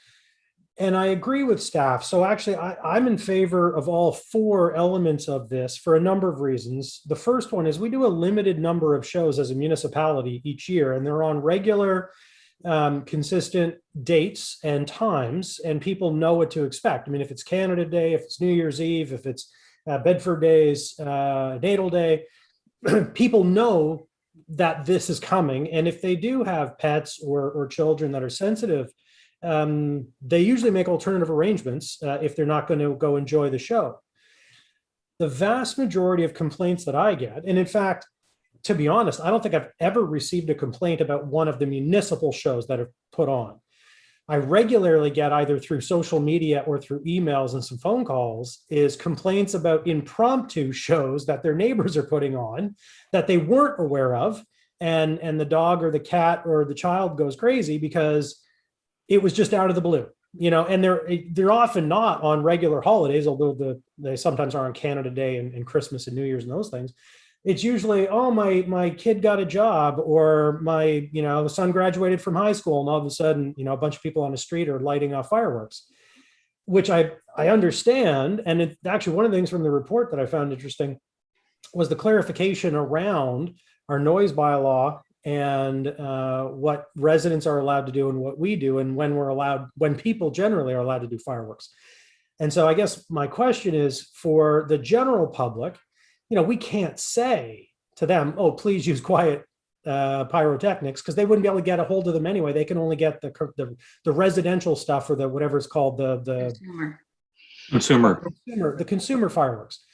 And I agree with staff. So actually, I'm in favor of all 4 elements of this for a number of reasons. The first one is we do a limited number of shows as a municipality each year, and they're on regular, consistent dates and times, and people know what to expect. I mean, if it's Canada Day, if it's New Year's Eve, if it's Bedford Days, Natal Day, people know that this is coming. And if they do have pets or children that are sensitive, they usually make alternative arrangements if they're not going to go enjoy the show. the vast majority of complaints that I get, and in fact, to be honest, I don't think I've ever received a complaint about one of the municipal shows that are put on. I regularly get, either through social media or through emails and some phone calls, is complaints about impromptu shows that their neighbors are putting on that they weren't aware of. And the dog or the cat or the child goes crazy because it was just out of the blue, and they're often not on regular holidays, although they sometimes are on Canada Day and Christmas and New Year's and those things. It's usually, oh, my kid got a job, or my, son graduated from high school, and all of a sudden, a bunch of people on the street are lighting off fireworks, which I understand. And it's actually one of the things from the report that I found interesting was the clarification around our noise bylaw and what residents are allowed to do and what we do, and when people generally are allowed to do fireworks. And so I guess my question is, for the general public, we can't say to them, oh, please use quiet pyrotechnics, because they wouldn't be able to get a hold of them anyway. They can only get the residential stuff, or the whatever it's called, the consumer fireworks.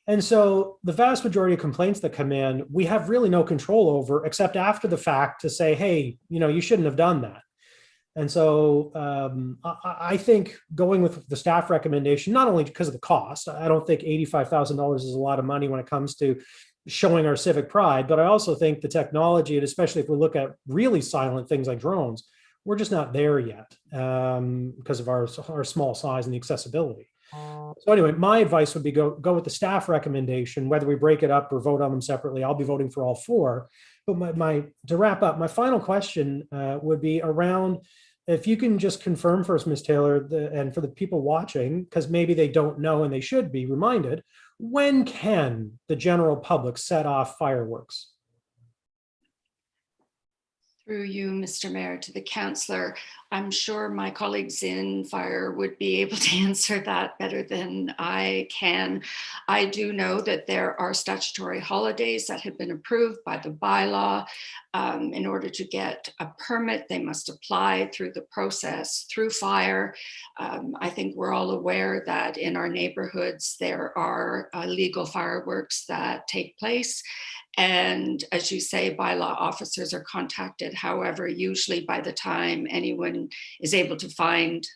And so the vast majority of complaints that come in, we have really no control over, except after the fact to say, hey, you shouldn't have done that. And so I think going with the staff recommendation, not only because of the cost, I don't think $85,000 is a lot of money when it comes to showing our civic pride, but I also think the technology, and especially if we look at really silent things like drones, we're just not there yet because of our small size and the accessibility. So anyway, my advice would be go with the staff recommendation, whether we break it up or vote on them separately. I'll be voting for all four. But to wrap up, my final question would be around, if you can just confirm for us, Ms. Taylor, and for the people watching, because maybe they don't know and they should be reminded, when can the general public set off fireworks? Through you, Mr. Mayor, to the councillor, I'm sure my colleagues in fire would be able to answer that better than I can. I do know that there are statutory holidays that have been approved by the bylaw. In order to get a permit, they must apply through the process through fire. I think we're all aware that in our neighborhoods, there are legal fireworks that take place. And as you say, bylaw officers are contacted. However, usually by the time anyone is able to find,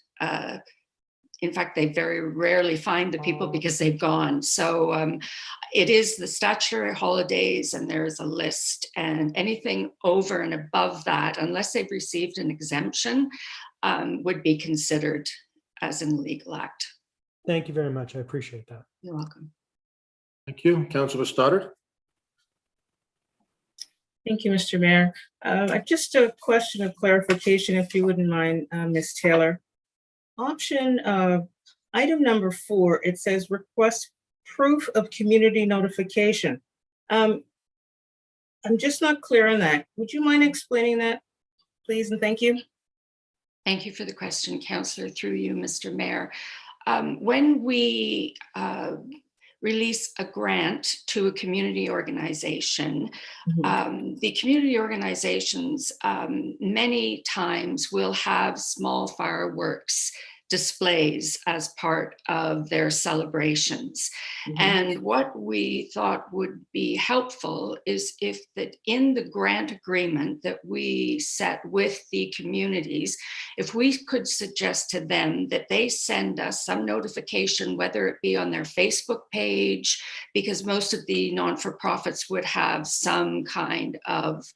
in fact, they very rarely find the people because they've gone. So it is the statutory holidays, and there is a list, and anything over and above that, unless they've received an exemption, would be considered as an illegal act. Thank you very much. I appreciate that. You're welcome. Thank you. Councillor Stoddard. Thank you, Mr. Mayor. Just a question of clarification, if you wouldn't mind, Ms. Taylor. Item number 4, it says request proof of community notification. I'm just not clear on that. Would you mind explaining that, please, and thank you? Thank you for the question, Councillor, through you, Mr. Mayor. When we release a grant to a community organization, the community organizations many times will have small fireworks displays as part of their celebrations. And what we thought would be helpful is if that in the grant agreement that we set with the communities, if we could suggest to them that they send us some notification, whether it be on their Facebook page, because most of the non-for-profits would have some kind of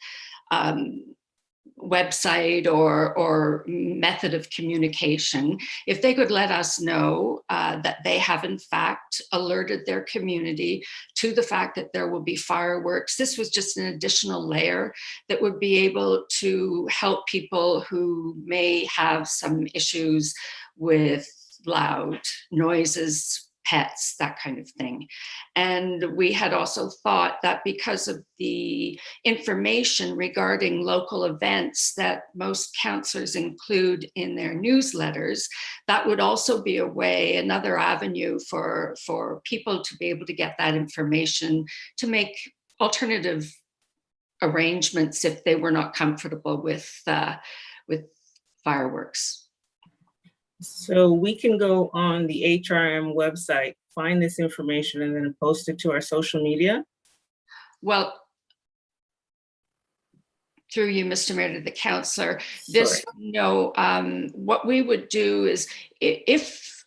website or method of communication, if they could let us know that they have in fact alerted their community to the fact that there will be fireworks. This was just an additional layer that would be able to help people who may have some issues with loud noises, pets, that kind of thing. And we had also thought that because of the information regarding local events that most councillors include in their newsletters, that would also be a way, another avenue for people to be able to get that information to make alternative arrangements if they were not comfortable with fireworks. So we can go on the HRM website, find this information and then post it to our social media? Well, through you, Mr. Mayor, to the councillor, this, what we would do is if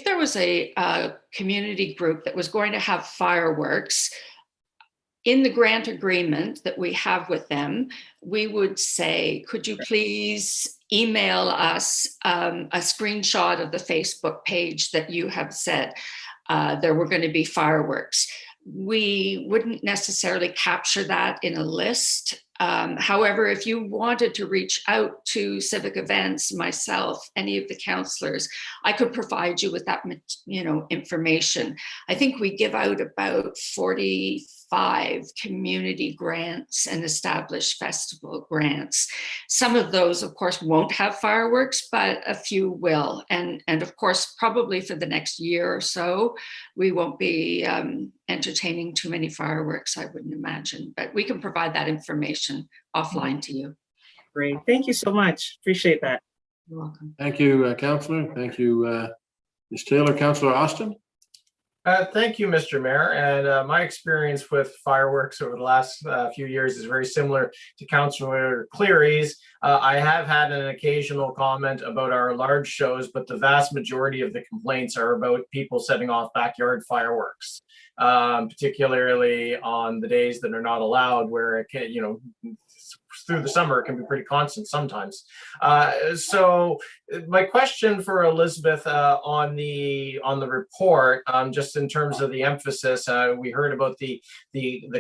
there was a community group that was going to have fireworks, in the grant agreement that we have with them, we would say, could you please email us a screenshot of the Facebook page that you have said there were going to be fireworks. We wouldn't necessarily capture that in a list. However, if you wanted to reach out to civic events, myself, any of the councillors, I could provide you with that, information. I think we give out about 45 community grants and established festival grants. Some of those, of course, won't have fireworks, but a few will. And of course, probably for the next year or so, we won't be entertaining too many fireworks, I wouldn't imagine, but we can provide that information offline to you. Great, thank you so much. Appreciate that. You're welcome. Thank you, Councillor. Thank you, Ms. Taylor. Councillor Austin? Thank you, Mr. Mayor. And my experience with fireworks over the last few years is very similar to Councillor Cleary's. I have had an occasional comment about our large shows, but the vast majority of the complaints are about people setting off backyard fireworks, particularly on the days that are not allowed, where it can, through the summer, it can be pretty constant sometimes. So my question for Elizabeth on the report, just in terms of the emphasis, we heard about the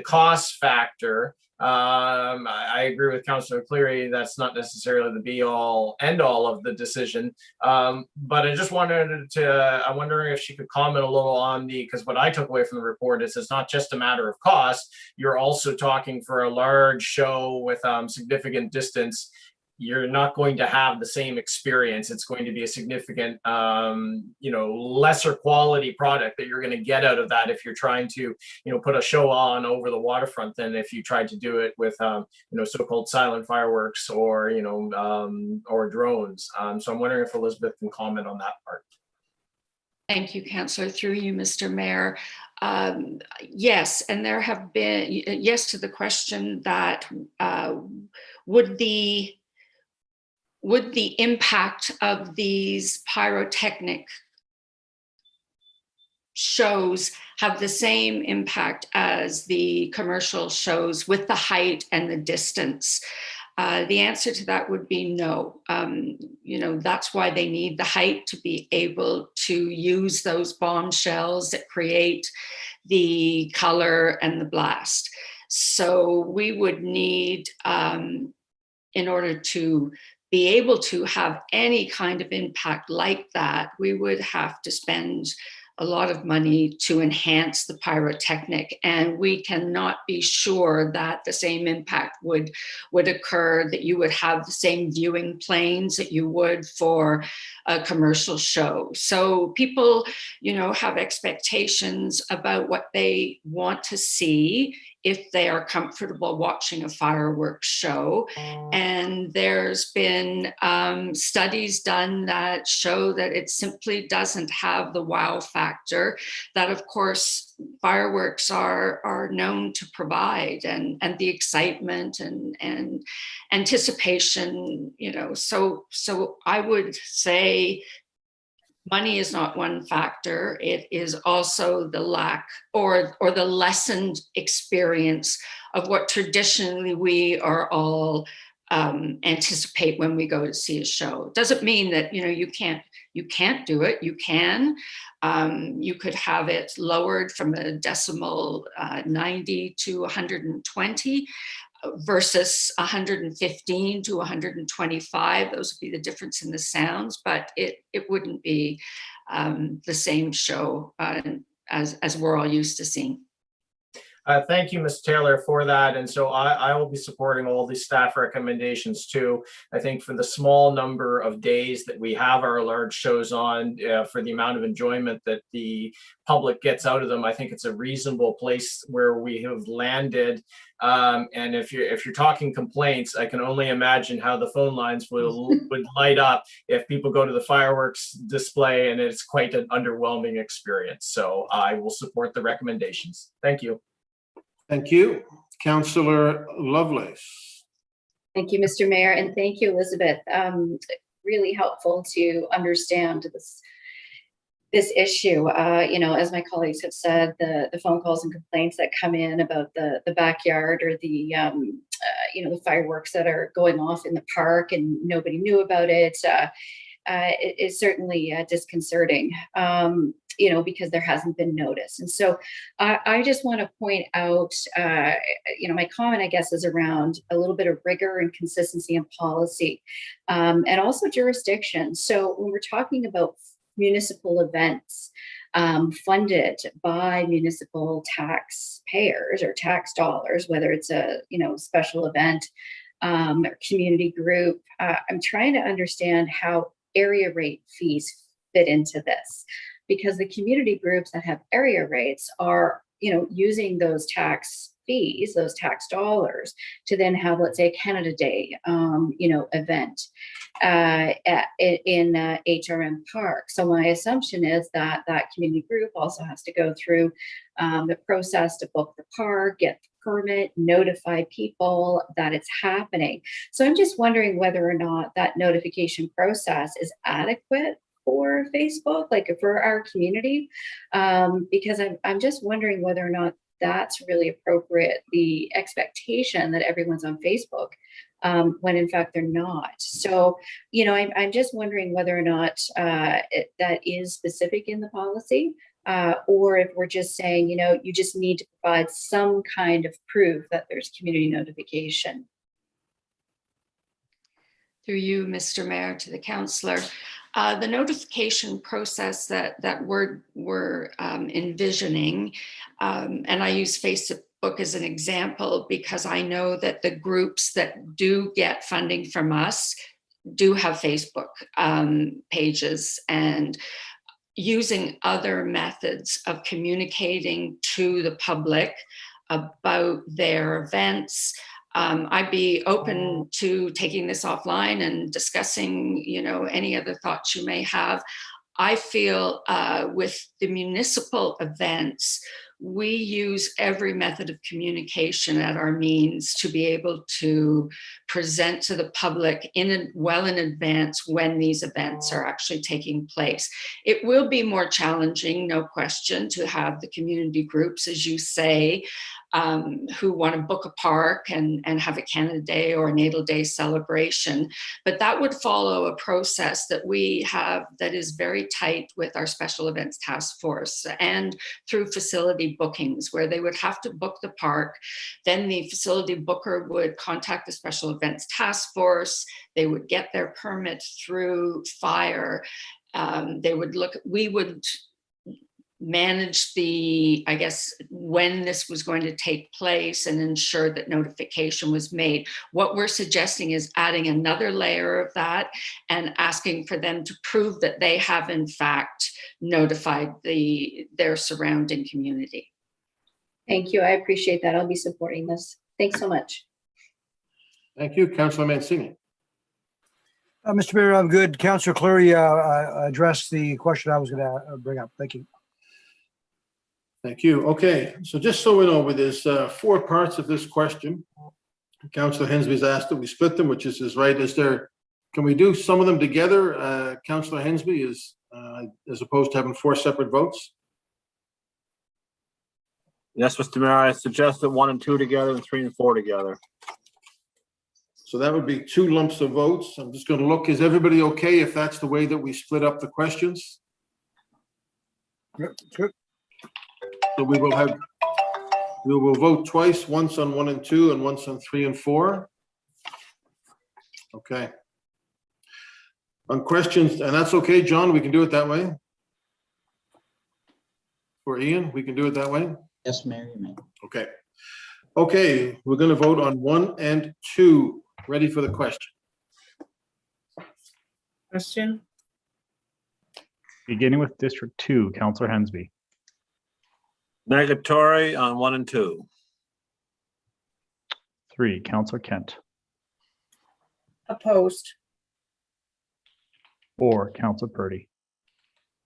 cost factor. I agree with Councillor Cleary, that's not necessarily the be all end all of the decision. But I just wanted to, I'm wondering if she could comment a little on because what I took away from the report is it's not just a matter of cost, you're also talking for a large show with significant distance. You're not going to have the same experience. It's going to be a significant, lesser quality product that you're going to get out of that if you're trying to, put a show on over the waterfront than if you tried to do it with, so-called silent fireworks or, or drones. So I'm wondering if Elizabeth can comment on that part. Thank you, Councillor. Through you, Mr. Mayor. Yes, and there have been, yes to the question that would the impact of these pyrotechnic shows have the same impact as the commercial shows with the height and the distance? The answer to that would be no. That's why they need the height to be able to use those bombshells that create the color and the blast. So we would need, in order to be able to have any kind of impact like that, we would have to spend a lot of money to enhance the pyrotechnic, and we cannot be sure that the same impact would occur, that you would have the same viewing planes that you would for a commercial show. So people, have expectations about what they want to see if they are comfortable watching a fireworks show. And there's been studies done that show that it simply doesn't have the wow factor that, of course, fireworks are known to provide, and the excitement and anticipation, So I would say money is not one factor. It is also the lack or the lessened experience of what traditionally we are all anticipate when we go to see a show. Doesn't mean that you can't do it. You can. You could have it lowered from a decimal 90 to 120. Versus 115 to 125, those would be the difference in the sounds, but it wouldn't be the same show as we're all used to seeing. Thank you, Ms. Taylor, for that. And so I will be supporting all the staff recommendations too. I think for the small number of days that we have our large shows on, for the amount of enjoyment that the public gets out of them, I think it's a reasonable place where we have landed. And if you're talking complaints, I can only imagine how the phone lines would light up if people go to the fireworks display, and it's quite an underwhelming experience. So I will support the recommendations. Thank you. Thank you. Councillor Lovelace. Thank you, Mr. Mayor, and thank you, Elizabeth. Really helpful to understand this issue. You know, as my colleagues have said, the phone calls and complaints that come in about the backyard or the you know, the fireworks that are going off in the park and nobody knew about it, it is certainly disconcerting. You know, because there hasn't been notice. And so I just want to point out, you know, my comment, I guess, is around a little bit of rigor and consistency in policy, and also jurisdiction. So when we're talking about municipal events funded by municipal taxpayers or tax dollars, whether it's a, you know, special event or community group, I'm trying to understand how area rate fees fit into this, because the community groups that have area rates are, you know, using those tax fees, those tax dollars, to then have, let's say, a Canada Day, you know, event in HRM Park. So my assumption is that that community group also has to go through the process to book the park, get the permit, notify people that it's happening. So I'm just wondering whether or not that notification process is adequate for Facebook, like for our community, because I'm just wondering whether or not that's really appropriate, the expectation that everyone's on Facebook, when in fact they're not. So, you know, I'm just wondering whether or not that is specific in the policy, or if we're just saying, you know, you just need to provide some kind of proof that there's community notification. Through you, Mr. Mayor, to the councillor. The notification process that we're envisioning, and I use Facebook as an example because I know that the groups that do get funding from us do have Facebook pages, and using other methods of communicating to the public about their events. I'd be open to taking this offline and discussing, you know, any other thoughts you may have. I feel with the municipal events, we use every method of communication at our means to be able to present to the public well in advance when these events are actually taking place. It will be more challenging, no question, to have the community groups, as you say, who want to book a park and have a Canada Day or a Natal Day celebration. But that would follow a process that we have that is very tight with our special events task force and through facility bookings, where they would have to book the park. Then the facility booker would contact the special events task force. They would get their permit through fire. We would manage I guess, when this was going to take place and ensure that notification was made. What we're suggesting is adding another layer of that and asking for them to prove that they have in fact notified their surrounding community. Thank you. I appreciate that. I'll be supporting this. Thanks so much. Thank you. Councillor Mancini. Mr. Mayor, I'm good. Councillor Cleary addressed the question I was going to bring up. Thank you. Thank you. Okay, so just so we know, there's 4 parts of this question. Councillor Hensby's asked that we split them, which is his right. Can we do some of them together, Councillor Hensby, as opposed to having 4 separate votes? Yes, Mr. Mayor, I suggest that 1 and 2 together and 3 and 4 together. So that would be 2 lumps of votes. I'm just going to look, is everybody okay if that's the way that we split up the questions? Good. So we will vote twice, once on 1 and 2 and once on 3 and 4. Okay. On questions, and that's okay, John, we can do it that way. For Ian, we can do it that way. Yes, Mayor, you may. Okay. Okay, we're going to vote on 1 and 2. Ready for the question? Question? Beginning with District 2, Councillor Hensby. Negatory on 1 and 2. 3, Councillor Kent. Opposed. 4, Councillor Purdy.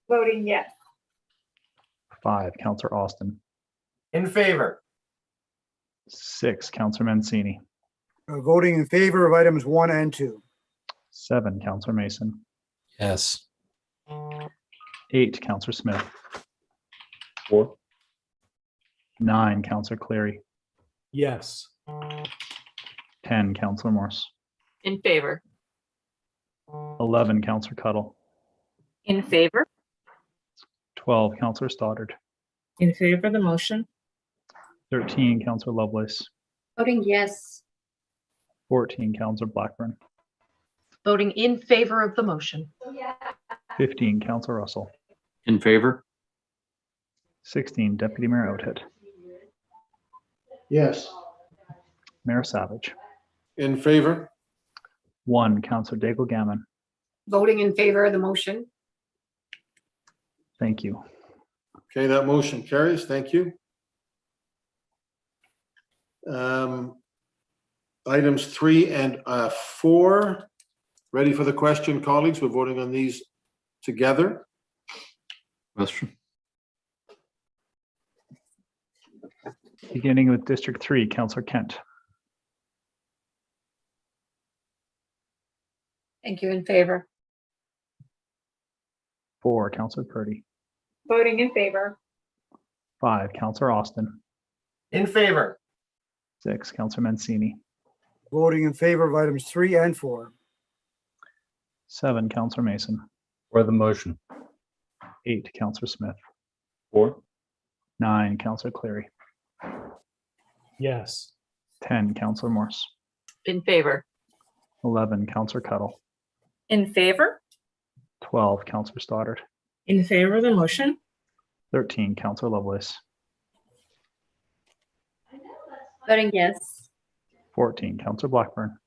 Voting yes. 5, Councillor Austin. In favor. 6, Councillor Mancini. Voting in favor of items 1 and 2. 7, Councillor Mason. Yes. 8, Councillor Smith. 4. 9, Councillor Cleary. Yes. 10, Councillor Morse. In favor. 11, Councillor Cuddle. In favor? 12, Councillor Stoddard. In favor of the motion? 13, Councillor Lovelace. Voting yes. 14, Councillor Blackburn. Voting in favor of the motion. 15, Councillor Russell. In favor? 16, Deputy Mayor Outhead. Yes. Mayor Savage. In favor? 1, Councillor Daigle Gammon. Voting in favor of the motion. Thank you. Okay, that motion carries. Thank you. Items 3 and 4. Ready for the question, colleagues? We're voting on these together. Question. Beginning with District 3, Councillor Kent. Thank you. In favor. 4, Councillor Purdy. Voting in favor. 5, Councillor Austin. In favor. 6, Councillor Mancini. Voting in favor of items 3 and 4. 7, Councillor Mason. For the motion. 8, Councillor Smith. 4. 9, Councillor Cleary. Yes. 10, Councillor Morse. In favor. 11, Councillor Cuddle. In favor? 12, Councillor Stoddard. In favor of the motion? 13, Councillor Lovelace. Voting yes. 14, Councillor Blackburn.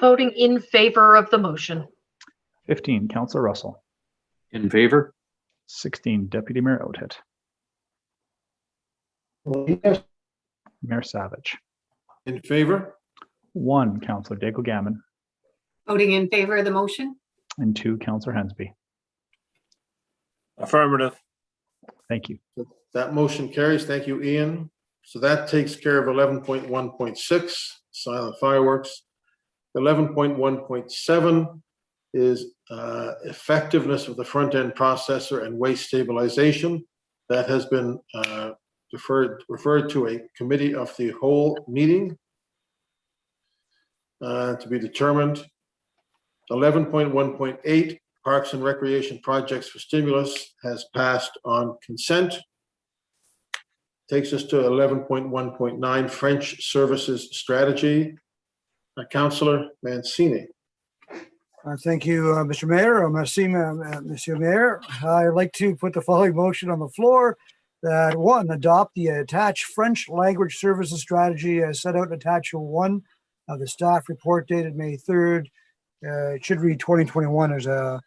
Voting in favor of the motion. 15, Councillor Russell. In favor? 16, Deputy Mayor Outhead. Yes. Mayor Savage. In favor? 1, Councillor Daigle Gammon. Voting in favor of the motion. And 2, Councillor Hensby. Affirmative. Thank you. That motion carries. Thank you, Ian. So that takes care of 11.1.6, silent fireworks. 11.1.7 is effectiveness of the front-end processor and waste stabilization. That has been referred to a committee of the whole meeting to be determined. 11.1.8, Parks and Recreation Projects for Stimulus has passed on consent. Takes us to 11.1.9, French Services Strategy. Councillor Mancini. Thank you, Mr. Mayor. Merci, Monsieur Mayor. I'd like to put the following motion on the floor that 1, adopt the attached French language services strategy as set out in attachment 1 of the staff report dated May 3rd. It should read 2021 as a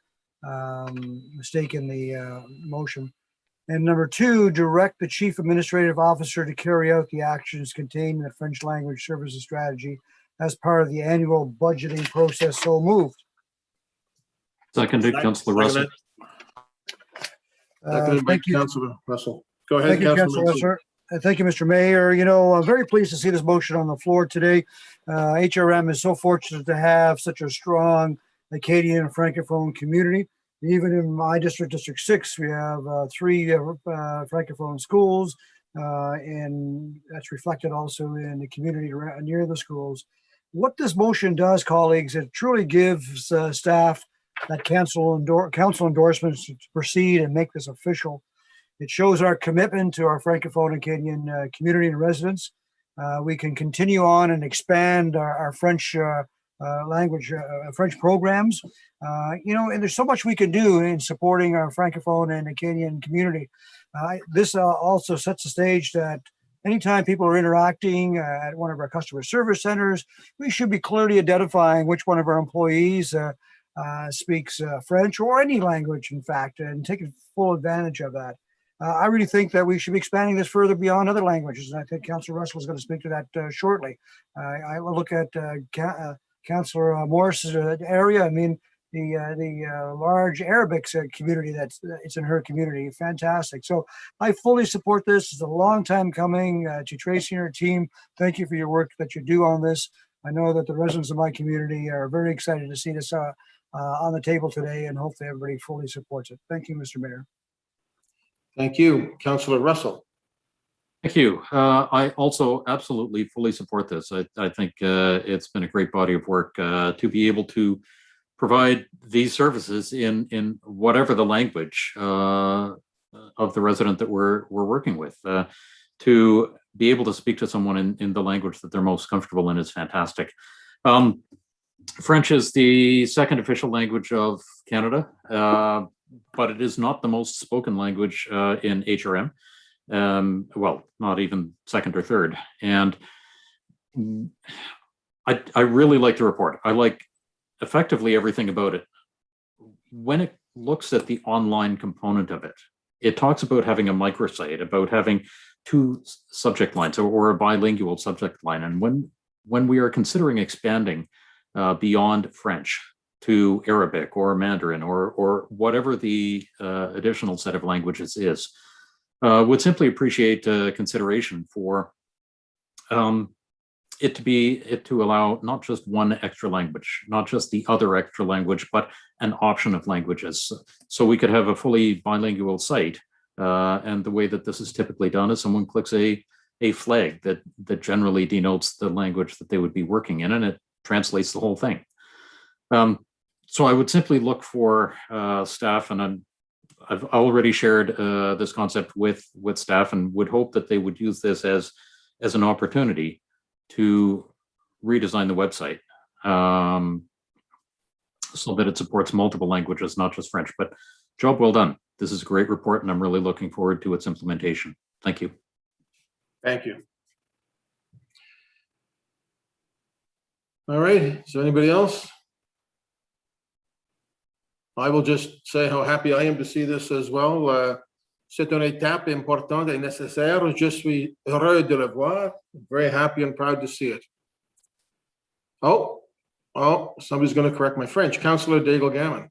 mistake in the motion. And number 2, direct the chief administrative officer to carry out the actions contained in the French language services strategy as part of the annual budgeting process. So moved. Seconded, Councillor Russell. Seconded by Thank you. Councillor Russell. Go ahead, Thank you, Councillor Mancini. Councillor. Thank you, Mr. Mayor. You know, I'm very pleased to see this motion on the floor today. HRM is so fortunate to have such a strong Acadian and Francophone community. Even in my district, District 6, we have 3 Francophone schools, and that's reflected also in the community near the schools. What this motion does, colleagues, it truly gives staff that council endorsements to proceed and make this official. It shows our commitment to our Francophone Acadian community and residents. We can continue on and expand our French language, French programs. You know, and there's so much we can do in supporting our Francophone and Acadian community. This also sets the stage that anytime people are interacting at one of our customer service centers, we should be clearly identifying which one of our employees speaks French or any language, in fact, and taking full advantage of that. I really think that we should be expanding this further beyond other languages, and I think Councillor Russell is going to speak to that shortly. I will look at Councillor Morris's area. I mean, the large Arabic community it's in her community. Fantastic. So I fully support this. It's a long time coming. To Tracy and her team, thank you for your work that you do on this. I know that the residents of my community are very excited to see this on the table today, and hopefully everybody fully supports it. Thank you, Mr. Mayor. Thank you. Councillor Russell. Thank you. I also absolutely fully support this. I think it's been a great body of work to be able to provide these services in whatever the language of the resident that we're working with. To be able to speak to someone in the language that they're most comfortable in is fantastic. French is the second official language of Canada, but it is not the most spoken language in HRM. Well, not even second or third. And I really like the report. I like effectively everything about it. When it looks at the online component of it, it talks about having a microsite, about having two subject lines or a bilingual subject line. And when we are considering expanding beyond French to Arabic or Mandarin or whatever the additional set of languages is, would simply appreciate consideration for it to allow not just one extra language, not just the other extra language, but an option of languages. So we could have a fully bilingual site. And the way that this is typically done is someone clicks a flag that generally denotes the language that they would be working in, and it translates the whole thing. So I would simply look for staff, and I've already shared this concept with staff, and would hope that they would use this as an opportunity to redesign the website so that it supports multiple languages, not just French. But job well done. This is a great report, and I'm really looking forward to its implementation. Thank you. Thank you. All right. Is there anybody else? I will just say how happy I am to see this as well. C'est une étape importante et nécessaire. Je suis heureux de le voir. Very happy and proud to see it. Oh, somebody's going to correct my French. Councillor Daigle-Gammon.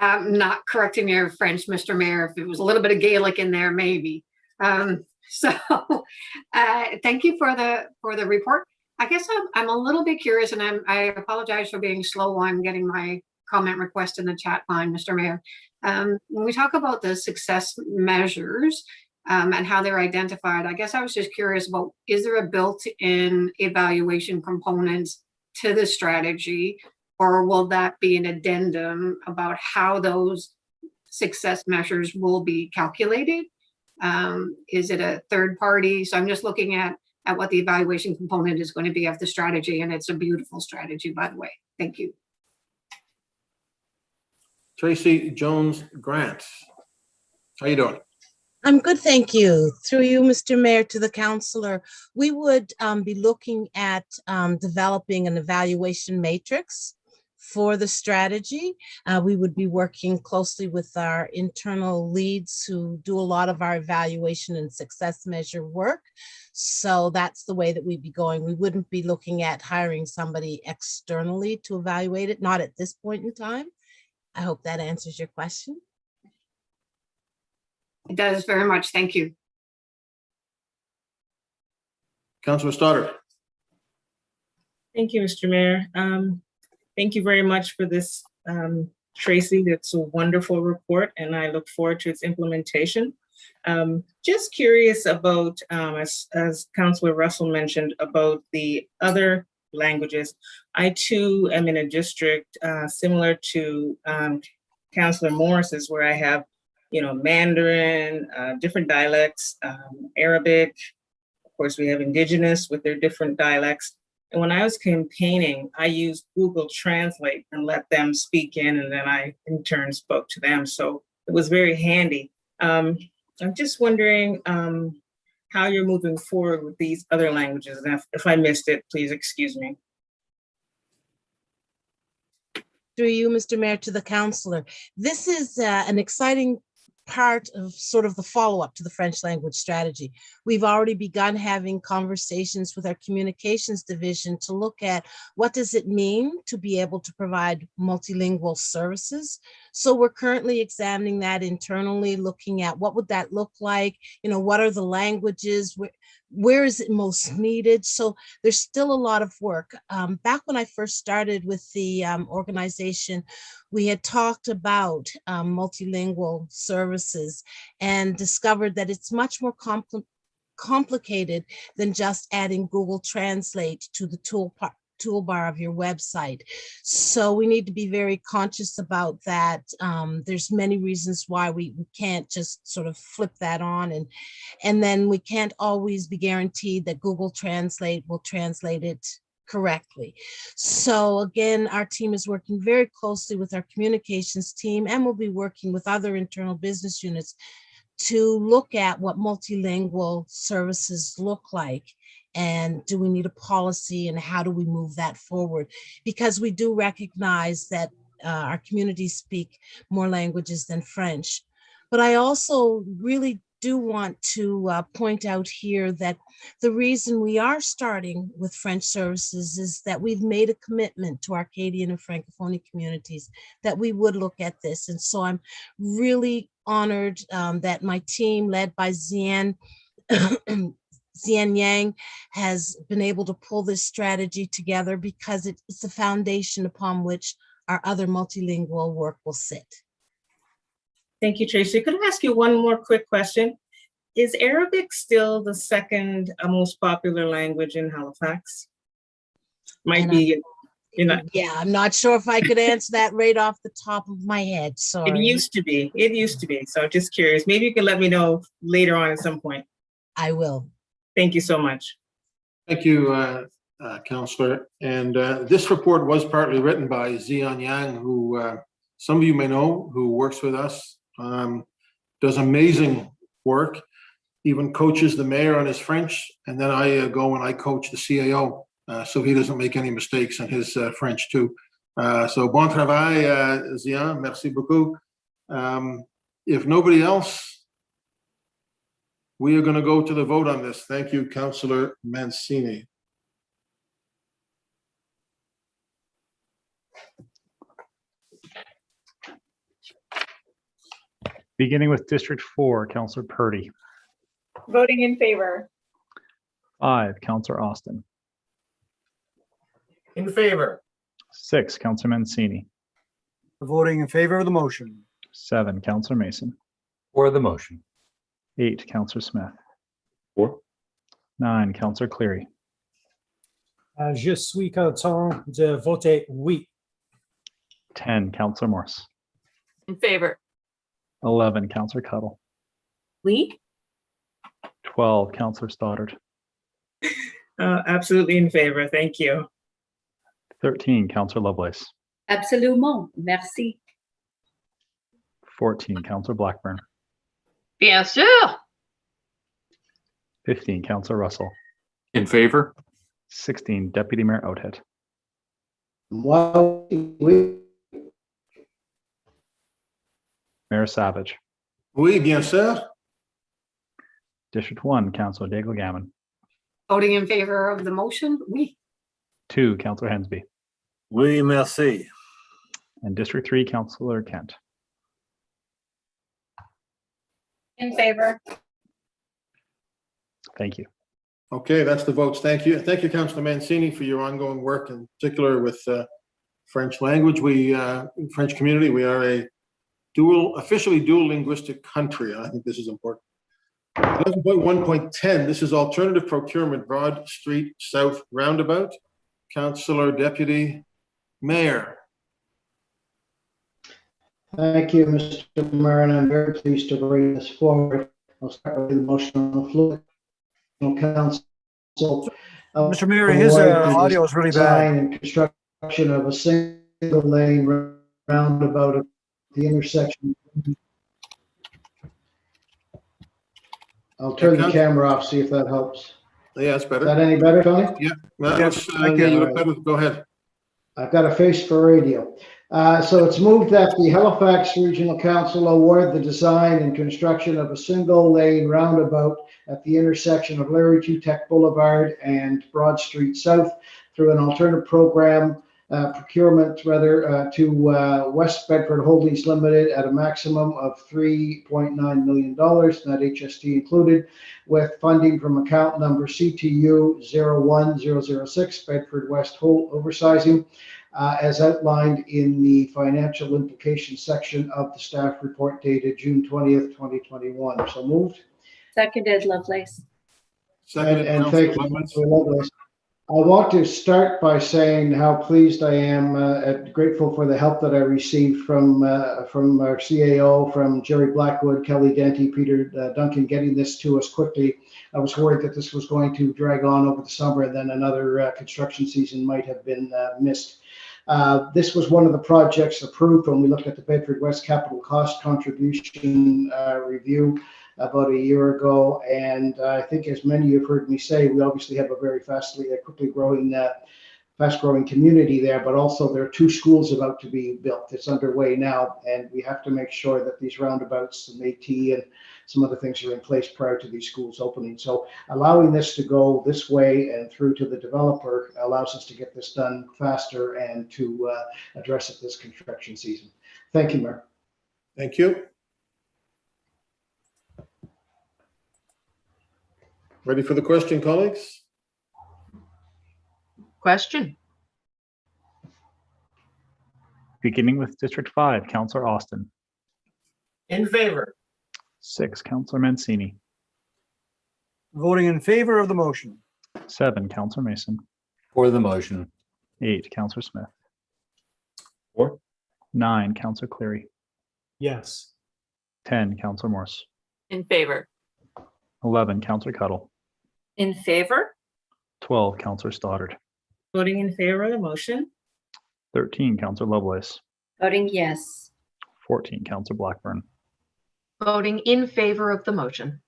I'm not correcting your French, Mr. Mayor. If it was a little bit of Gaelic in there, maybe. Thank you for the report. I guess I'm a little bit curious, and I apologize for being slow on getting my comment request in the chat line, Mr. Mayor. When we talk about the success measures and how they're identified, I guess I was just curious about, is there a built-in evaluation component to the strategy, or will that be an addendum about how those success measures will be calculated? Is it a third party? So I'm just looking at what the evaluation component is going to be of the strategy, and it's a beautiful strategy, by the way. Thank you. Tracy Jones-Grant. How you doing? I'm good, thank you. Through you, Mr. Mayor, to the councillor, we would be looking at developing an evaluation matrix for the strategy. We would be working closely with our internal leads who do a lot of our evaluation and success measure work. So that's the way that we'd be going. We wouldn't be looking at hiring somebody externally to evaluate it, not at this point in time. I hope that answers your question. It does very much. Thank you. Councillor Stoddart. Thank you, Mr. Mayor. Thank you very much for this, Tracy. It's a wonderful report, and I look forward to its implementation. Just curious about, as Councillor Russell mentioned, about the other languages. I too am in a district similar to Councillor Morris's, where I have, Mandarin, different dialects, Arabic. Of course, we have Indigenous with their different dialects. And when I was campaigning, I used Google Translate and let them speak in, and then I in turn spoke to them. So it was very handy. I'm just wondering how you're moving forward with these other languages. And if I missed it, please excuse me. Through you, Mr. Mayor, to the councillor. This is an exciting part of sort of the follow-up to the French language strategy. We've already begun having conversations with our communications division to look at what does it mean to be able to provide multilingual services. So we're currently examining that internally, looking at what would that look like, you know, what are the languages, where is it most needed? So there's still a lot of work. Back when I first started with the organization, we had talked about multilingual services and discovered that it's much more complicated than just adding Google Translate to the toolbar of your website. So we need to be very conscious about that. There's many reasons why we can't just sort of flip that on, and then we can't always be guaranteed that Google Translate will translate it correctly. So again, our team is working very closely with our communications team, and we'll be working with other internal business units to look at what multilingual services look like. And do we need a policy, and how do we move that forward? Because we do recognize that our communities speak more languages than French. But I also really do want to point out here that the reason we are starting with French services is that we've made a commitment to our Acadian and Francophone communities that we would look at this. And so I'm really honored that my team led by Xian Yang has been able to pull this strategy together, because it's the foundation upon which our other multilingual work will sit. Thank you, Tracy. Could I ask you one more quick question? Is Arabic still the second most popular language in Halifax? Might be, you know. Yeah, I'm not sure if I could answer that right off the top of my head. Sorry. It used to be. It used to be. So just curious. Maybe you can let me know later on at some point. I will. Thank you so much. Thank you, Councillor. And this report was partly written by Xian Yang, who some of you may know, who works with us, does amazing work, even coaches the mayor on his French, and then I go and I coach the CAO, so he doesn't make any mistakes in his French too. So bon travail, Xian, merci beaucoup. If nobody else, we are going to go to the vote on this. Thank you, Councillor Mancini. Beginning with District 4, Councillor Purdy. Voting in favor. 5, Councillor Austin. In favor. 6, Councillor Mancini. Voting in favor of the motion. 7, Councillor Mason. For the motion. 8, Councillor Smith. 4. 9, Councillor Cleary. Je suis content de voter oui. 10, Councillor Morse. In favor. 11, Councillor Cuttle. Oui. 12, Councillor Stoddard. Absolutely in favor. Thank you. 13, Councillor Lovelace. Absolument. Merci. 14, Councillor Blackburn. Bien sûr. 15, Councillor Russell. In favor. 16, Deputy Mayor Oathead. Moi, oui. Mayor Savage. Oui, bien sûr. District 1, Councillor Daigle Gammon. Voting in favor of the motion, oui. 2, Councillor Hensby. Oui, merci. And District 3, Councillor Kent. In favor. Thank you. Okay, that's the votes. Thank you. Thank you, Councillor Mancini, for your ongoing work, in particular with French language. We, French community, we are a officially dual linguistic country. I think this is important. 11.1.10, this is alternative procurement, Broad Street South Roundabout. Councillor Deputy Mayor. Thank you, Mr. Mayor, and I'm very pleased to bring this forward. I'll start with the motion on the floor. Council. Mr. Mayor, his audio is really bad. Design and construction of a single lane roundabout at the intersection I'll turn the Council- camera off, see if that helps. Yeah, that's Is better. that any better, Tony? Yeah, that Yes, looks, thank yeah, you. you look better. Go ahead. I've got a face for radio. So it's moved that the Halifax Regional Council award the design and construction of a single lane roundabout at the intersection of Larry Tech Boulevard and Broad Street South through an alternative program procurement to West Bedford Holdings Limited at a maximum of $3.9 million, net HST included, with funding from account number CTU 01006 Bedford West Oversizing, as outlined in the financial implications section of the staff report dated June 20th, 2021. So moved. Seconded, Lovelace. Seconded, And Councillor thank you, Lovelace. Councillor Lovelace. I want to start by saying how pleased I am, grateful for the help that I received from our CAO, from Jerry Blackwood, Kelly Denty, Peter Duncan, getting this to us quickly. I was worried that this was going to drag on over the summer, and then another construction season might have been missed. This was one of the projects approved when we looked at the Bedford West capital cost contribution review about a year ago. And I think, as many of you have heard me say, we obviously have a very quickly growing, fast-growing community there, but also there are 2 schools about to be built. It's underway now, and we have to make sure that these roundabouts, the Métis, and some other things are in place prior to these schools opening. So allowing this to go this way and through to the developer allows us to get this done faster and to address it this construction season. Thank you, Mayor. Thank you. Ready for the question, colleagues? Question. Beginning with District 5, Councillor Austin. In favor. 6, Councillor Mancini. Voting in favor of the motion. 7, Councillor Mason. For the motion. 8, Councillor Smith. For. 9, Councillor Cleary. Yes. 10, Councillor Morse. In favor. 11, Councillor Cuddle. In favor? 12, Councillor Stoddard. Voting in favor of the motion. 13, Councillor Lovelace. Voting yes. 14, Councillor Blackburn. Voting in favor of the motion.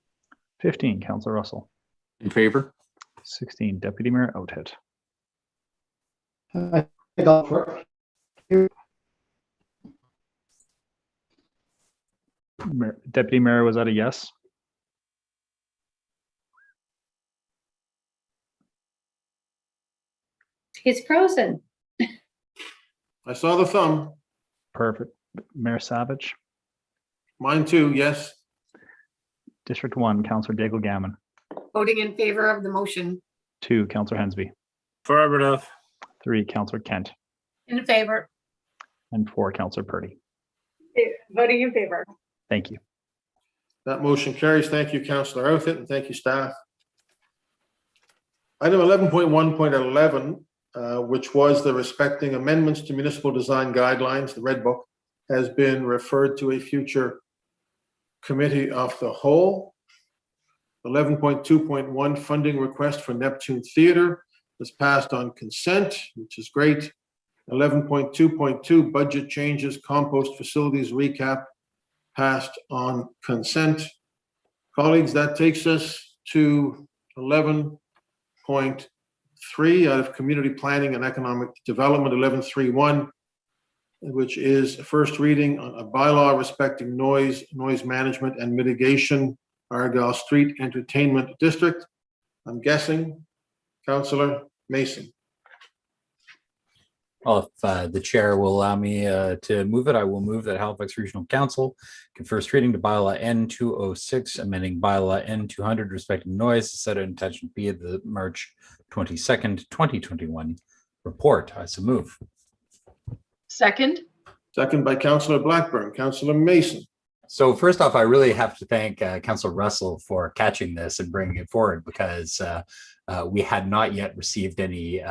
15, Councillor Russell. In favor? 16, Deputy Mayor Outhet. I think I'll for Deputy Mayor, was that a yes? He's frozen. I saw the thumb. Perfect. Mayor Savage. Mine too, yes. District 1, Councillor Daigle Gammon. Voting in favor of the motion. 2, Councillor Hensby. Affirmative. 3, Councillor Kent. In favor. And 4, Councillor Purdy. Voting in favor. Thank you. That motion carries. Thank you, Councillor Outfit, and thank you, staff. Item 11.1.11, which was the respecting amendments to municipal design guidelines, the Red Book, has been referred to a future committee of the whole. 11.2.1, funding request for Neptune Theatre was passed on consent, which is great. 11.2.2, budget changes, compost facilities recap, passed on consent. Colleagues, that takes us to 11.3 out of community planning and economic development, 11.3.1, which is a first reading on a bylaw respecting noise management and mitigation, Argyle Street Entertainment District. I'm guessing Councillor Mason. Well, if the chair will allow me to move it, I will move that Halifax Regional Council give first reading to bylaw N206, amending bylaw N200 respecting noise, set out intention B of the March 22nd, 2021 report. I so move. Second. Second by Councillor Blackburn. Councillor Mason. So first off, I really have to thank Councillor Russell for catching this and bringing it forward, because we had not yet received any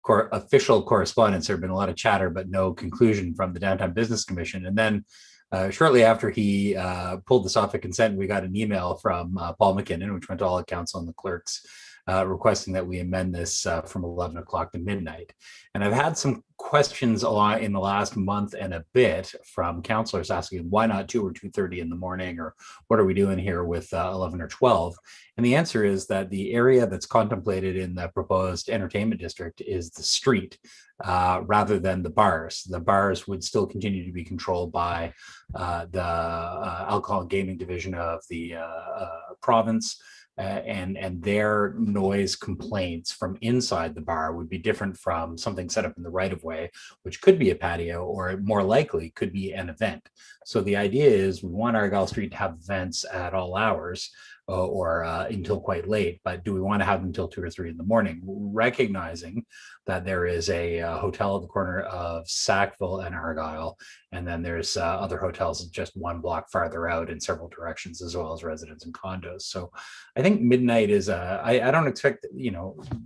official correspondence. There had been a lot of chatter, but no conclusion from the Downtown Business Commission. And then shortly after he pulled this off of consent, we got an email from Paul McKinnon, which went to all the council and the clerks, requesting that we amend this from 11 o'clock to midnight. And I've had some questions in the last month and a bit from councillors asking why not 2 or 2:30 in the morning, or what are we doing here with 11 or 12? And the answer is that the area that's contemplated in the proposed entertainment district is the street rather than the bars. The bars would still continue to be controlled by the alcohol and gaming division of the province. And their noise complaints from inside the bar would be different from something set up in the right of way, which could be a patio, or more likely could be an event. So the idea is we want Argyle Street to have events at all hours or until quite late, but do we want to have them until 2 or 3 in the morning? Recognizing that there is a hotel at the corner of Sackville and Argyle, and then there's other hotels just 1 block farther out in several directions, as well as residents and condos. So I think midnight is I don't expect,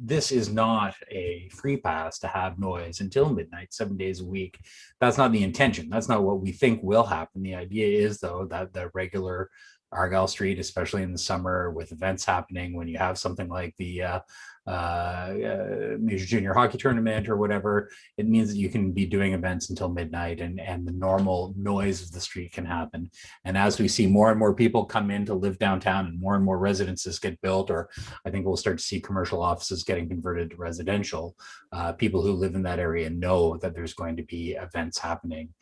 this is not a free pass to have noise until midnight, 7 days a week. That's not the intention. That's not what we think will happen. The idea is, though, that the regular Argyle Street, especially in the summer with events happening, when you have something like the major junior hockey tournament or whatever, it means that you can be doing events until midnight, and the normal noise of the street can happen. And as we see more and more people come in to live downtown and more residences get built, or I think we'll start to see commercial offices getting converted to residential, people who live in that area know that there's going to be events happening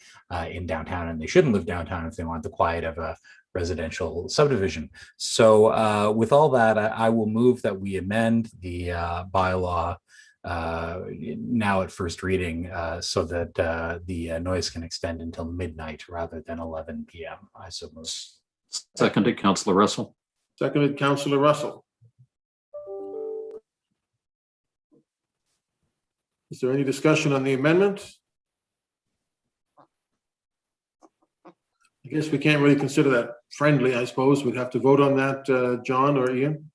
in downtown, and they shouldn't live downtown if they want the quiet of a residential subdivision. So with all that, I will move that we amend the bylaw now at first reading so that the noise can extend until midnight rather than 11 p.m. I so move. Seconded, Councillor Russell. Seconded, Councillor Russell. Is there any discussion on the amendment? I guess we can't really consider that friendly, I suppose. We'd have to vote on that, John or Ian.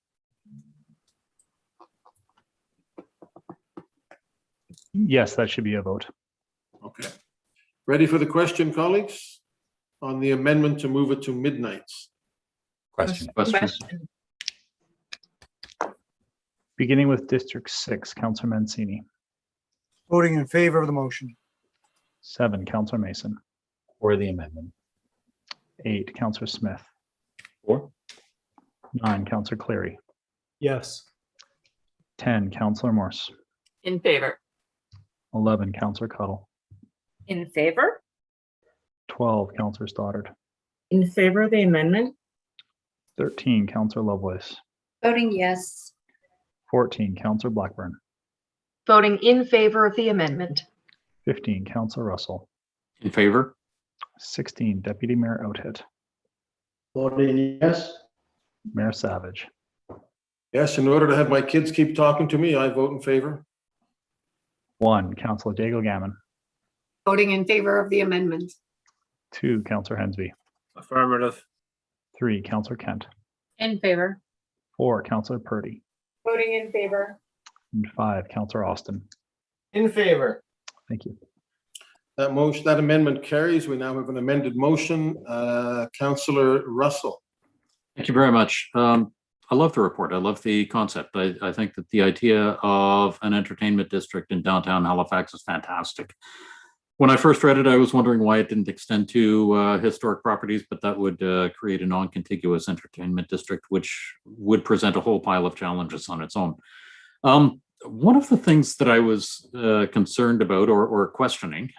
Yes, that should be a vote. Okay. Ready for the question, colleagues? On the amendment to move it to midnight. Question. Beginning with District 6, Councillor Mancini. Voting in favor of the motion. 7, Councillor Mason. For the amendment. 8, Councillor Smith. For. 9, Councillor Cleary. Yes. 10, Councillor Morse. In favor. 11, Councillor Cuddle. In favor? 12, Councillor Stoddard. In favor of the amendment? 13, Councillor Lovelace. Voting yes. 14, Councillor Blackburn. Voting in favor of the amendment. 15, Councillor Russell. In favor. 16, Deputy Mayor Outhit. Voting yes. Mayor Savage. Yes, in order to have my kids keep talking to me, I vote in favor. 1, Councillor Daigle Gammon. Voting in favor of the amendment. 2, Councillor Hensby. Affirmative. 3, Councillor Kent. In favor. 4, Councillor Purdy. Voting in favor. And 5, Councillor Austin. In favor. Thank you. That amendment carries. We now have an amended motion. Councillor Russell. Thank you very much. I love the report. I love the concept. I think that the idea of an entertainment district in downtown Halifax is fantastic. When I first read it, I was wondering why it didn't extend to historic properties, but that would create a non-contiguous entertainment district, which would present a whole pile of challenges on its own. One of the things that I was concerned about or questioning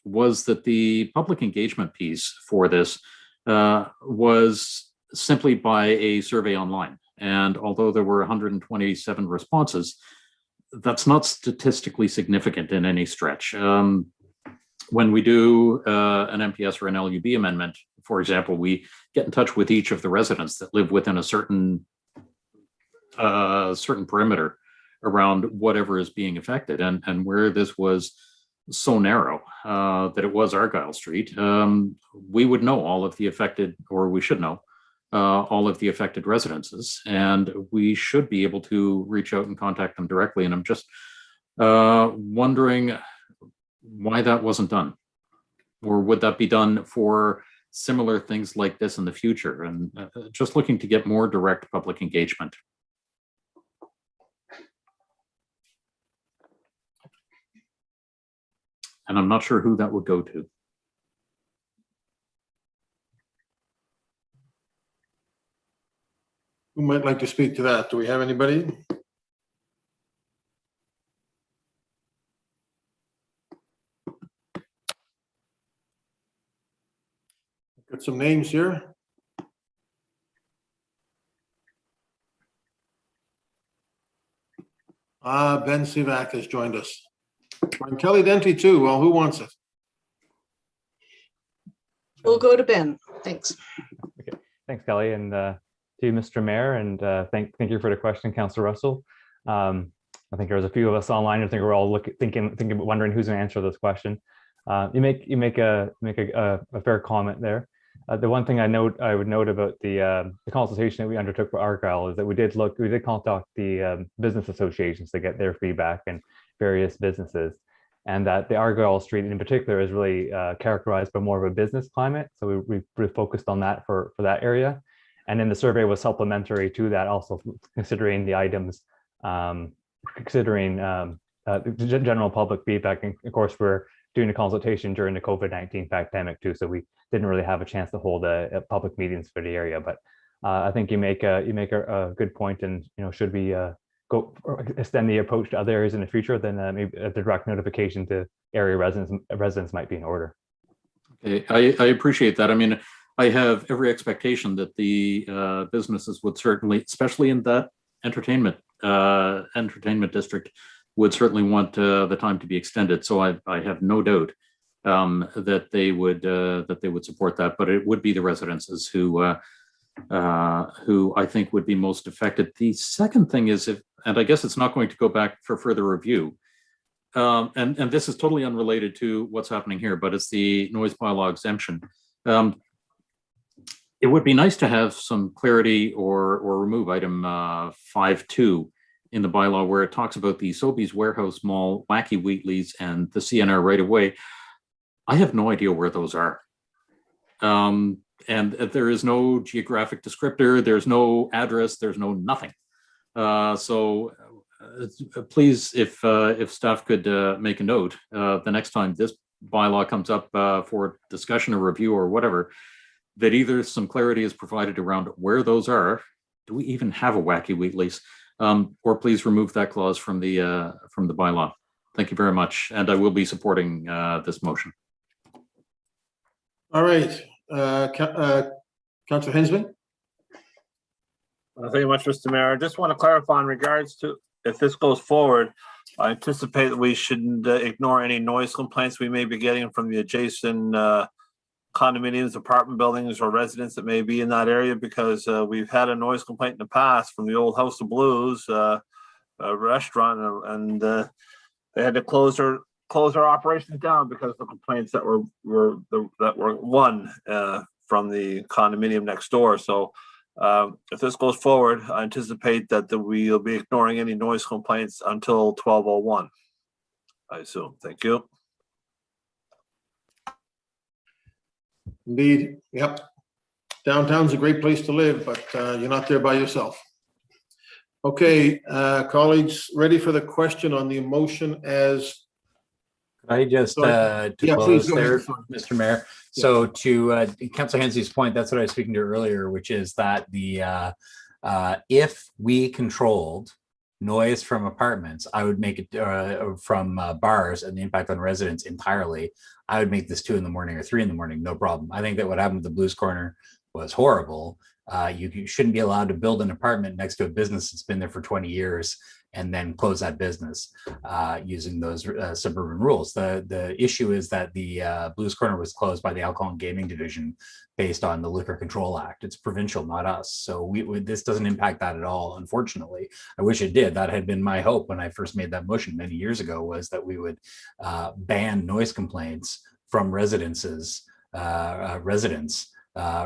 was that the public engagement piece for this was simply by a survey online. And although there were 127 responses, that's not statistically significant in any stretch. When we do an MPS or an LUB amendment, for example, we get in touch with each of the residents that live within a certain perimeter around whatever is being affected. And where this was so narrow that it was Argyle Street, we would know all of the affected, or we should know all of the affected residences, and we should be able to reach out and contact them directly. And I'm just wondering why that wasn't done, or would that be done for similar things like this in the future? And just looking to get more direct public engagement. And I'm not sure who that would go to. Who might like to speak to that? Do we have anybody? Got some names here. Ben Sivak has joined us. And Kelly Denty too. Well, who wants it? We'll go to Ben. Thanks. Okay. Thanks, Kelly, and to you, Mr. Mayor, and thank you for the question, Councillor Russell. I think there's a few of us online. I think we're all wondering who's going to answer this question. You make a fair comment there. The one thing I would note about the consultation that we undertook for Argyle is that we did contact the business associations to get their feedback and various businesses, and that the Argyle Street in particular is really characterized by more of a business climate. So we focused on that for that area, and then the survey was supplementary to that, also considering the items, considering the general public feedback, and of course we're doing a consultation during the COVID-19 pandemic too, so we didn't really have a chance to hold a public meetings for the area. But I think you make a good point, and should we go extend the approach to other areas in the future, then maybe the direct notification to area residents might be in order. Okay, I appreciate that. I mean, I have every expectation that the businesses would certainly, especially in that entertainment district, would certainly want the time to be extended. So I have no doubt that they would support that. But it would be the residences who I think would be most affected. The second thing is, and I guess it's not going to go back for further review, and this is totally unrelated to what's happening here, but it's the noise bylaw exemption. It would be nice to have some clarity or remove item 5.2 in the bylaw, where it talks about the Sobeys Warehouse Mall, Wacky Wheatley's, and the CNR right away. I have no idea where those are. And there is no geographic descriptor, there's no address, there's no nothing. So please, if staff could make a note, the next time this bylaw comes up for discussion or review or whatever, that either some clarity is provided around where those are. Do we even have a Wacky Wheatley's? Or please remove that clause from the bylaw. Thank you very much, and I will be supporting this motion. All right, Councillor Hensman. Thank you much, Mr. Mayor. I just want to clarify in regards to if this goes forward, I anticipate that we shouldn't ignore any noise complaints we may be getting from the adjacent condominiums, apartment buildings, or residents that may be in that area, because we've had a noise complaint in the past from the old House of Blues a restaurant, and they had to close their operations down because of the complaints that were won from the condominium next door. So if this goes forward, I anticipate that we'll be ignoring any noise complaints until 12:01, I assume. Thank you. Indeed, yep. Downtown's a great place to live, but you're not there by yourself. Okay, colleagues, ready for the question on the motion as... I just to close there, Mr. Mayor. So to Councillor Hensey's point, that's what I was speaking to earlier, which is that the if we controlled noise from apartments, I would make it from bars and the impact on residents entirely. I would make this 2 in the morning or 3 in the morning, no problem. I think that what happened with the Blues Corner was horrible. You shouldn't be allowed to build an apartment next to a business that's been there for 20 years and then close that business using those suburban rules. The issue is that the Blues Corner was closed by the Alcohol and Gaming Division based on the Liquor Control Act. It's provincial, not us. So this doesn't impact that at all, unfortunately. I wish it did. That had been my hope when I first made that motion many years ago, was that we would ban noise complaints from residents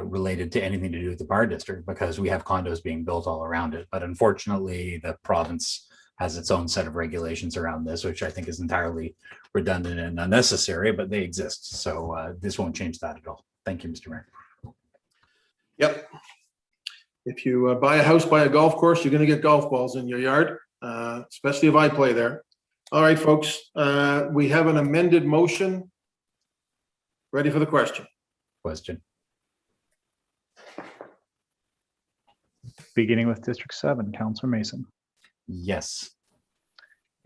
related to anything to do with the bar district, because we have condos being built all around it. But unfortunately, the province has its own set of regulations around this, which I think is entirely redundant and unnecessary, but they exist. So this won't change that at all. Thank you, Mr. Mayor. Yep. If you buy a house by a golf course, you're going to get golf balls in your yard, especially if I play there. All right, folks, we have an amended motion. Ready for the question? Question. Beginning with District 7, Counselor Mason. Yes.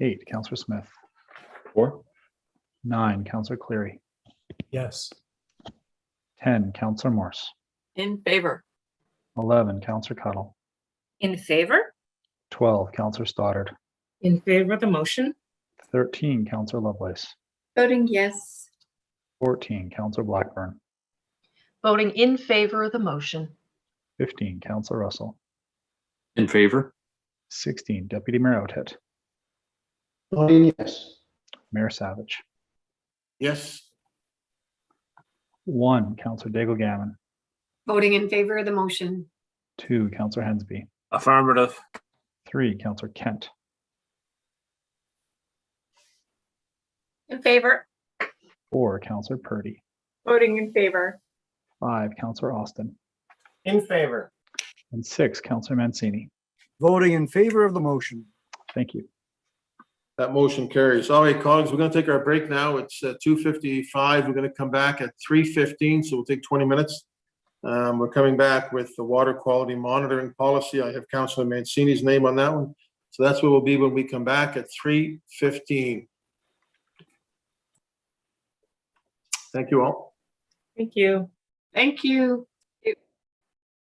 8, Counselor Smith. 4. 9, Counselor Cleary. Yes. 10, Counselor Morse. In favor. 11, Counselor Cuttle. In favor? 12, Counselor Stoddard. In favor of the motion? 13, Counselor Lovelace. Voting yes. 14, Counselor Blackburn. Voting in favor of the motion. 15, Counselor Russell. In favor? 16, Deputy Mayor Outhet. Voting yes. Mayor Savage. Yes. 1, Counselor Daigle Gammon. Voting in favor of the motion. 2, Counselor Hensby. Affirmative. 3, Counselor Kent. In favor. 4, Counselor Purdy. Voting in favor. 5, Counselor Austin. In favor. And 6, Counselor Mancini. Voting in favor of the motion. Thank you. That motion carries. All right, colleagues, we're going to take our break now. It's 2:55. We're going to come back at 3:15, so we'll take 20 minutes. We're coming back with the water quality monitoring policy. I have Councilor Mancini's name on that one. So that's where we'll be when we come back at 3:15. Thank you all. Thank you. Thank you.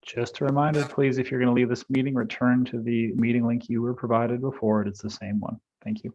Just a reminder, please, if you're going to leave this meeting, return to the meeting link you were provided before. It's the same one. Thank you.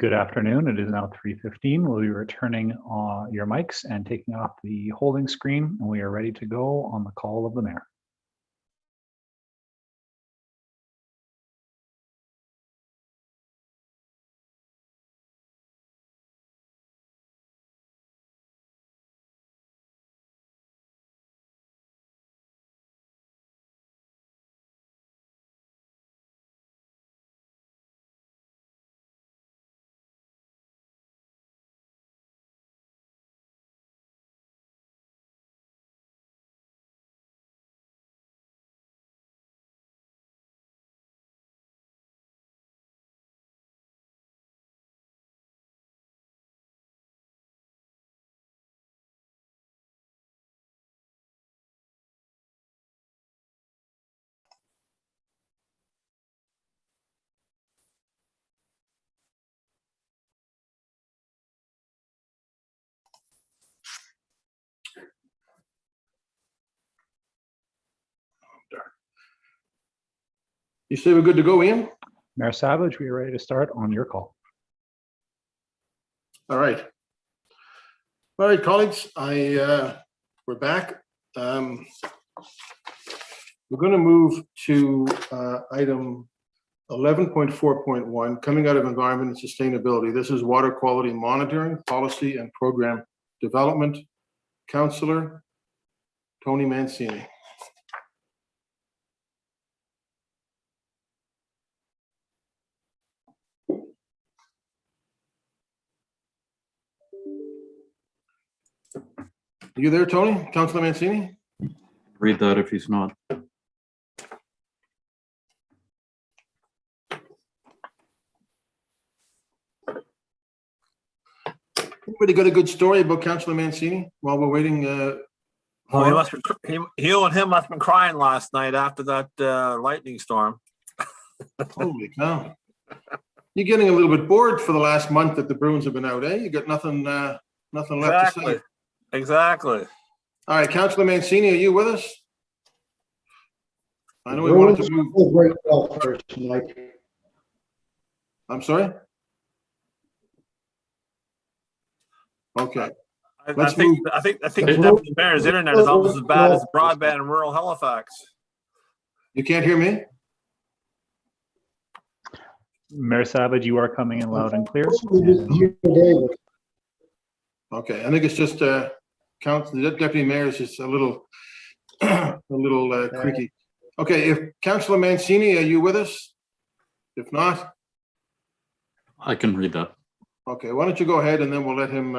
Good afternoon. It is now 3:15. We'll be returning your mics and taking off the holding screen, and we are ready to go on the call of the mayor. You say we're good to go, Ian? Mayor Savage, we are ready to start on your call. All right. All right, colleagues, we're back. We're going to move to item 11.4.1, coming out of environment and sustainability. This is water quality monitoring, policy and program development. Councillor Tony Mancini. Are you there, Tony? Councillor Mancini? Read that if he's not. Anybody got a good story about Councillor Mancini while we're waiting? Well, he and him must have been crying last night after that lightning storm. Holy cow. You're getting a little bit bored for the last month that the Bruins have been out, eh? You got nothing left to say. Exactly. All right, Councillor Mancini, are you with us? I know we wanted to move. Great call first tonight. I'm sorry? Okay. I think the deputy mayor's internet is almost as bad as broadband in rural Halifax. You can't hear me? Mayor Savage, you are coming in loud and clear. Okay, I think it's just the deputy mayor is just a little creaky. Okay, if Councillor Mancini, are you with us? If not, I can read that. okay, why don't you go ahead and then we'll let him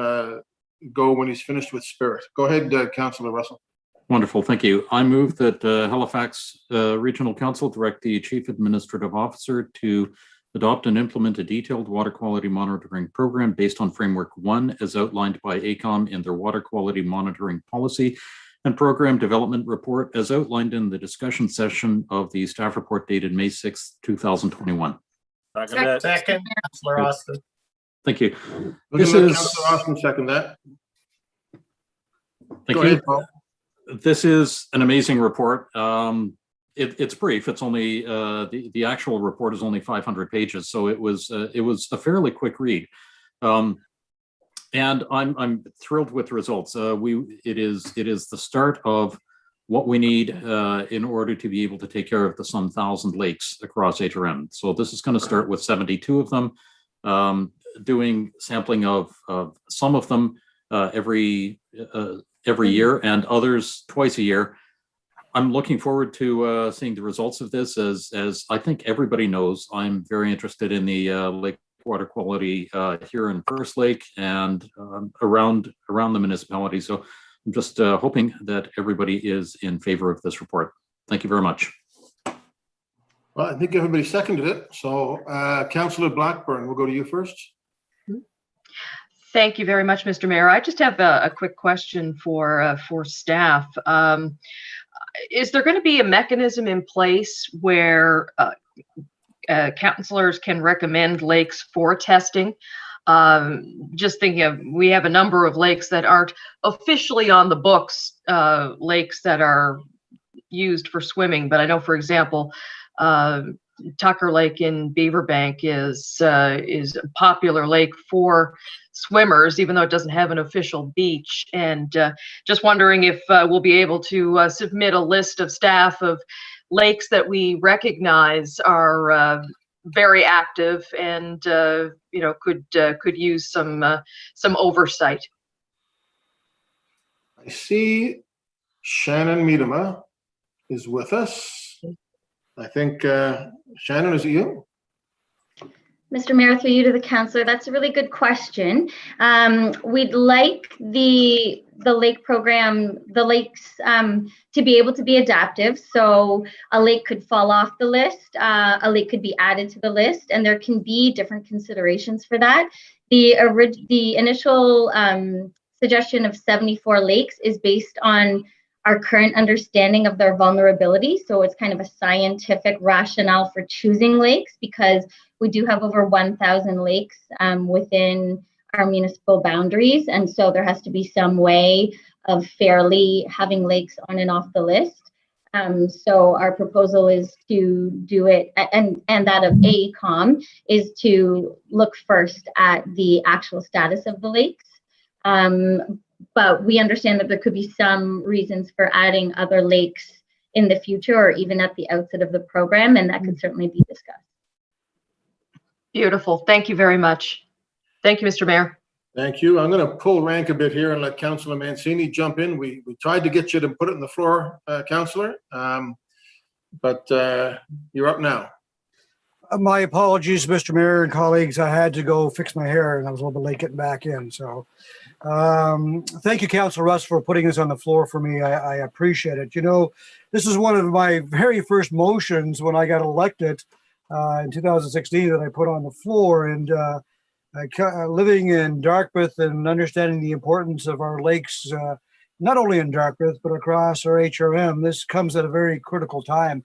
go when he's finished with Spirit. Go ahead, Councillor Russell. Wonderful, thank you. I move that Halifax Regional Council direct the Chief Administrative Officer to adopt and implement a detailed water quality monitoring program based on Framework 1 as outlined by AECOM in their water quality monitoring policy and program development report as outlined in the discussion session of the staff report dated May 6, 2021. Second, Councillor Austin. Thank you. Councillor Austin second that. Thank you. This is an amazing report. It's brief. It's only the actual report is only 500 pages, so it was a fairly quick read, and I'm thrilled with the results. It is the start of what we need in order to be able to take care of the some 1,000 lakes across HRM. So this is going to start with 72 of them, doing sampling of some of them every year and others twice a year. I'm looking forward to seeing the results of this. As I think everybody knows, I'm very interested in the lake water quality here in First Lake and around the municipality. So I'm just hoping that everybody is in favor of this report. Thank you very much. Well, I think everybody seconded it. So Councillor Blackburn, we'll go to you first. Thank you very much, Mr. Mayor. I just have a quick question for staff. Is there going to be a mechanism in place where councillors can recommend lakes for testing? Just thinking of, we have a number of lakes that aren't officially on the books, lakes that are used for swimming. But I know, for example, Tucker Lake in Beaverbank is a popular lake for swimmers, even though it doesn't have an official beach. And just wondering if we'll be able to submit a list of staff of lakes that we recognize are very active and could use some oversight. I see Shannon Miedema is with us. I think, Shannon, is it you? Mr. Mayor, through you to the councillor, that's a really good question. We'd like the lake program, the lakes to be able to be adaptive. So a lake could fall off the list, a lake could be added to the list, and there can be different considerations for that. The initial suggestion of 74 lakes is based on our current understanding of their vulnerability. So it's kind of a scientific rationale for choosing lakes, because we do have over 1,000 lakes within our municipal boundaries. And so there has to be some way of fairly having lakes on and off the list. So our proposal is to do it, and that of AECOM is to look first at the actual status of the lakes. But we understand that there could be some reasons for adding other lakes in the future or even at the outset of the program, and that could certainly be discussed. Beautiful. Thank you very much. Thank you, Mr. Mayor. Thank you. I'm going to pull rank a bit here and let Councillor Mancini jump in. We tried to get you to put it on the floor, Councillor, but you're up now. My apologies, Mr. Mayor and colleagues. I had to go fix my hair and I was a little bit late getting back in. So thank you, Councillor Russ, for putting this on the floor for me. I appreciate it. You know, this is one of my very first motions when I got elected in 2016 that I put on the floor. And living in Dartmouth and understanding the importance of our lakes, not only in Dartmouth, but across our HRM, this comes at a very critical time.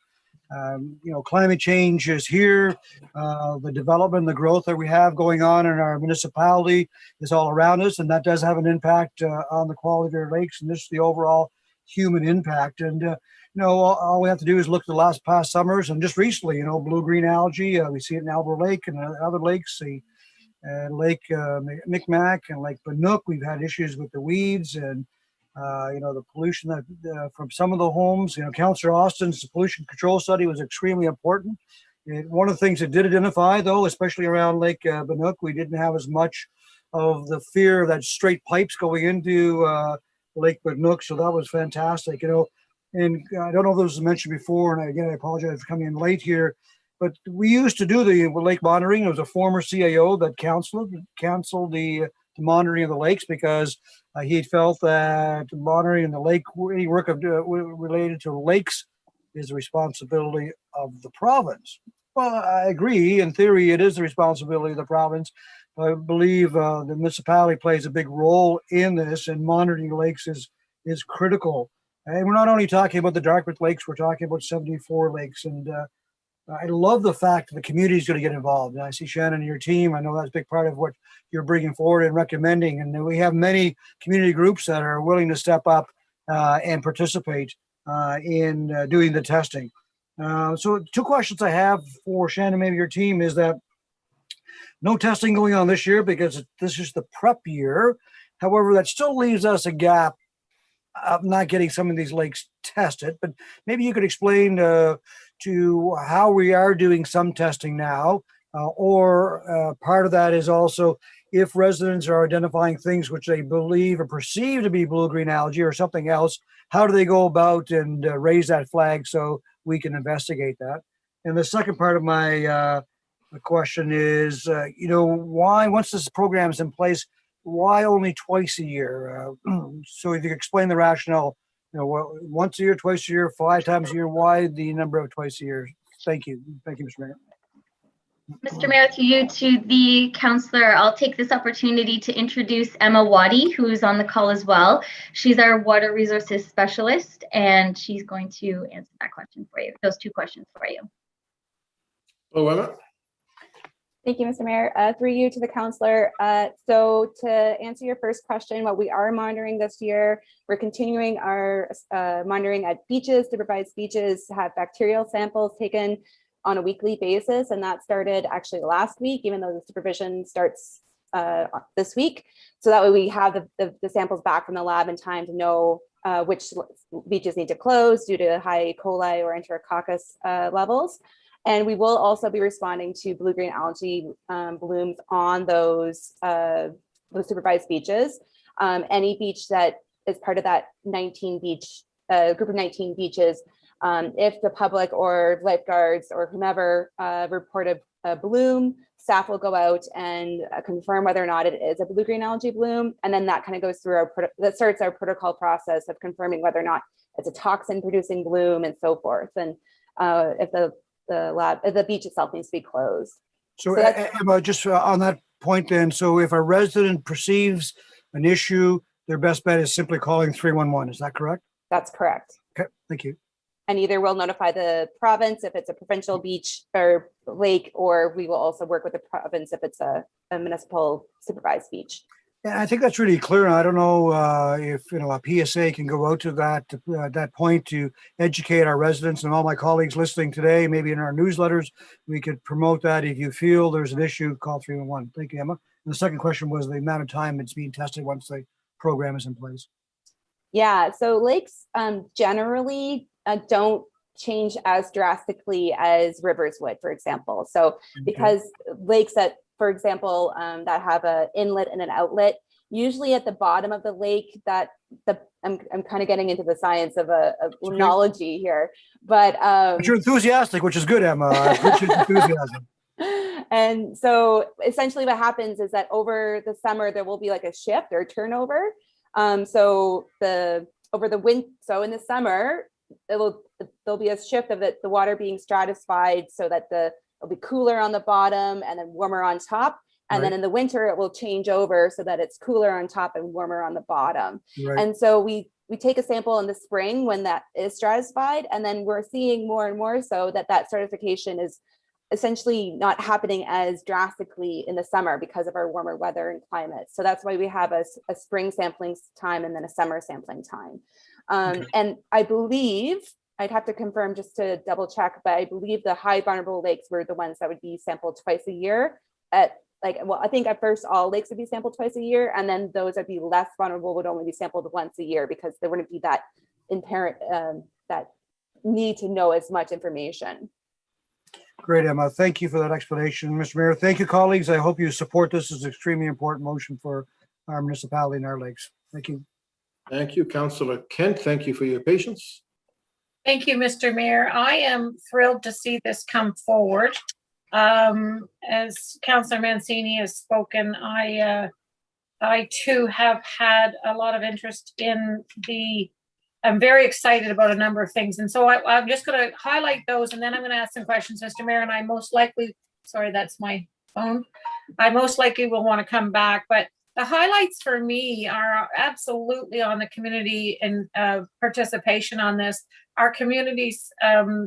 Climate change is here. The development, the growth that we have going on in our municipality is all around us, and that does have an impact on the quality of our lakes and just the overall human impact. And all we have to do is look at the past summers, and just recently, blue-green algae. We see it in Albert Lake and other lakes. The Lake Micmac and Lake Banook, we've had issues with the weeds and the pollution that from some of the homes. Councillor Austin's pollution control study was extremely important. One of the things it did identify, though, especially around Lake Banook, we didn't have as much of the fear of that straight pipes going into Lake Banook, so that was fantastic. And I don't know if this was mentioned before, and again, I apologize for coming in late here, but we used to do the lake monitoring. It was a former CAO that canceled the monitoring of the lakes because he felt that monitoring the lake, any work related to lakes, is the responsibility of the province. Well, I agree. In theory, it is the responsibility of the province. I believe the municipality plays a big role in this, and monitoring lakes is critical. And we're not only talking about the Dartmouth lakes, we're talking about 74 lakes. And I love the fact that the community is going to get involved. And I see Shannon and your team. I know that's a big part of what you're bringing forward and recommending. And we have many community groups that are willing to step up and participate in doing the testing. So 2 questions I have for Shannon, maybe your team, is that no testing going on this year because this is the prep year. However, that still leaves us a gap of not getting some of these lakes tested. But maybe you could explain to how we are doing some testing now, or part of that is also if residents are identifying things which they believe or perceive to be blue-green algae or something else, how do they go about and raise that flag so we can investigate that? And the second part of my question is, why, once this program is in place, why only twice a year? So if you could explain the rationale, once a year, twice a year, 5 times a year, why the number of twice a year? Thank you. Thank you, Mr. Mayor. Mr. Mayor, to you, to the councillor, I'll take this opportunity to introduce Emma Waddy, who is on the call as well. She's our water resources specialist, and she's going to answer that question for you, those 2 questions for you. Hello, Emma. Thank you, Mr. Mayor. Through you to the councillor. So to answer your first question, what we are monitoring this year, we're continuing our monitoring at beaches, supervised beaches, to have bacterial samples taken. on a weekly basis, and that started actually last week, even though the supervision starts this week. So that way we have the samples back from the lab in time to know which beaches need to close due to high E. coli or enterococcus levels. And we will also be responding to blue-green algae blooms on those supervised beaches. Any beach that is part of that 19 beach group of 19 beaches, if the public or lifeguards or whomever report a bloom, staff will go out and confirm whether or not it is a blue-green algae bloom, and then that kind of goes through that starts our protocol process of confirming whether or not it's a toxin-producing bloom and so forth, and if the beach itself needs to be closed. So Emma, just on that point then, so if a resident perceives an issue, their best bet is simply calling 311, is that correct? That's correct. Okay, thank you. And either we'll notify the province if it's a provincial beach or lake, or we will also work with the province if it's a municipal supervised beach. Yeah, I think that's really clear. I don't know if a PSA can go out to that point to educate our residents and all my colleagues listening today. Maybe in our newsletters, we could promote that. If you feel there's an issue, call 311. Thank you, Emma. And the second question was the amount of time it's being tested once the program is in place. Yeah, so lakes generally don't change as drastically as rivers would, for example. So because lakes that, for example, that have an inlet and an outlet, usually at the bottom of the lake, I'm kind of getting into the science of limnology here, but you're enthusiastic, which is good, Emma. I appreciate the enthusiasm. And so essentially what happens is that over the summer, there will be like a shift or turnover. So in the summer, there'll be a shift of the water being stratified so that it'll be cooler on the bottom and then warmer on top. And then in the winter, it will change over so that it's cooler on top and warmer on the bottom. Right. And so we take a sample in the spring when that is stratified, and then we're seeing more and more so that stratification is essentially not happening as drastically in the summer because of our warmer weather and climate. So that's why we have a spring sampling time and then a summer sampling time. And I believe, I'd have to confirm just to double check, but I believe the high vulnerable lakes were the ones that would be sampled twice a year. I think at first all lakes would be sampled twice a year, and then those that would be less vulnerable would only be sampled once a year because there wouldn't be that inherent that need to know as much information. Great, Emma. Thank you for that explanation. Mr. Mayor, thank you, colleagues. I hope you support this as an extremely important motion for our municipality and our lakes. Thank you. Thank you, Councillor Kent. Thank you for your patience. Thank you, Mr. Mayor. I am thrilled to see this come forward. As Councillor Mancini has spoken, I too have had a lot of interest in I'm very excited about a number of things. And so I'm just going to highlight those, and then I'm going to ask some questions, Mr. Mayor, and I most likely, sorry, that's my phone. I most likely will want to come back, but the highlights for me are absolutely on the community and participation on this. Our communities,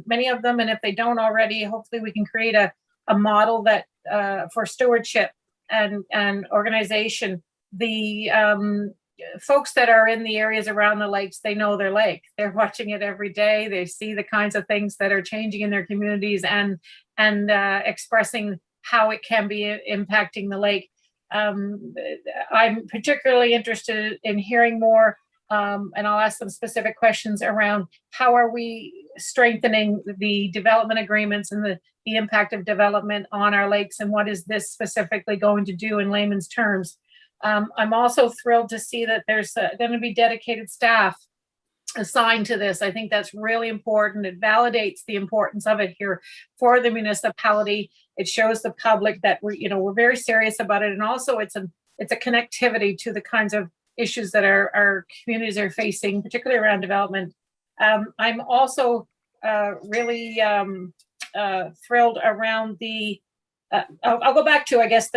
many of them, and if they don't already, hopefully we can create a model that for stewardship and organization. The folks that are in the areas around the lakes, they know their lake. They're watching it every day. They see the kinds of things that are changing in their communities and expressing how it can be impacting the lake. I'm particularly interested in hearing more, and I'll ask some specific questions around how are we strengthening the development agreements and the impact of development on our lakes, and what is this specifically going to do in layman's terms. I'm also thrilled to see that there's going to be dedicated staff assigned to this. I think that's really important. It validates the importance of it here for the municipality. It shows the public that we're very serious about it, and also it's a connectivity to the kinds of issues that our communities are facing, particularly around development. I'm also really thrilled around the. I'll go back to, I guess,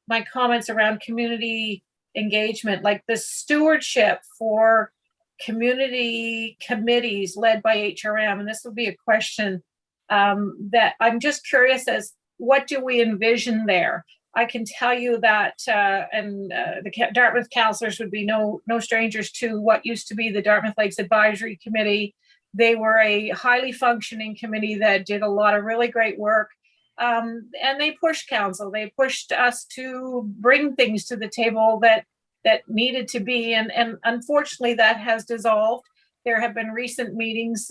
my comments around community engagement, like the stewardship for community committees led by HRM. And this will be a question that I'm just curious as what do we envision there? I can tell you that, the Dartmouth councillors would be no strangers to what used to be the Dartmouth Lakes Advisory Committee, They were a highly functioning committee that did a lot of really great work. And they pushed council. They pushed us to bring things to the table that needed to be. And unfortunately, that has dissolved. There have been recent meetings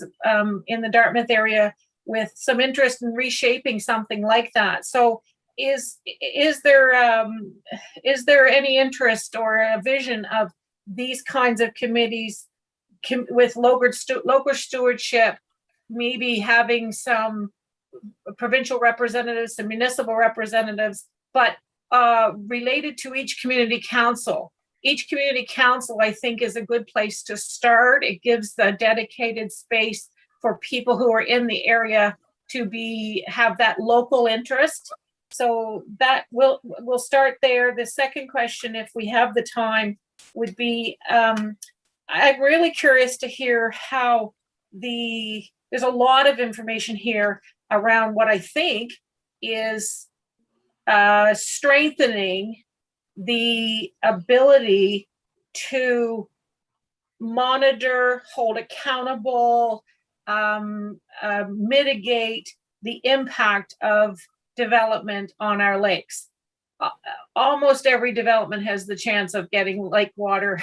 in the Dartmouth area with some interest in reshaping something like that. So is there any interest or a vision of these kinds of committees with local stewardship, maybe having some provincial representatives, some municipal representatives, but related to each community council? Each community council, I think, is a good place to start. It gives the dedicated space for people who are in the area to have that local interest. So that we'll start there. The second question, if we have the time, would be, I'm really curious to hear how there's a lot of information here around what I think is strengthening the ability to monitor, hold accountable, mitigate the impact of development on our lakes. Almost every development has the chance of getting lake water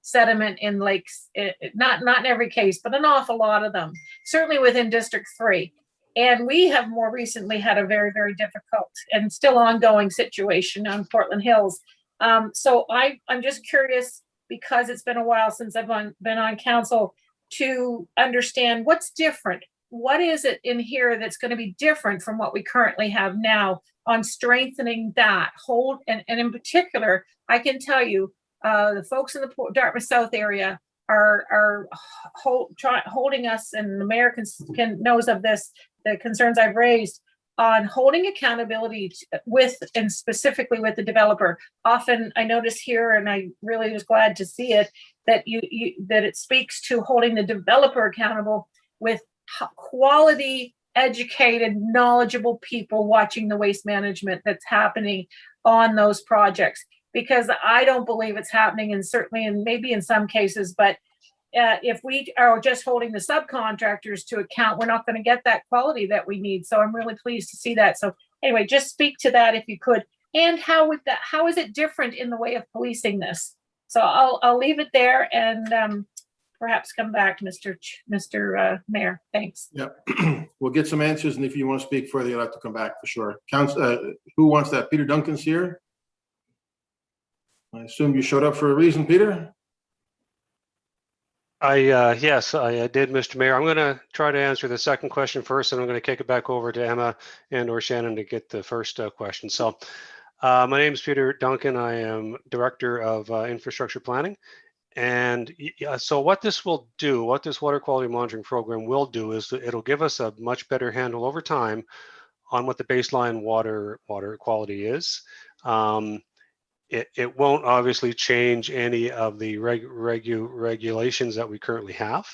sediment in lakes, not in every case, but an awful lot of them, certainly within District 3. And we have more recently had a very, very difficult and still ongoing situation on Portland Hills. So I'm just curious, because it's been a while since I've been on council, to understand what's different. What is it in here that's going to be different from what we currently have now on strengthening that hold? And in particular, I can tell you, the folks in the Dartmouth South area are holding us, and the mayor knows of this, the concerns I've raised on holding accountability with, and specifically with the developer. Often I notice here, and I really was glad to see it, that that it speaks to holding the developer accountable with quality, educated, knowledgeable people watching the waste management that's happening on those projects. Because I don't believe it's happening, and certainly, and maybe in some cases, but if we are just holding the subcontractors to account, we're not going to get that quality that we need. So I'm really pleased to see that. So anyway, just speak to that if you could. And how is it different in the way of policing this? So I'll leave it there and perhaps come back, Mr. Mayor. Thanks. Yeah, we'll get some answers, and if you want to speak further, you'll have to come back for sure. Who wants that? Peter Duncan's here. I assume you showed up for a reason, Peter? Yes, I did, Mr. Mayor. I'm going to try to answer the second question first, and I'm going to kick it back over to Emma and/or Shannon to get the first question. So, my name is Peter Duncan. I am Director of Infrastructure Planning. And so what this will do, what this water quality monitoring program will do, is it'll give us a much better handle over time on what the baseline water quality is. It won't obviously change any of the regulations that we currently have,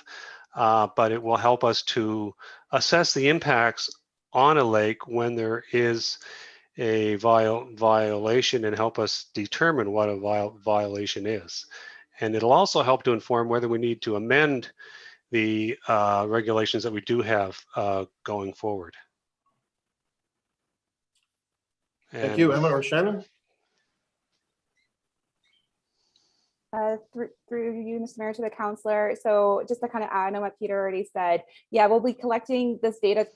but it will help us to assess the impacts on a lake when there is a violation and help us determine what a violation is. And it'll also help to inform whether we need to amend the regulations that we do have going forward. Thank you, Emma or Shannon. Through you, Mr. Mayor, to the councillor. So just to kind of add on what Peter already said, yeah, we'll be collecting this data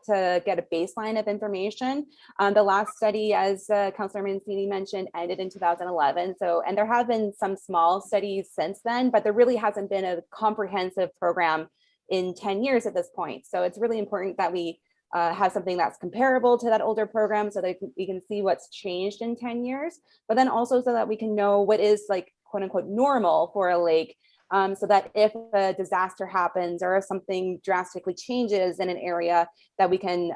to get a baseline of information. The last study, as Councillor Mancini mentioned, ended in 2011. So, and there have been some small studies since then, but there really hasn't been a comprehensive program in 10 years at this point. So it's really important that we have something that's comparable to that older program so that we can see what's changed in 10 years, but then also so that we can know what is like quote unquote normal for a lake, so that if a disaster happens or if something drastically changes in an area, that we can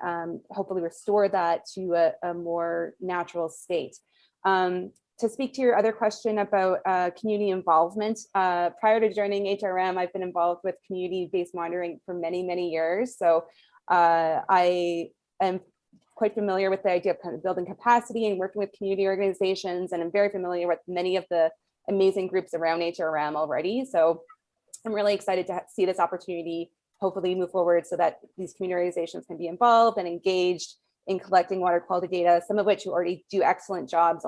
hopefully restore that to a more natural state. To speak to your other question about community involvement, prior to joining HRM, I've been involved with community-based monitoring for many, many years. So I am quite familiar with the idea of kind of building capacity and working with community organizations, and I'm very familiar with many of the amazing groups around HRM already. So I'm really excited to see this opportunity hopefully move forward so that these community organizations can be involved and engaged in collecting water quality data, some of which already do excellent jobs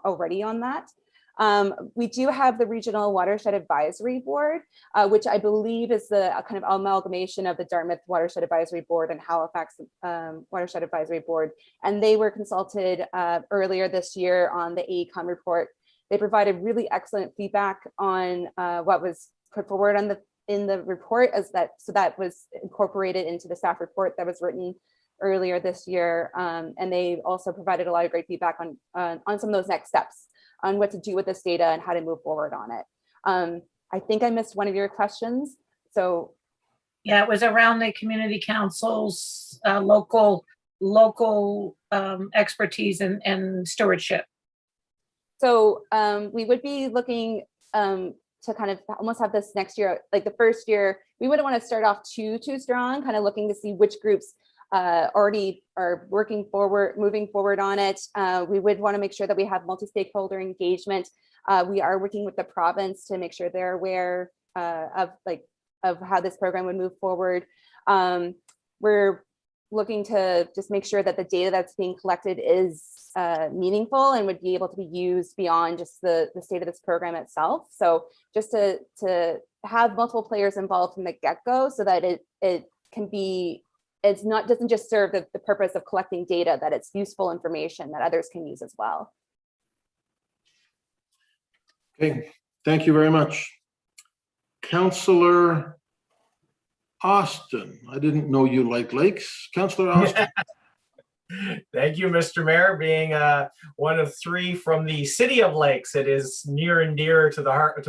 already on that. We do have the Regional Watershed Advisory Board, which I believe is the kind of amalgamation of the Dartmouth Watershed Advisory Board and Halifax Watershed Advisory Board. And they were consulted earlier this year on the AECOM report. They provided really excellent feedback on what was put forward on in the report, so that was incorporated into the staff report that was written earlier this year. And they also provided a lot of great feedback on some of those next steps on what to do with this data and how to move forward on it. I think I missed one of your questions. So yeah, it was around the community councils, local expertise and stewardship. So we would be looking to kind of almost have this next year, like the first year, we wouldn't want to start off too strong, kind of looking to see which groups already are moving forward on it. We would want to make sure that we have multi-stakeholder engagement. We are working with the province to make sure they're aware of how this program would move forward. We're looking to just make sure that the data that's being collected is meaningful and would be able to be used beyond just the state of this program itself. So just to have multiple players involved from the get-go so that it can be, doesn't just serve the purpose of collecting data, that it's useful information that others can use as well. Okay, thank you very much. Councillor Austin, I didn't know you liked lakes. Councillor Austin. Thank you, Mr. Mayor. Being one of three from the City of Lakes, it is near and dear to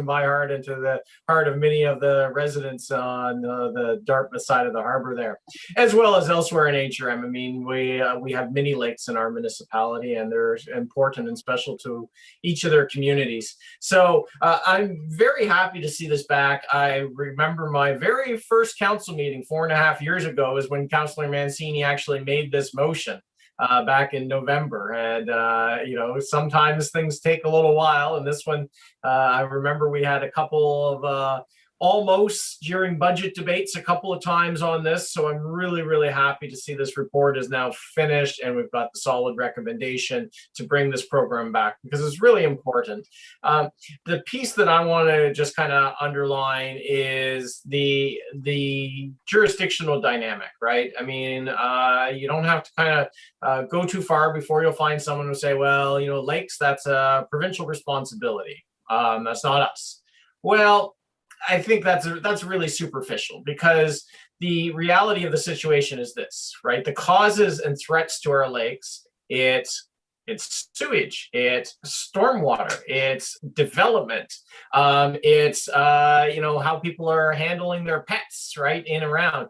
my heart and to the heart of many of the residents on the Dartmouth side of the harbor there, as well as elsewhere in HRM. I mean, we have many lakes in our municipality, and they're important and special to each of their communities. So I'm very happy to see this back. I remember my very first council meeting 4.5 years ago is when Councillor Mancini actually made this motion. Back in November, and you know, sometimes things take a little while, and this one I remember we had a couple of almost during budget debates a couple of times on this, so I'm really happy to see this report is now finished and we've got the solid recommendation to bring this program back, because it's really important. The piece that I want to just kind of underline is the jurisdictional dynamic, right? I mean, you don't have to kind of go too far before you'll find someone who say, well, you know, lakes, that's a provincial responsibility. That's not us. Well, I think that's really superficial, because the reality of the situation is this, right? The causes and threats to our lakes, it's sewage, it's stormwater, it's development, it's you know, how people are handling their pets, right, in and around.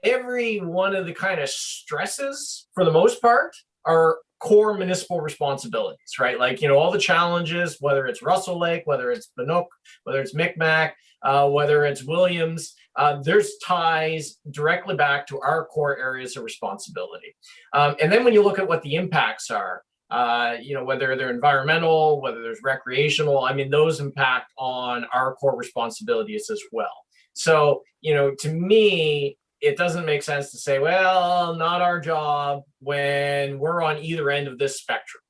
Every one of the kind of stresses, for the most part, are core municipal responsibilities, right? Like, you know, all the challenges, whether it's Russell Lake, whether it's Banook, whether it's Micmac, whether it's Williams, there's ties directly back to our core areas of responsibility. And then when you look at what the impacts are, you know, whether they're environmental, whether there's recreational, I mean, those impact on our core responsibilities as well. So, you know, to me, it doesn't make sense to say, well, not our job, when we're on either end of this spectrum.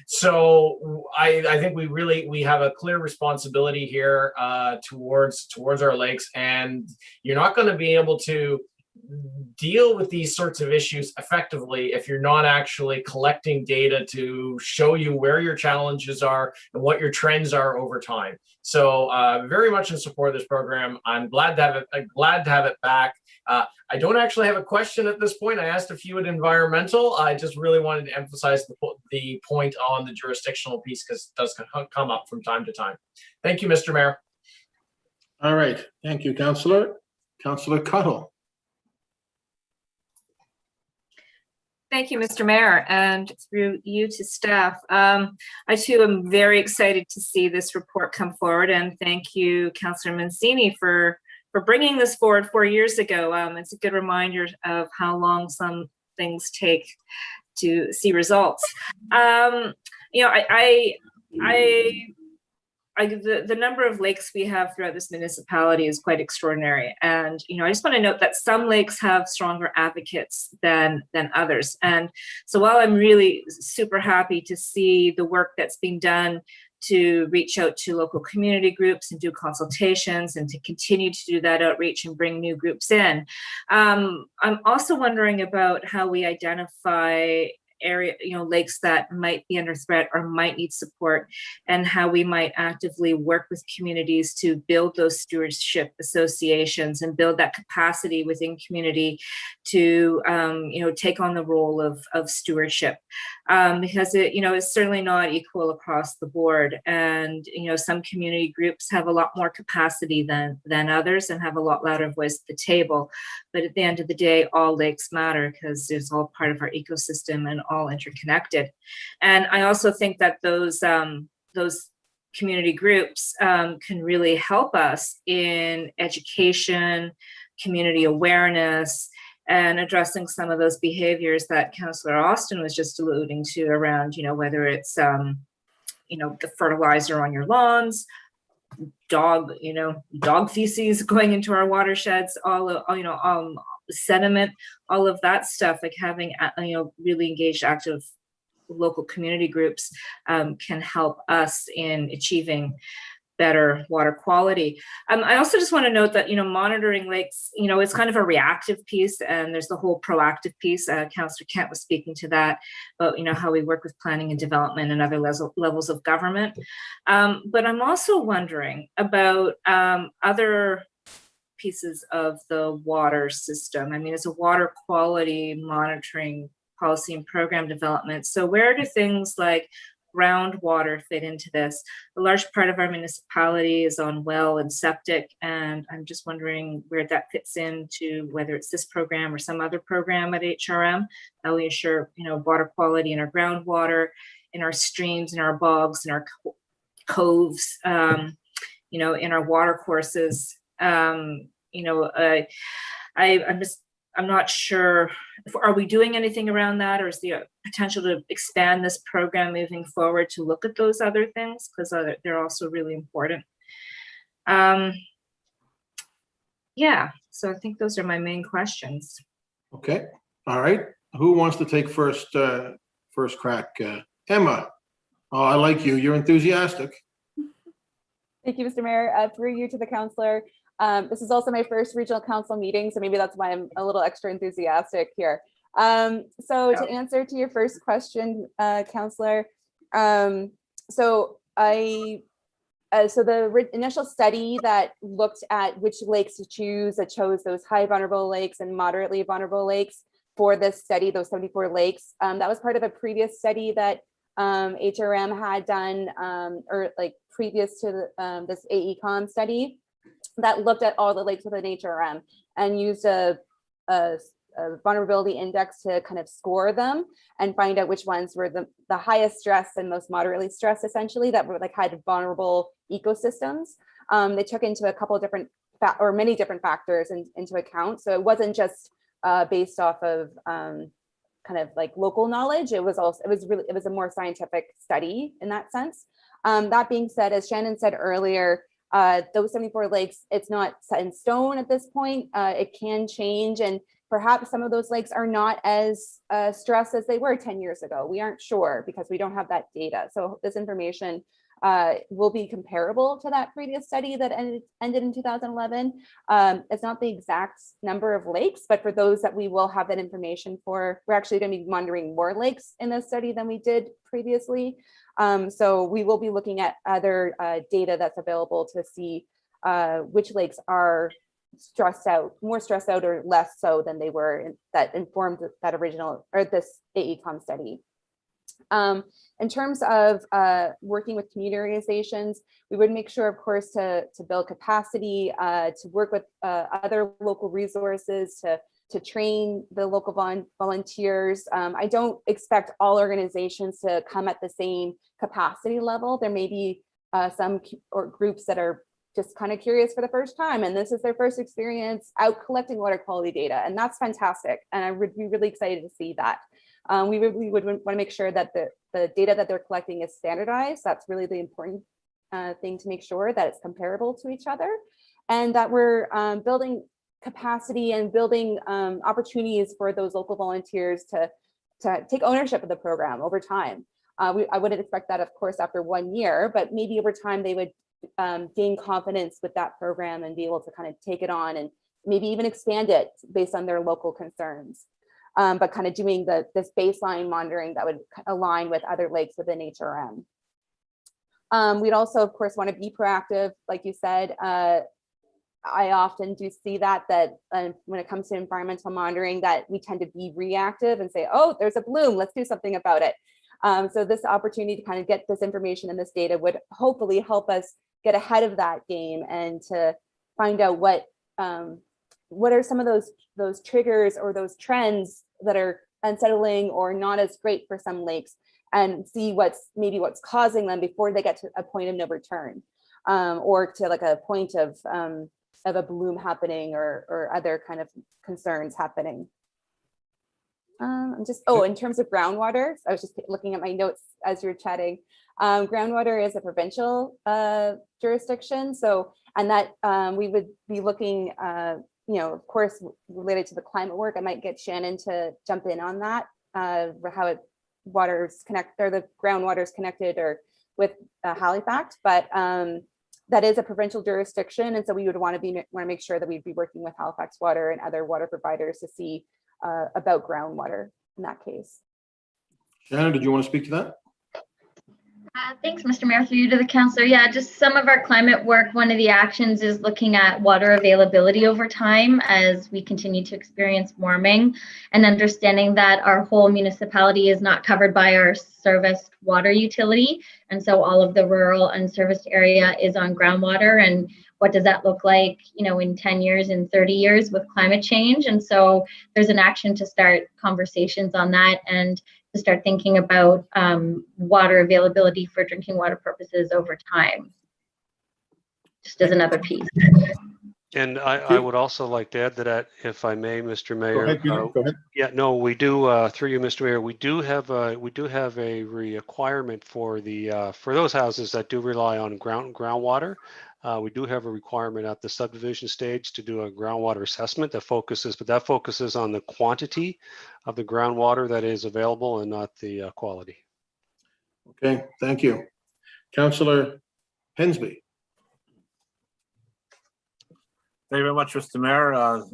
So I think we have a clear responsibility here towards our lakes, and you're not going to be able to deal with these sorts of issues effectively if you're not actually collecting data to show you where your challenges are and what your trends are over time. So very much in support of this program. I'm glad to have it back. I don't actually have a question at this point. I asked a few at environmental. I just really wanted to emphasize the point on the jurisdictional piece, because it does come up from time to time. Thank you, Mr. Mayor. All right, thank you, Councillor. Councillor Cuttle. Thank you, Mr. Mayor, and through you to staff. I too am very excited to see this report come forward, and thank you, Councillor Mancini, for bringing this forward 4 years ago. It's a good reminder of how long some things take to see results. You know, I the number of lakes we have throughout this municipality is quite extraordinary. And, I just want to note that some lakes have stronger advocates than others. And so while I'm really super happy to see the work that's being done to reach out to local community groups and do consultations and to continue to do that outreach and bring new groups in, I'm also wondering about how we identify lakes that might be under threat or might need support, and how we might actively work with communities to build those stewardship associations and build that capacity within community to take on the role of stewardship, because it is certainly not equal across the board. And some community groups have a lot more capacity than others and have a lot louder voice at the table. But at the end of the day, all lakes matter because it's all part of our ecosystem and all interconnected. And I also think that those community groups can really help us in education, community awareness, and addressing some of those behaviors that Councillor Austin was just alluding to around, whether it's, the fertilizer on your lawns, dog feces going into our watersheds, sediment, all of that stuff, like having, really engaged, active local community groups can help us in achieving better water quality. I also just want to note that, monitoring lakes, it's kind of a reactive piece, and there's the whole proactive piece. Councillor Kent was speaking to that, about, how we work with planning and development and other levels of government. But I'm also wondering about other pieces of the water system. I mean, it's a water quality monitoring policy and program development. So where do things like groundwater fit into this? A large part of our municipality is on well and septic, and I'm just wondering where that fits into, whether it's this program or some other program at HRM. How we ensure, water quality in our groundwater, in our streams, in our bogs, in our coves, in our water courses. I'm not sure, are we doing anything around that, or is the potential to expand this program moving forward to look at those other things, because they're also really important. Yeah, so I think those are my main questions. Okay, all right. Who wants to take first crack? Emma, oh, I like you. You're enthusiastic. Thank you, Mr. Mayor. Through you to the councillor. This is also my first regional council meeting, so maybe that's why I'm a little extra enthusiastic here. So to answer to your first question, councillor, so the initial study that looked at which lakes to choose, that chose those high vulnerable lakes and moderately vulnerable lakes for this study, those 74 lakes, that was part of a previous study that HRM had done, or like previous to this AECOM study, that looked at all the lakes within HRM and used a vulnerability index to kind of score them and find out which ones were the highest stress and most moderately stressed, essentially, that were had vulnerable ecosystems. They took into a couple of different many different factors into account. So it wasn't just based off of kind of like local knowledge. It was a more scientific study in that sense. That being said, as Shannon said earlier, those 74 lakes, it's not set in stone at this point. It can change, and perhaps some of those lakes are not as stressed as they were 10 years ago. We aren't sure because we don't have that data. So this information will be comparable to that previous study that ended in 2011. It's not the exact number of lakes, but for those that we will have that information for, we're actually going to be monitoring more lakes in this study than we did previously. So we will be looking at other data that's available to see which lakes are more stressed out or less so than they were that informed that original or this AECOM study. In terms of working with community organizations, we would make sure, of course, to build capacity, to work with other local resources, to train the local volunteers. I don't expect all organizations to come at the same capacity level. There may be some groups that are just kind of curious for the first time, and this is their first experience out collecting water quality data, and that's fantastic. And I would be really excited to see that. We would want to make sure that the data that they're collecting is standardized. That's really the important thing to make sure that it's comparable to each other, and that we're building capacity and building opportunities for those local volunteers to take ownership of the program over time. I wouldn't expect that, of course, after 1 year, but maybe over time they would gain confidence with that program and be able to kind of take it on and maybe even expand it based on their local concerns. But kind of doing this baseline monitoring that would align with other lakes within HRM. We'd also, of course, want to be proactive, like you said. I often do see that when it comes to environmental monitoring, that we tend to be reactive and say, oh, there's a bloom, let's do something about it. So this opportunity to kind of get this information and this data would hopefully help us get ahead of that game and to find out what are some of those triggers or those trends that are unsettling or not as great for some lakes, and see what's causing them before they get to a point of no return, or to like a point of a bloom happening or other kind of concerns happening. In terms of groundwater, I was just looking at my notes as you're chatting. Groundwater is a provincial jurisdiction, and that we would be looking, of course, related to the climate work. I might get Shannon to jump in on that, how the groundwater is connected or with Halifax, but that is a provincial jurisdiction, and so we would want to make sure that we'd be working with Halifax Water and other water providers to see about groundwater in that case. Shannon, did you want to speak to that? Thanks, Mr. Mayor, through you to the councillor. Yeah, just some of our climate work, one of the actions is looking at water availability over time as we continue to experience warming, and understanding that our whole municipality is not covered by our serviced water utility. And so all of the rural unserviced area is on groundwater. And what does that look like, in 10 years, in 30 years with climate change? And so there's an action to start conversations on that and to start thinking about water availability for drinking water purposes over time, just as another piece. And I would also like to add to that, if I may, Mr. Mayor. Go ahead, Peter. Go ahead. Yeah, no, we do, through you, Mr. Mayor, we do have a requirement for those houses that do rely on groundwater. We do have a requirement at the subdivision stage to do a groundwater assessment that focuses on the quantity of the groundwater that is available and not the quality. Okay, thank you. Councillor Hensby. Thank you very much, Mr. Mayor.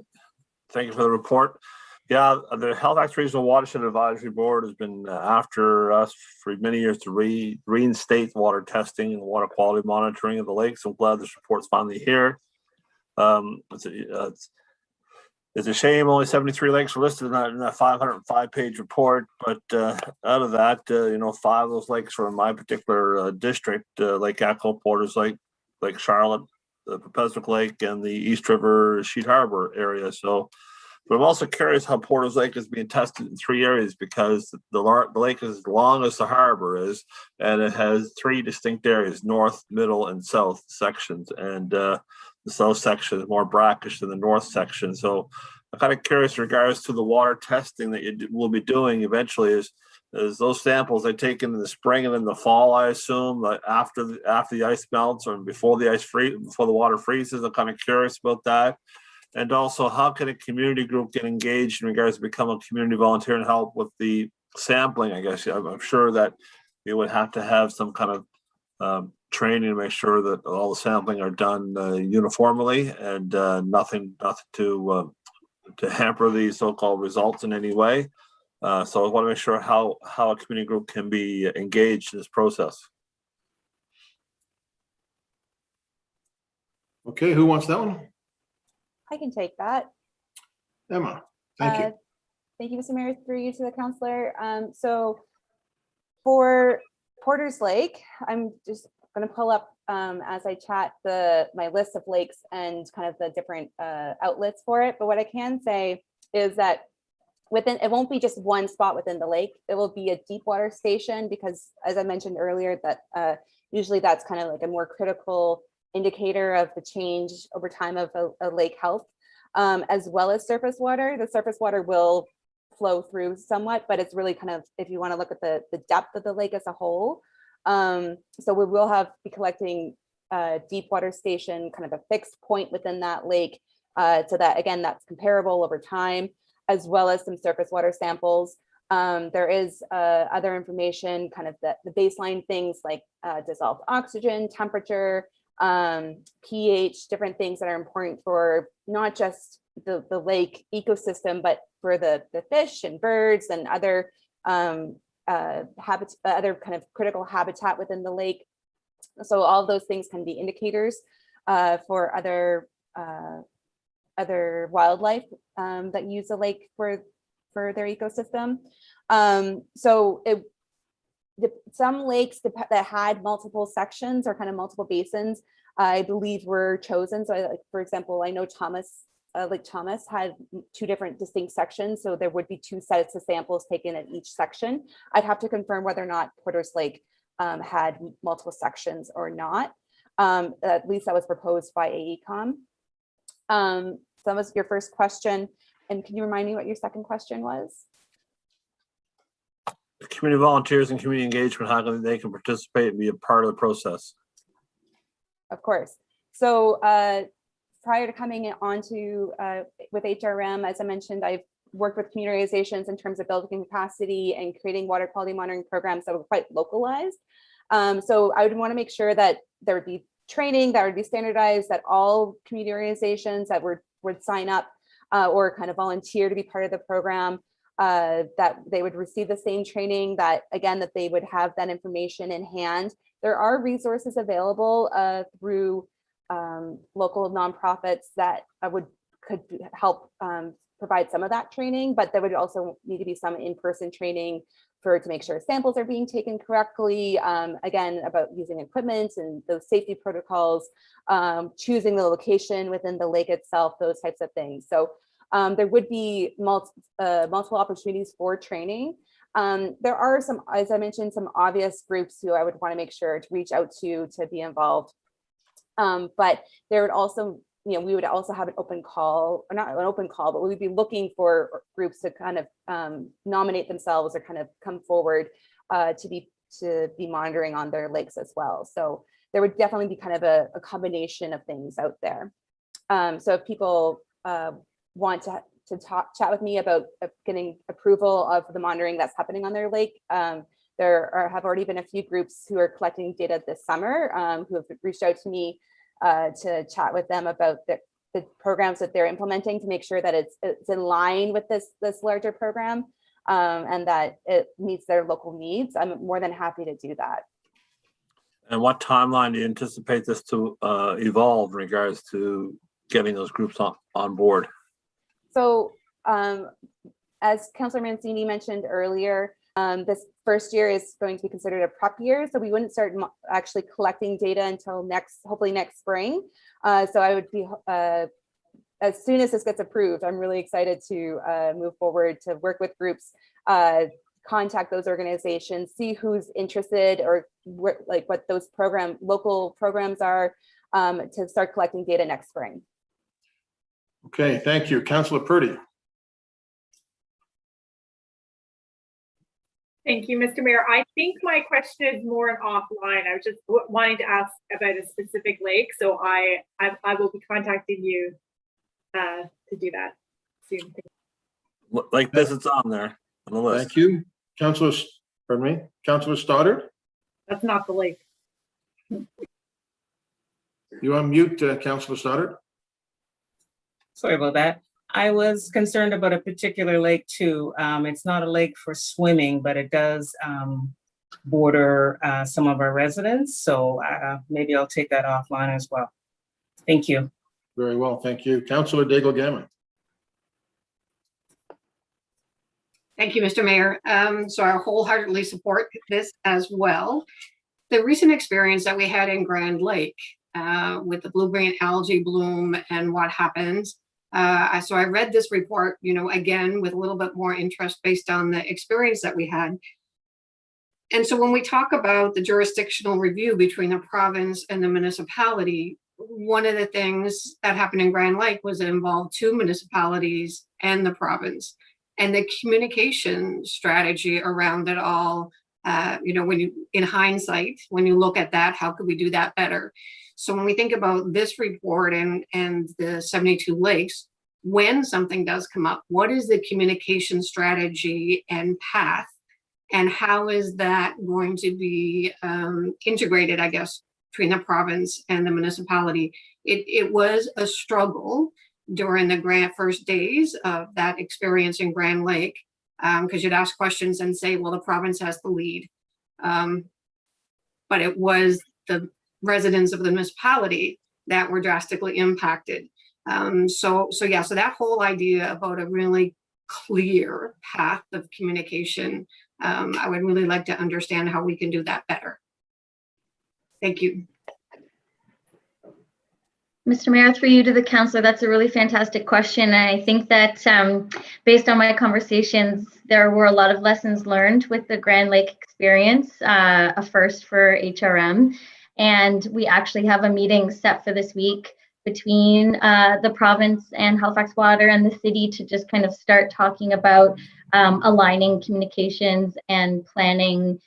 Thank you for the report. Yeah, the Halifax Regional Watershed Advisory Board has been after us for many years to reinstate water testing and water quality monitoring of the lakes. I'm glad this report's finally here. It's a shame only 73 lakes were listed in that 505-page report, but out of that, 5 of those lakes were in my particular district: Lake Echo, Porter's Lake, Lake Charlotte, the Peswick Lake, and the East River Sheet Harbor area. But I'm also curious how Porter's Lake is being tested in 3 areas, because the lake is as long as the harbor is, and it has 3 distinct areas: north, middle, and south sections. And the south section is more brackish than the north section. So I'm kind of curious in regards to the water testing that you will be doing eventually. Is those samples they taken in the spring and in the fall, I assume, like after the ice melts or before the water freezes? I'm kind of curious about that. And also, how can a community group get engaged in regards to become a community volunteer and help with the sampling? I guess I'm sure that you would have to have some kind of training to make sure that all the sampling are done uniformly and nothing to hamper the so-called results in any way. So I want to make sure how a community group can be engaged in this process. Okay, who wants that one? I can take that. Emma, thank you. Thank you, Mr. Mayor, through you to the councillor. So for Porter's Lake, I'm just going to pull up as I chat my list of lakes and kind of the different outlets for it. But what I can say is that it won't be just one spot within the lake. It will be a deep water station, because as I mentioned earlier, that usually that's kind of like a more critical indicator of the change over time of a lake health, as well as surface water. The surface water will flow through somewhat, but it's really kind of, if you want to look at the depth of the lake as a whole, So we will be collecting deep water station, kind of a fixed point within that lake, so that again, that's comparable over time, as well as some surface water samples. There is other information, kind of the baseline things like dissolved oxygen, temperature, pH, different things that are important for not just the lake ecosystem, but for the fish and birds and other other kind of critical habitat within the lake. So all of those things can be indicators for other wildlife that use the lake for their ecosystem. Some lakes that had multiple sections or kind of multiple basins, I believe, were chosen. So for example, I know Lake Thomas had 2 different distinct sections, so there would be 2 sets of samples taken at each section. I'd have to confirm whether or not Porter's Lake had multiple sections or not. At least that was proposed by AECOM. So that was your first question. And can you remind me what your second question was? Community volunteers and community engagement, how they can participate and be a part of the process. Of course. So prior to coming onto with HRM, as I mentioned, I've worked with community organizations in terms of building capacity and creating water quality monitoring programs that were quite localized. So I would want to make sure that there would be training that would be standardized, that all community organizations that would sign up or kind of volunteer to be part of the program, that they would receive the same training, that again, that they would have that information in hand. There are resources available through local nonprofits that could help provide some of that training, but there would also need to be some in-person training to make sure samples are being taken correctly. Again, about using equipment and those safety protocols, choosing the location within the lake itself, those types of things. So there would be multiple opportunities for training. There are some, as I mentioned, some obvious groups who I would want to make sure to reach out to be involved. But there would also, we would also have an open call, or not an open call, but we would be looking for groups to kind of nominate themselves or kind of come forward to be monitoring on their lakes as well. So there would definitely be kind of a combination of things out there. So if people want to chat with me about getting approval of the monitoring that's happening on their lake, there have already been a few groups who are collecting data this summer who have reached out to me to chat with them about the programs that they're implementing to make sure that it's in line with this larger program and that it meets their local needs. I'm more than happy to do that. And what timeline do you anticipate this to evolve in regards to getting those groups on board? So as Councillor Mancini mentioned earlier, this first year is going to be considered a prep year. So we wouldn't start actually collecting data until hopefully next spring. So I would be, as soon as this gets approved, I'm really excited to move forward to work with groups, contact those organizations, see who's interested or what those local programs are to start collecting data next spring. Okay, thank you. Councillor Purdy. Thank you, Mr. Mayor. I think my question is more offline. I was just wanting to ask about a specific lake, so I will be contacting you to do that soon. Like this, it's on there on the list. Thank you. Councillor Stoddard. That's not the lake. You unmute, Councillor Stoddard. Sorry about that. I was concerned about a particular lake too. It's not a lake for swimming, but it does border some of our residents. So maybe I'll take that offline as well. Thank you. Very well, thank you. Councillor Daigle-Gammon. Thank you, Mr. Mayor. So I wholeheartedly support this as well. The recent experience that we had in Grand Lake with the blue-green algae bloom and what happens. So I read this report, again, with a little bit more interest based on the experience that we had. And so when we talk about the jurisdictional review between the province and the municipality, one of the things that happened in Grand Lake was it involved 2 municipalities and the province. And the communication strategy around it all when you, in hindsight, when you look at that, how could we do that better? So when we think about this report and the 72 lakes, when something does come up, what is the communication strategy and path? And how is that going to be integrated, I guess, between the province and the municipality? It was a struggle during the first days of that experience in Grand Lake, because you'd ask questions and say, well, the province has the lead. But it was the residents of the municipality that were drastically impacted. So that whole idea about a really clear path of communication, I would really like to understand how we can do that better. Thank you. Mr. Mayor, through you to the councillor, that's a really fantastic question. And I think that based on my conversations, there were a lot of lessons learned with the Grand Lake experience, a first for HRM. And we actually have a meeting set for this week between the province and Halifax Water and the city to just kind of start talking about aligning communications and planning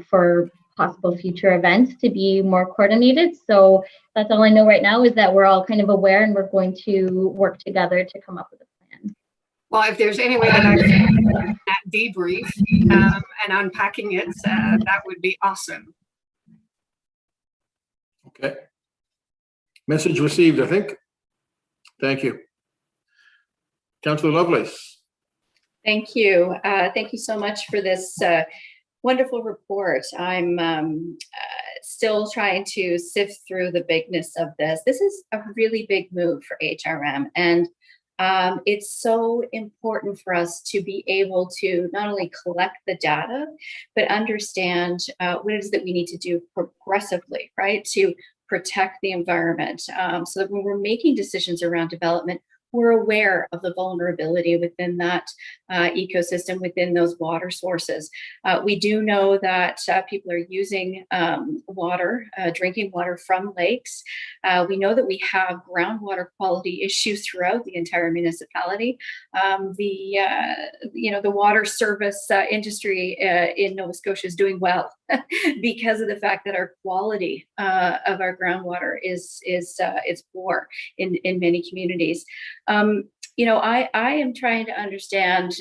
for possible future events to be more coordinated. So that's all I know right now, is that we're all kind of aware and we're going to work together to come up with a plan. Well, if there's any way that I can that debrief and unpacking it, that would be awesome. Okay. Message received, I think. Thank you. Councillor Lovelace. Thank you. Thank you so much for this wonderful report. I'm still trying to sift through the bigness of this. This is a really big move for HRM, and it's so important for us to be able to not only collect the data, but understand what it is that we need to do progressively, right, to protect the environment, so that when we're making decisions around development, we're aware of the vulnerability within that ecosystem, within those water sources. We do know that people are using water, drinking water from lakes. We know that we have groundwater quality issues throughout the entire municipality. The water service industry in Nova Scotia is doing well because of the fact that our quality of our groundwater is poor in many communities. I am trying to understand,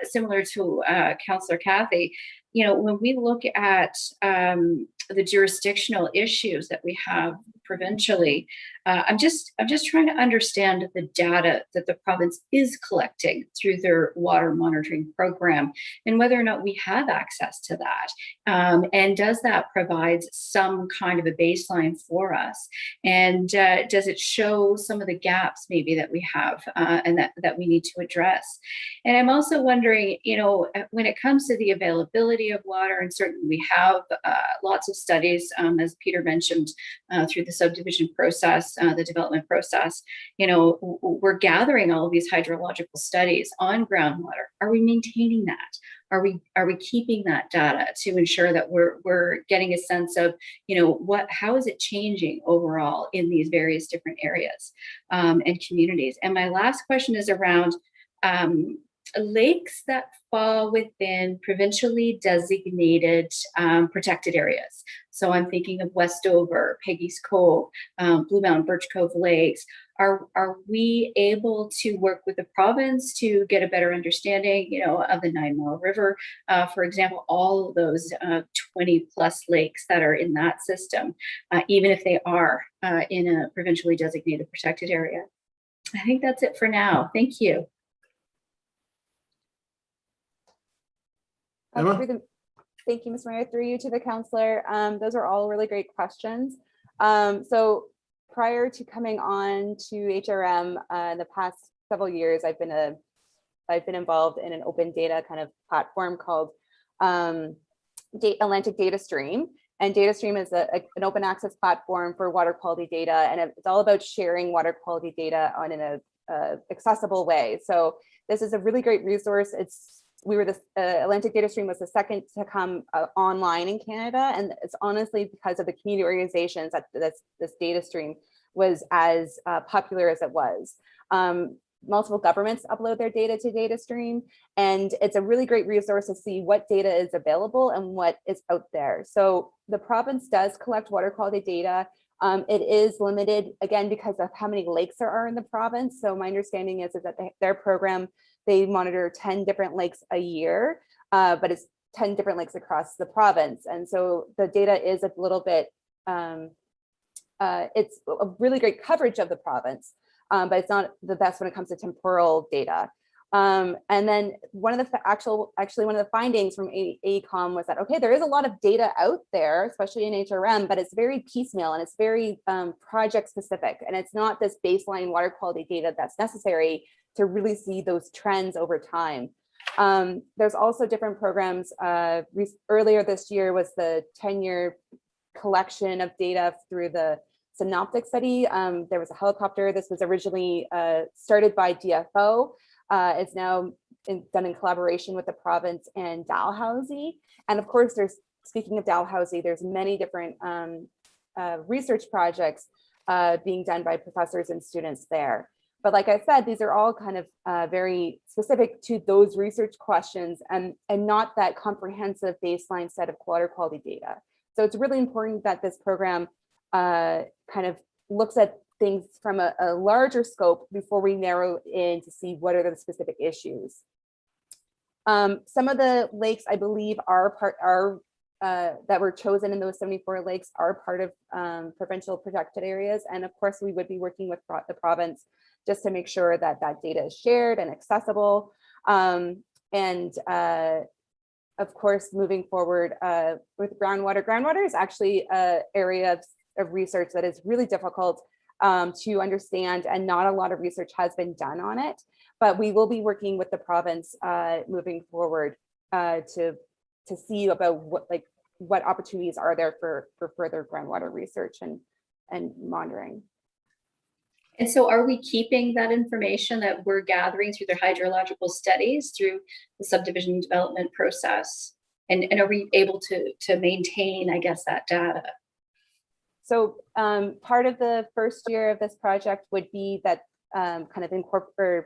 similar to Councillor Cathy, when we look at the jurisdictional issues that we have provincially, I'm just trying to understand the data that the province is collecting through their water monitoring program and whether or not we have access to that. And does that provide some kind of a baseline for us? And does it show some of the gaps maybe that we have and that we need to address? And I'm also wondering, when it comes to the availability of water, and certainly we have lots of studies, as Peter mentioned, through the subdivision process, the development process, we're gathering all of these hydrological studies on groundwater. Are we maintaining that? Are we keeping that data to ensure that we're getting a sense of, how is it changing overall in these various different areas and communities? And my last question is around lakes that fall within provincially designated protected areas. So I'm thinking of Westover, Peggy's Cove, Blue Mountain, Birch Cove Lakes. Are we able to work with the province to get a better understanding, of the 9 Mile River, for example, all of those 20 plus lakes that are in that system, even if they are in a provincially designated protected area? I think that's it for now. Thank you. Emma? Thank you, Mr. Mayor. Through you to the councillor. Those are all really great questions. So prior to coming on to HRM, in the past several years, I've been involved in an open data kind of platform called Atlantic Data Stream. And Data Stream is an open access platform for water quality data, and it's all about sharing water quality data in a accessible way. So this is a really great resource. Atlantic Data Stream was the second to come online in Canada, and it's honestly because of the community organizations that this data stream was as popular as it was. multiple governments upload their data to DataStream, and it's a really great resource to see what data is available and what is out there. So the province does collect water quality data. It is limited, again, because of how many lakes there are in the province. So my understanding is that their program, they monitor 10 different lakes a year, but it's 10 different lakes across the province. And so the data is a little bit, it's a really great coverage of the province, but it's not the best when it comes to temporal data. And then one of the one of the findings from AECOM was that, okay, there is a lot of data out there, especially in HRM, but it's very piecemeal and it's very project specific. And it's not this baseline water quality data that's necessary to really see those trends over time. There's also different programs. Earlier this year was the 10-year collection of data through the synoptic study. There was a helicopter. This was originally started by DFO. It's now done in collaboration with the province and Dalhousie. And of course, speaking of Dalhousie, there's many different research projects being done by professors and students there. But like I said, these are all kind of very specific to those research questions and not that comprehensive baseline set of water quality data. So it's really important that this program kind of looks at things from a larger scope before we narrow in to see what are the specific issues. Some of the lakes, I believe, that were chosen in those 74 lakes are part of provincial protected areas. And of course, we would be working with the province just to make sure that that data is shared and accessible. Of course, moving forward with groundwater is actually an area of research that is really difficult to understand, and not a lot of research has been done on it. But we will be working with the province moving forward to see about what opportunities are there for further groundwater research and monitoring. And so are we keeping that information that we're gathering through the hydrological studies through the subdivision development process? And are we able to maintain, I guess, that data? So part of the first year of this project would be that kind of incorporate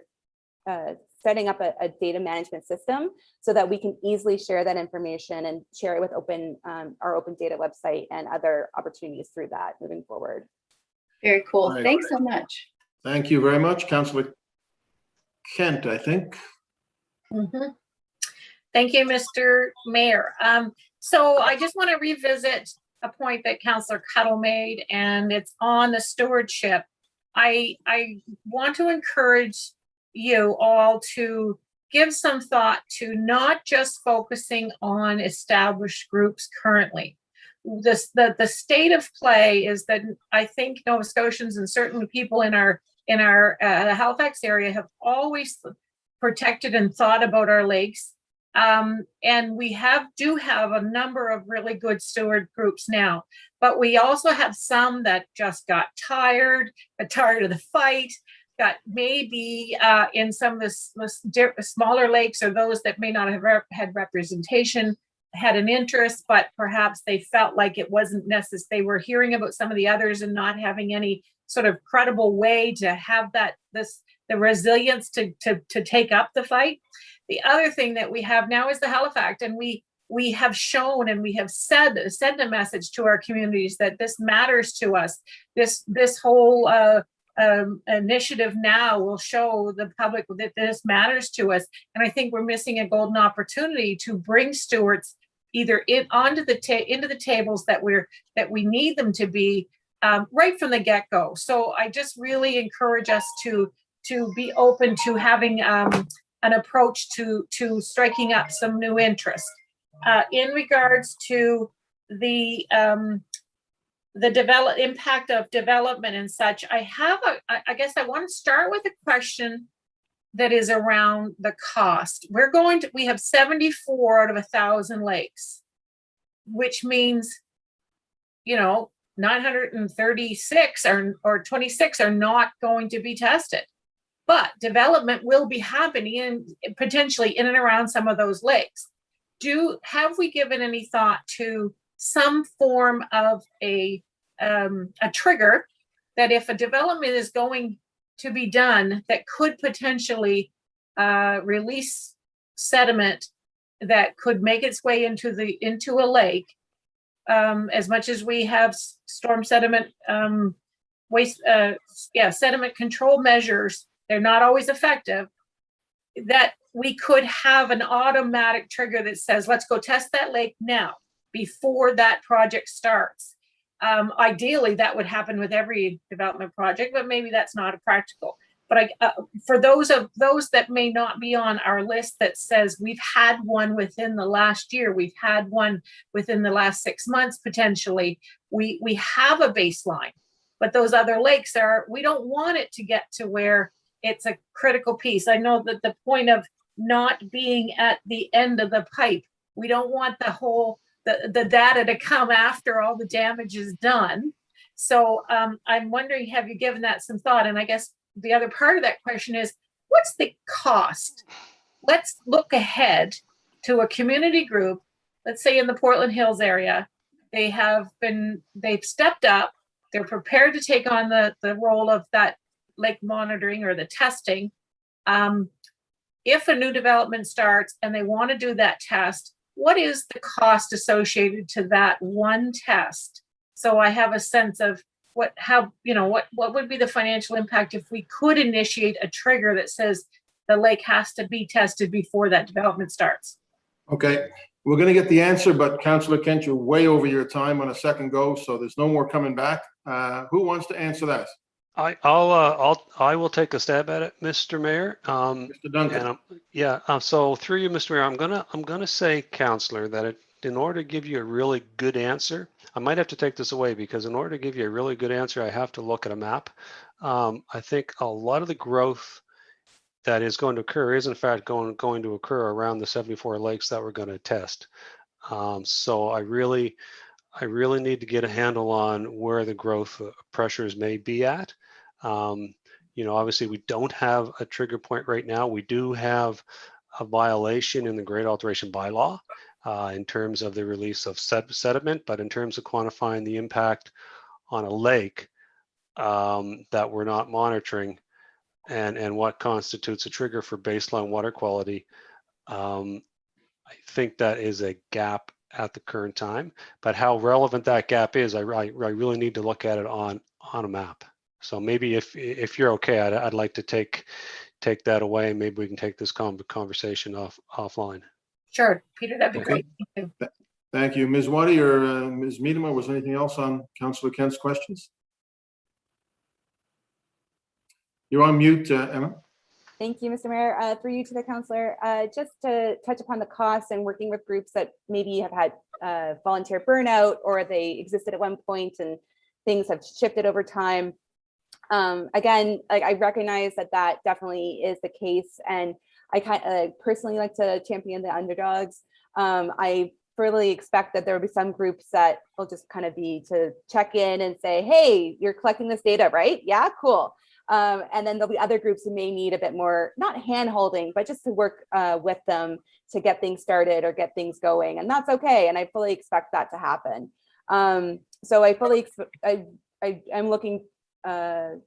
setting up a data management system so that we can easily share that information and share it with our open data website and other opportunities through that moving forward. Very cool. Right. Thanks so much. Thank you very much, Councillor Kent, I think. Mm-hmm. Thank you, Mr. Mayor. So I just want to revisit a point that Councillor Cuttle made, and it's on the stewardship. I want to encourage you all to give some thought to not just focusing on established groups currently. The state of play is that I think Nova Scotians and certainly people in our Halifax area have always protected and thought about our lakes. And we do have a number of really good steward groups now, but we also have some that just got tired of the fight, got maybe in some of the smaller lakes or those that may not have had representation, had an interest, but perhaps they felt like it wasn't necessary. They were hearing about some of the others and not having any sort of credible way to have the resilience to take up the fight. The other thing that we have now is the Halifax, and we have shown and we have sent a message to our communities that this matters to us. This whole initiative now will show the public that this matters to us, and I think we're missing a golden opportunity to bring stewards either into the tables that we need them to be right from the get-go. So I just really encourage us to be open to having an approach to striking up some new interest. In regards to the impact of development and such, I guess I want to start with a question that is around the cost. We have 74 out of 1,000 lakes, which means, 936 or 26 are not going to be tested. But development will be happening potentially in and around some of those lakes. Have we given any thought to some form of a trigger that if a development is going to be done that could potentially release sediment that could make its way into a lake. As much as we have storm sediment sediment control measures, they're not always effective. That we could have an automatic trigger that says, let's go test that lake now before that project starts. Ideally, that would happen with every development project, but maybe that's not practical. But for those that may not be on our list that says we've had one within the last year, we've had one within the last 6 months, potentially, we have a baseline. But those other lakes we don't want it to get to where it's a critical piece. I know that the point of not being at the end of the pipe, we don't want the data to come after all the damage is done. So I'm wondering, have you given that some thought? And I guess the other part of that question is, what's the cost? Let's look ahead to a community group, let's say in the Portland Hills area. They've stepped up, they're prepared to take on the role of that lake monitoring or the testing. If a new development starts and they want to do that test, what is the cost associated to that one test? So I have a sense of what would be the financial impact if we could initiate a trigger that says the lake has to be tested before that development starts. Okay, we're going to get the answer, but Councillor Kent, you're way over your time on a second go, so there's no more coming back. Who wants to answer that? I will take a stab at it, Mr. Mayor. Mr. Duncan. So through you, Mr. Mayor, I'm gonna say, Councillor, that in order to give you a really good answer, I might have to take this away, because in order to give you a really good answer, I have to look at a map. I think a lot of the growth that is going to occur is in fact going to occur around the 74 lakes that we're going to test. So I really need to get a handle on where the growth pressures may be at. Obviously we don't have a trigger point right now. We do have a violation in the grade alteration bylaw in terms of the release of sediment, but in terms of quantifying the impact on a lake that we're not monitoring and what constitutes a trigger for baseline water quality, I think that is a gap at the current time. But how relevant that gap is, I really need to look at it on a map. So maybe if you're okay, I'd like to take that away. Maybe we can take this conversation offline. Sure, Peter, that'd be great. Thank you. Thank you. Ms. Waddy or Ms. Miedema, was there anything else on Councillor Kent's questions? You're on mute, Emma. Thank you, Mr. Mayor. Through you to the councillor, just to touch upon the costs and working with groups that maybe have had volunteer burnout, or they existed at one point and things have shifted over time. Again, I recognize that definitely is the case, and I personally like to champion the underdogs. I fully expect that there will be some groups that will just kind of be to check in and say, hey, you're collecting this data, right? Yeah, cool. And then there'll be other groups who may need a bit more, not hand holding, but just to work with them to get things started or get things going. And that's okay. And I fully expect that to happen. So I'm looking there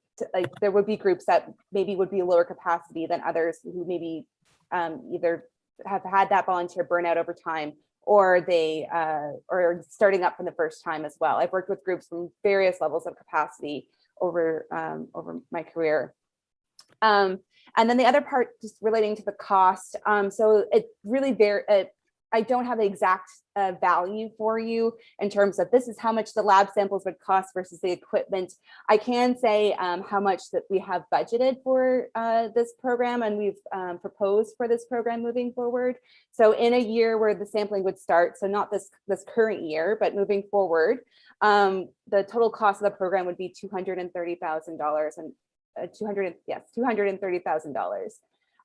would be groups that maybe would be lower capacity than others who maybe either have had that volunteer burnout over time, or they are starting up for the first time as well. I've worked with groups from various levels of capacity over my career. And then the other part, just relating to the cost. So it really I don't have the exact value for you in terms of this is how much the lab samples would cost versus the equipment. I can say how much that we have budgeted for this program, and we've proposed for this program moving forward. So in a year where the sampling would start, so not this current year, but moving forward, the total cost of the program would be $230,000 and $230,000.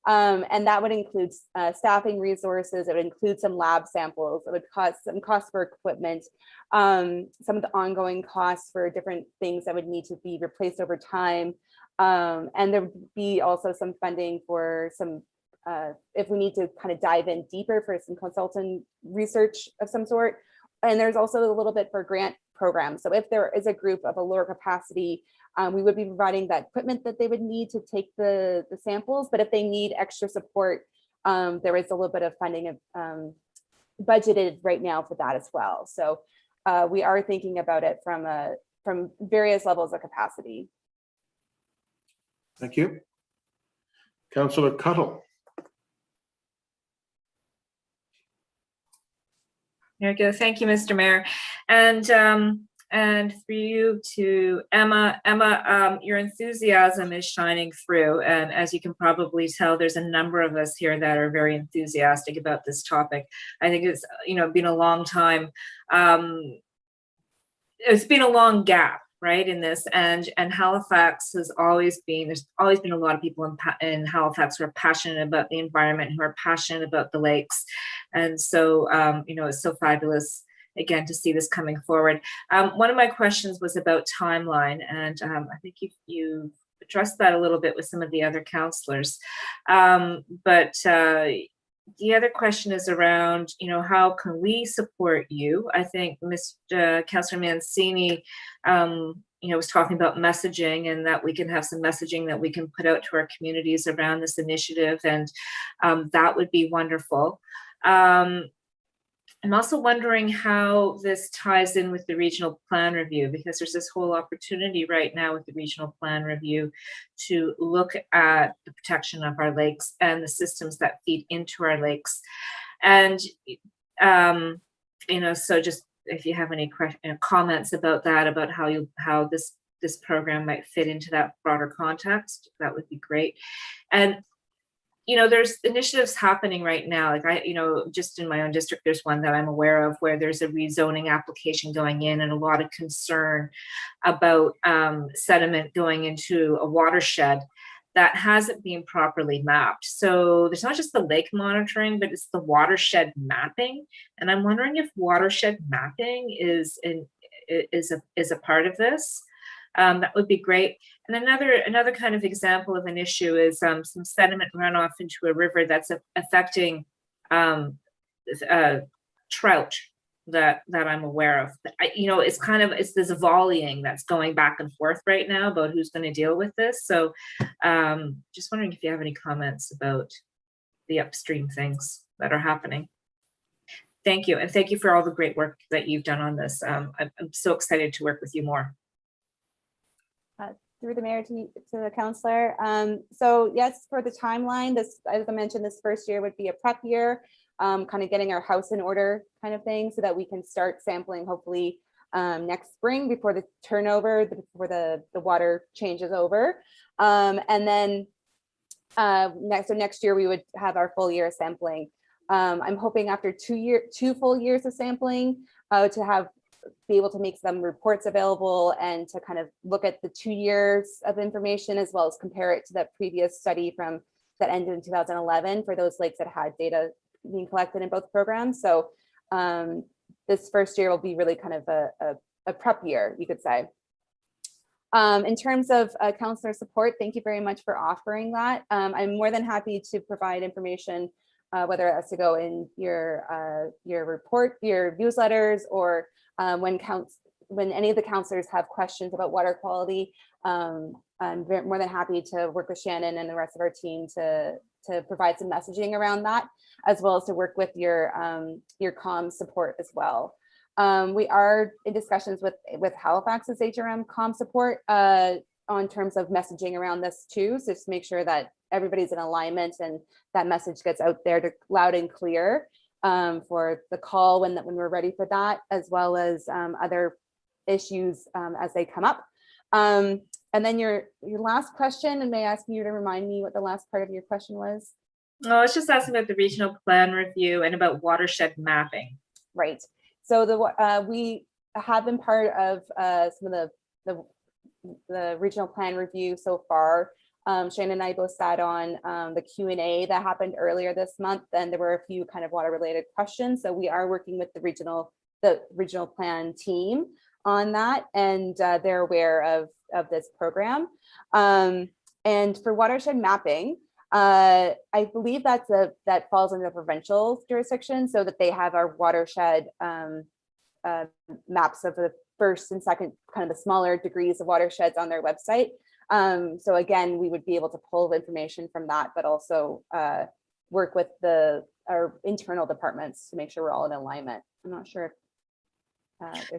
And that would include staffing resources. It would include some lab samples. It would cost some costs for equipment, some of the ongoing costs for different things that would need to be replaced over time. And there would be also some funding for some, if we need to kind of dive in deeper, for some consultant research of some sort. And there's also a little bit for grant program. So if there is a group of a lower capacity, we would be providing that equipment that they would need to take the samples. But if they need extra support, there is a little bit of funding budgeted right now for that as well. So we are thinking about it from various levels of capacity. Thank you. Councillor Cuttle. There you go. Thank you, Mr. Mayor. And for you to Emma, your enthusiasm is shining through. And as you can probably tell, there's a number of us here that are very enthusiastic about this topic. I think it's, been a long time. It's been a long gap, right, in this, and Halifax has always been, there's always been a lot of people in Halifax who are passionate about the environment, who are passionate about the lakes. And so, it's so fabulous, again, to see this coming forward. One of my questions was about timeline, and I think you addressed that a little bit with some of the other councillors. But the other question is around, how can we support you? I think Councillor Mancini, was talking about messaging, and that we can have some messaging that we can put out to our communities around this initiative, and that would be wonderful. I'm also wondering how this ties in with the regional plan review, because there's this whole opportunity right now with the regional plan review to look at the protection of our lakes and the systems that feed into our lakes. And, so just if you have any comments about that, about how this program might fit into that broader context, that would be great. And there's initiatives happening right now. Like just in my own district, there's one that I'm aware of where there's a rezoning application going in, and a lot of concern about sediment going into a watershed that hasn't been properly mapped. So there's not just the lake monitoring, but it's the watershed mapping. And I'm wondering if watershed mapping is a part of this. That would be great. And another kind of example of an issue is some sediment runoff into a river that's affecting trout that I'm aware of. It's this volleying that's going back and forth right now about who's going to deal with this. So just wondering if you have any comments about the upstream things that are happening. Thank you. And thank you for all the great work that you've done on this. I'm so excited to work with you more. Through the mayor to the councillor. So yes, for the timeline, this, as I mentioned, this first year would be a prep year, kind of getting our house in order kind of thing, so that we can start sampling hopefully next spring before the turnover, before the water changes over. And then next year we would have our full year of sampling. I'm hoping after 2 full years of sampling to be able to make some reports available and to kind of look at the 2 years of information, as well as compare it to that previous study that ended in 2011 for those lakes that had data being collected in both programs. So this first year will be really kind of a prep year, you could say. In terms of counselor support, thank you very much for offering that. I'm more than happy to provide information, whether it has to go in your report, your newsletters, or when any of the counselors have questions about water quality. I'm more than happy to work with Shannon and the rest of our team to provide some messaging around that, as well as to work with your comm support as well. We are in discussions with Halifax's HRM comm support on terms of messaging around this too, so just make sure that everybody's in alignment and that message gets out there loud and clear for the call when we're ready for that, as well as other issues as they come up. And then your last question, and may I ask you to remind me what the last part of your question was? No, I was just asking about the regional plan review and about watershed mapping. Right. So we have been part of some of the regional plan review so far. Shannon and I both sat on the Q&A that happened earlier this month, and there were a few kind of water related questions. So we are working with the regional plan team on that, and they're aware of this program. And for watershed mapping, I believe that falls under the provincial jurisdiction, so that they have our watershed maps of first and second, kind of the smaller degrees of watersheds on their website. So again, we would be able to pull information from that, but also work with our internal departments to make sure we're all in alignment. I'm not sure.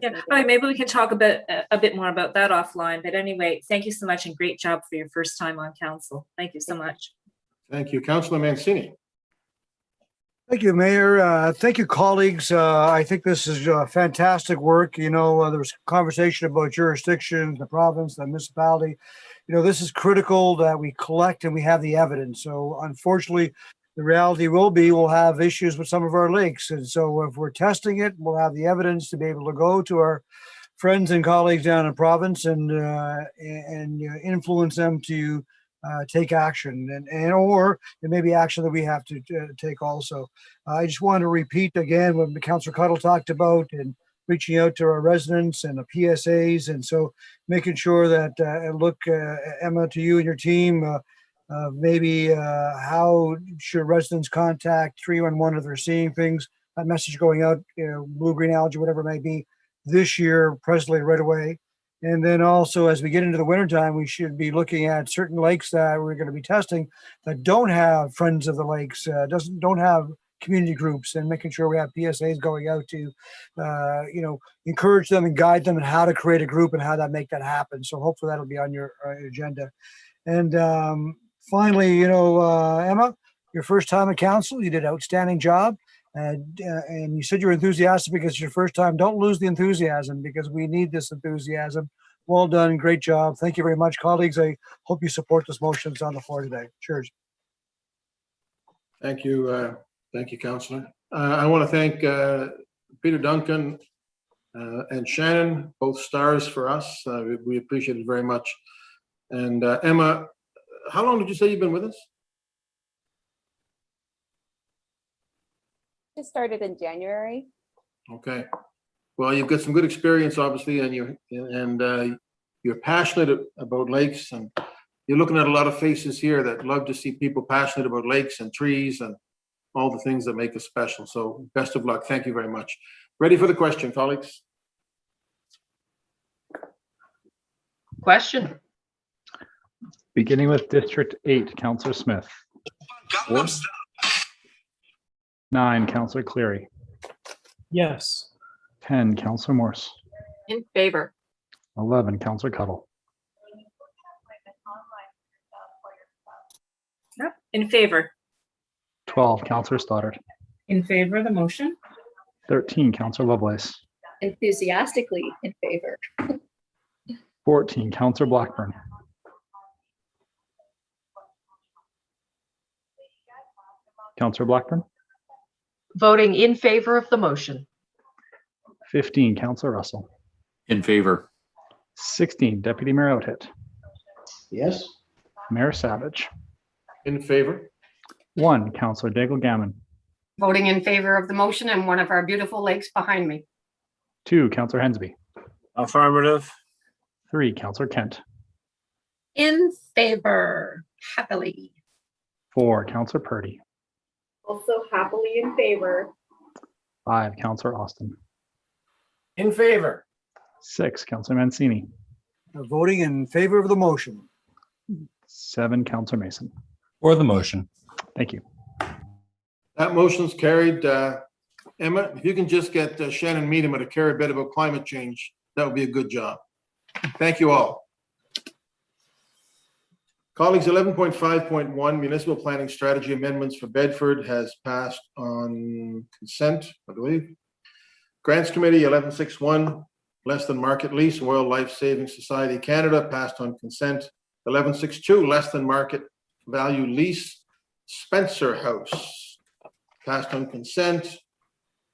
Yeah, all right, maybe we can talk a bit more about that offline. But anyway, thank you so much and great job for your first time on council. Thank you so much. Thank you. Councillor Mancini. Thank you, Mayor. Thank you, colleagues. I think this is fantastic work. You know, there was conversation about jurisdictions, the province, the municipality. You know, this is critical that we collect and we have the evidence. So unfortunately, the reality will be we'll have issues with some of our lakes. And so if we're testing it, we'll have the evidence to be able to go to our friends and colleagues down in province and influence them to take action or it may be action that we have to take also. I just want to repeat again what Councillor Cuddle talked about and reaching out to our residents and the PSAs. And so making sure that, look, Emma, to you and your team, maybe how should residents contact 311 if they're seeing things, that message going out, you know, blue-green algae, whatever it may be, this year, presently, right away. And then also, as we get into the wintertime, we should be looking at certain lakes that we're going to be testing that don't have friends of the lakes, don't have community groups, and making sure we have PSAs going out to, you know, encourage them and guide them on how to create a group and how to make that happen. So hopefully that'll be on your agenda. And finally, you know, Emma, your first time at council, you did an outstanding job. And you said you're enthusiastic because it's your first time. Don't lose the enthusiasm because we need this enthusiasm. Well done. Great job. Thank you very much, colleagues. I hope you support this motion that's on the floor today. Cheers. Thank you. Thank you, Councillor. I want to thank Peter Duncan and Shannon, both stars for us. We appreciate it very much. And Emma, how long did you say you've been with us? Just started in January. Okay. Well, you've got some good experience, obviously, and you're passionate about lakes, and you're looking at a lot of faces here that love to see people passionate about lakes and trees and all the things that make us special. So best of luck. Thank you very much. Ready for the question, colleagues? Question. Beginning with District 8, Councillor Smith. 9, Councillor Cleary. Yes. 10, Councillor Morse. In favor. 11, Councillor Cuddle. Yep. In favor. 12, Councillor Stoddart. In favor of the motion? 13, Councillor Lovelace. Enthusiastically in favor. 14, Councillor Blackburn. Councillor Blackburn. Voting in favor of the motion. 15, Councillor Russell. In favor. 16, Deputy Mayor Outhit. Yes. Mayor Savage. In favor. 1, Councillor Daigle Gammon. Voting in favor of the motion and one of our beautiful lakes behind me. 2, Councillor Hensby. Affirmative. 3, Councillor Kent. In favor, happily. 4, Councillor Purdy. Also happily in favor. 5, Councillor Austin. In favor. 6, Councillor Mancini. Voting in favor of the motion. 7, Councillor Mason. For the motion. Thank you. That motion's carried. Emma, if you can just get Shannon Meadham to care a bit about climate change, that would be a good job. Thank you all. Colleagues, 11.5.1 Municipal Planning Strategy Amendments for Bedford has passed on consent, I believe. Grants Committee 11.6.1 Less Than Market Lease Royal Life Saving Society Canada passed on consent. 11.6.2 Less Than Market Value Lease Spencer House passed on consent.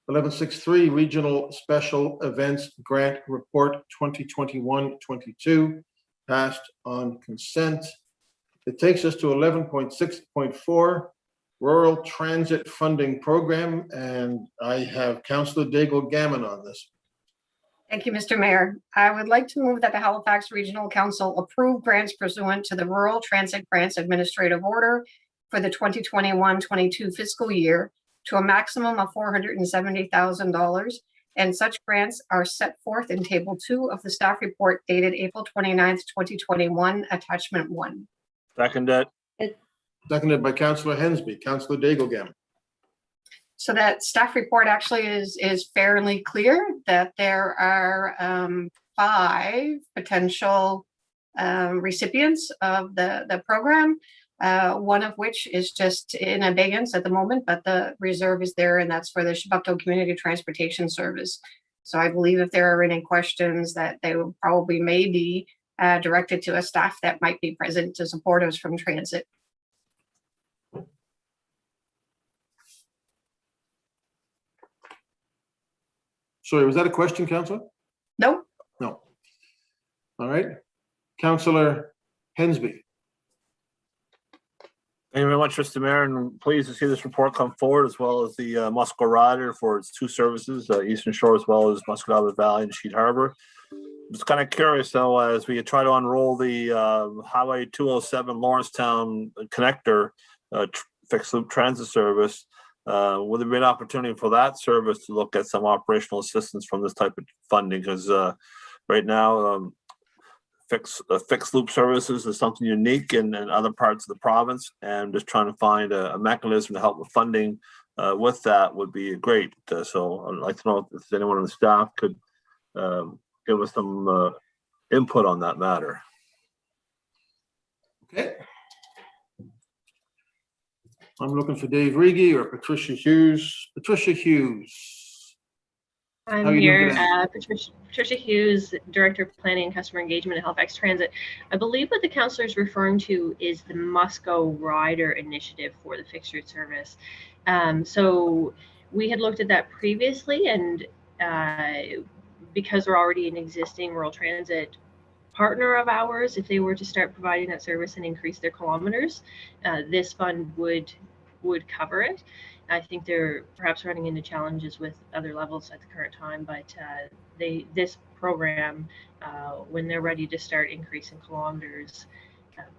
11.6.3 Regional Special Events Grant Report 2021-22 passed on consent. It takes us to 11.6.4 Rural Transit Funding Program, and I have Councillor Daigle Gammon on this. Thank you, Mr. Mayor. I would like to move that the Halifax Regional Council approve grants pursuant to the Rural Transit Grants Administrative Order for the 2021-22 fiscal year to a maximum of $470,000 and such grants are set forth in Table 2 of the staff report dated April 29th, 2021, Attachment 1. Seconded. Seconded by Councillor Hensby. Councillor Daigle. So that staff report actually is fairly clear that there are 5 potential recipients of the program, one of which is just in abeyance at the moment, but the reserve is there, and that's for the Chebucto Community Transportation Service. So I believe if there are any questions that they will probably may be directed to a staff that might be present to support us from transit. Sorry, was that a question, Councillor? No. No. All right. Councillor Hensby. Thank you very much, Mr. Mayor, and pleased to see this report come forward, as well as the Musco Rider for its 2 services, Eastern Shore as well as Musquodoboit Valley and Sheet Harbor. I'm just kind of curious, though, as we try to unroll the Highway 207 Lawrencetown connector fixed loop transit service, would there be an opportunity for that service to look at some operational assistance from this type of funding? Because right now, fixed loop services is something unique in other parts of the province, and just trying to find a mechanism to help with funding with that would be great. So I'd like to know if anyone on the staff could give us some input on that matter. Okay. I'm looking for Dave Regie or Patricia Hughes. Patricia Hughes. How I'm are you doing here, today? Patricia Hughes, Director of Planning and Customer Engagement at Halifax Transit. I believe what the councillor is referring to is the Musco Rider initiative for the fixed route service. So we had looked at that previously, and because we're already an existing rural transit partner of ours, if they were to start providing that service and increase their kilometers, this fund would cover it. I think they're perhaps running into challenges with other levels at the current time, but this program, when they're ready to start increasing kilometers,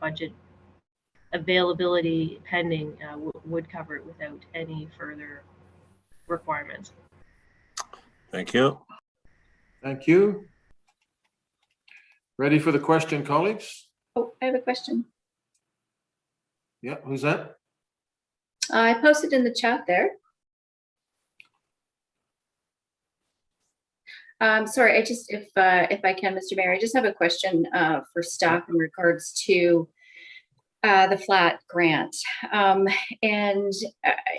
budget availability pending, would cover it without any further requirements. Thank you. Thank you. Ready for the question, colleagues? Oh, I have a question. Yeah, who's that? I posted in the chat there. Sorry, I just, if I can, Mr. Mayor, I just have a question for staff in regards to the flat grant.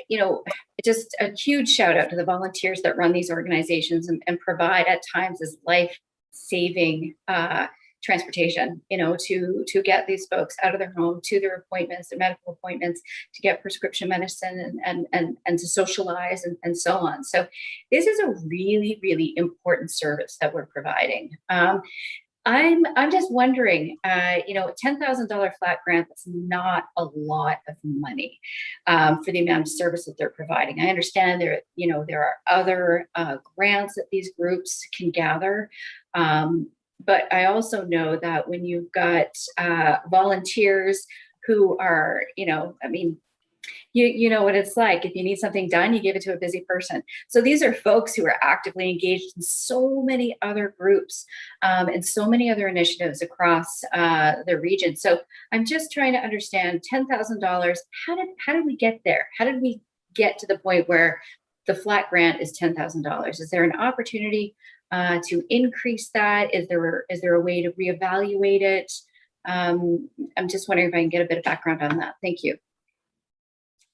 You know, just a huge shout out to the volunteers that run these organizations and provide at times this life-saving transportation, you know, to get these folks out of their home, to their appointments, their medical appointments, to get prescription medicine and to socialize and so on. So this is a really, really important service that we're providing. I'm just wondering, you know, $10,000 flat grant, that's not a lot of money for the amount of service that they're providing. I understand there, you know, there are other grants that these groups can gather. But I also know that when you've got volunteers who are, you know, I mean, you know what it's like. If you need something done, you give it to a busy person. So these are folks who are actively engaged in so many other groups and so many other initiatives across the region. So I'm just trying to understand $10,000. How did we get there? How did we get to the point where the flat grant is $10,000? Is there an opportunity to increase that? Is there a way to reevaluate it? I'm just wondering if I can get a bit of background on that. Thank you.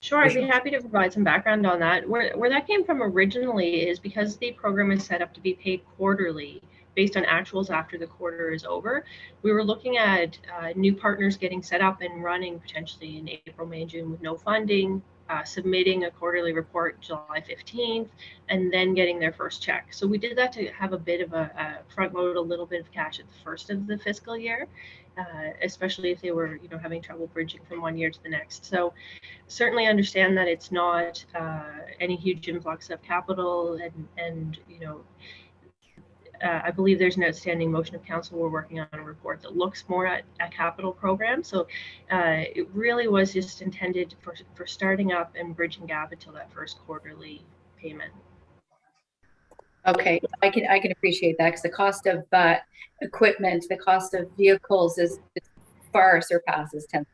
Sure, I'd be happy to provide some background on that. Where that came from originally is because the program is set up to be paid quarterly based on actuals after the quarter is over. We were looking at new partners getting set up and running potentially in April, May, June with no funding, submitting a quarterly report July 15th, and then getting their first check. So we did that to have a bit of a front load a little bit of cash at the first of the fiscal year, especially if they were, you know, having trouble bridging from one year to the next. So certainly understand that it's not any huge influx of capital, and you know, I believe there's an outstanding motion of council. We're working on a report that looks more at a capital program. So it really was just intended for starting up and bridging gap until that first quarterly payment. Okay, I can appreciate that because the cost of equipment, the cost of vehicles is far surpasses $10,000.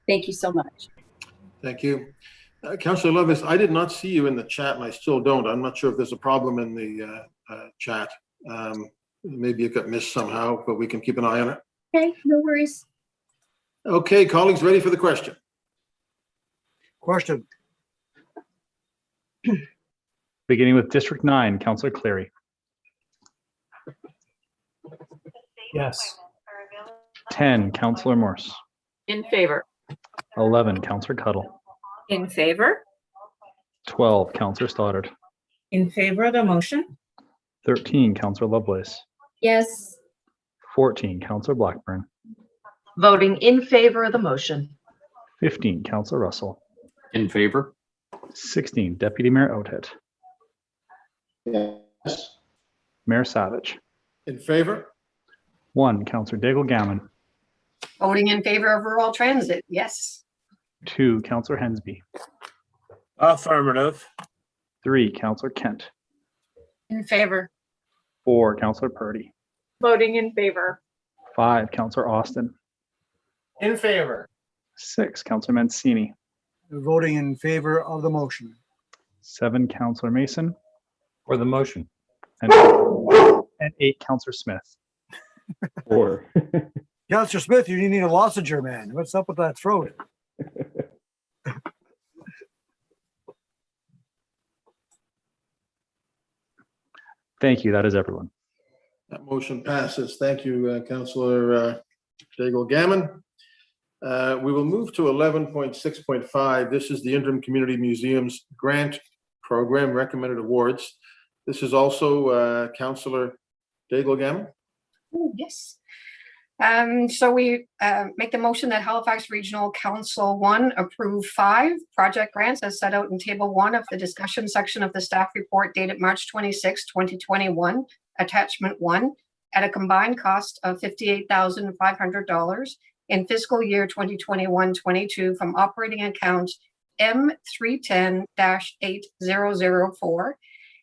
Thank you so much. Thank you. Councillor Levis, I did not see you in the chat and I still don't. I'm not sure if there's a problem in the chat. Maybe it got missed somehow, but we can keep an eye on it. Okay, no worries. Okay, colleagues, ready for the question? Question. Beginning with District 9, Councillor Cleary. Yes. 10, Councillor Morse. In favor. 11, Councillor Cuddle. In favor? 12, Councillor Stoddard. In favor of the motion? 13, Councillor Lovelace. Yes. 14, Councillor Blackburn. Voting in favor of the motion. 15, Councillor Russell. In favor. 16, Deputy Mayor Oathead. Yes. Mayor Savage. In favor? 1, Councillor Daigle Gammon. Voting in favor of rural transit, yes. 2, Councillor Hensby. Affirmative. 3, Councillor Kent. In favor. 4, Councillor Purdy. Voting in favor. 5, Councillor Austin. In favor. 6, Councillor Mancini. Voting in favor of the motion. 7, Councillor Mason. For the motion. And 8, Councillor Smith. 4. Councillor Smith, you need a lozenge, man. What's up with that throat? Thank you. That is everyone. That motion passes. Thank you, Councillor Daigle Gammon. We will move to 11.6.5. This is the Interim Community Museums Grant Program Recommended Awards. This is also Councillor Daigle Gammon. Oh, yes. So we make the motion that Halifax Regional Council 1 approve 5 project grants as set out in Table 1 of the discussion section of the staff report dated March 26, 2021, Attachment 1, at a combined cost of $58,500 in fiscal year 2021-22 from operating account M310-8004.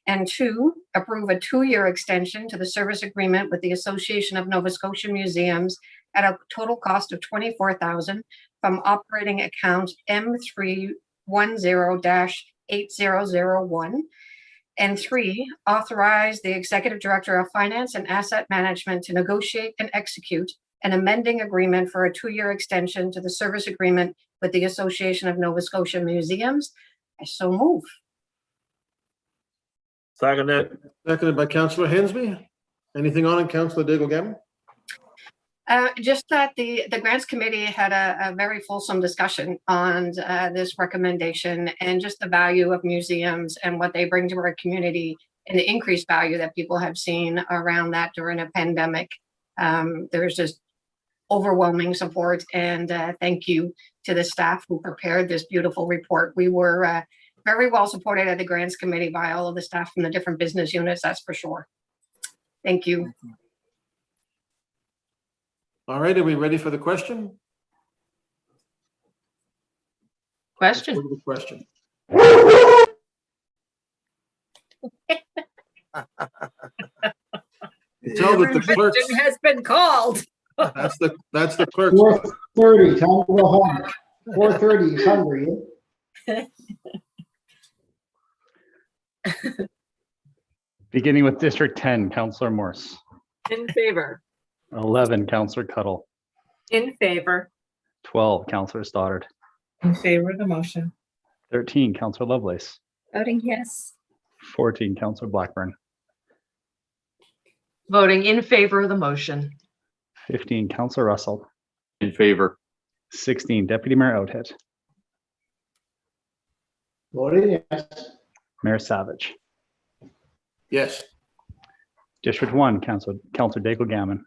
And 2, approve a 2-year extension to the service agreement with the Association of Nova Scotia Museums at a total cost of $24,000 from operating account M310-8001. And 3, authorize the Executive Director of Finance and Asset Management to negotiate and execute an amending agreement for a 2-year extension to the service agreement with the Association of Nova Scotia Museums. I so move. Seconded. Seconded by Councillor Hensby. Anything on it, Councillor Daigle Gammon? Just that the Grants Committee had a very fulsome discussion on this recommendation and just the value of museums and what they bring to our community and the increased value that people have seen around that during a pandemic. There's just overwhelming support, and thank you to the staff who prepared this beautiful report. We were very well supported at the Grants Committee by all of the staff from the different business units, that's for sure. Thank you. All right, are we ready for the question? Question. Let's go to the question. Tell that the clerks. Question has been called. That's the clerk. 4:30, time to go home. 4:30, he's hungry. Beginning with District 10, Councillor Morse. In favor. 11, Councillor Cuddle. In favor. 12, Councillor Stoddard. In favor of the motion? 13, Councillor Lovelace. Voting yes. 14, Councillor Blackburn. Voting in favor of the motion. 15, Councillor Russell. In favor. 16, Deputy Mayor Oathead. Voting yes. Mayor Savage. Yes. District 1, Councillor Daigle Gammon.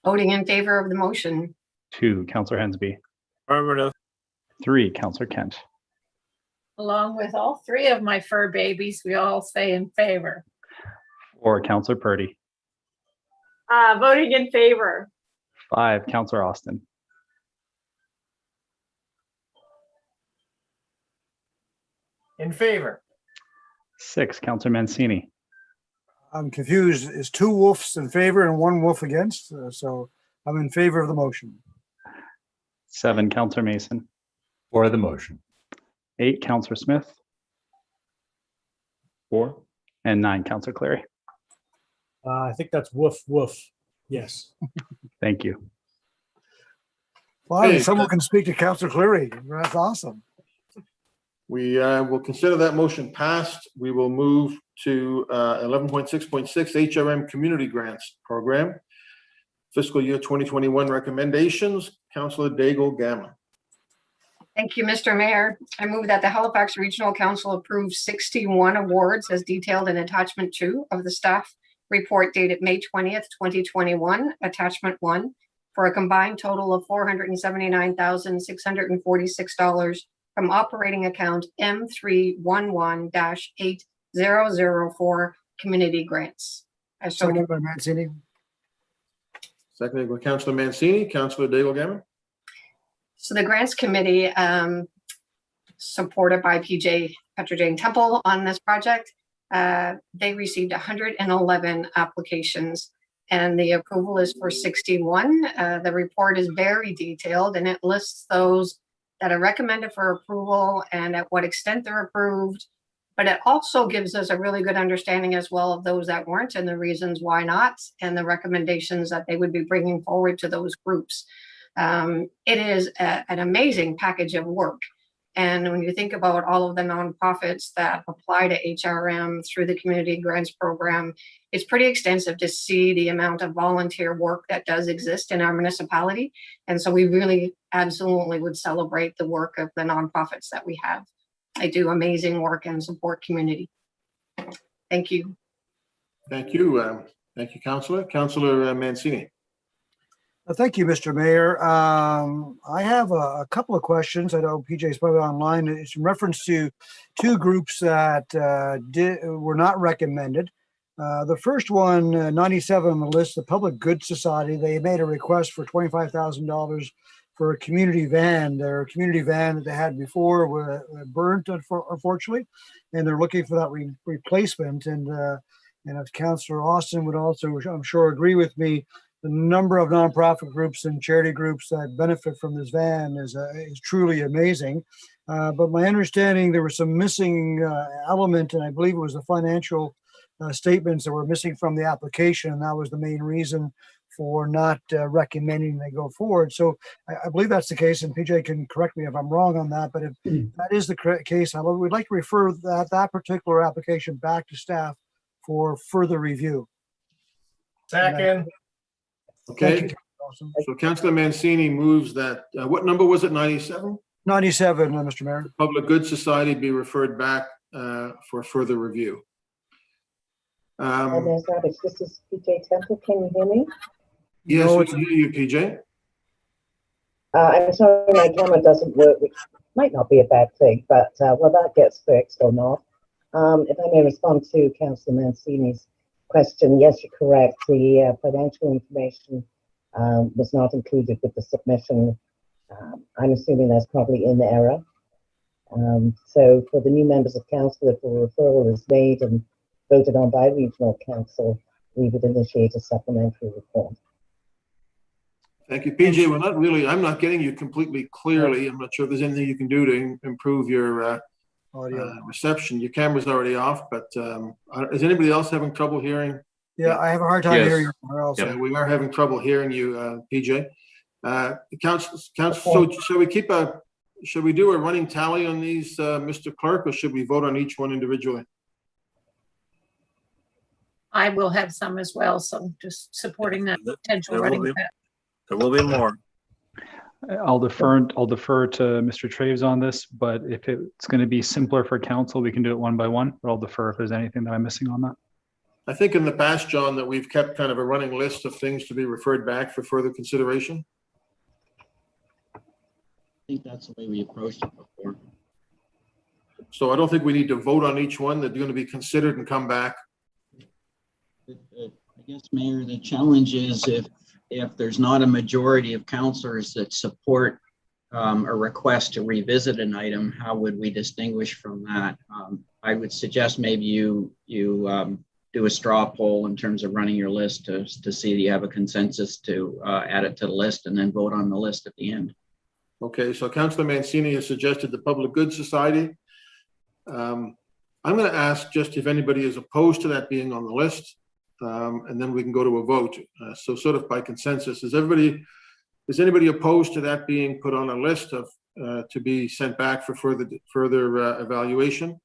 Voting in favor of the motion. 2, Councillor Hensby. Affirmative. 3, Councillor Kent. Along with all 3 of my fur babies, we all say in favor. 4, Councillor Purdy. Voting in favor. 5, Councillor Austin. In favor. 6, Councillor Mancini. I'm confused. Is 2 wolves in favor and 1 wolf against? So I'm in favor of the motion. 7, Counselor Mason. For the motion. 8, Counselor Smith. 4. And 9, Counselor Clary. I think that's woof, woof. Yes. Thank you. Finally, Okay, someone can speak to Councillor Cleary. That's awesome. We will consider that motion passed. We will move to 11.6.6 HRM Community Grants Program. Fiscal year 2021 recommendations. Councillor Daigle Gamma. Thank you, Mr. Mayor. I move that the Halifax Regional Council approve 61 awards as detailed in attachment 2 of the staff report dated May 20th, 2021, attachment 1, for a combined total of $479,646 from operating account M311-8004 community grants. So moved by Mancini. Seconded by Councillor Mancini. Councillor Daigle Gamma. So the grants committee, supported by PJ Petrojane Temple on this project, they received 111 applications and the approval is for 61. The report is very detailed and it lists those that are recommended for approval and at what extent they're approved. But it also gives us a really good understanding as well of those that weren't and the reasons why not, and the recommendations that they would be bringing forward to those groups. It is an amazing package of work. And when you think about all of the nonprofits that apply to HRM through the community grants program, it's pretty extensive to see the amount of volunteer work that does exist in our municipality. And so we really absolutely would celebrate the work of the nonprofits that we have. They do amazing work and support community. Thank you. Thank you. Thank you, Councillor. Councillor Mancini. Thank you, Mr. Mayor. I have a couple of questions. I know PJ is probably online. It's in reference to 2 groups that were not recommended. The first one, 97 on the list, the Public Good Society, they made a request for $25,000 for a community van. Their community van that they had before was burnt, unfortunately, and they're looking for that replacement. And if Councillor Austin would also, I'm sure, agree with me, the number of nonprofit groups and charity groups that benefit from this van is truly amazing. But my understanding, there was some missing element, and I believe it was the financial statements that were missing from the application, and that was the main reason for not recommending they go forward. So I believe that's the case, and PJ can correct me if I'm wrong on that, but if that is the case, we'd like to refer that particular application back to staff for further review. Second. Okay. So Councillor Mancini moves that, what number was it, 97? 97, Mr. Mayor. Public Good Society be referred back for further review. This is PJ Temple. Can you hear me? Yes, we can hear you, PJ. I'm sorry, my camera doesn't work, which might not be a bad thing, but well, that gets fixed or not. If I may respond to Councillor Mancini's question, yes, you're correct. The financial information was not included with the submission. I'm assuming that's probably in error. So for the new members of council, if a referral is made and voted on by regional council, we would initiate a supplementary report. Thank you, PJ. I'm not getting you completely clearly. I'm not sure if there's anything you can do to improve your reception. Your camera's already off, but is anybody else having trouble hearing? Yeah, I have a hard time hearing you. Yeah, we are having trouble hearing you, PJ. Council, so should we do a running tally on these, Mr. Clerk, or should we vote on each one individually? I will have some as well, so just supporting that potential running. There will be more. I'll defer to Mr. Traves on this, but if it's going to be simpler for council, we can do it one by one, but I'll defer if there's anything that I'm missing on that. I think in the past, John, that we've kept kind of a running list of things to be referred back for further consideration. I think that's the way we approached it before. So I don't think we need to vote on each one. They're going to be considered and come back. I guess, Mayor, the challenge is if there's not a majority of councillors that support a request to revisit an item, how would we distinguish from that? I would suggest maybe you do a straw poll in terms of running your list to see that you have a consensus to add it to the list and then vote on the list at the end. Okay, so Councillor Mancini has suggested the Public Good Society. I'm going to ask just if anybody is opposed to that being on the list, and then we can go to a vote. So sort of by consensus, is anybody opposed to that being put on a list of to be sent back for further evaluation?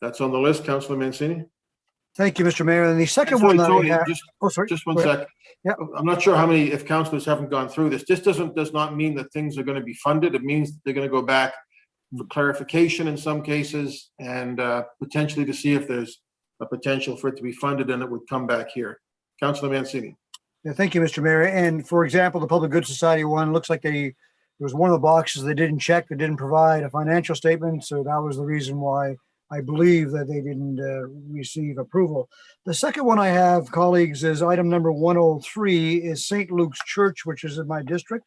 That's on the list, Councillor Mancini. Thank you, Mr. Mayor. And the second Sorry, one that Tony, I have, just one Go ahead. sec. Yeah. I'm not sure how many, if councillors haven't gone through this. This does not mean that things are going to be funded. It means they're going to go back for clarification in some cases and potentially to see if there's a potential for it to be funded and it would come back here. Councillor Mancini. Yeah, thank you, Mr. Mayor. And for example, the Public Good Society one looks like there was one of the boxes they didn't check, they didn't provide a financial statement. So that was the reason why I believe that they didn't receive approval. The second one I have, colleagues, is item number 103 is St. Luke's Church, which is in my district.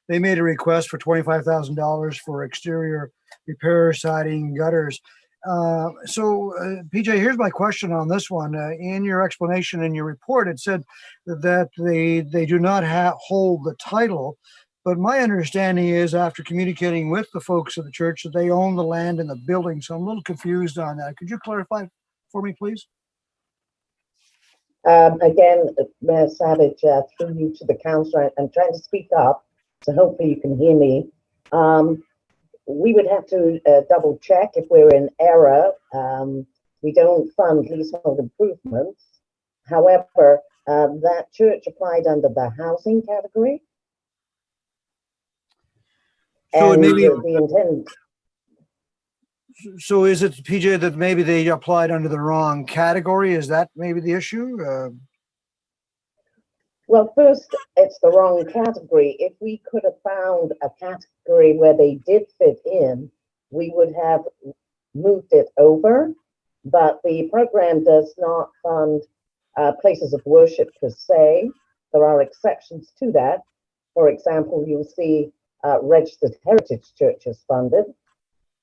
They made a request for $25,000 for exterior repair, siding, gutters. PJ, here's my question on this one. In your explanation in your report, it said that they do not hold the title. But my understanding is, after communicating with the folks of the church, that they own the land and the building. So I'm a little confused on that. Could you clarify for me, please? Again, Mayor Savage, through you to the councillor, I'm trying to speak up, so hopefully you can hear me. We would have to double check if we're in error. We don't fund leasehold improvements. However, that church applied under the housing category. So and maybe, the intent. so is it, PJ, that maybe they applied under the wrong category? Is that maybe the issue? Well, first, it's the wrong category. If we could have found a category where they did fit in, we would have moved it over. But the program does not fund places of worship per se. There are exceptions to that. For example, you'll see registered heritage churches funded.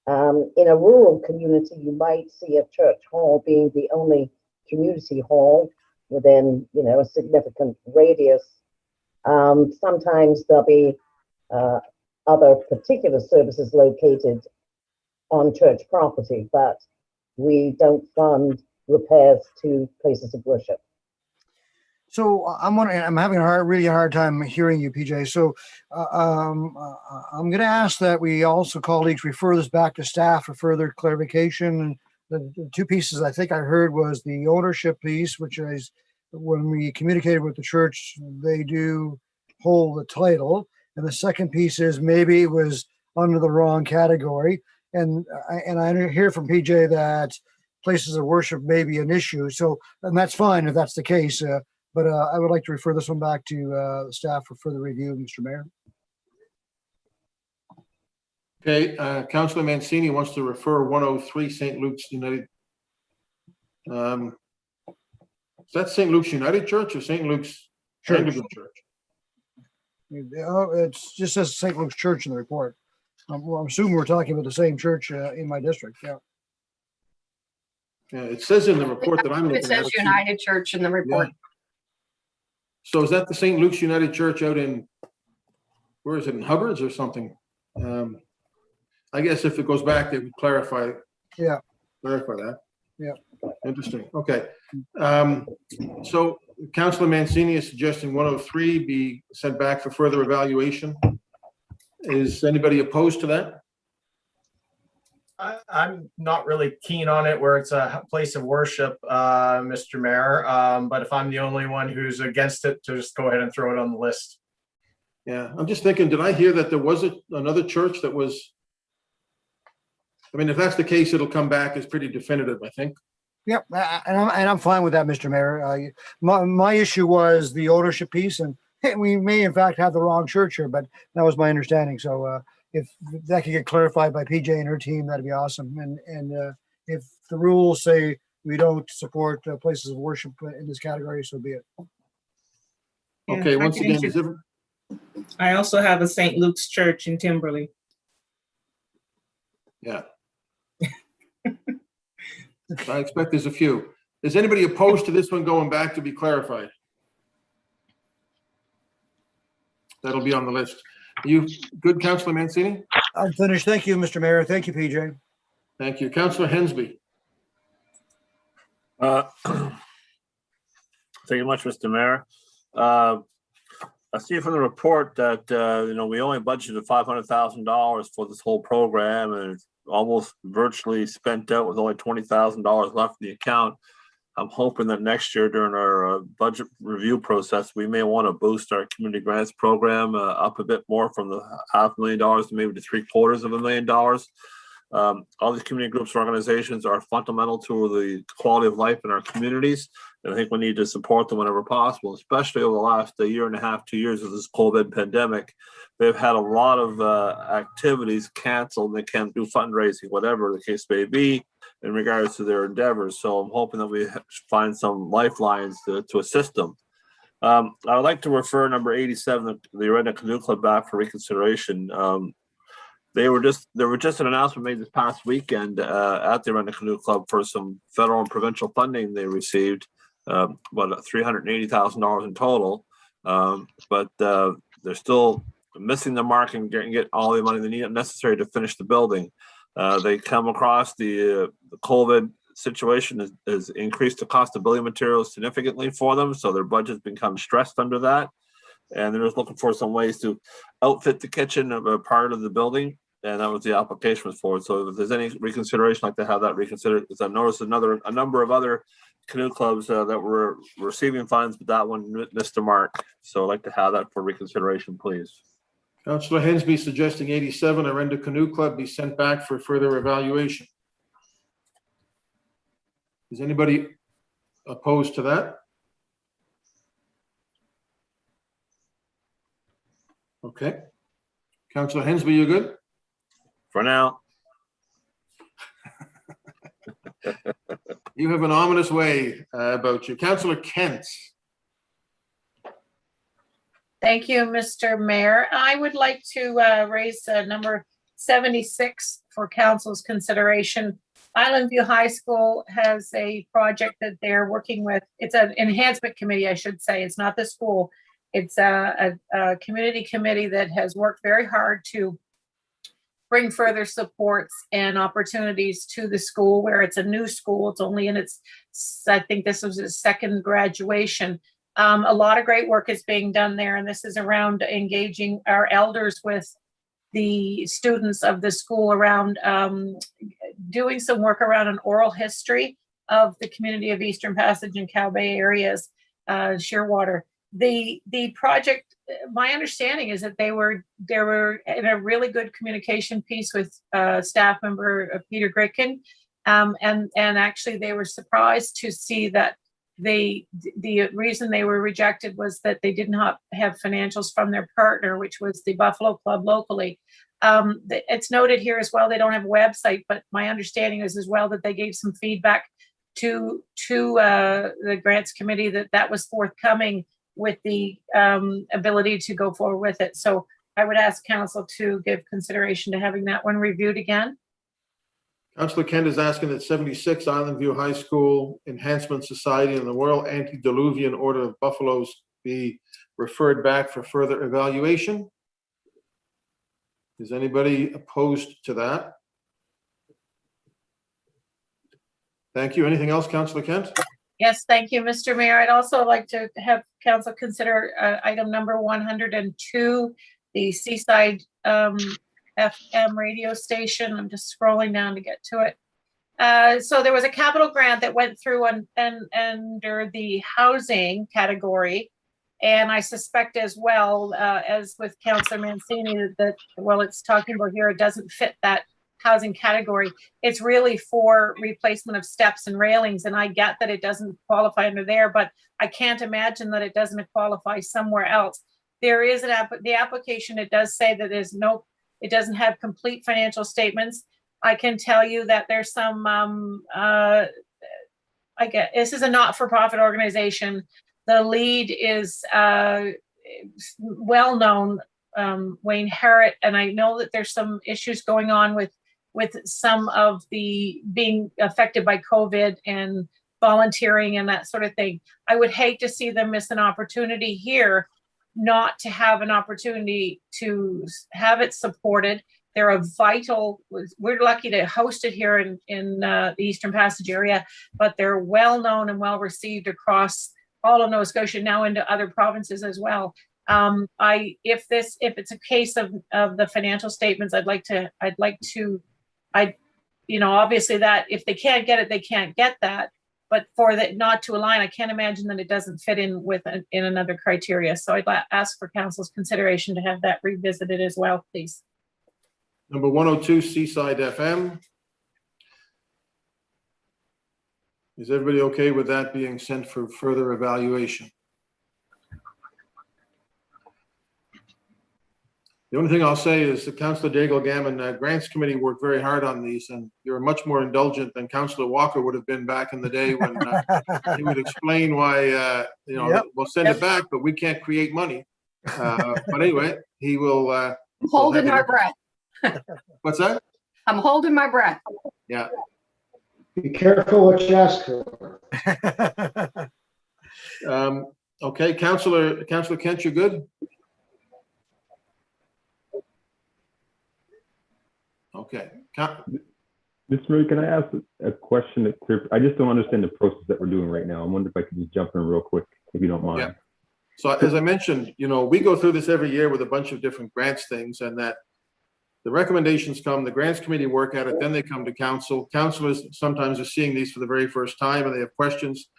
In a rural community, you might see a church hall being the only community hall within, a significant radius. Sometimes there'll be other particular services located on church property, but we don't fund repairs to places of worship. So I'm wondering, I'm having really hard time hearing you, PJ. So I'm going to ask that we also, colleagues, refer this back to staff for further clarification. The two pieces I think I heard was the ownership piece, which is when we communicated with the church, they do hold the title. And the second piece is maybe it was under the wrong category. And I hear from PJ that places of worship may be an issue. So, and that's fine if that's the case. But I would like to refer this one back to staff for further review, Mr. Mayor. Okay, Councillor Mancini wants to refer 103 St. Luke's United. Is that St. Luke's United Church or St. Luke's Anglican Church? It just says St. Luke's Church in the report. I'm assuming we're talking about the same church in my district. Yeah. Yeah, it says in the report that I'm looking It says at. United Church in the report. Yeah. So is that the St. Luke's United Church out in, where is it, in Hubbard's or something? I guess if it goes back, they would clarify. Yeah. Clarify that. Yeah. Interesting. Okay. So Councillor Mancini is suggesting 103 be sent back for further evaluation. Is anybody opposed to that? I'm not really keen on it where it's a place of worship, Mr. Mayor. But if I'm the only one who's against it, to just go ahead and throw it on the list. Yeah, I'm just thinking, did I hear that there was another church that was, I mean, if that's the case, it'll come back as pretty definitive, I think. Yep, and I'm fine with that, Mr. Mayor. My issue was the ownership piece, and we may in fact have the wrong church here, but that was my understanding. So if that could get clarified by PJ and her team, that'd be awesome. And if the rules say we don't support places of worship in this category, so be it. Okay, once again, is it? I also have a St. Luke's Church in Timberley. Yeah. I expect there's a few. Is anybody opposed to this one going back to be clarified? That'll be on the list. You good, Councillor Mancini? I'm finished. Thank you, Mr. Mayor. Thank you, PJ. Thank you. Councillor Hensby. Thank you much, Mr. Mayor. I see from the report that, we only budgeted $500,000 for this whole program, and it's almost virtually spent out with only $20,000 left in the account. I'm hoping that next year during our budget review process, we may want to boost our community grants program up a bit more from the $500,000 to maybe to $750,000. All these community groups and organizations are fundamental to the quality of life in our communities. And I think we need to support them whenever possible, especially over the last year and a half, 2 years of this COVID pandemic. They've had a lot of activities canceled. They can't do fundraising, whatever the case may be, in regards to their endeavors. So I'm hoping that we find some lifelines to assist them. I would like to refer number 87, the Arena Canoe Club, back for reconsideration. There were just an announcement made this past weekend at the Arena Canoe Club for some federal and provincial funding they received, about $380,000 in total. But they're still missing the mark and get all the money they need necessary to finish the building. They come across the COVID situation has increased the cost of building materials significantly for them, so their budget's become stressed under that. And they're just looking for some ways to outfit the kitchen of a part of the building, and that was the application was for. So if there's any reconsideration, I'd like to have that reconsidered, because I've noticed a number of other canoe clubs that were receiving funds, but that one missed the mark. So I'd like to have that for reconsideration, please. Councillor Hensby suggesting 87, Arena Canoe Club be sent back for further evaluation. Is anybody opposed to that? Okay. Councillor Hensby, you good? For now. You have an ominous way about you. Councillor Kent. Thank you, Mr. Mayor. I would like to raise number 76 for council's consideration. Island View High School has a project that they're working with. It's an enhancement committee, I should say. It's not the school. It's a community committee that has worked very hard to bring further supports and opportunities to the school, where it's a new school. It's only in its, I think this was its second graduation. A lot of great work is being done there, and this is around engaging our elders with the students of the school around doing some work around an oral history of the community of Eastern Passage and Cow Bay areas, Shearwater. The project, my understanding is that they were in a really good communication piece with staff member Peter Gricken, and actually they were surprised to see that the reason they were rejected was that they did not have financials from their partner, which was the Buffalo Club locally. It's noted here as well, they don't have a website, but my understanding is as well that they gave some feedback to the grants committee that was forthcoming with the ability to go forward with it. So I would ask council to give consideration to having that one reviewed again. Councillor Kent is asking that 76 Island View High School Enhancement Society and the Royal Antediluvian Order of Buffaloes be referred back for further evaluation. Is anybody opposed to that? Thank you. Anything else, Councillor Kent? Yes, thank you, Mr. Mayor. I'd also like to have council consider item number 102, the Seaside FM radio station. I'm just scrolling down to get to it. So there was a capital grant that went through and under the housing category. And I suspect as well as with Councillor Mancini that while it's talking about here, it doesn't fit that housing category. It's really for replacement of steps and railings. And I get that it doesn't qualify under there, but I can't imagine that it doesn't qualify somewhere else. There is the application, it does say that it doesn't have complete financial statements. I can tell you that there's some, this is a not-for-profit organization. The lead is well-known, Wayne Harrott, and I know that there's some issues going on with with some of the being affected by COVID and volunteering and that sort of thing. I would hate to see them miss an opportunity here, not to have an opportunity to have it supported. They're a vital, we're lucky to host it here in the Eastern Passage area, but they're well known and well received across all of Nova Scotia, now into other provinces as well. If it's a case of the financial statements, obviously that if they can't get it, they can't get that. But for that not to align, I can't imagine that it doesn't fit in with in another criteria. So I'd ask for council's consideration to have that revisited as well, please. Number 102 Seaside FM. Is everybody okay with that being sent for further evaluation? The only thing I'll say is that Councillor Daigle Gammon, Grants Committee worked very hard on these, and you're much more indulgent than Councillor Walker would have been back in the day when he would explain why, we'll send it back, but we can't create money. But anyway, he will. I'm holding my breath. What's that? I'm holding my breath. Yeah. Be careful what you ask for. Okay, Councillor Kent, you good? Okay. Mr. Murray, can I ask a question that clear? I just don't understand the process that we're doing right now. I wonder if I could just jump in real quick, if you don't mind. Yeah. So as I mentioned, we go through this every year with a bunch of different grants things, and that the recommendations come, the grants committee work at it, then they come to council. Councilors sometimes are seeing these for the very first time and they have questions.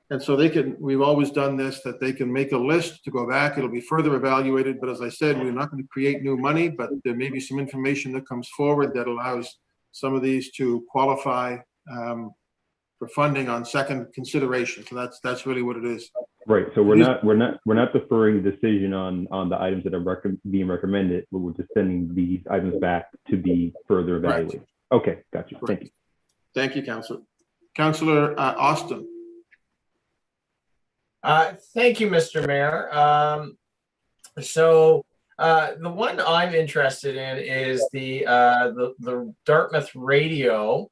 And so we've always done this, that they can make a list to go back. It'll be further evaluated. But as I said, we're not going to create new money, but there may be some information that comes forward that allows some of these to qualify for funding on second consideration. So that's really what it is. Right. So we're not deferring decision on the items that are being recommended, but we're just sending these items back to be further evaluated. Right. Okay, got you. Thank you. Thank you, Councillor. Councillor Austin. Thank you, Mr. Mayor. So the one I'm interested in is the Dartmouth radio.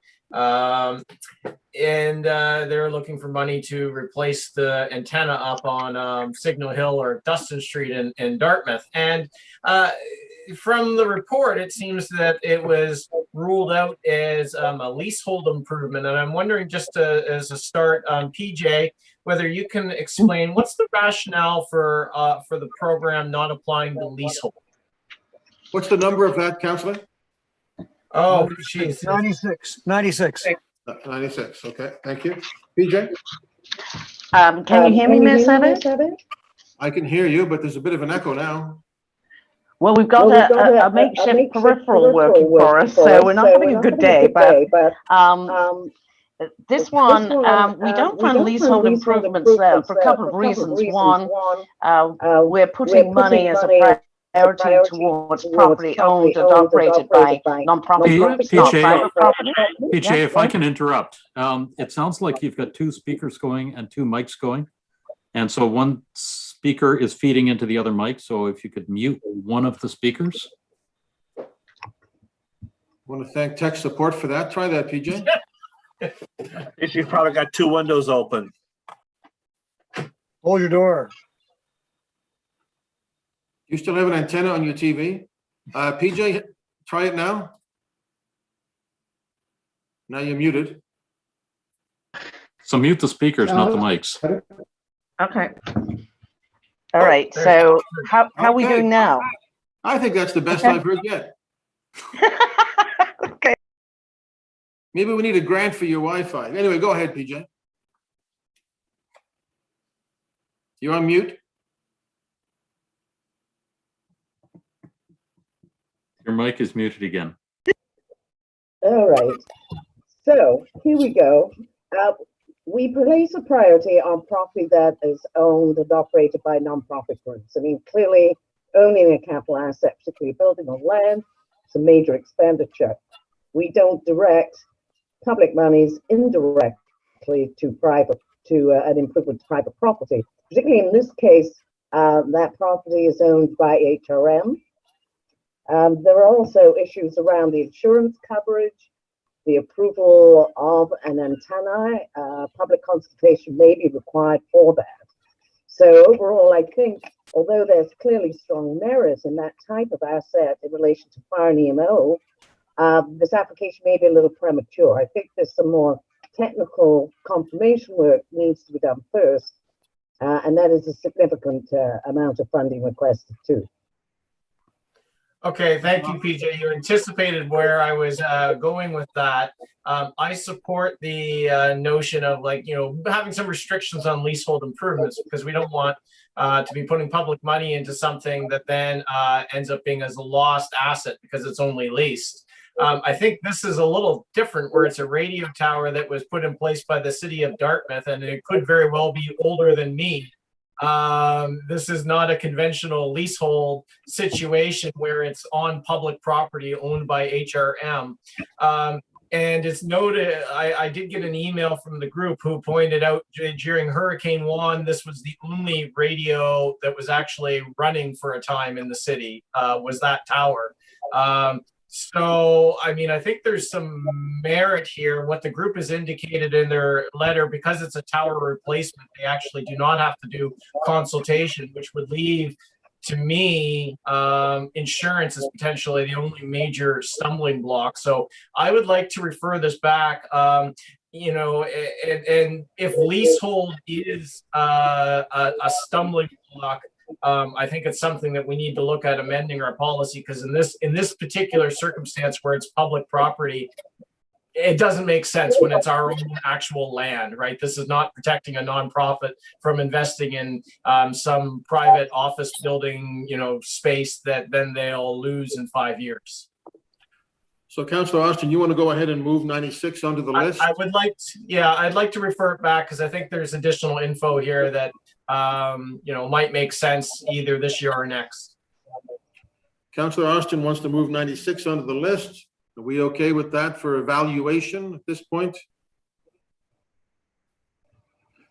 And they're looking for money to replace the antenna up on Signal Hill or Dustin Street in Dartmouth. And from the report, it seems that it was ruled out as a leasehold improvement. And I'm wondering, just as a start, PJ, whether you can explain what's the rationale for the program not applying the leasehold? What's the number of that, Councillor? Oh, geez. 96. 96. Okay, thank you. PJ? Can you hear me, Ms. Evans? I can hear you, but there's a bit of an echo now. Well, we've got a makeshift peripheral working for us, so we're not having a good day. But this one, we don't fund leasehold improvements there for a couple of reasons. One, we're putting money as a priority towards property owned and operated by non-profit groups, not private property. PJ, if I can interrupt, it sounds like you've got two speakers going and two mics going. And so one speaker is feeding into the other mic. So if you could mute one of the speakers. I want to thank tech support for that. Try that, PJ. You've probably got two windows open. Hold your door. You still have an antenna on your TV? PJ, try it now. Now you're muted. So mute the speakers, not the mics. Okay. All right. So how are we doing now? I think that's the best I've heard yet. Okay. Maybe we need a grant for your Wi-Fi. Anyway, go ahead, PJ. You're on mute. Your mic is muted again. All right. So here we go. We place a priority on property that is owned and operated by non-profit groups. I mean, clearly owning a capital asset, particularly building on land, it's a major expenditure. We don't direct public monies indirectly to an improvement to private property. Particularly in this case, that property is owned by HRM. There are also issues around the insurance coverage, the approval of an antenna. Public consultation may be required for that. So overall, I think, although there's clearly strong merit in that type of asset in relation to fire and EMO, this application may be a little premature. I think there's some more technical confirmation work needs to be done first, and that is a significant amount of funding requested too. Okay, thank you, PJ. You anticipated where I was going with that. I support the notion of, like, you know, having some restrictions on leasehold improvements, because we don't want to be putting public money into something that then ends up being as a lost asset because it's only leased. I think this is a little different, where it's a radio tower that was put in place by the city of Dartmouth, and it could very well be older than me. This is not a conventional leasehold situation where it's on public property owned by HRM. And it's noted, I did get an email from the group who pointed out during Hurricane Juan, this was the only radio that was actually running for a time in the city, was that tower. So, I mean, I think there's some merit here. What the group has indicated in their letter, because it's a tower replacement, they actually do not have to do consultation, which would leave, to me, insurance is potentially the only major stumbling block. So I would like to refer this back, you know, and if leasehold is a stumbling block, I think it's something that we need to look at amending our policy, because in this particular circumstance where it's public property, it doesn't make sense when it's our own actual land, right? This is not protecting a nonprofit from investing in some private office building, you know, space that then they'll lose in 5 years. So Councillor Austin, you want to go ahead and move 96 onto the list? I would like to, yeah, I'd like to refer it back, because I think there's additional info here that, you know, might make sense either this year or next. Councillor Austin wants to move 96 onto the list. Are we okay with that for evaluation at this point?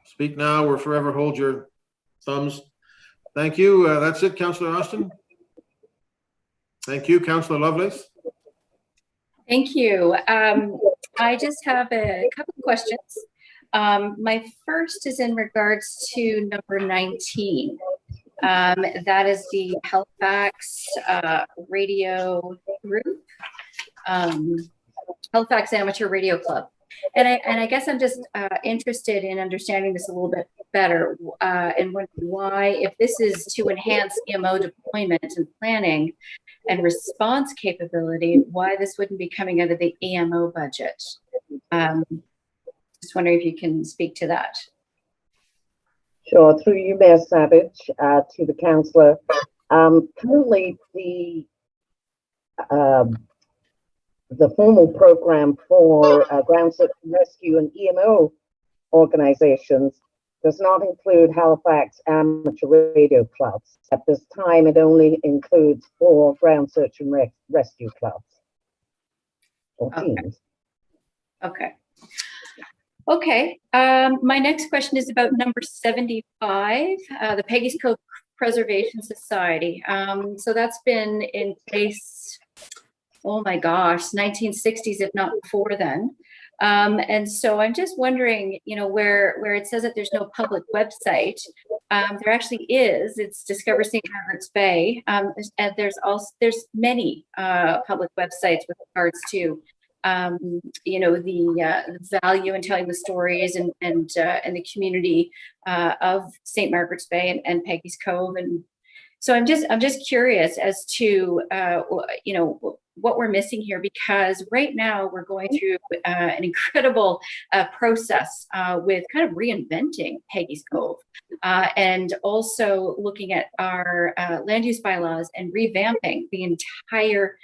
Speak now or forever hold your thumbs. Thank you. That's it, Councillor Austin. Thank you, Councillor Lovelace. Thank you. I just have a couple of questions. My first is in regards to number 19. That is the Halifax Radio Group, Halifax Amateur Radio Club. And I guess I'm just interested in understanding this a little bit better, and why, if this is to enhance EMO deployment and planning and response capability, why this wouldn't be coming out of the EMO budget. Just wondering if you can speak to that. Sure, through you, Mayor Savage, to the councillor. Currently, the formal program for ground search and rescue and EMO organizations does not include Halifax Amateur Radio Clubs. At this time, it only includes 4 ground search and rescue clubs or teams. Okay. Okay. My next question is about number 75, the Peggy's Cove Preservation Society. So that's been in place, oh my gosh, 1960s, if not before then. And so I'm just wondering, you know, where it says that there's no public website, there actually is. It's Discover St. Margaret's Bay, and there's many public websites with regards to, you know, the value in telling the stories and the community of St. Margaret's Bay and Peggy's Cove. And so I'm just curious as to you know, what we're missing here, because right now we're going through an incredible process with kind of reinventing Peggy's Cove and also looking at our land use bylaws and revamping the entire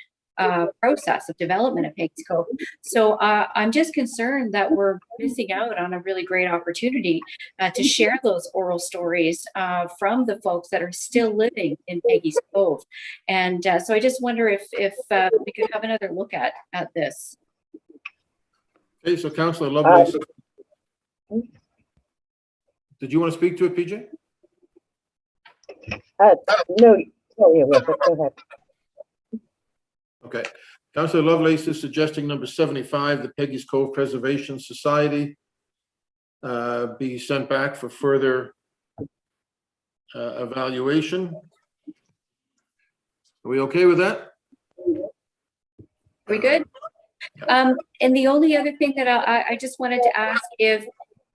process of development of Peggy's Cove. So I'm just concerned that we're missing out on a really great opportunity to share those oral stories from the folks that are still living in Peggy's Cove. And so I just wonder if we could have another look at this. Okay, so Councillor Lovelace, did you want to speak to it, PJ? No, sorry, go ahead. Okay. Councillor Lovelace is suggesting number 75, the Peggy's Cove Preservation Society be sent back for further evaluation. Are we okay with that? Are we good? And the only other thing that I just wanted to ask, if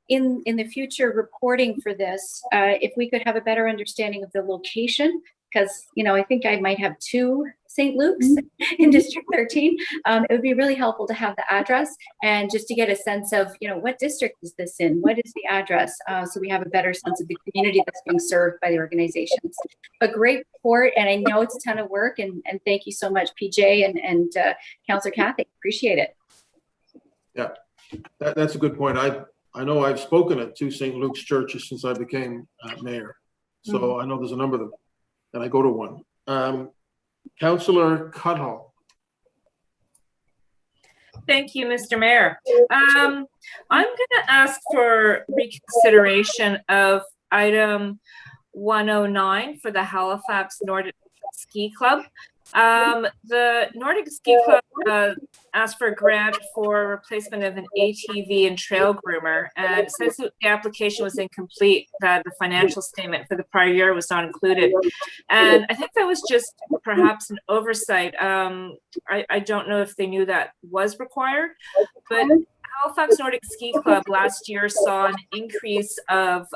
in the future reporting for this, if we could have a better understanding of the location, because, you know, I think I might have 2 St. Luke's in District 13. It would be really helpful to have the address and just to get a sense of, you know, what district is this in? What is the address? So we have a better sense of the community that's being served by the organizations. A great report, and I know it's a ton of work, and thank you so much, PJ and Councillor Cathy. Appreciate it. Yeah, that's a good point. I know I've spoken at 2 St. Luke's churches since I became mayor. So I know there's a number of them, and I go to one. Councillor Cuttle. Thank you, Mr. Mayor. I'm going to ask for reconsideration of item 109 for the Halifax Nordic Ski Club. The Nordic Ski Club asked for a grant for replacement of an ATV and trail groomer, and since the application was incomplete, that the financial statement for the prior year was not included. And I think that was just perhaps an oversight. I don't know if they knew that was required, but Halifax Nordic Ski Club last year saw an increase of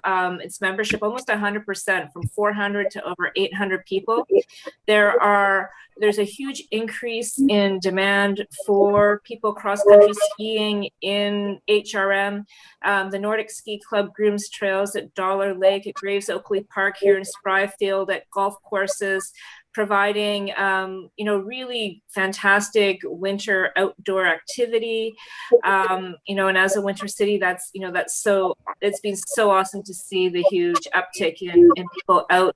its membership almost 100%, from 400 to over 800 people. There's a huge increase in demand for people cross-country skiing in HRM. The Nordic Ski Club grooms trails at Dollar Lake, at Graves Oakley Park here in Spryfield, at golf courses, providing really fantastic winter outdoor activity. And as a winter city, it's been so awesome to see the huge uptick in people out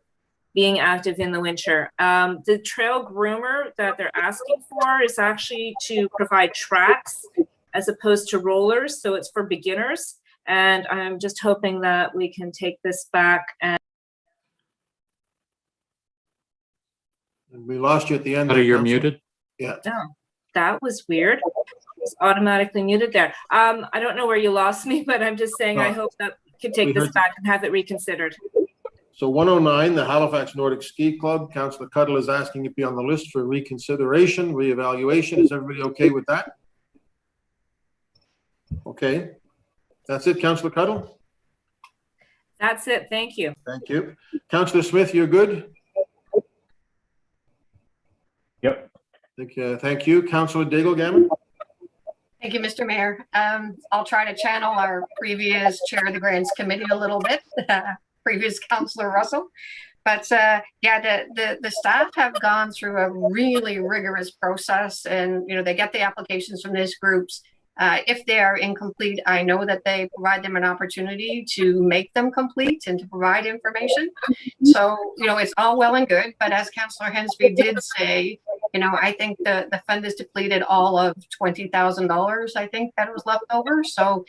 being active in the winter. The trail groomer that they're asking for is actually to provide tracks as opposed to rollers, so it's for beginners. And I'm just hoping that we can take this back. And we lost you at the end. You're muted. Yeah. Oh, that was weird. It's automatically muted there. I don't know where you lost me, but I'm just saying I hope that we can take this back and have it reconsidered. So 109, the Halifax Nordic Ski Club, Councillor Cuttle is asking it be on the list for reconsideration, reevaluation. Is everybody okay with that? Okay. That's it, Councillor Cuttle? That's it. Thank you. Thank you. Councillor Smith, you're good? Yep. Thank you. Councillor Daigle-Gammon? Thank you, Mr. Mayor. I'll try to channel our previous chair of the grants committee a little bit, previous Councillor Russell. But the staff have gone through a really rigorous process, and they get the applications from these groups. If they are incomplete, I know that they provide them an opportunity to make them complete and to provide information. So, it's all well and good, but as Councillor Hensby did say, I think the fund is depleted all of $20,000, I think that was left over. So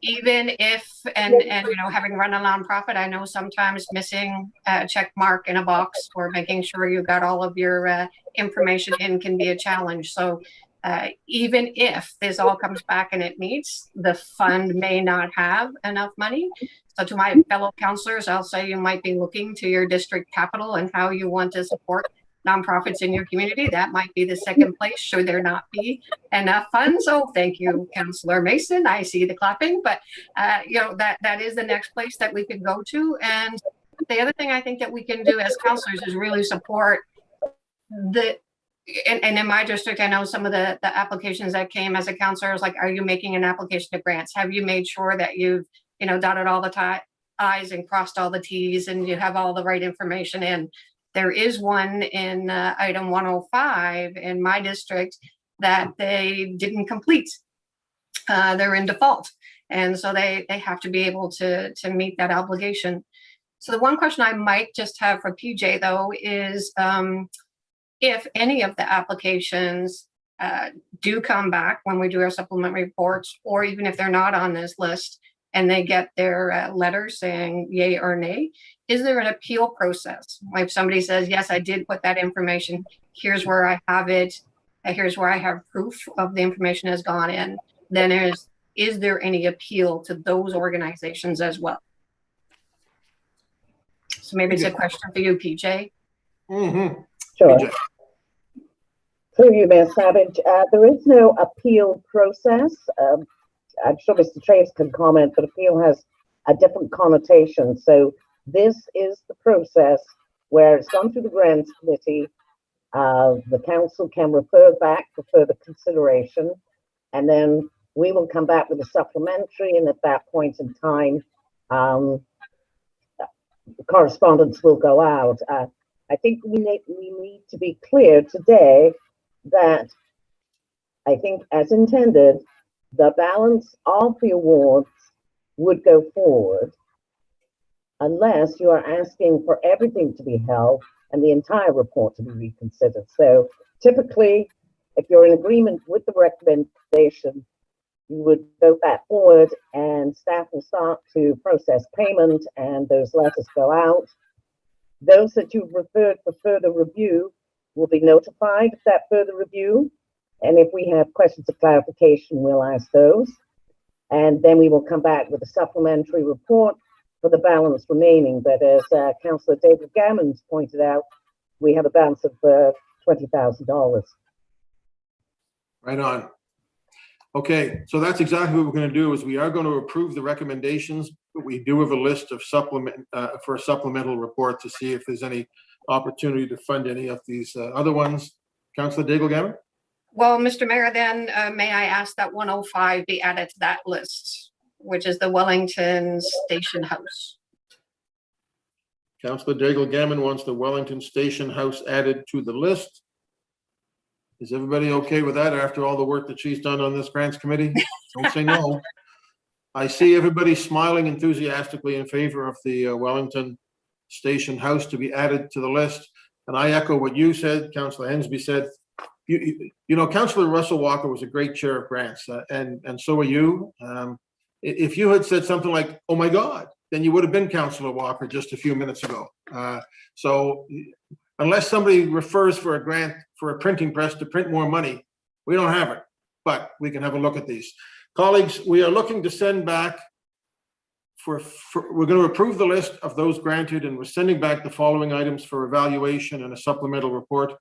even if, and having run a nonprofit, I know sometimes missing a check mark in a box or making sure you got all of your information in can be a challenge. So even if this all comes back and it meets, the fund may not have enough money. So to my fellow councillors, I'll say you might be looking to your district capital and how you want to support nonprofits in your community. That might be the second place should there not be enough funds. Oh, thank you, Councillor Mason. I see the clapping, but that is the next place that we could go to. And the other thing I think that we can do as councillors is really support and in my district, I know some of the applications that came as a councillor was like, are you making an application to grants? Have you made sure that you've, dotted all the I's and crossed all the T's and you have all the right information in? There is one in item 105 in my district that they didn't complete. They're in default. And so they have to be able to meet that obligation. So the one question I might just have for PJ though is, if any of the applications do come back when we do our supplementary reports, or even if they're not on this list and they get their letter saying yay or nay, is there an appeal process? Like if somebody says, yes, I did put that information, here's where I have it, Here's where I have proof of the information has gone in. Then is there any appeal to those organizations as well? So maybe it's a question for you, PJ. Mm-hmm. Sure. PJ. Through you, Mayor Savage, there is no appeal process. I'm sure Mr. Trace can comment, but appeal has a different connotation. So this is the process where it's gone through the Grants Committee. The council can refer back for further consideration, and then we will come back with a supplementary, and at that point in time, correspondence will go out. I think we need to be clear today that I think as intended, the balance of the awards would go forward unless you are asking for everything to be held and the entire report to be reconsidered. So typically, if you're in agreement with the recommendation, you would go back forward and staff will start to process payment and those letters go out. Those that you've referred for further review will be notified of that further review. And if we have questions of clarification, we'll ask those. And then we will come back with a supplementary report for the balance remaining. But as Councillor David Gammons pointed out, we have a balance of $20,000. Right on. Okay, so that's exactly what we're going to do. Is we are going to approve the recommendations, but we do have a list of for a supplemental report to see if there's any opportunity to fund any of these other ones. Councillor Daigle-Gammon? Well, Mr. Mayor, then may I ask that 105 be added to that list, which is the Wellington Station House? Councillor Daigle-Gammon wants the Wellington Station House added to the list. Is everybody okay with that after all the work that she's done on this grants committee? Don't say no. I see everybody smiling enthusiastically in favor of the Wellington Station House to be added to the list. And I echo what you said, Councillor Hensby said. You know, Councillor Russell Walker was a great chair of grants, and so are you. If you had said something like, "Oh my God," then you would have been Councillor Walker just a few minutes ago. So unless somebody refers for a grant for a printing press to print more money, we don't have it, but we can have a look at these. Colleagues, we are looking to send back we're going to approve the list of those granted, and we're sending back the following items for evaluation and a supplemental report.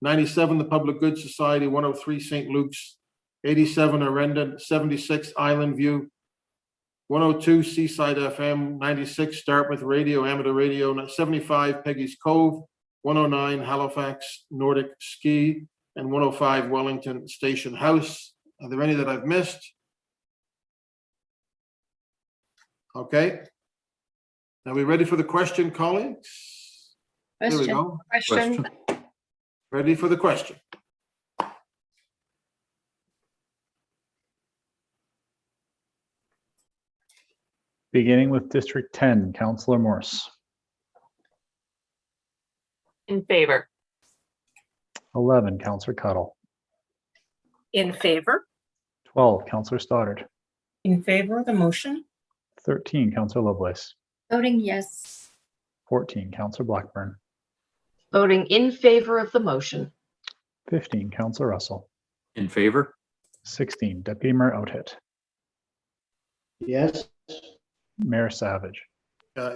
97, the Public Good Society, 103, St. Luke's, 87, Arenda, 76, Island View, 102, Seaside FM, 96, Dartmouth Radio, Amateur Radio, 75, Peggy's Cove, 109, Halifax Nordic Ski, and 105, Wellington Station House. Are there any that I've missed? Okay. Are we ready for the question, colleagues? There we go. Question. Ready for the question. Beginning with District 10, Councillor Morse. In favor. 11, Councillor Cuttle. In favor. 12, Councillor Stoddard. In favor of the motion? 13, Councillor Lovelace. Voting yes. 14, Councillor Blackburn. Voting in favor of the motion. 15, Councillor Russell. In favor. 16, Deputy Mayor Outhit. Yes. Mayor Savage.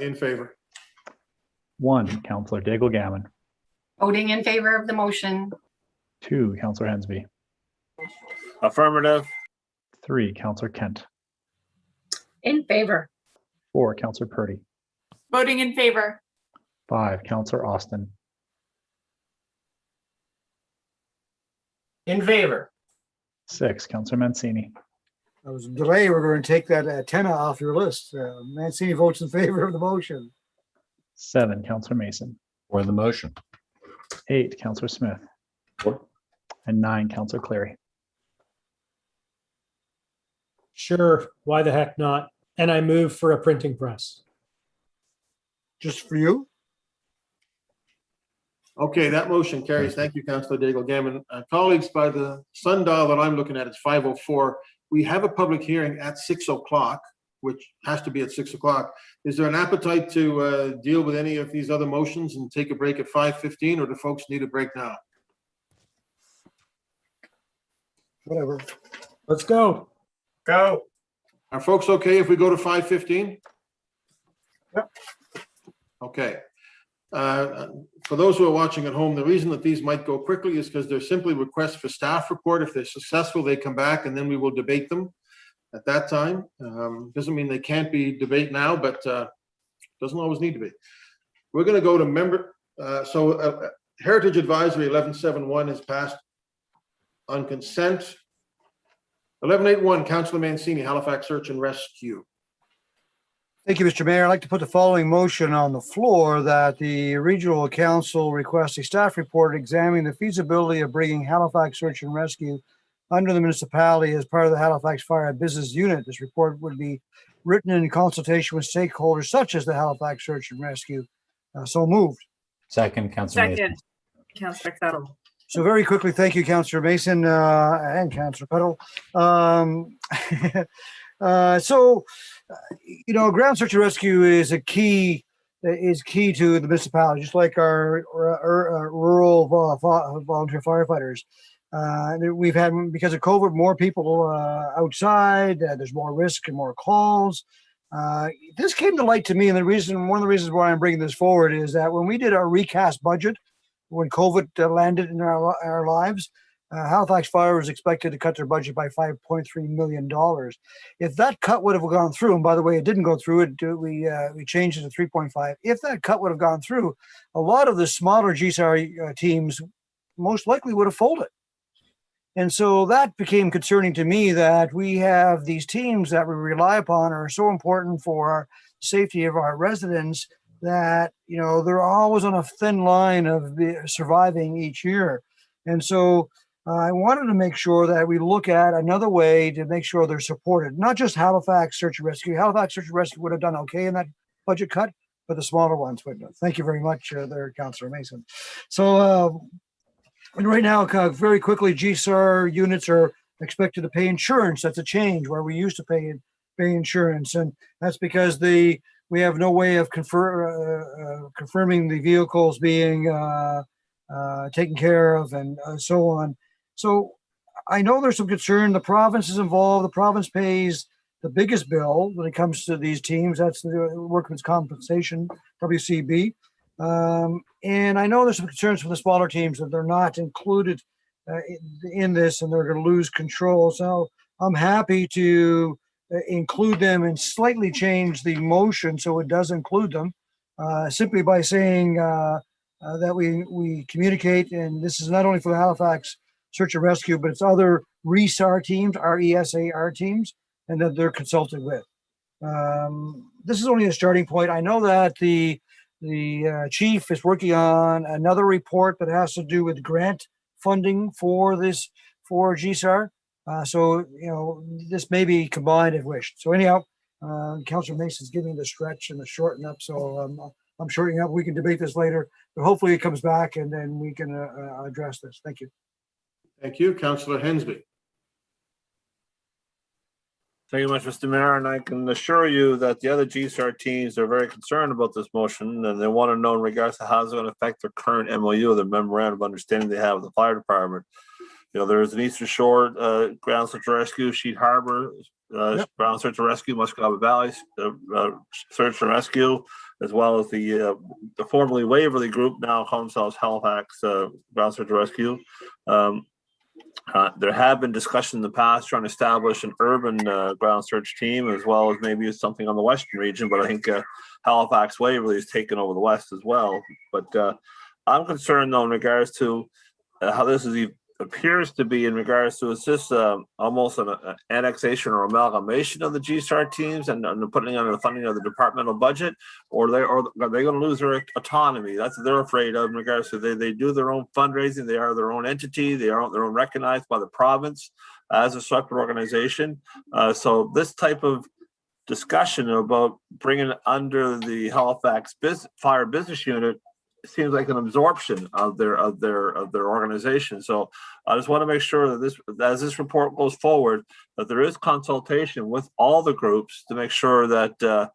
In favor. 1, Councillor Daigle-Gammon. Voting in favor of the motion. 2, Councillor Hensby. Affirmative. 3, Councillor Kent. In favor. 4, Councillor Purdy. Voting in favor. 5, Councillor Austin. In favor. 6, Councillor Mancini. There was a delay. We're going to take that antenna off your list. Mancini votes in favor of the motion. 7, Councillor Mason. For the motion. 8, Councillor Smith. And 9, Councillor Clary. Sure, why the heck not? And I move for a printing press. Just for you? Okay, that motion carries. Thank you, Councillor Daigle-Gammon. Colleagues, by the sundial that I'm looking at, it's 5:04. We have a public hearing at 6 o'clock, which has to be at 6 o'clock. Is there an appetite to deal with any of these other motions and take a break at 5:15, or do folks need a break now? whatever. Let's go. Go. Are folks okay if we go to 5:15? Yep. Okay. For those who are watching at home, the reason that these might go quickly is because they're simply requests for staff report. If they're successful, they come back and then we will debate them at that time. Doesn't mean they can't be debate now, but doesn't always need to be. We're going to go to member. Heritage Advisory 1171 is passed on consent. 1181, Councillor Mancini, Halifax Search and Rescue. Thank you, Mr. Mayor. I'd like to put the following motion on the floor that the Regional Council request a staff report examining the feasibility of bringing Halifax Search and Rescue under the municipality as part of the Halifax Fire Business Unit. This report would be written in consultation with stakeholders such as the Halifax Search and Rescue. So moved. Second, Councillor Mason. Second, Councillor Cuddle. So very quickly, thank you, Councillor Mason and Councillor Peddle. Ground search and rescue is key to the municipality, just like our rural volunteer firefighters. We've had, because of COVID, more people outside. There's more risk and more calls. This came to light to me, and one of the reasons why I'm bringing this forward is that when we did our recast budget, when COVID landed in our lives, Halifax Fire was expected to cut their budget by $5.3 million. If that cut would have gone through, and by the way, it didn't go through, we changed it to 3.5. If that cut would have gone through, a lot of the smaller GSAR teams most likely would have folded. And so that became concerning to me, that we have these teams that we rely upon are so important for our safety of our residents that, they're always on a thin line of surviving each year. And so I wanted to make sure that we look at another way to make sure they're supported, not just Halifax Search and Rescue. Halifax Search and Rescue would have done okay in that budget cut, but the smaller ones wouldn't. Thank you very much there, Councillor Mason. So and right now, very quickly, GSAR units are expected to pay insurance. That's a change where we used to pay insurance, and that's because we have no way of confirming the vehicles being taken care of and so on. So I know there's some concern. The province is involved. The province pays the biggest bill when it comes to these teams. That's the Workmen's Compensation, WCB. And I know there's some concerns for the smaller teams that they're not included in this and they're going to lose control. So I'm happy to include them and slightly change the motion so it does include them, simply by saying that we communicate, and this is not only for the Halifax Search and Rescue, but it's other RESAR teams, RESAR teams, and that they're consulted with. This is only a starting point. I know that the chief is working on another report that has to do with grant funding for GSAR. So, this may be combined if wished. So anyhow, Councillor Mason's giving the stretch and the shorten up. So I'm shortening up. We can debate this later, but hopefully it comes back and then we can address this. Thank you. Thank you. Councillor Hensby. Thank you much, Mr. Mayor, and I can assure you that the other GSAR teams are very concerned about this motion, and they want to know in regards to how it's going to affect their current MOU, the memorandum of understanding they have with the fire department. There is an Eastern Shore Ground Search and Rescue, Sheet Harbor Ground Search and Rescue, Muscataway Valley Search and Rescue, as well as the formerly Waverly group, now call themselves Halifax Ground Search and Rescue. There have been discussions in the past trying to establish an urban ground search team, as well as maybe something on the western region, but I think Halifax Waverly has taken over the west as well. But I'm concerned, though, in regards to how this appears to be in regards to, is this almost an annexation or amalgamation of the GSAR teams and putting under the funding of the departmental budget, or are they going to lose their autonomy? That's what they're afraid of in regards to they do their own fundraising, they are their own entity, they're recognized by the province as a separate organization. So this type of discussion about bringing it under the Halifax Fire Business Unit seems like an absorption of their organization. So I just want to make sure that as this report goes forward, that there is consultation with all the groups to make sure that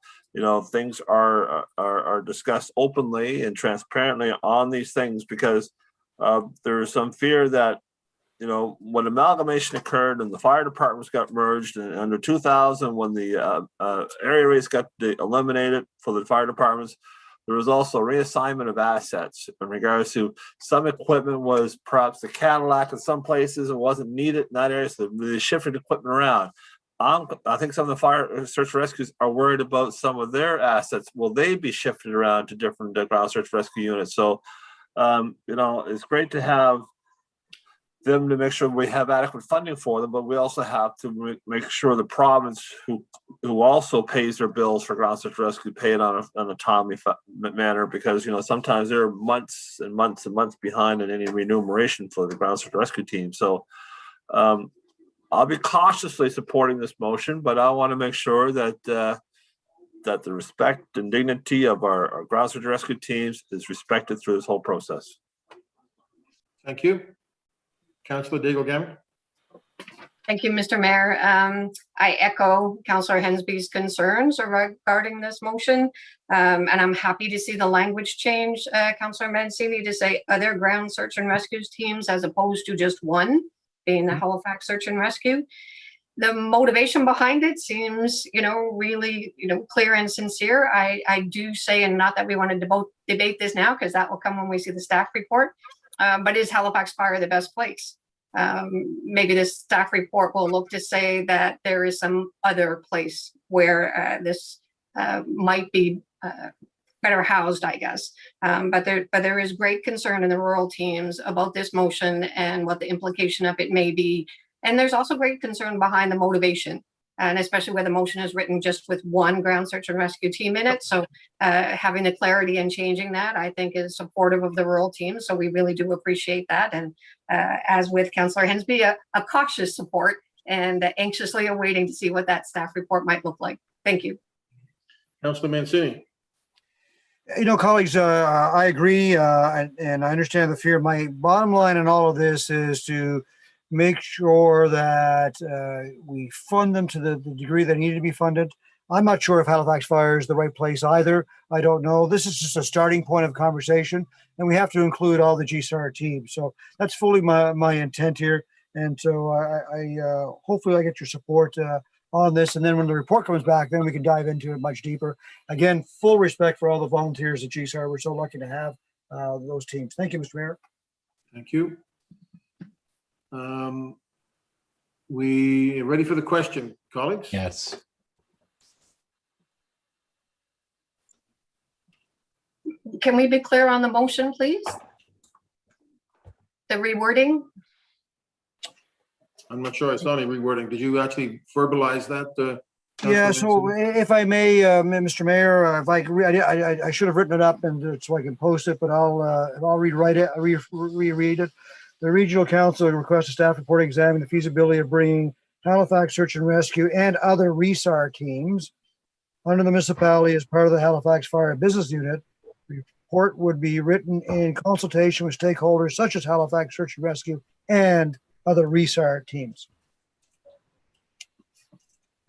things are discussed openly and transparently on these things, because there is some fear that when amalgamation occurred and the fire departments got merged, and under 2000, when the area rates got eliminated for the fire departments, there was also reassignment of assets in regards to some equipment was perhaps the Cadillac in some places, it wasn't needed in that area, so they shifted equipment around. I think some of the fire search rescues are worried about some of their assets. Will they be shifted around to different ground search rescue units? So, it's great to have them to make sure we have adequate funding for them, but we also have to make sure the province, who also pays their bills for ground search rescue, pay it on a timely manner, because sometimes they're months and months and months behind in any remuneration for the ground search rescue team. So I'll be cautiously supporting this motion, but I want to make sure that that the respect and dignity of our ground search rescue teams is respected through this whole process. Thank you. Councillor Daigle-Gammon. Thank you, Mr. Mayor. I echo Councillor Hensby's concerns regarding this motion, and I'm happy to see the language change, Councillor Mancini, to say other ground search and rescue teams as opposed to just one, being the Halifax Search and Rescue. The motivation behind it seems, really, clear and sincere. I do say, and not that we want to debate this now, because that will come when we see the staff report, but is Halifax Fire the best place? Maybe this staff report will look to say that there is some other place where this might be better housed, I guess. But there is great concern in the rural teams about this motion and what the implication of it may be. And there's also great concern behind the motivation, and especially where the motion is written just with one ground search and rescue team in it. So having the clarity and changing that, I think, is supportive of the rural team. So we really do appreciate that. And as with Councillor Hensby, a cautious support, and anxiously awaiting to see what that staff report might look like. Thank you. Councillor Mancini. Colleagues, I agree, and I understand the fear. My bottom line in all of this is to make sure that we fund them to the degree they need to be funded. I'm not sure if Halifax Fire is the right place either. I don't know. This is just a starting point of conversation, and we have to include all the GSAR teams. So that's fully my intent here. And so I hopefully I get your support on this. And then when the report comes back, then we can dive into it much deeper. Again, full respect for all the volunteers at GSAR. We're so lucky to have those teams. Thank you, Mr. Mayor. Thank you. We ready for the question, colleagues? Yes. Can we be clear on the motion, please? The rewording? I'm not sure I saw any rewording. Did you actually verbalize that? Yeah, so if I may, Mr. Mayor, if I should have written it up and so I can post it, but I'll reread it. The Regional Council requests a staff report examining the feasibility of bringing Halifax Search and Rescue and other RESAR teams under the municipality as part of the Halifax Fire Business Unit. The report would be written in consultation with stakeholders such as Halifax Search and Rescue and other RESAR teams.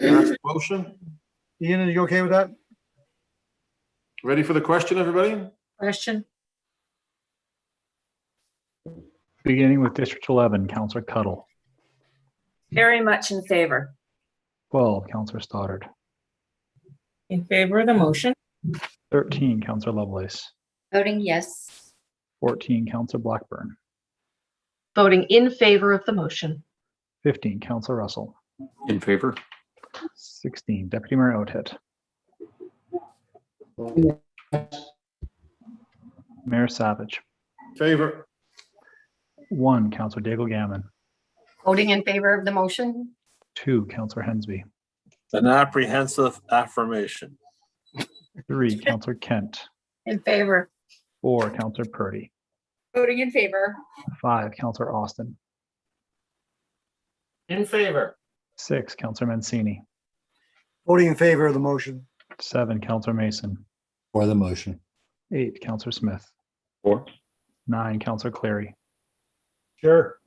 That's the motion. Ian, are you okay with that? Ready for the question, everybody? Question. Beginning with District 11, Councillor Cuttle. Very much in favor. 12, Councillor Stoddard. In favor of the motion. 13, Councillor Lovelace. Voting yes. 14, Councillor Blackburn. Voting in favor of the motion. 15, Councillor Russell. In favor. 16, Deputy Mayor Oathead. Mayor Savage. Favor. 1, Councillor Daigle-Gammon. Voting in favor of the motion. 2, Councillor Hensby. An apprehensive affirmation. 3, Councillor Kent. In favor. 4, Councillor Purdy. Voting in favor. 5, Councillor Austin. In favor. 6, Councillor Mancini. Voting in favor of the motion. 7, Councillor Mason. For the motion. 8, Councillor Smith. For. 9, Councillor Clary. Sure.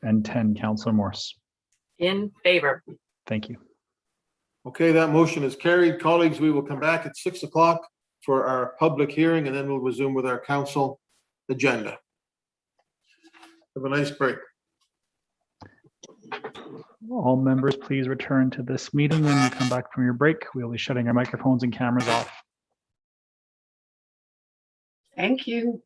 And 10, Councillor Morse. In favor. Thank you. Okay, that motion is carried. Colleagues, we will come back at 6 o'clock for our public hearing, and then we'll resume with our council agenda. Have a nice break. All members, please return to this meeting when you come back from your break. We'll be shutting our microphones and cameras off. Thank you.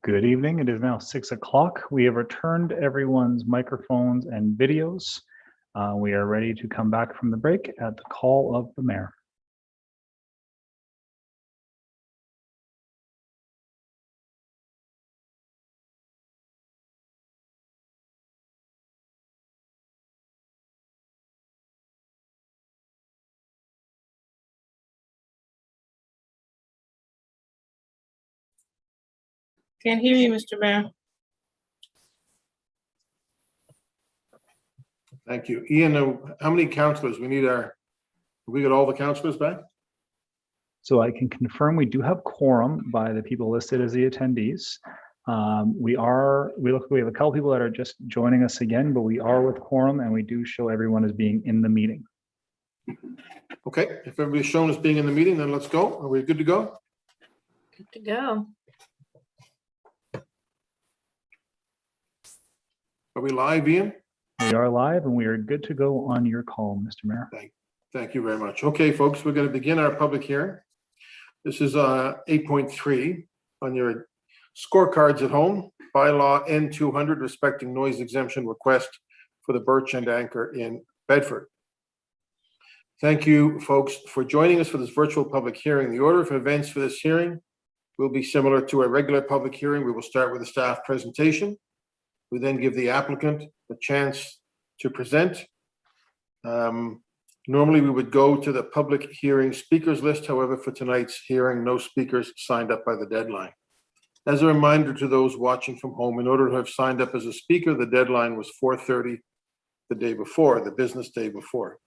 Good evening. It is now 6 o'clock. We have returned everyone's microphones and videos. We are ready to come back from the break at the call of the mayor. Can't hear you, Mr. Mayor. Thank you. Ian, how many councillors? We got all the councillors back? So I can confirm we do have quorum by the people listed as the attendees. We have a couple people that are just joining us again, but we are with quorum and we do show everyone as being in the meeting. Okay, if everybody's shown as being in the meeting, then let's go. Are we good to go? Good to go. Are we live, Ian? We are live and we are good to go on your call, Mr. Mayor. Thank you very much. Okay, folks, we're going to begin our public hearing. This is 8.3 on your scorecards at home. Bylaw N200 respecting noise exemption request for the Birch and Anchor in Bedford. Thank you, folks, for joining us for this virtual public hearing. The order of events for this hearing will be similar to a regular public hearing. We will start with a staff presentation. We then give the applicant a chance to present. Normally, we would go to the public hearing speakers list. However, for tonight's hearing, no speakers signed up by the deadline. As a reminder to those watching from home, in order to have signed up as a speaker, the deadline was 4:30 the day before, the business day before.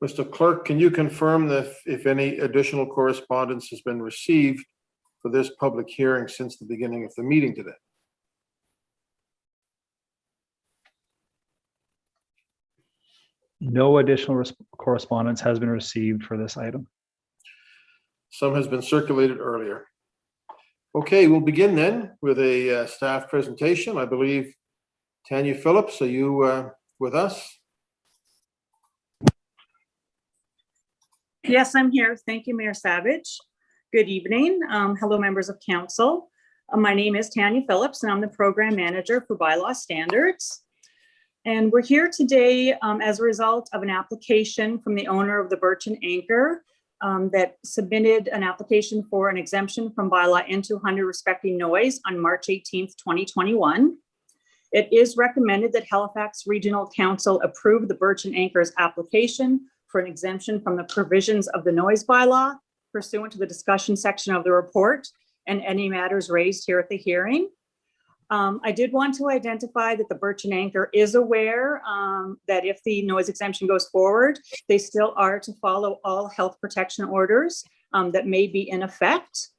Mr. Clerk, can you confirm that if any additional correspondence has been received for this public hearing since the beginning of the meeting today? No additional correspondence has been received for this item. Some has been circulated earlier. Okay, we'll begin then with a staff presentation. I believe Tanya Phillips, are you with us? Yes, I'm here. Thank you, Mayor Savage. Good evening. Hello, members of council. My name is Tanya Phillips, and I'm the program manager for Bylaw Standards. And we're here today as a result of an application from the owner of the Birch and Anchor that submitted an application for an exemption from Bylaw N200 respecting noise on March 18th, 2021. It is recommended that Halifax Regional Council approve the Birch and Anchor's application for an exemption from the provisions of the noise bylaw pursuant to the discussion section of the report and any matters raised here at the hearing. I did want to identify that the Birch and Anchor is aware that if the noise exemption goes forward, they still are to follow all health protection orders that may be in effect.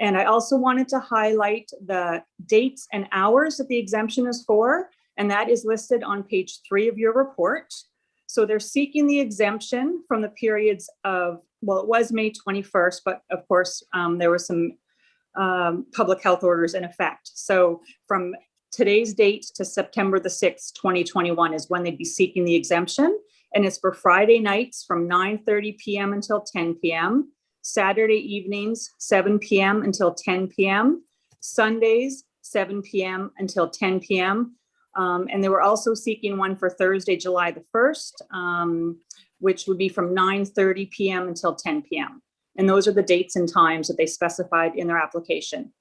And I also wanted to highlight the dates and hours that the exemption is for, and that is listed on page 3 of your report. So they're seeking the exemption from the periods of, well, it was May 21st, but of course, there were some public health orders in effect. So from today's date to September the 6th, 2021 is when they'd be seeking the exemption. And it's for Friday nights from 9:30 p.m. until 10 p.m., Saturday evenings, 7 p.m. until 10 p.m., Sundays, 7 p.m. until 10 p.m. And they were also seeking one for Thursday, July the 1st, which would be from 9:30 p.m. until 10 p.m. And those are the dates and times that they specified in their application.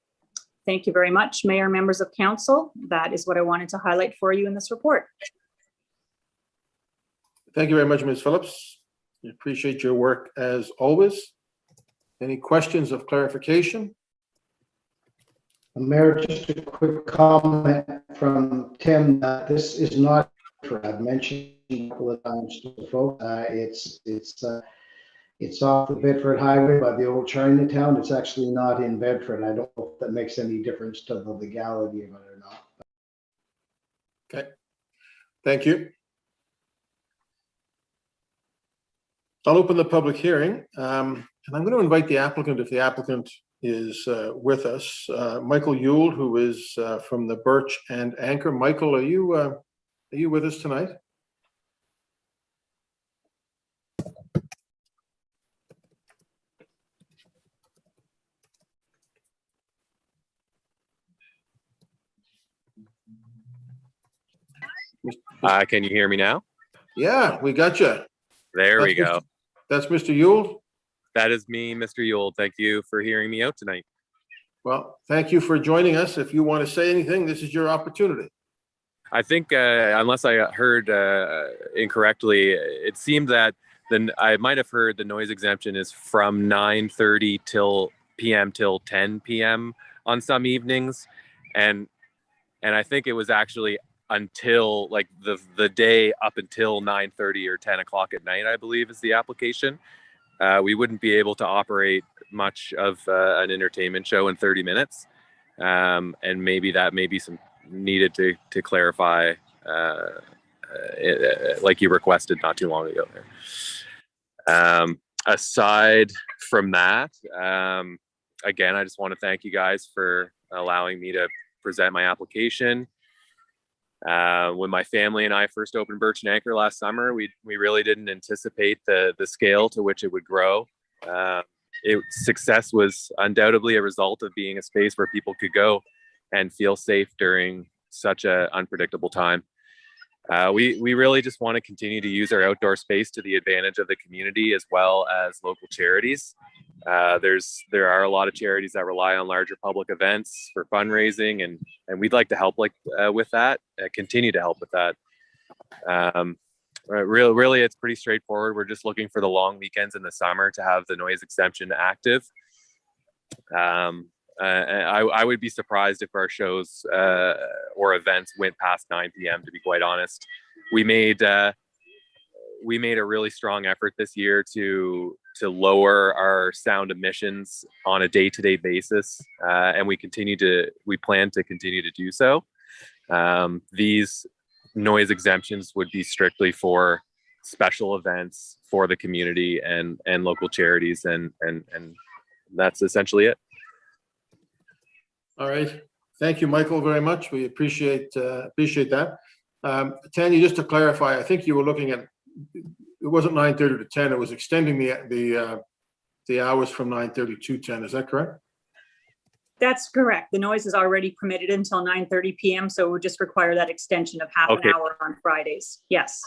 Thank you very much, Mayor, members of council. That is what I wanted to highlight for you in this report. Thank you very much, Ms. Phillips. We appreciate your work as always. Any questions of clarification? Mayor, just a quick comment from Tim. This is not, I've mentioned a couple of times to the folks, it's off the Bedford Highway by the old Chinatown. It's actually not in Bedford. I don't know if that makes any difference to the legality of it or not. Okay, thank you. I'll open the public hearing, and I'm going to invite the applicant, if the applicant is with us, Michael Yule, who is from the Birch and Anchor. Michael, are you with us tonight? Can you hear me now? Yeah, we got you. There we go. That's Mr. Yule. That is me, Mr. Yule. Thank you for hearing me out tonight. Well, thank you for joining us. If you want to say anything, this is your opportunity. I think, unless I heard incorrectly, it seemed that I might have heard the noise exemption is from 9:30 p.m. till 10 p.m. on some evenings, and I think it was actually until like the day up until 9:30 or 10 o'clock at night, I believe, is the application. We wouldn't be able to operate much of an entertainment show in 30 minutes. And maybe that may be some needed to clarify, like you requested not too long ago there. Aside from that, again, I just want to thank you guys for allowing me to present my application. When my family and I first opened Birch and Anchor last summer, we really didn't anticipate the scale to which it would grow. Success was undoubtedly a result of being a space where people could go and feel safe during such an unpredictable time. We really just want to continue to use our outdoor space to the advantage of the community as well as local charities. There are a lot of charities that rely on larger public events for fundraising, and we'd like to help with that, continue to help with that. Really, it's pretty straightforward. We're just looking for the long weekends in the summer to have the noise exemption active. I would be surprised if our shows or events went past 9 p.m. to be quite honest. We made a really strong effort this year to lower our sound emissions on a day-to-day basis, and we plan to continue to do so. These noise exemptions would be strictly for special events for the community and local charities, and that's essentially it. All right. Thank you, Michael, very much. We appreciate that. Tanya, just to clarify, I think you were looking at, it wasn't 9:30 to 10. It was extending the hours from 9:30 to 10. Is that correct? That's correct. The noise is already permitted until 9:30 p.m. So it would just require that extension of half an hour on Fridays. Yes.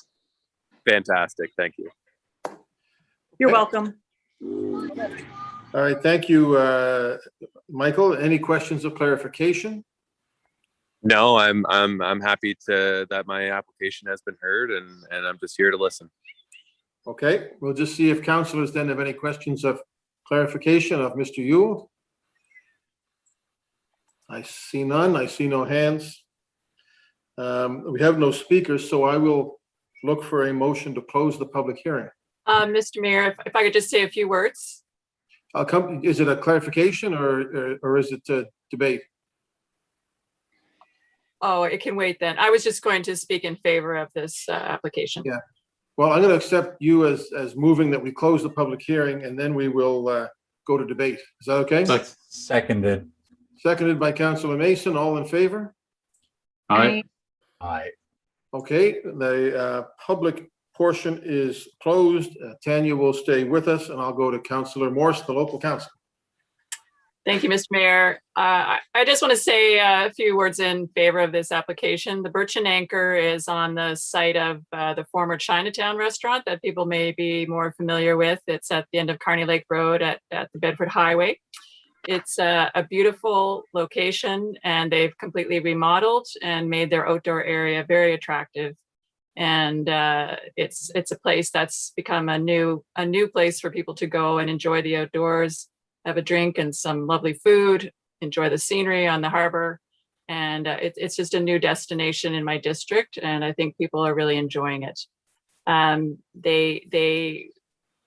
Fantastic. Thank you. You're welcome. All right. Thank you, Michael. Any questions of clarification? No, I'm happy that my application has been heard, and I'm just here to listen. Okay, we'll just see if councillors then have any questions of clarification of Mr. Yule. I see none. I see no hands. We have no speakers, so I will look for a motion to close the public hearing. Mr. Mayor, if I could just say a few words. Is it a clarification or is it a debate? Oh, it can wait then. I was just going to speak in favor of this application. Yeah. Well, I'm going to accept you as moving that we close the public hearing, and then we will go to debate. Is that okay? Seconded. Seconded by Councillor Mason. All in favor? Aye. Aye. Okay, the public portion is closed. Tanya will stay with us, and I'll go to Councillor Morse, the local council. Thank you, Mr. Mayor. I just want to say a few words in favor of this application. The Birch and Anchor is on the site of the former Chinatown restaurant that people may be more familiar with. It's at the end of Kearney Lake Road at the Bedford Highway. It's a beautiful location, and they've completely remodeled and made their outdoor area very attractive. And it's a place that's become a new place for people to go and enjoy the outdoors, have a drink and some lovely food, enjoy the scenery on the harbor. And it's just a new destination in my district, and I think people are really enjoying it. They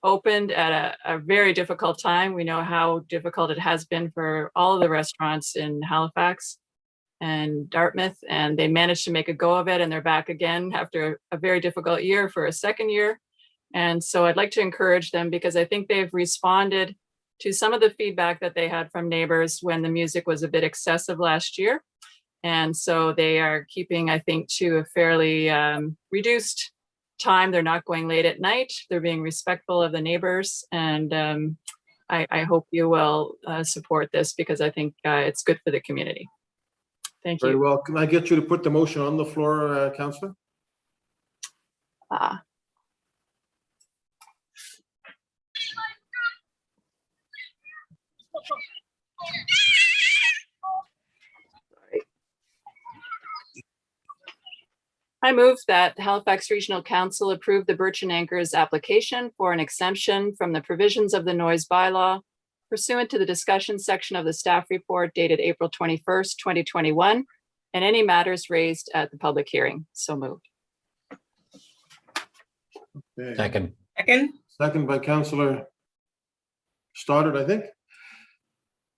opened at a very difficult time. We know how difficult it has been for all of the restaurants in Halifax and Dartmouth, and they managed to make a go of it, and they're back again after a very difficult year for a second year. And so I'd like to encourage them, because I think they've responded to some of the feedback that they had from neighbors when the music was a bit excessive last year. And so they are keeping, I think, to a fairly reduced time. They're not going late at night. They're being respectful of the neighbors. And I hope you will support this, because I think it's good for the community. Thank you. Very well. Can I get you to put the motion on the floor, Councillor? I move that Halifax Regional Council approve the Birch and Anchor's application for an exemption from the provisions of the noise bylaw pursuant to the discussion section of the staff report dated April 21st, 2021, and any matters raised at the public hearing. So moved. Okay. Second. Second by Councillor Stoddard, I think.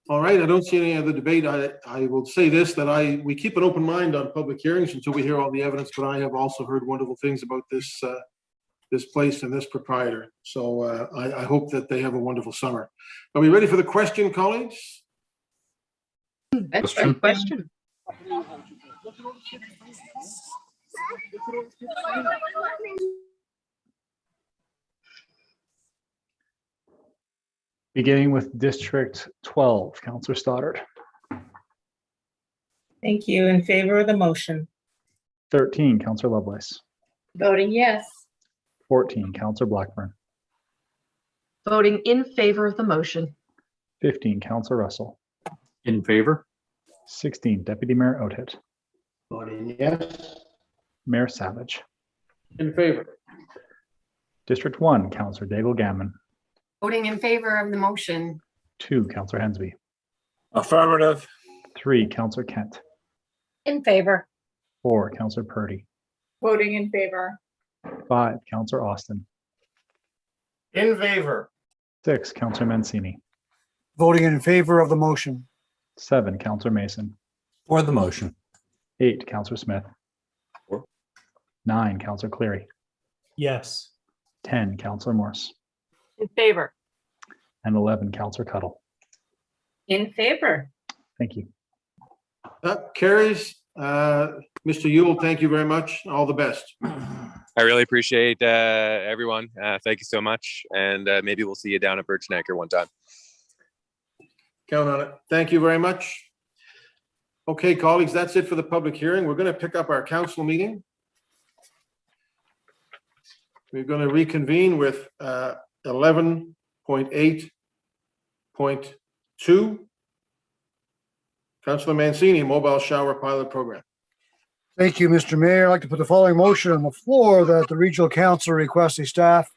All right, I don't see any other debate. I will say this, that we keep an open mind on public hearings until we hear all the evidence, but I have also heard wonderful things about this this place and this proprietor. So I hope that they have a wonderful summer. Are we ready for the question, colleagues? That's a good question. Beginning with District 12, Councillor Stoddard. Thank you. In favor of the motion. 13, Councillor Lovelace. Voting yes. 14, Councillor Blackburn. Voting in favor of the motion. 15, Councillor Russell. In favor. 16, Deputy Mayor Oathit. Voting yes. Mayor Savage. In favor. District 1, Councillor Daigle Gammon. Voting in favor of the motion. 2, Councillor Hensby. Affirmative. 3, Councillor Kent. In favor. 4, Councillor Purdy. Voting in favor. 5, Councillor Austin. In favor. 6, Councillor Mancini. Voting in favor of the motion. 7, Councillor Mason. For the motion. 8, Councillor Smith. 9, Councillor Cleary. Yes. 10, Councillor Morse. In favor. And 11, Councillor Cuttle. In favor. Thank you. That carries. Mr. Yule, thank you very much. All the best. I really appreciate everyone. Thank you so much. And maybe we'll see you down at Birch and Anchor one time. Count on it. Thank you very much. Okay, colleagues, that's it for the public hearing. We're going to pick up our council meeting. We're going to reconvene with 11.8.2. Councillor Mancini, mobile shower pilot program. Thank you, Mr. Mayor. I'd like to put the following motion on the floor that the Regional Council requests a staff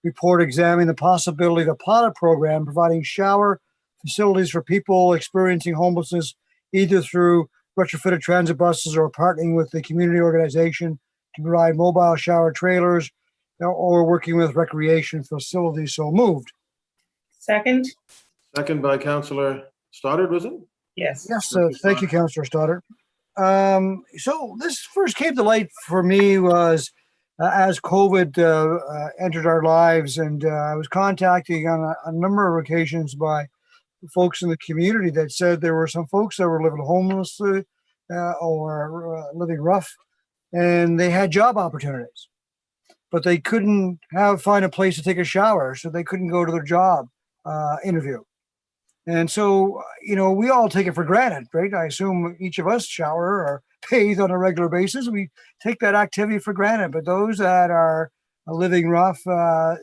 report examining the possibility of a pilot program providing shower facilities for people experiencing homelessness, either through retrofitted transit buses or partnering with the community organization to provide mobile shower trailers or working with recreation facilities. So moved. Second. Second by Councillor Stoddard, was it? Yes. Yes, thank you, Councillor Stoddard. So this first came to light for me was as COVID entered our lives, and I was contacted on a number of occasions by folks in the community that said there were some folks that were living homelessly or living rough, and they had job opportunities, but they couldn't find a place to take a shower, so they couldn't go to their job interview. And so, you know, we all take it for granted, right? I assume each of us shower or bathe on a regular basis. We take that activity for granted, but those that are living rough,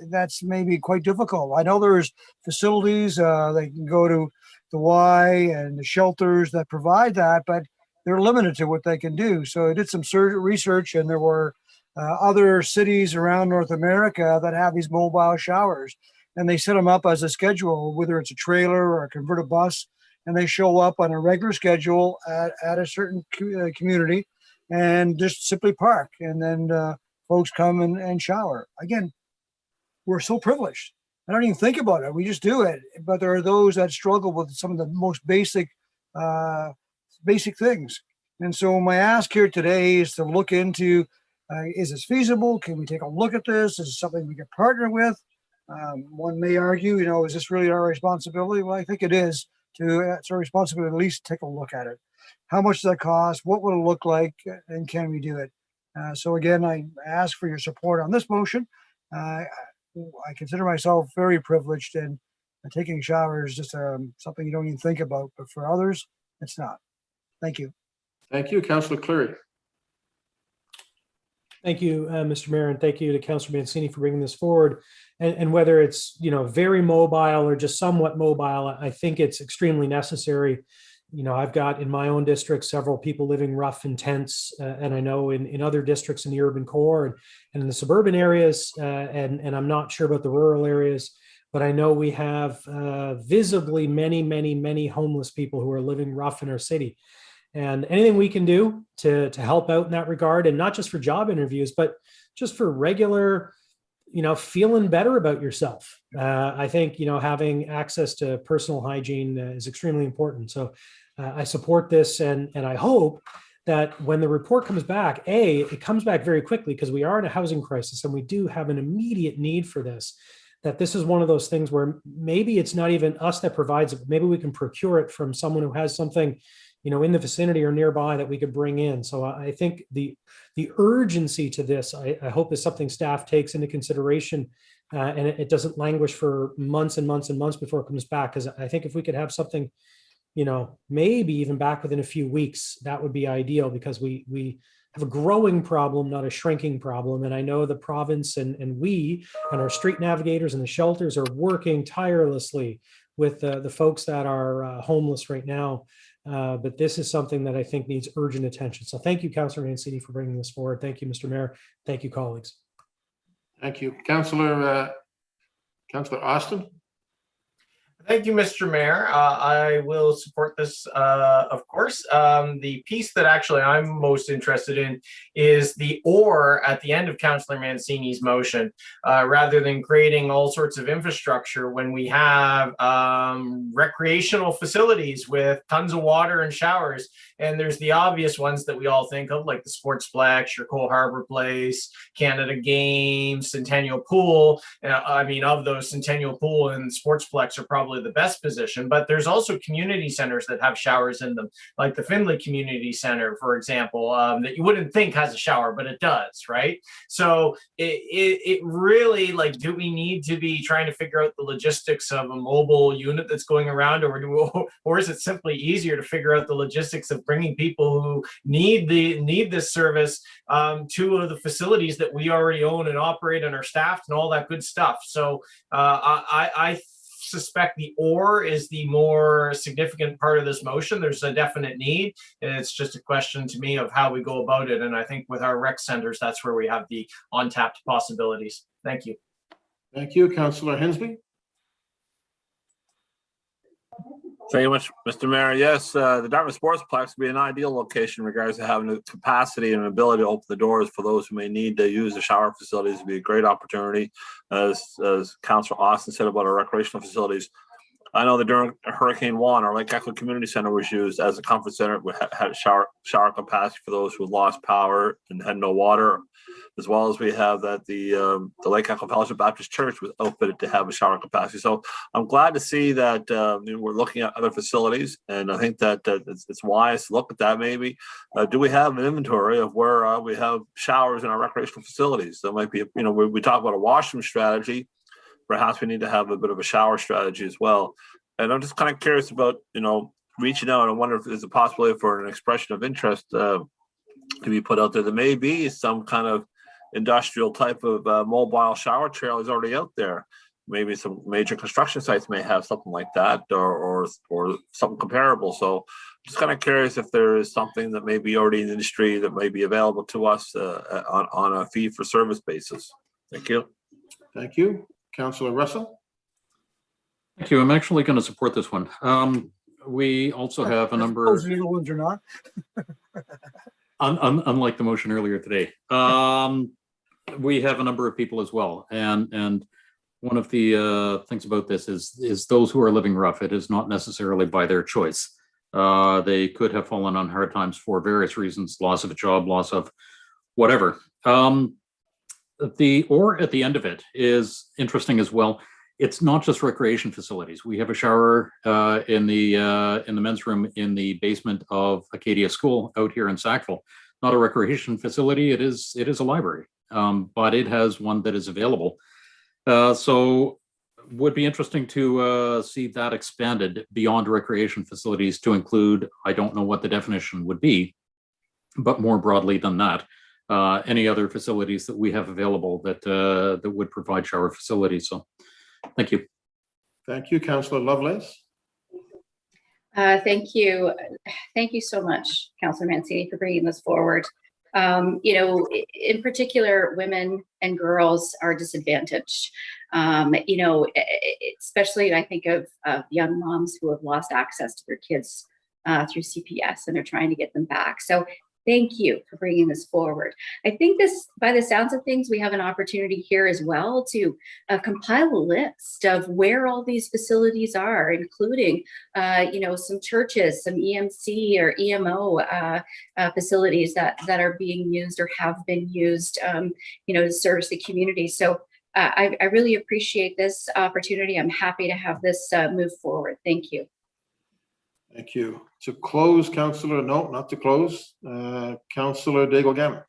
that's maybe quite difficult. I know there's facilities, they can go to the Y and the shelters that provide that, but they're limited to what they can do. So I did some research, and there were other cities around North America that have these mobile showers, and they set them up as a schedule, whether it's a trailer or a converted bus, and they show up on a regular schedule at a certain community and just simply park. And then folks come and shower. Again, we're so privileged. I don't even think about it. We just do it. But there are those that struggle with some of the most basic things. And so my ask here today is to look into, is this feasible? Can we take a look at this? Is it something we can partner with? One may argue, you know, is this really our responsibility? Well, I think it is. It's our responsibility to at least take a look at it. How much does that cost? What will it look like? And can we do it? So again, I ask for your support on this motion. I consider myself very privileged, and taking a shower is just something you don't even think about, but for others, it's not. Thank you. Thank you, Councillor Cleary. Thank you, Mr. Mayor, and thank you to Councillor Mancini for bringing this forward. And whether it's, very mobile or just somewhat mobile, I think it's extremely necessary. I've got in my own district several people living rough in tents, and I know in other districts in the urban core and in the suburban areas, and I'm not sure about the rural areas, but I know we have visibly many homeless people who are living rough in our city. And anything we can do to help out in that regard, and not just for job interviews, but just for regular, feeling better about yourself. I think, having access to personal hygiene is extremely important. So I support this, and I hope that when the report comes back, it comes back very quickly, because we are in a housing crisis and we do have an immediate need for this, that this is one of those things where maybe it's not even us that provides it, but maybe we can procure it from someone who has something in the vicinity or nearby that we could bring in. So I think the urgency to this, I hope, is something staff takes into consideration, and it doesn't languish for months and months and months before it comes back. Because I think if we could have something, maybe even back within a few weeks, that would be ideal, because we have a growing problem, not a shrinking problem. And I know the province and we and our street navigators and the shelters are working tirelessly with the folks that are homeless right now. But this is something that I think needs urgent attention. So thank you, Councillor Mancini, for bringing this forward. Thank you, Mr. Mayor. Thank you, colleagues. Thank you. Councillor Austin? Thank you, Mr. Mayor. I will support this, of course. The piece that actually I'm most interested in is the "or" at the end of Councillor Mancini's motion, rather than creating all sorts of infrastructure when we have recreational facilities with tons of water and showers. And there's the obvious ones that we all think of, like the Sportsplex, your Cole Harbour Place, Canada Games, Centennial Pool. Of those, Centennial Pool and Sportsplex are probably the best position, but there's also community centers that have showers in them, like the Findlay Community Center, for example, that you wouldn't think has a shower, but it does, right? So it really, do we need to be trying to figure out the logistics of a mobile unit that's going around, or is it simply easier to figure out the logistics of bringing people who need this service to the facilities that we already own and operate and are staffed and all that good stuff? So I suspect the "or" is the more significant part of this motion. There's a definite need, and it's just a question to me of how we go about it. And I think with our rec centers, that's where we have the untapped possibilities. Thank you. Thank you, Councillor Hinsby. Thank you much, Mr. Mayor. Yes, the Dartmouth Sportsplex would be an ideal location in regards to having the capacity and ability to open the doors for those who may need to use the shower facilities. It would be a great opportunity. As Councillor Austin said about our recreational facilities, I know that during Hurricane Juan, our Lake Echo Community Center was used as a comfort center. We had shower capacity for those who lost power and had no water, as well as we have that the Lake Echo Fellowship Baptist Church was outfitted to have a shower capacity. So I'm glad to see that we're looking at other facilities, and I think that it's wise to look at that. Maybe do we have an inventory of where we have showers in our recreational facilities? That might be, we talk about a washroom strategy. Perhaps we need to have a bit of a shower strategy as well. And I'm just kind of curious about, reaching out. I wonder if there's a possibility for an expression of interest to be put out there. There may be some kind of industrial type of mobile shower trailers already out there. Maybe some major construction sites may have something like that, or something comparable. So just kind of curious if there is something that may be already in the industry that may be available to us on a fee for service basis. Thank you. Thank you. Councillor Russell. Thank you. I'm actually going to support this one. We also have a number. Those little ones are not. Unlike the motion earlier today, we have a number of people as well, and one of the things about this is those who are living rough. It is not necessarily by their choice. They could have fallen on hard times for various reasons: loss of a job, loss of whatever. The "or" at the end of it is interesting as well. It's not just recreation facilities. We have a shower in the men's room in the basement of Acadia School out here in Sackville. Not a recreation facility. It is a library, but it has one that is available. So would be interesting to see that expanded beyond recreation facilities to include, I don't know what the definition would be, but more broadly than that, any other facilities that we have available that would provide shower facilities. So thank you. Thank you, Councillor Lovelace. Thank you. Thank you so much, Councillor Mancini, for bringing this forward. You know, in particular, women and girls are disadvantaged. You know, especially I think of young moms who have lost access to their kids through CPS, and they're trying to get them back. So thank you for bringing this forward. I think this, by the sounds of things, we have an opportunity here as well to compile a list of where all these facilities are, including, you know, some churches, some EMC or EMO facilities that are being used or have been used, you know, to service the community. So I really appreciate this opportunity. I'm happy to have this move forward. Thank you. Thank you. To close, Councillor, no, not to close. Councillor Daigle-Gammon.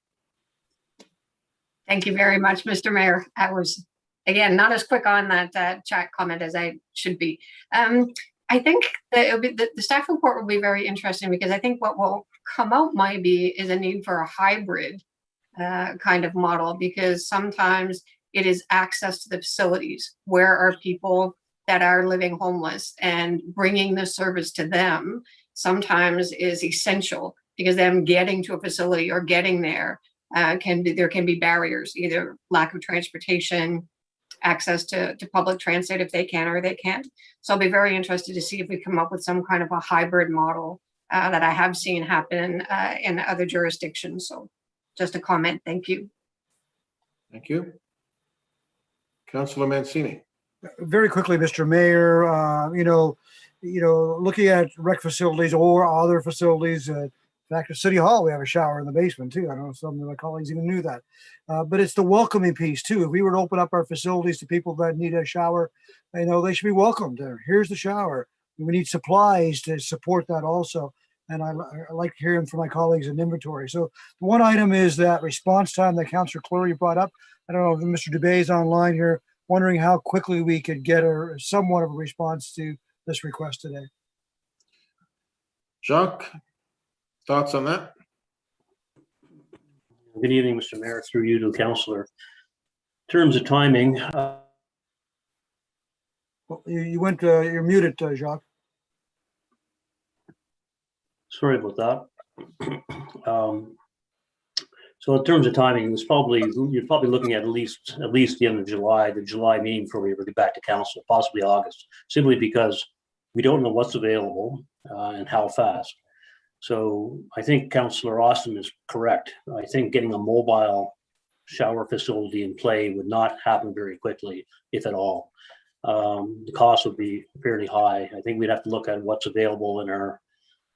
Thank you very much, Mr. Mayor. I was, again, not as quick on that chat comment as I should be. I think that it'll be, the staff report will be very interesting, because I think what will come out might be is a need for a hybrid kind of model, because sometimes it is access to the facilities. Where are people that are living homeless, and bringing the service to them sometimes is essential, because them getting to a facility or getting there there can be barriers, either lack of transportation, access to public transit if they can or they can't. So I'll be very interested to see if we come up with some kind of a hybrid model that I have seen happen in other jurisdictions. So just a comment. Thank you. Thank you. Councillor Mancini. Very quickly, Mr. Mayor, you know, looking at rec facilities or other facilities, in fact, at City Hall, we have a shower in the basement too. I don't know if some of my colleagues even knew that. But it's the welcoming piece too. If we were to open up our facilities to people that need a shower, you know, they should be welcomed. Here's the shower. We need supplies to support that also. And I like hearing from my colleagues in inventory. So one item is that response time that Councillor Cleary brought up. I don't know if Mr. Dubé is online here, wondering how quickly we could get somewhat of a response to this request today. Jacques, thoughts on that? Good evening, Mr. Mayor, through you to Councillor. In terms of timing. Well, you're muted, Jacques. Sorry about that. So in terms of timing, you're probably looking at least the end of July, the July meeting before we ever get back to council, possibly August, simply because we don't know what's available and how fast. So I think Councillor Austin is correct. I think getting a mobile shower facility in play would not happen very quickly, if at all. The cost would be fairly high. I think we'd have to look at what's available in our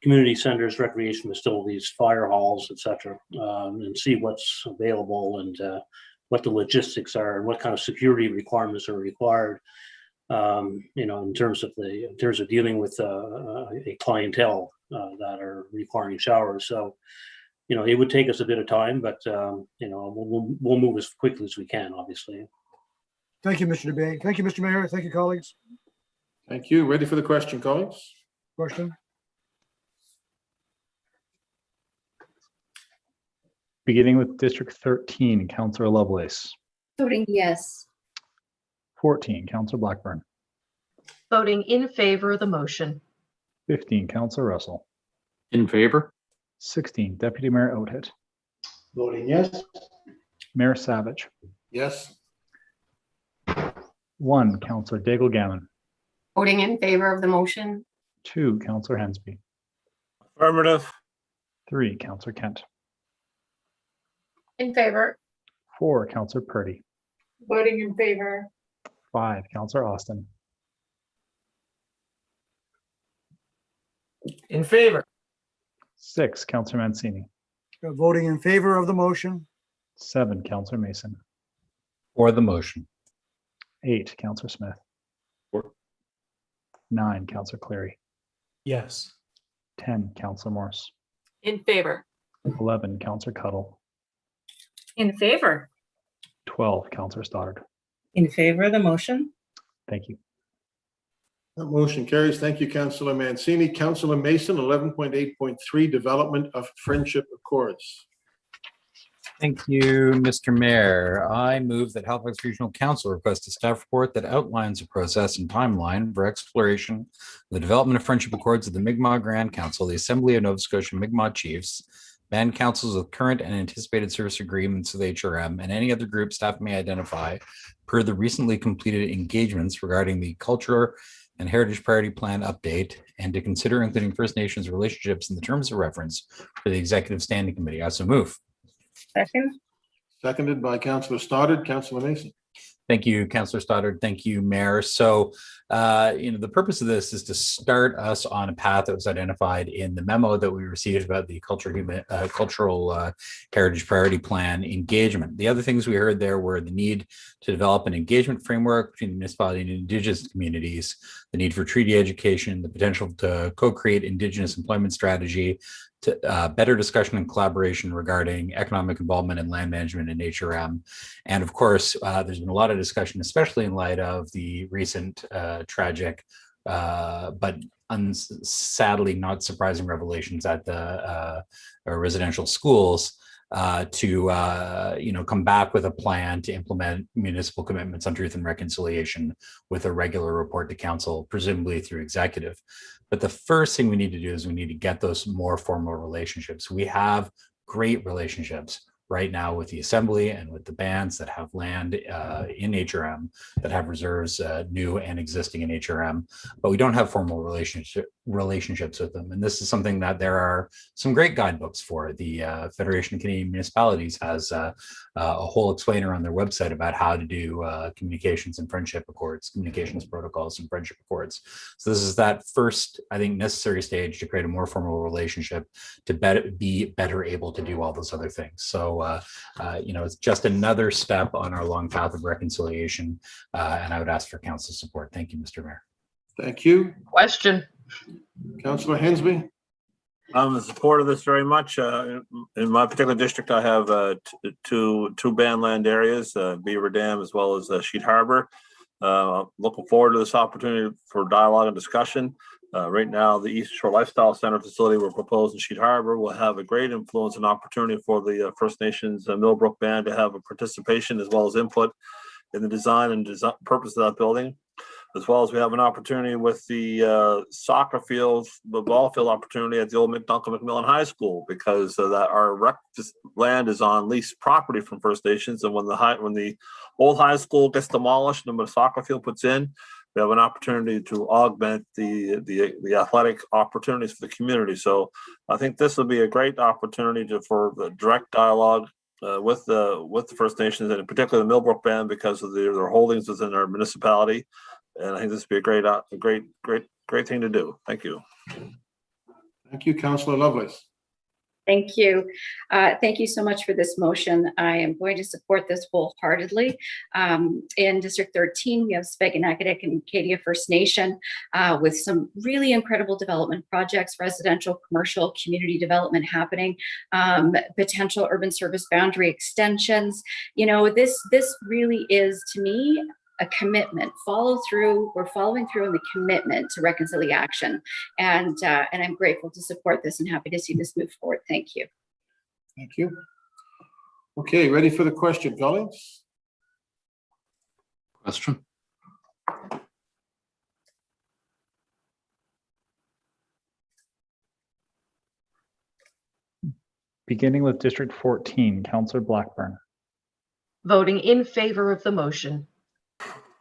community centers, recreation facilities, fire halls, etc., and see what's available and what the logistics are and what kind of security requirements are required. You know, in terms of dealing with a clientele that are requiring showers. So, you know, it would take us a bit of time, but you know, we'll move as quickly as we can, obviously. Thank you, Mr. Dubé. Thank you, Mr. Mayor. Thank you, colleagues. Thank you. Ready for the question, colleagues? Question. Beginning with District 13, Councillor Lovelace. Voting yes. 14, Councillor Blackburn. Voting in favor of the motion. 15, Councillor Russell. In favor. 16, Deputy Mayor Oathit. Voting yes. Mayor Savage. Yes. 1, Councillor Daigle-Gammon. Voting in favor of the motion. 2, Councillor Hensby. Affirmative. 3, Councillor Kent. In favor. 4, Councillor Purdy. Voting in favor. 5, Councillor Austin. In favor. 6, Councillor Mancini. Voting in favor of the motion. 7, Councillor Mason. For the motion. 8, Councillor Smith. For. 9, Councillor Cleary. Yes. 10, Councillor Morse. In favor. 11, Councillor Cuddle. In favor. 12, Councillor Stoddard. In favor of the motion. Thank you. That motion carries. Thank you, Councillor Mancini. Councillor Mason, 11.8.3, Development of Friendship Accords. Thank you, Mr. Mayor. I move that Halifax Regional Council request a staff report that outlines the process and timeline for exploration of the development of friendship accords of the Mi'kmaq Grand Council, the Assembly of Nova Scotia Mi'kmaq Chiefs, band councils with current and anticipated service agreements with HRM, and any other group staff may identify per the recently completed engagements regarding the Culture and Heritage Priority Plan update, and to consider including First Nations relationships in the terms of reference for the Executive Standing Committee. I so move. Second. Seconded by Councillor Stoddard. Councillor Mason. Thank you, Councillor Stoddard. Thank you, Mayor. So, the purpose of this is to start us on a path that was identified in the memo that we received about the cultural heritage priority plan engagement. The other things we heard there were the need to develop an engagement framework between the municipality and Indigenous communities, the need for treaty education, the potential to co-create Indigenous employment strategy, to better discussion and collaboration regarding economic involvement in land management and HRM. And of course, there's been a lot of discussion, especially in light of the recent tragic, but sadly not surprising revelations at the residential schools, to come back with a plan to implement municipal commitments on truth and reconciliation with a regular report to council, presumably through executive. But the first thing we need to do is we need to get those more formal relationships. We have great relationships right now with the Assembly and with the bands that have land in HRM, that have reserves new and existing in HRM, but we don't have formal relationships with them. And this is something that there are some great guidebooks for. The Federation of Canadian Municipalities has a whole explainer on their website about how to do communications and friendship accords, communications protocols and friendship accords. So this is that first, I think, necessary stage to create a more formal relationship to be better able to do all those other things. So, it's just another step on our long path of reconciliation, and I would ask for council support. Thank you, Mr. Mayor. Thank you. Question. Councillor Hensby. I'm in support of this very much. In my particular district, I have two band land areas, Beaver Dam as well as Sheet Harbor. Looking forward to this opportunity for dialogue and discussion. Right now, the East Shore Lifestyle Center facility we're proposing in Sheet Harbor will have a great influence and opportunity for the First Nations Millbrook Band to have a participation as well as input in the design and purpose of that building. As well as we have an opportunity with the soccer field, the ball field opportunity at the old Duncan McMillan High School, because our land is on leased property from First Nations, and when the old high school gets demolished and the soccer field puts in, we have an opportunity to augment the athletic opportunities for the community. So I think this will be a great opportunity for the direct dialogue with the First Nations, and in particular the Millbrook Band, because of their holdings within our municipality. And I think this would be a great thing to do. Thank you. Thank you, Councillor Lovelace. Thank you. Thank you so much for this motion. I am going to support this wholeheartedly. In District 13, we have Speganakitic and Acadia First Nation with some really incredible development projects, residential, commercial, community development happening, potential urban service boundary extensions. This really is, to me, a commitment. We're following through on the commitment to reconciliation, and I'm grateful to support this and happy to see this move forward. Thank you. Thank you. Okay, ready for the question, colleagues? Question. Beginning with District 14, Councillor Blackburn. Voting in favor of the motion.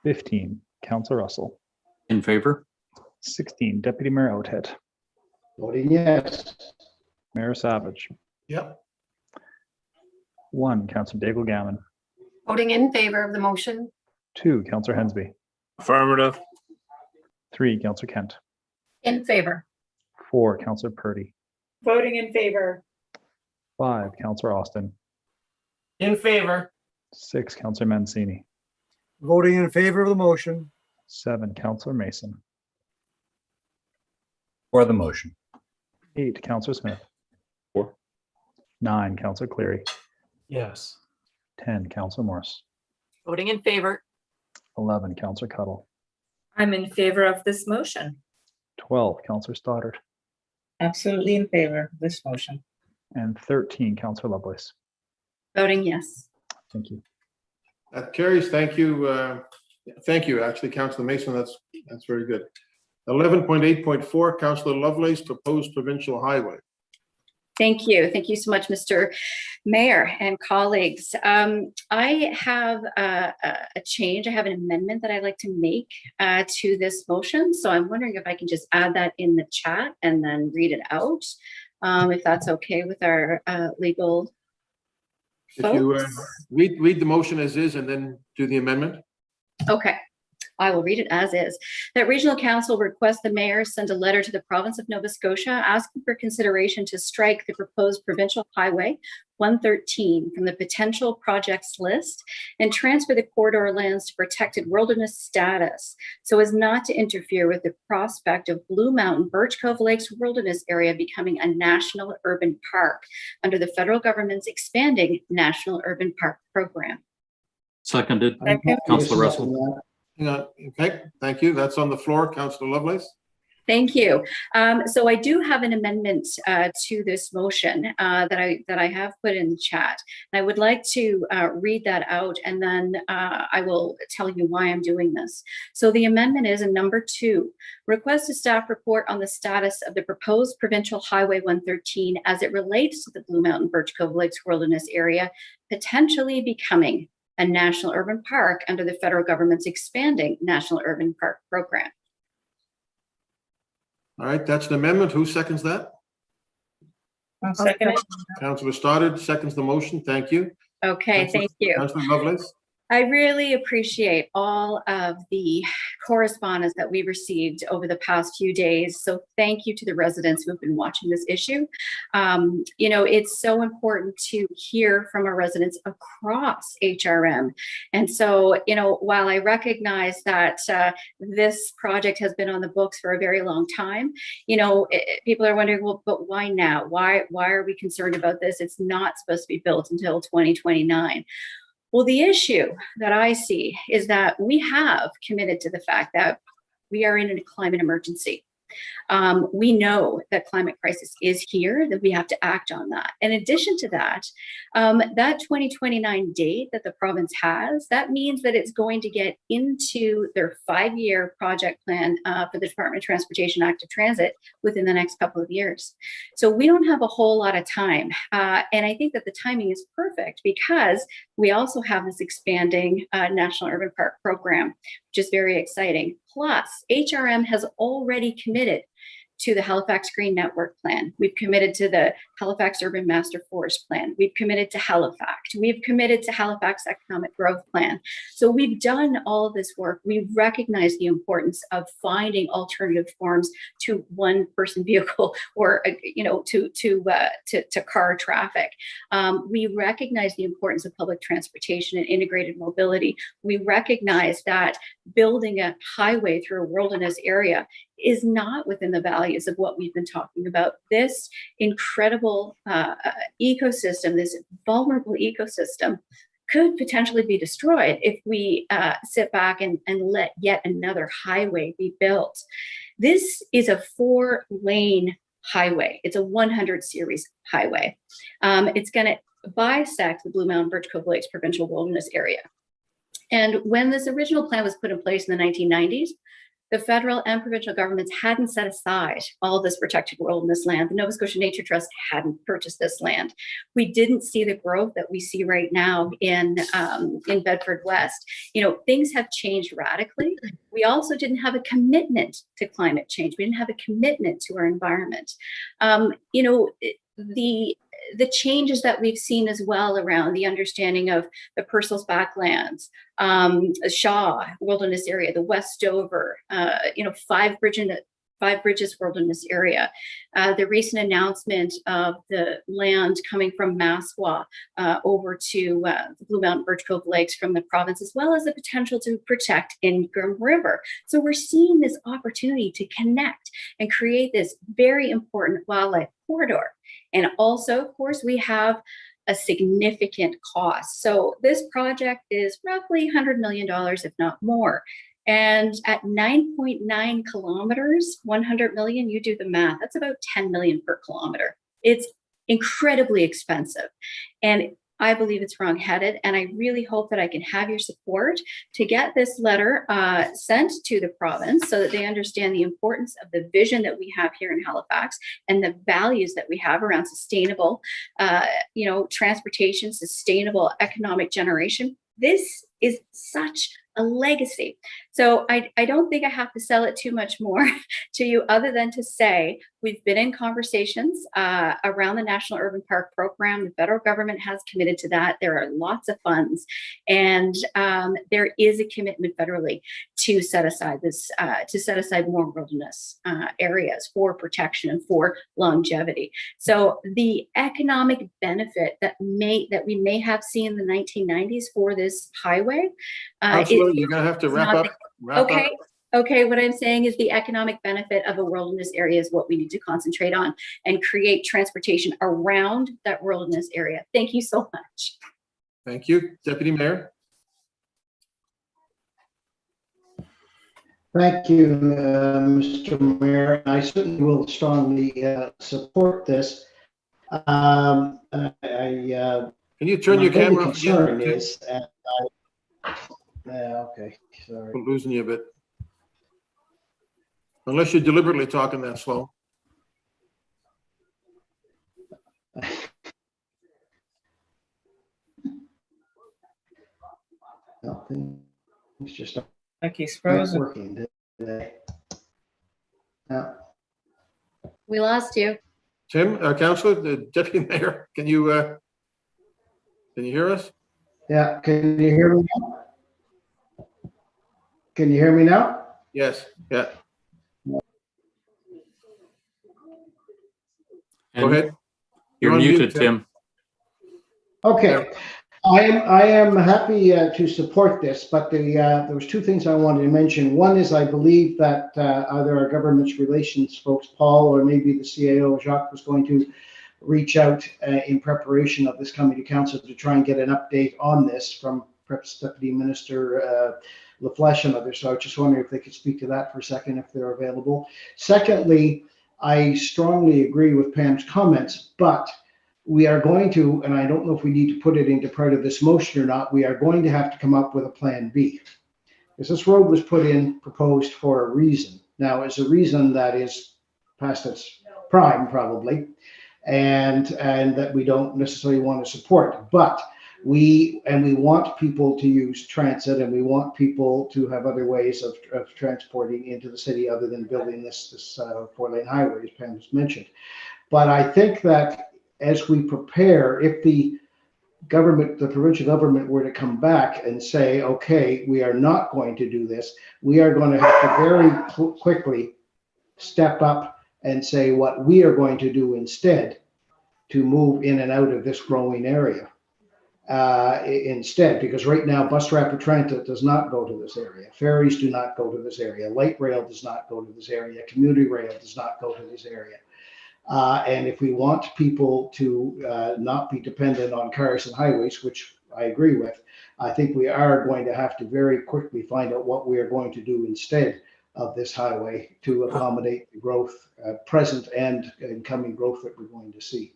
15, Councillor Russell. In favor. 16, Deputy Mayor Oathead. Voting yes. Mayor Savage. Yep. 1, Councillor Daigle Gammon. Voting in favor of the motion. 2, Councillor Hensby. Affirmative. 3, Councillor Kent. In favor. 4, Councillor Purdy. Voting in favor. 5, Councillor Austin. In favor. 6, Councillor Mancini. Voting in favor of the motion. 7, Councillor Mason. For the motion. 8, Councillor Smith. For. 9, Councillor Cleary. Yes. 10, Councillor Morse. Voting in favor. 11, Councillor Cuttle. I'm in favor of this motion. 12, Councillor Stoddard. Absolutely in favor of this motion. And 13, Councillor Lovelace. Voting yes. Thank you. That carries. Thank you. Thank you, actually, Councillor Mason. That's very good. 11.8.4, Councillor Lovelace, proposed provincial highway. Thank you. Thank you so much, Mr. Mayor and colleagues. I have a change. I have an amendment that I'd like to make to this motion. So I'm wondering if I can just add that in the chat and then read it out, if that's okay with our legal If you folks. read the motion as is and then do the amendment. Okay. I will read it as is. That Regional Council requests the mayor send a letter to the province of Nova Scotia asking for consideration to strike the proposed provincial highway 113 from the potential projects list and transfer the corridor lands to protected wilderness status so as not to interfere with the prospect of Blue Mountain Birch Cove Lakes Wilderness Area becoming a national urban park under the federal government's expanding National Urban Park program. Seconded. Second. Councillor Russell. Okay, thank you. That's on the floor. Councillor Lovelace. Thank you. So I do have an amendment to this motion that I have put in the chat. And I would like to read that out, and then I will tell you why I'm doing this. So the amendment is in number 2, request a staff report on the status of the proposed provincial highway 113 as it relates to the Blue Mountain Birch Cove Lakes Wilderness Area, potentially becoming a national urban park under the federal government's expanding National Urban Park program. All right, that's an amendment. Who seconds that? I'll second it. Councillor Stoddard seconds the motion. Thank you. Okay, thank you. Councillor Lovelace. I really appreciate all of the correspondence that we received over the past few days. So thank you to the residents who have been watching this issue. You know, it's so important to hear from our residents across HRM. And so, you know, while I recognize that this project has been on the books for a very long time, you know, people are wondering, well, but why now? Why are we concerned about this? It's not supposed to be built until 2029. Well, the issue that I see is that we have committed to the fact that we are in a climate emergency. We know that climate crisis is here, that we have to act on that. In addition to that, that 2029 date that the province has, that means that it's going to get into their 5-year project plan for the Department of Transportation Active Transit within the next couple of years. So we don't have a whole lot of time. And I think that the timing is perfect because we also have this expanding National Urban Park program, which is very exciting. Plus, HRM has already committed to the Halifax Green Network Plan. We've committed to the Halifax Urban Master Forest Plan. We've committed to Halifax. We've committed to Halifax Economic Growth Plan. So we've done all of this work. We recognize the importance of finding alternative forms to one-person vehicle or, you know, to car traffic. We recognize the importance of public transportation and integrated mobility. We recognize that building a highway through a wilderness area is not within the values of what we've been talking about. This incredible ecosystem, this vulnerable ecosystem, could potentially be destroyed if we sit back and let yet another highway be built. This is a 4-lane highway. It's a 100 series highway. It's going to bisect the Blue Mountain Birch Cove Lakes Provincial Wilderness Area. And when this original plan was put in place in the 1990s, the federal and provincial governments hadn't set aside all this protected wilderness land. The Nova Scotia Nature Trust hadn't purchased this land. We didn't see the growth that we see right now in Bedford West. You know, things have changed radically. We also didn't have a commitment to climate change. We didn't have a commitment to our environment. You know, the changes that we've seen as well around the understanding of the Purcell's Backlands, Shaw Wilderness Area, the West Dover, you know, Five Bridges Wilderness Area, the recent announcement of the land coming from Massawa over to the Blue Mountain Birch Cove Lakes from the province, as well as the potential to protect Ingram River. So we're seeing this opportunity to connect and create this very important wildlife corridor. And also, of course, we have a significant cost. So this project is roughly $100 million, if not more. And at 9.9 kilometers, 100 million, you do the math, that's about 10 million per kilometer. It's incredibly expensive. And I believe it's wrong-headed, and I really hope that I can have your support to get this letter sent to the province so that they understand the importance of the vision that we have here in Halifax and the values that we have around sustainable, transportation, sustainable economic generation. This is such a legacy. So I don't think I have to sell it too much more to you other than to say we've been in conversations around the National Urban Park Program. The federal government has committed to that. There are lots of funds, and there is a commitment federally to set aside more wilderness areas for protection and for longevity. So the economic benefit that we may have seen in the 1990s for this highway. Councillor, you're going to have to wrap up. Okay, what I'm saying is the economic benefit of a wilderness area is what we need to concentrate on and create transportation around that wilderness area. Thank you so much. Thank you. Deputy Mayor. Thank you, Mr. Mayor. I certainly will strongly support this. Can you turn your camera off concern again? is, okay, sorry. I'm losing you a bit. Unless you're deliberately talking that slow. Nothing. It's just like he's frozen. Working today. Yeah. We lost you. Tim, Councillor, the Deputy Mayor, can you hear us? Yeah, can you hear me now? Can you hear me now? Yes, yeah. And go ahead. You're muted, Tim. Okay. I am happy to support this, but there was two things I wanted to mention. One is I believe that either our government relations folks, Paul, or maybe the CAO, Jacques, was going to reach out in preparation of this coming to council to try and get an update on this from perhaps Deputy Minister LaFleche and others. So I was just wondering if they could speak to that for a second, if they're available. Secondly, I strongly agree with Pam's comments, but we are going to, and I don't know if we need to put it into part of this motion or not, we are going to have to come up with a plan B. Because this road was proposed for a reason. Now, it's a reason that is past its prime, probably, and that we don't necessarily want to support. But we want people to use transit, and we want people to have other ways of transporting into the city other than building this 4-lane highway, as Pam just mentioned. But I think that as we prepare, if the provincial government were to come back and say, okay, we are not going to do this, we are going to have to very quickly step up and say what we are going to do instead to move in and out of this growing area. Instead, because right now bus rapid transit does not go to this area, ferries do not go to this area, light rail does not go to this area, commuter rail does not go to this area. And if we want people to not be dependent on cars and highways, which I agree with, I think we are going to have to very quickly find out what we are going to do instead of this highway to accommodate the growth, present and incoming growth that we're going to see.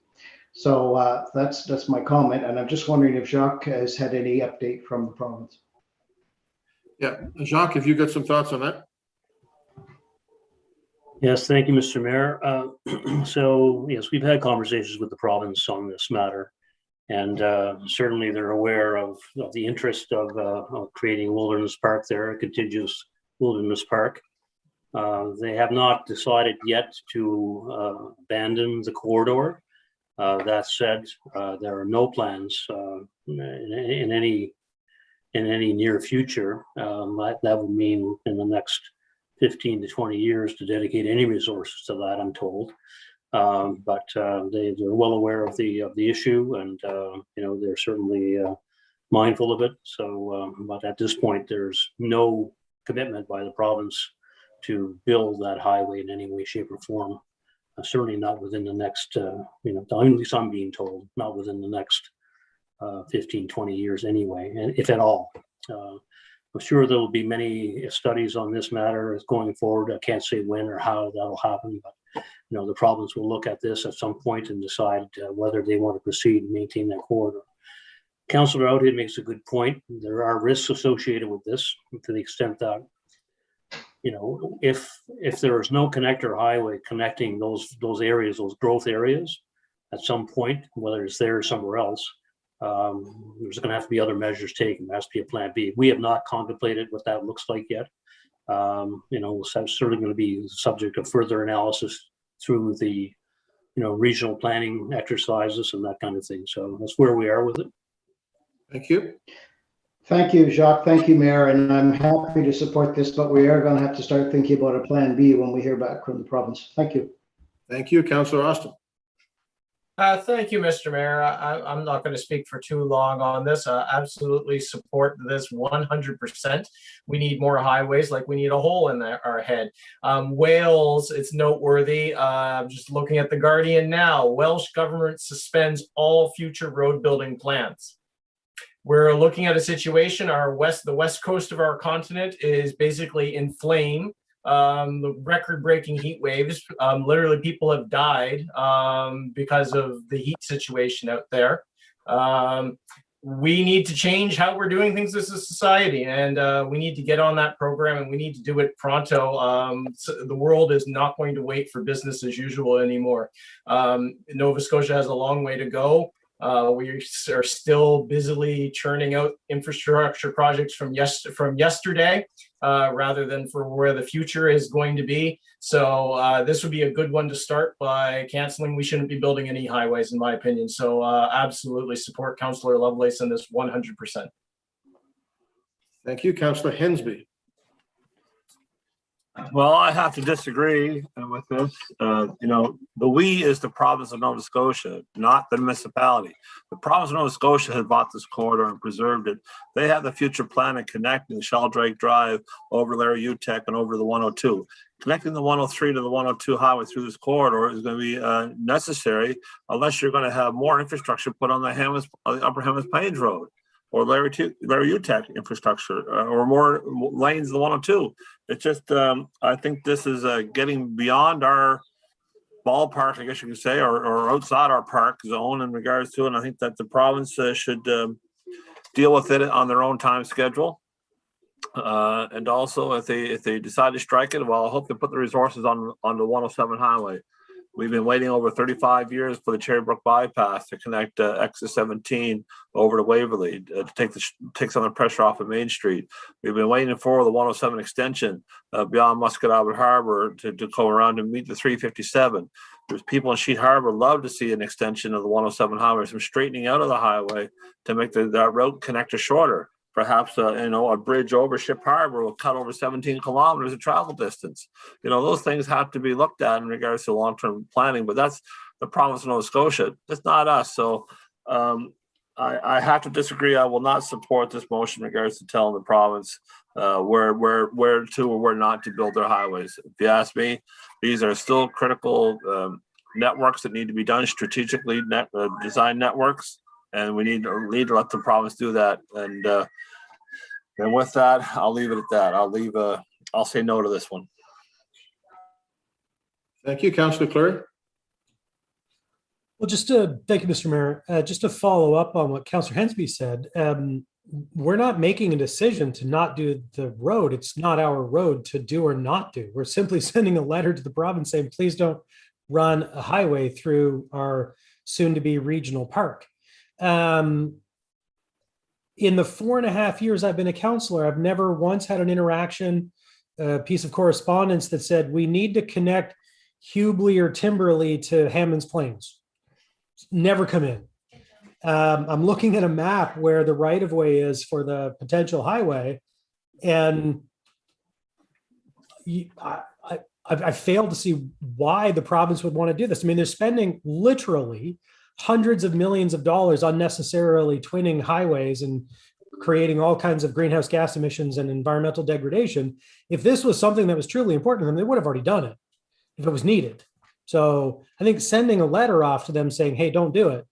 So that's my comment, and I'm just wondering if Jacques has had any update from the province. Yeah, Jacques, have you got some thoughts on that? Yes, thank you, Mr. Mayor. So yes, we've had conversations with the province on this matter, and certainly they're aware of the interest of creating a wilderness park there, a contiguous wilderness park. They have not decided yet to abandon the corridor. That said, there are no plans in any near future. That would mean in the next 15 to 20 years to dedicate any resources to that, I'm told. But they're well aware of the issue, and they're certainly mindful of it. So, but at this point, there's no commitment by the province to build that highway in any way, shape, or form. Certainly not within the next, at least I'm being told, not within the next 15, 20 years anyway, and if at all. I'm sure there will be many studies on this matter going forward. I can't say when or how that'll happen, but the province will look at this at some point and decide whether they want to proceed and maintain that corridor. Councillor Outhead makes a good point. There are risks associated with this to the extent that, you know, if there is no connector highway connecting those areas, those growth areas, at some point, whether it's there or somewhere else, there's going to have to be other measures taken. There has to be a plan B. We have not contemplated what that looks like yet. You know, so it's certainly going to be subject of further analysis through the, you know, regional planning exercises and that kind of thing. So that's where we are with it. Thank you. Thank you, Jacques. Thank you, Mayor. And I'm happy to support this, but we are going to have to start thinking about a plan B when we hear back from the province. Thank you. Thank you, Councillor Austin. Thank you, Mr. Mayor. I'm not going to speak for too long on this. Absolutely support this 100%. We need more highways, like we need a hole in our head. Wales, it's noteworthy. Just looking at the Guardian now, Welsh government suspends all future road building plans. We're looking at a situation, the west coast of our continent is basically in flame. The record-breaking heat waves, literally people have died because of the heat situation out there. We need to change how we're doing things as a society, and we need to get on that program, and we need to do it pronto. So the world is not going to wait for business as usual anymore. Nova Scotia has a long way to go. We are still busily churning out infrastructure projects from yesterday, rather than for where the future is going to be. So this would be a good one to start by canceling. We shouldn't be building any highways, in my opinion. So absolutely support Councillor Lovelace in this 100%. Thank you, Councillor Hensby. Well, I have to disagree with this. You know, the we is the province of Nova Scotia, not the municipality. The province of Nova Scotia has bought this corridor and preserved it. They have the future plan of connecting Sheldrake Drive over Larry Utech and over the 102. Connecting the 103 to the 102 highway through this corridor is going to be necessary unless you're going to have more infrastructure put on the Upper Hammonds Plains Road, or Larry Utech infrastructure, or more lanes of the 102. It's just, I think this is getting beyond our ballpark, I guess you could say, or outside our park zone in regards to it. And I think that the province should deal with it on their own time schedule. And also, if they decide to strike it, well, I hope they put the resources on the 107 highway. We've been waiting over 35 years for the Cherrybrook bypass to connect exit 17 over to Waverley to take some of the pressure off of Main Street. We've been waiting for the 107 extension beyond Muscat Albert Harbor to go around and meet the 357. There's people in Sheet Harbor love to see an extension of the 107 highway, some straightening out of the highway to make that road connector shorter. Perhaps a bridge over Ship Harbor will cut over 17 kilometers of travel distance. You know, those things have to be looked at in regards to long-term planning, but that's the province of Nova Scotia. It's not us. So I have to disagree. I will not support this motion in regards to telling the province where to or where not to build their highways. If you ask me, these are still critical networks that need to be done strategically, design networks. And we need to let the province do that. And with that, I'll leave it at that. I'll say no to this one. Thank you, Councillor Clary. Well, thank you, Mr. Mayor. Just to follow up on what Councillor Hensby said, we're not making a decision to not do the road. It's not our road to do or not do. We're simply sending a letter to the province saying, please don't run a highway through our soon-to-be regional park. In the 4.5 years I've been a councillor, I've never once had an interaction, a piece of correspondence that said we need to connect Hubli or Timberley to Hammonds Plains. Never come in. I'm looking at a map where the right-of-way is for the potential highway, and I failed to see why the province would want to do this. I mean, they're spending literally hundreds of millions of dollars unnecessarily twinning highways and creating all kinds of greenhouse gas emissions and environmental degradation. If this was something that was truly important to them, they would have already done it if it was needed. So I think sending a letter off to them saying, hey, don't do it,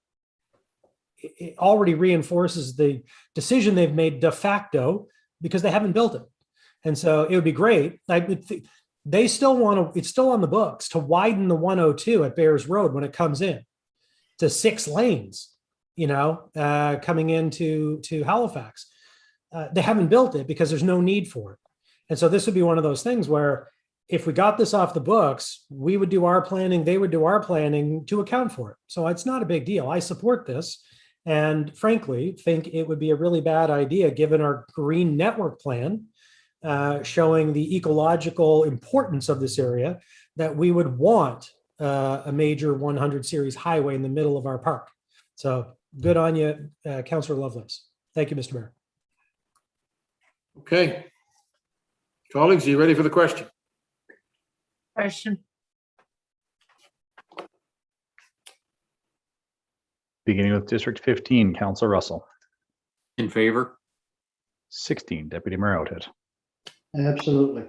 it already reinforces the decision they've made de facto because they haven't built it. And so it would be great. They still want to, it's still on the books to widen the 102 at Bears Road when it comes in to 6 lanes. coming into Halifax. They haven't built it because there's no need for it. And so this would be one of those things where if we got this off the books, we would do our planning, they would do our planning to account for it. So it's not a big deal. I support this. And frankly, think it would be a really bad idea given our green network plan showing the ecological importance of this area, that we would want a major 100 series highway in the middle of our park. So good on you, Councillor Lovelace. Thank you, Mr. Mayor. Okay. Colleagues, are you ready for the question? Question. Beginning with District 15, Councillor Russell. In favor. 16, Deputy Mayor Outhead. Absolutely.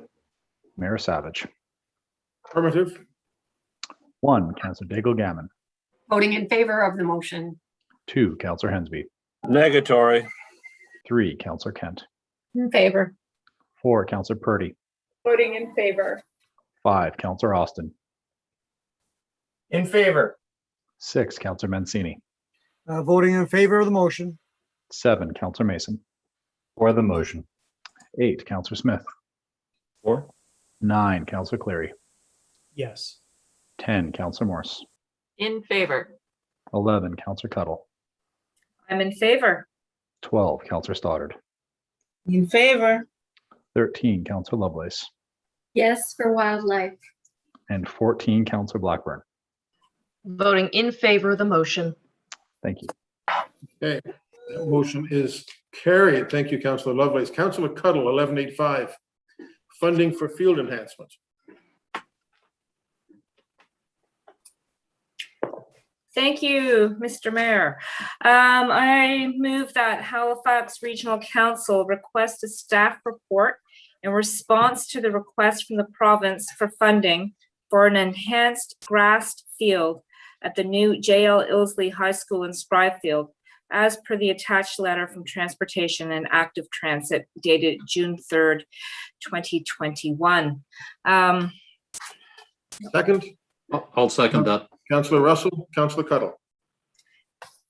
Mayor Savage. Affirmative. 1, Councillor Daigle Gammon. Voting in favor of the motion. 2, Councillor Hensby. Negatory. 3, Councillor Kent. In favor. 4, Councillor Purdy. Voting in favor. 5, Councillor Austin. In favor. 6, Councillor Mancini. Voting in favor of the motion. 7, Councillor Mason. For the motion. 8, Councillor Smith. 4. 9, Councillor Cleary. Yes. 10, Councillor Morse. In favor. 11, Councillor Cuttle. I'm in favor. 12, Councillor Stoddard. In favor. 13, Councillor Lovelace. Yes, for wildlife. And 14, Councillor Blackburn. Voting in favor of the motion. Thank you. Okay, that motion is carried. Thank you, Councillor Lovelace. Councillor Cuttle, 1185, funding for field enhancement. Thank you, Mr. Mayor. I move that Halifax Regional Council request a staff report in response to the request from the province for funding for an enhanced grassed field at the new J.L. Ilsley High School in Spryfield, as per the attached letter from Transportation and Active Transit dated June 3rd, 2021. Second. I'll second that. Councillor Russell, Councillor Cuttle.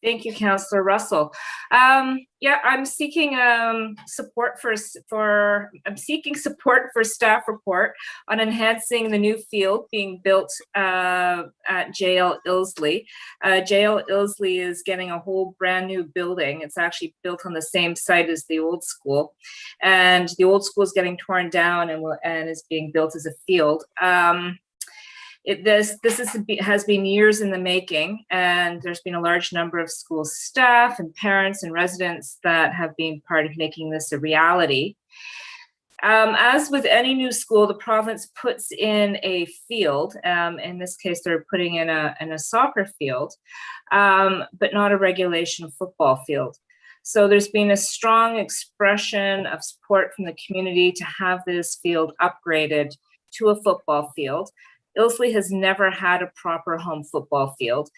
Thank you, Councillor Russell. I'm seeking support for staff report on enhancing the new field being built at JL Ilsley. JL Ilsley is getting a whole brand new building. It's actually built on the same site as the old school, and the old school is getting torn down and is being built as a field. This has been years in the making, and there's been a large number of school staff and parents and residents that have been part of making this a reality. As with any new school, the province puts in a field. In this case, they're putting in a soccer field, but not a regulation football field. So there's been a strong expression of support from the community to have this field upgraded to a football field. Ilsley has never had a proper home football field,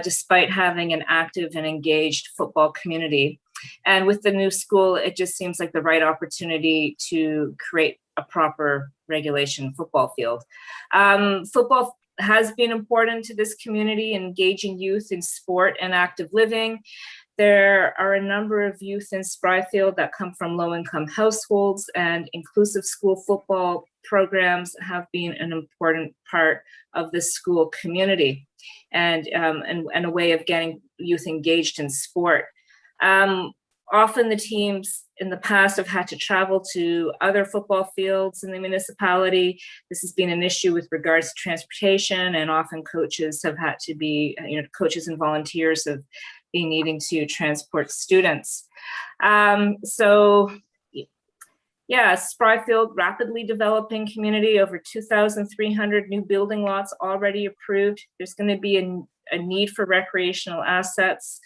despite having an active and engaged football community. And with the new school, it just seems like the right opportunity to create a proper regulation football field. Football has been important to this community, engaging youth in sport and active living. There are a number of youth in Spryfield that come from low-income households, and inclusive school football programs have been an important part of the school community and a way of getting youth engaged in sport. Often the teams in the past have had to travel to other football fields in the municipality. This has been an issue with regards to transportation, and often coaches have had to be, coaches and volunteers have been needing to transport students. Spryfield, rapidly developing community, over 2,300 new building lots already approved. There's going to be a need for recreational assets.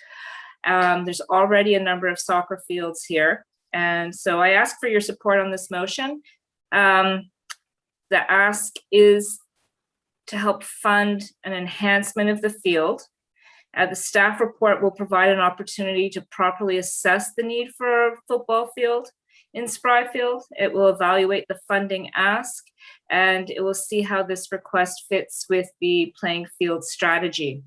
There's already a number of soccer fields here. And so I ask for your support on this motion. The ask is to help fund an enhancement of the field. The staff report will provide an opportunity to properly assess the need for a football field in Spryfield. It will evaluate the funding ask, and it will see how this request fits with the playing field strategy.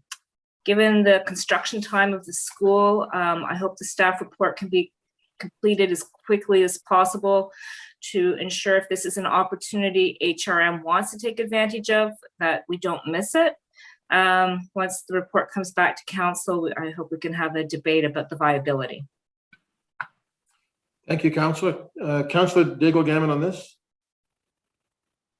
Given the construction time of the school, I hope the staff report can be completed as quickly as possible to ensure if this is an opportunity HRM wants to take advantage of, that we don't miss it. Once the report comes back to council, I hope we can have a debate about the viability. Thank you, Councillor. Councillor Daigle-Gammon on this?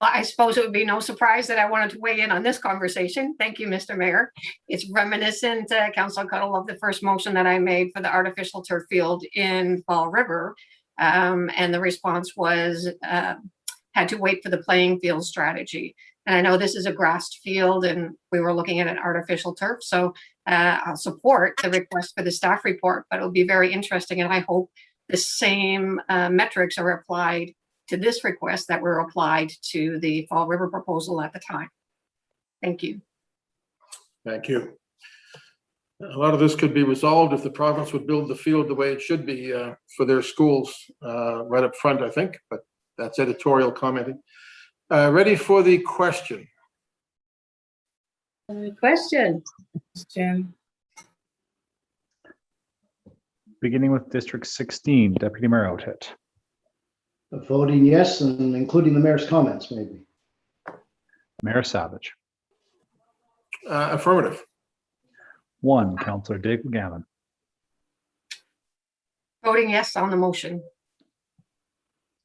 Well, I suppose it would be no surprise that I wanted to weigh in on this conversation. Thank you, Mr. Mayor. It's reminiscent, Councillor Cuddle, of the first motion that I made for the artificial turf field in Fall River. And the response was, had to wait for the playing field strategy. And I know this is a grassed field and we were looking at an artificial turf. So I'll support the request for the staff report, but it'll be very interesting. And I hope the same metrics are applied to this request that were applied to the Fall River proposal at the time. Thank you. Thank you. A lot of this could be resolved if the province would build the field the way it should be for their schools right up front, I think, but that's editorial commenting. Ready for the question. Question. Jim. Beginning with District 16, Deputy Mayor Outfit. Voting yes, and including the mayor's comments, maybe. Mayor Savage. Affirmative. 1, Councillor Daigle-Gammon. Voting yes on the motion.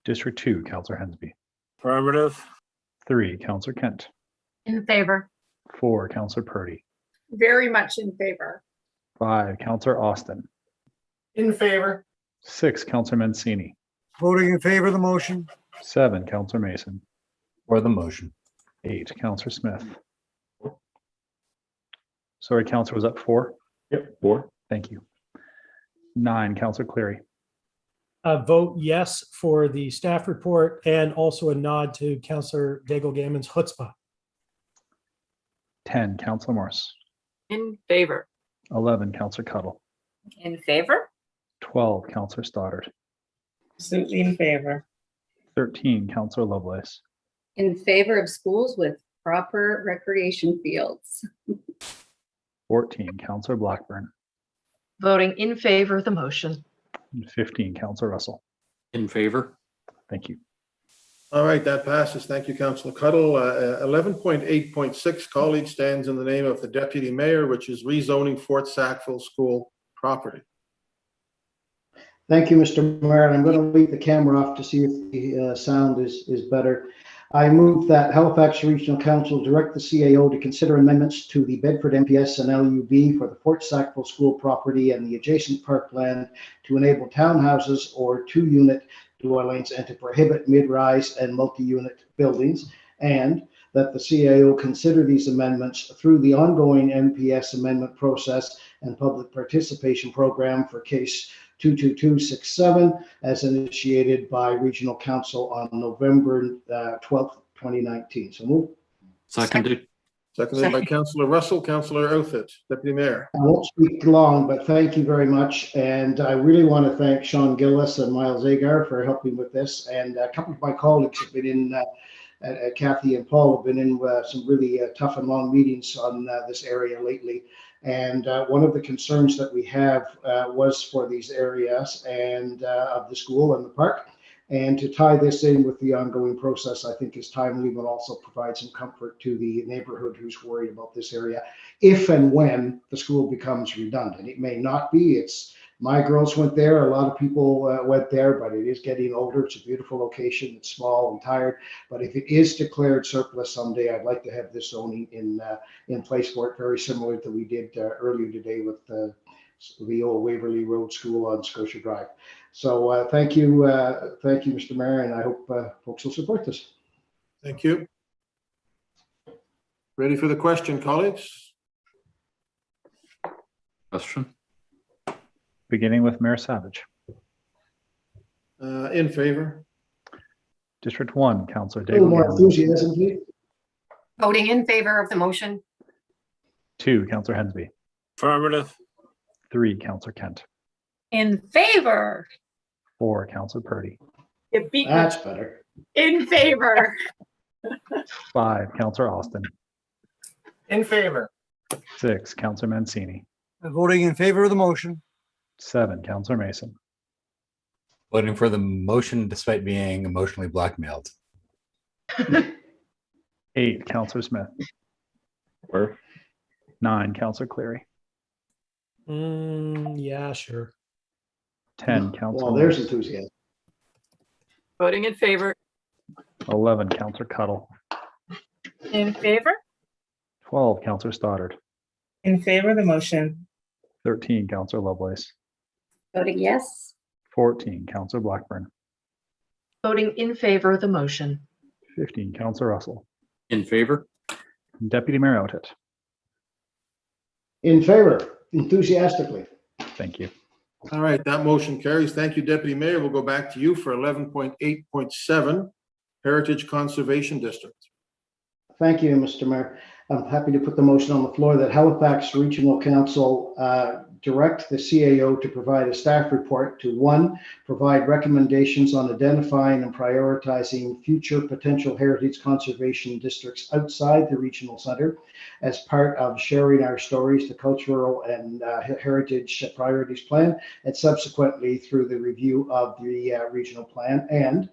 District 2, Councillor Hensby. Affirmative. 3, Councillor Kent. In favor. 4, Councillor Purdy. Very much in favor. 5, Councillor Austin. In favor. 6, Councillor Mancini. Voting in favor of the motion. 7, Councillor Mason. For the motion. 8, Councillor Smith. Sorry, Councillor, was that 4? Yep, 4. Thank you. 9, Councillor Cleary. Vote yes for the staff report and also a nod to Councillor Daigle-Gammon's chutzpah. 10, Councillor Morris. In favor. 11, Councillor Cuddle. In favor? 12, Councillor Stoddard. Absolutely in favor. 13, Councillor Lovelace. In favor of schools with proper recreation fields. 14, Councillor Blackburn. Voting in favor of the motion. And 15, Councillor Russell. In favor. Thank you. All right, that passes. Thank you, Councillor Cuddle. 11.8.6, colleague, stands in the name of the Deputy Mayor, which is rezoning Fort Sackville School property. Thank you, Mr. Mayor. I'm going to leave the camera off to see if the sound is better. I move that Halifax Regional Council direct the CAO to consider amendments to the Bedford MPS and LUB for the Fort Sackville School property and the adjacent parkland to enable townhouses or 2-unit dwellings and to prohibit mid-rise and multi-unit buildings, and that the CAO consider these amendments through the ongoing MPS amendment process and public participation program for case 22267 as initiated by Regional Council on November 12th, 2019. So move. Seconded. Seconded by Councillor Russell. Councillor Outfit, Deputy Mayor. I won't speak long, but thank you very much. And I really want to thank Sean Gillis and Miles Agar for helping with this. And a couple of my colleagues have been in, Kathy and Paul have been in some really tough and long meetings on this area lately. And one of the concerns that we have was for these areas and of the school and the park. And to tie this in with the ongoing process, I think is timely, but also provide some comfort to the neighborhood who's worried about this area, if and when the school becomes redundant. It may not be. It's my girls went there. A lot of people went there, but it is getting older. It's a beautiful location. It's small and tired. But if it is declared surplus someday, I'd like to have this zoning in place for it, very similar to we did earlier today with the old Waverly Road School on Scotia Drive. So thank you, Mr. Mayor, and I hope folks will support this. Thank you. Ready for the question, colleagues? Question. Beginning with Mayor Savage. In favor. District 1, Councillor A little more Daigle-Gammon. enthusiasm, please. Voting in favor of the motion. 2, Councillor Hensby. Affirmative. 3, Councillor Kent. In favor. 4, Councillor Purdy. You beat me. That's better. In favor. 5, Councillor Austin. In favor. 6, Counselor Mancini. Voting in favor of the motion. 7, Counselor Mason. Voting for the motion despite being emotionally blackmailed. 8, Counselor Smith. Or 9, Counselor Cleary. Yeah, sure. 10, Counselor Well, there's Morse. enthusiasm. Voting in favor. 11, Counselor Cuttle. In favor? 12, Counselor Stoddard. In favor of the motion. 13, Counselor Lovelace. Voting yes. 14, Counselor Blackburn. Voting in favor of the motion. 15, Counselor Russell. In favor? Deputy Mayor Outett. In favor, enthusiastically. Thank you. All right, that motion carries. Thank you, Deputy Mayor. We'll go back to you for 11.8.7, Heritage Conservation District. Thank you, Mr. Mayor. I'm happy to put the motion on the floor that Halifax Regional Council direct the CAO to provide a staff report to 1, provide recommendations on identifying and prioritizing future potential heritage conservation districts outside the regional center as part of sharing our stories, the cultural and heritage priorities plan, and subsequently through the review of the regional plan, and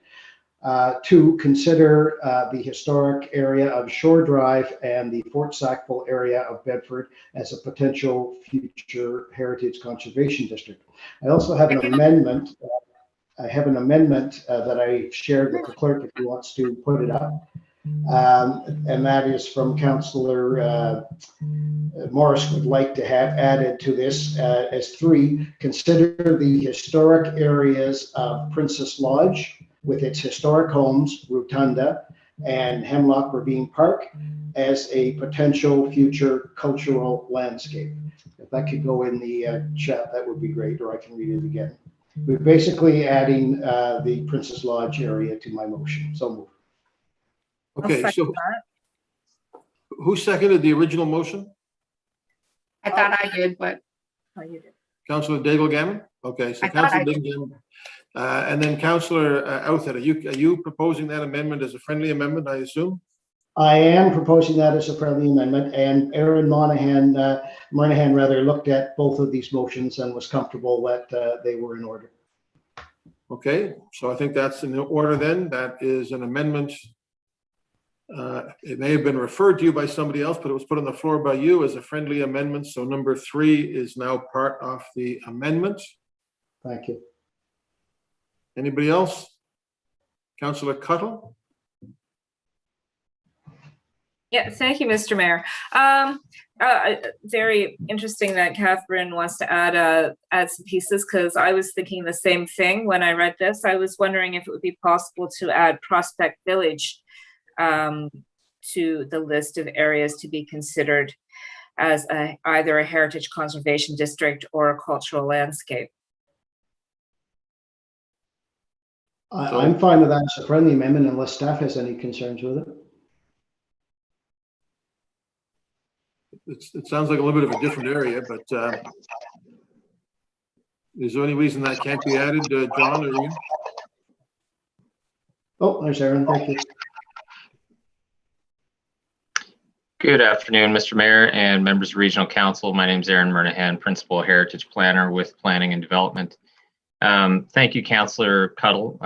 2, consider the historic area of Shore Drive and the Fort Sackville area of Bedford as a potential future heritage conservation district. I also have an amendment. That I shared with the clerk if he wants to put it up. And that is from Councillor Morris would like to have added to this as 3, consider the historic areas of Princess Lodge with its historic homes, Rotunda, and Hemlock Ravine Park as a potential future cultural landscape. If that could go in the chat, that would be great, or I can read it again. We're basically adding the Princess Lodge area to my motion. So moved. Okay, so who seconded the original motion? I thought I did, but. Oh, you did. Councillor Daigle Gammon? Okay, so I thought Councillor I did. Daigle Gammon. And then Councillor Outhet, are you proposing that amendment as a friendly amendment, I assume? I am proposing that as a friendly amendment, and Aaron Monahan looked at both of these motions and was comfortable that they were in order. Okay, so I think that's in order then. That is an amendment. It may have been referred to you by somebody else, but it was put on the floor by you as a friendly amendment. So number 3 is now part of the amendment. Thank you. Anybody else? Councillor Cuttle? Yeah, thank you, Mr. Mayor. Very interesting that Catherine wants to add some pieces, because I was thinking the same thing when I read this. I was wondering if it would be possible to add Prospect Village to the list of areas to be considered as either a heritage conservation district or a cultural landscape. I'm fine with that as a friendly amendment unless staff has any concerns with it. It sounds like a little bit of a different area, but is there any reason that can't be added, John or Ian? Oh, there's Aaron. Thank you. Good afternoon, Mr. Mayor and members of Regional Council. My name is Aaron Murnahan, Principal Heritage Planner with Planning and Development. Thank you, Councillor Cuttle.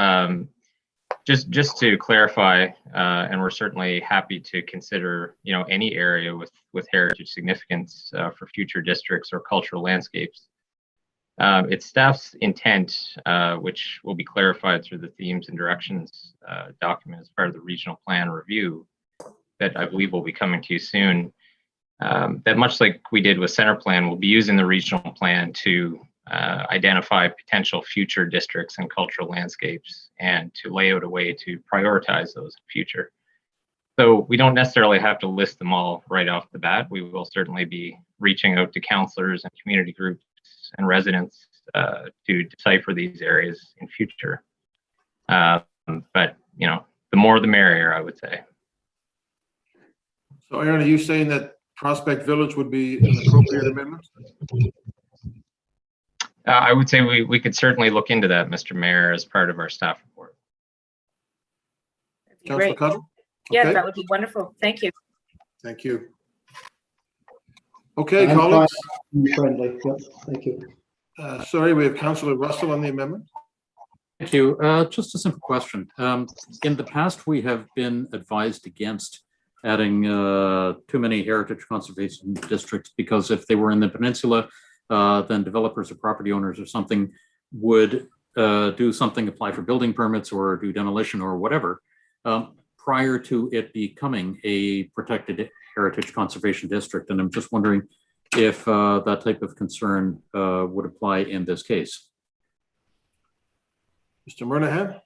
Just to clarify, and we're certainly happy to consider, any area with heritage significance for future districts or cultural landscapes. It's staff's intent, which will be clarified through the themes and directions document as part of the regional plan review that I believe will be coming to you soon. That much like we did with Center Plan, we'll be using the regional plan to identify potential future districts and cultural landscapes and to lay out a way to prioritize those in the future. So we don't necessarily have to list them all right off the bat. We will certainly be reaching out to councillors and community groups and residents to decipher these areas in future. But, the more the merrier, I would say. So Aaron, are you saying that Prospect Village would be an appropriate amendment? I would say we could certainly look into that, Mr. Mayor, as part of our staff report. Councillor Cuttle? Yeah, Okay. that would be wonderful. Thank you. Thank you. Okay, I'm fine. colleagues. Be friendly. Yep, thank you. Sorry, we have Councillor Russell on the amendment. Thank you. Just a simple question. In the past, we have been advised against adding too many heritage conservation districts because if they were in the peninsula, then developers or property owners or something would do something, apply for building permits or do demolition or whatever, prior to it becoming a protected heritage conservation district. And I'm just wondering if that type of concern would apply in this case. Mr. Murnahan?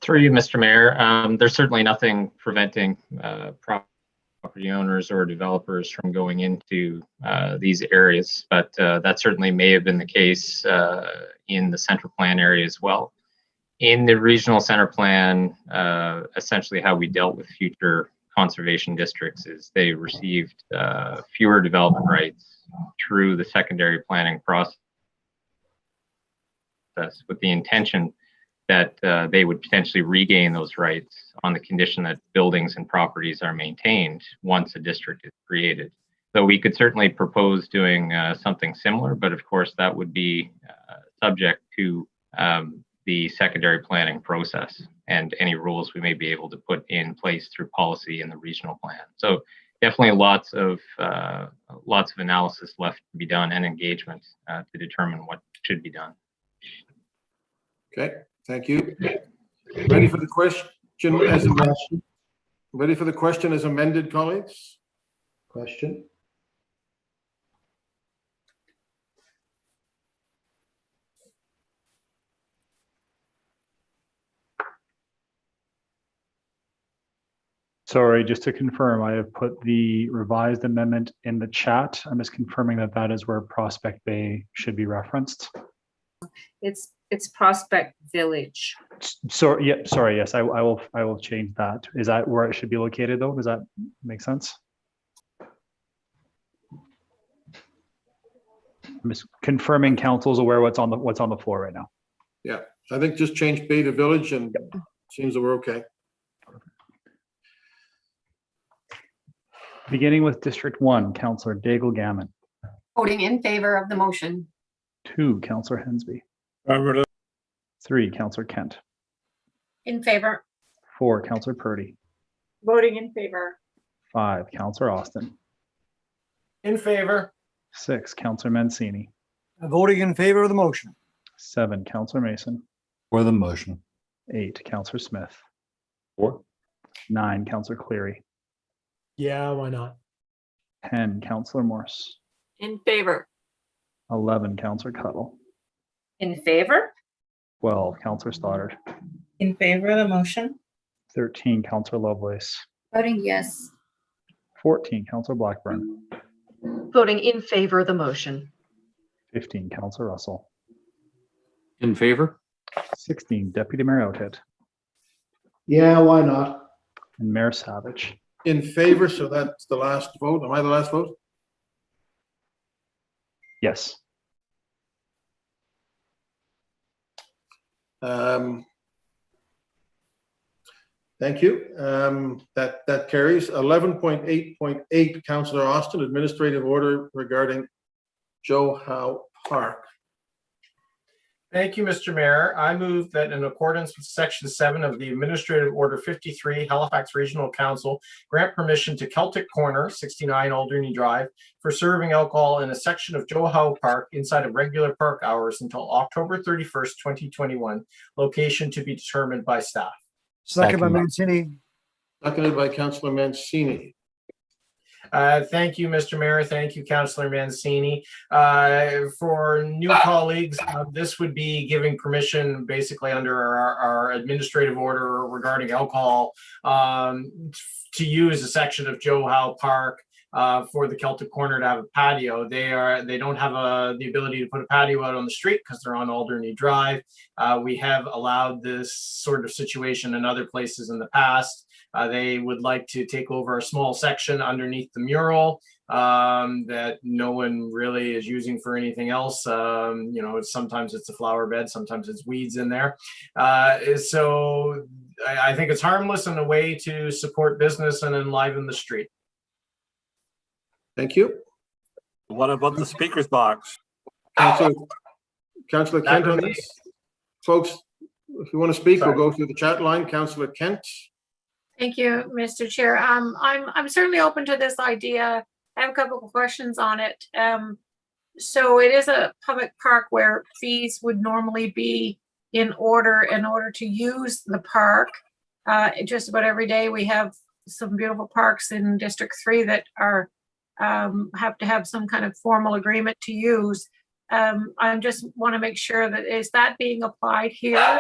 Through you, Mr. Mayor, there's certainly nothing preventing property owners or developers from going into these areas, but that certainly may have been the case in the central plan area as well. In the regional center plan, essentially how we dealt with future conservation districts is they received fewer development rights through the secondary planning process with the intention that they would potentially regain those rights on the condition that buildings and properties are maintained once a district is created. So we could certainly propose doing something similar, but of course that would be subject to the secondary planning process and any rules we may be able to put in place through policy in the regional plan. So definitely lots of analysis left to be done and engagement to determine what should be done. Okay, thank you. Ready for the question as amended? Ready for the question as amended, colleagues? Question. Sorry, just to confirm, I have put the revised amendment in the chat. I'm just confirming that that is where Prospect Bay should be referenced. It's Prospect Village. So, yeah, sorry, yes, I will change that. Is that where it should be located though? Does that make sense? I'm just confirming council's aware what's on the floor right now. Yeah, I think just change Bay to Village and seems that we're okay. Beginning with District 1, Councillor Daigle Gammon. Voting in favor of the motion. 2, Councillor Hensby. 3, Councillor Kent. In favor. 4, Councillor Purdy. Voting in favor. 5, Councillor Austin. In favor. 6, Councillor Mancini. Voting in favor of the motion. 7, Councillor Mason. For the motion. 8, Councillor Smith. 4. 9, Councillor Cleary. Yeah, why not? 10, Councillor Morse. In favor. 11, Councillor Cuttle. In favor? 12, Councillor Stoddard. In favor of the motion? 13, Councillor Lovelace. Voting yes. 14, Councillor Blackburn. Voting in favor of the motion. 15, Councillor Russell. In favor? 16, Deputy Mayor Outhead. Yeah, why not? And Mayor Savage. In favor, so that's the last vote. Am I the last vote? Yes. Thank you. That carries. 11.8.8, Councillor Austin, administrative order regarding Joe Howe Park. Thank you, Mr. Mayor. I move that in accordance with Section 7 of the Administrative Order 53, Halifax Regional Council grant permission to Celtic Corner, 69 Alderney Drive, for serving alcohol in a section of Joe Howe Park inside of regular park hours until October 31st, 2021. Location to be determined by staff. Second by Mancini. Seconded by Councillor Mancini. Thank you, Mr. Mayor. Thank you, Councillor Mancini. For new colleagues, this would be giving permission basically under our administrative order regarding alcohol to use a section of Joe Howe Park for the Celtic Corner to have a patio. They don't have the ability to put a patio out on the street because they're on Alderney Drive. We have allowed this sort of situation in other places in the past. They would like to take over a small section underneath the mural that no one really is using for anything else. Sometimes it's a flower bed, sometimes it's weeds in there. So I think it's harmless and a way to support business and enliven the street. Thank you. What about the speaker's box? Councillor Kent on That this? Folks, if you want to speak, Sorry. we'll go through the chat line. Councillor Kent. Thank you, Mr. Chair. I'm certainly open to this idea. I have a couple of questions on it. So it is a public park where fees would normally be in order to use the park. Just about every day we have some beautiful parks in District 3 that are have to have some kind of formal agreement to use. I just want to make sure that is that being applied here.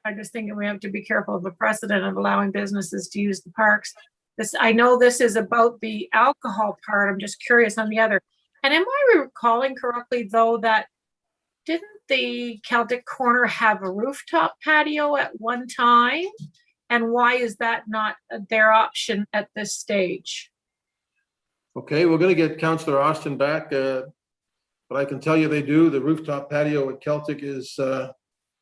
I just think we have to be careful of the precedent of allowing businesses to use the parks. I know this is about the alcohol part. I'm just curious on the other. And am I recalling correctly, though, that didn't the Celtic Corner have a rooftop patio at one time? And why is that not their option at this stage? Okay, we're going to get Councillor Austin back, but I can tell you they do. The rooftop patio at Celtic is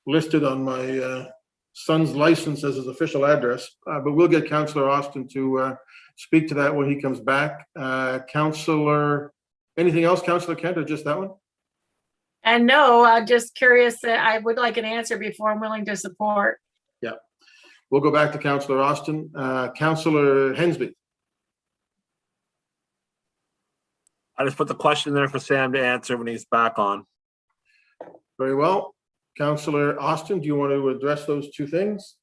listed on my son's license as his official address, but we'll get Councillor Austin to speak to that when he comes back. Councillor, anything else, Councillor Kent, or just that one? And no, just curious. I would like an answer before I'm willing to support. Yeah, we'll go back to Councillor Austin. Councillor Hensby. I just put the question there for Sam to answer when he's back on. Very well. Councillor Austin, do you want to address those two things?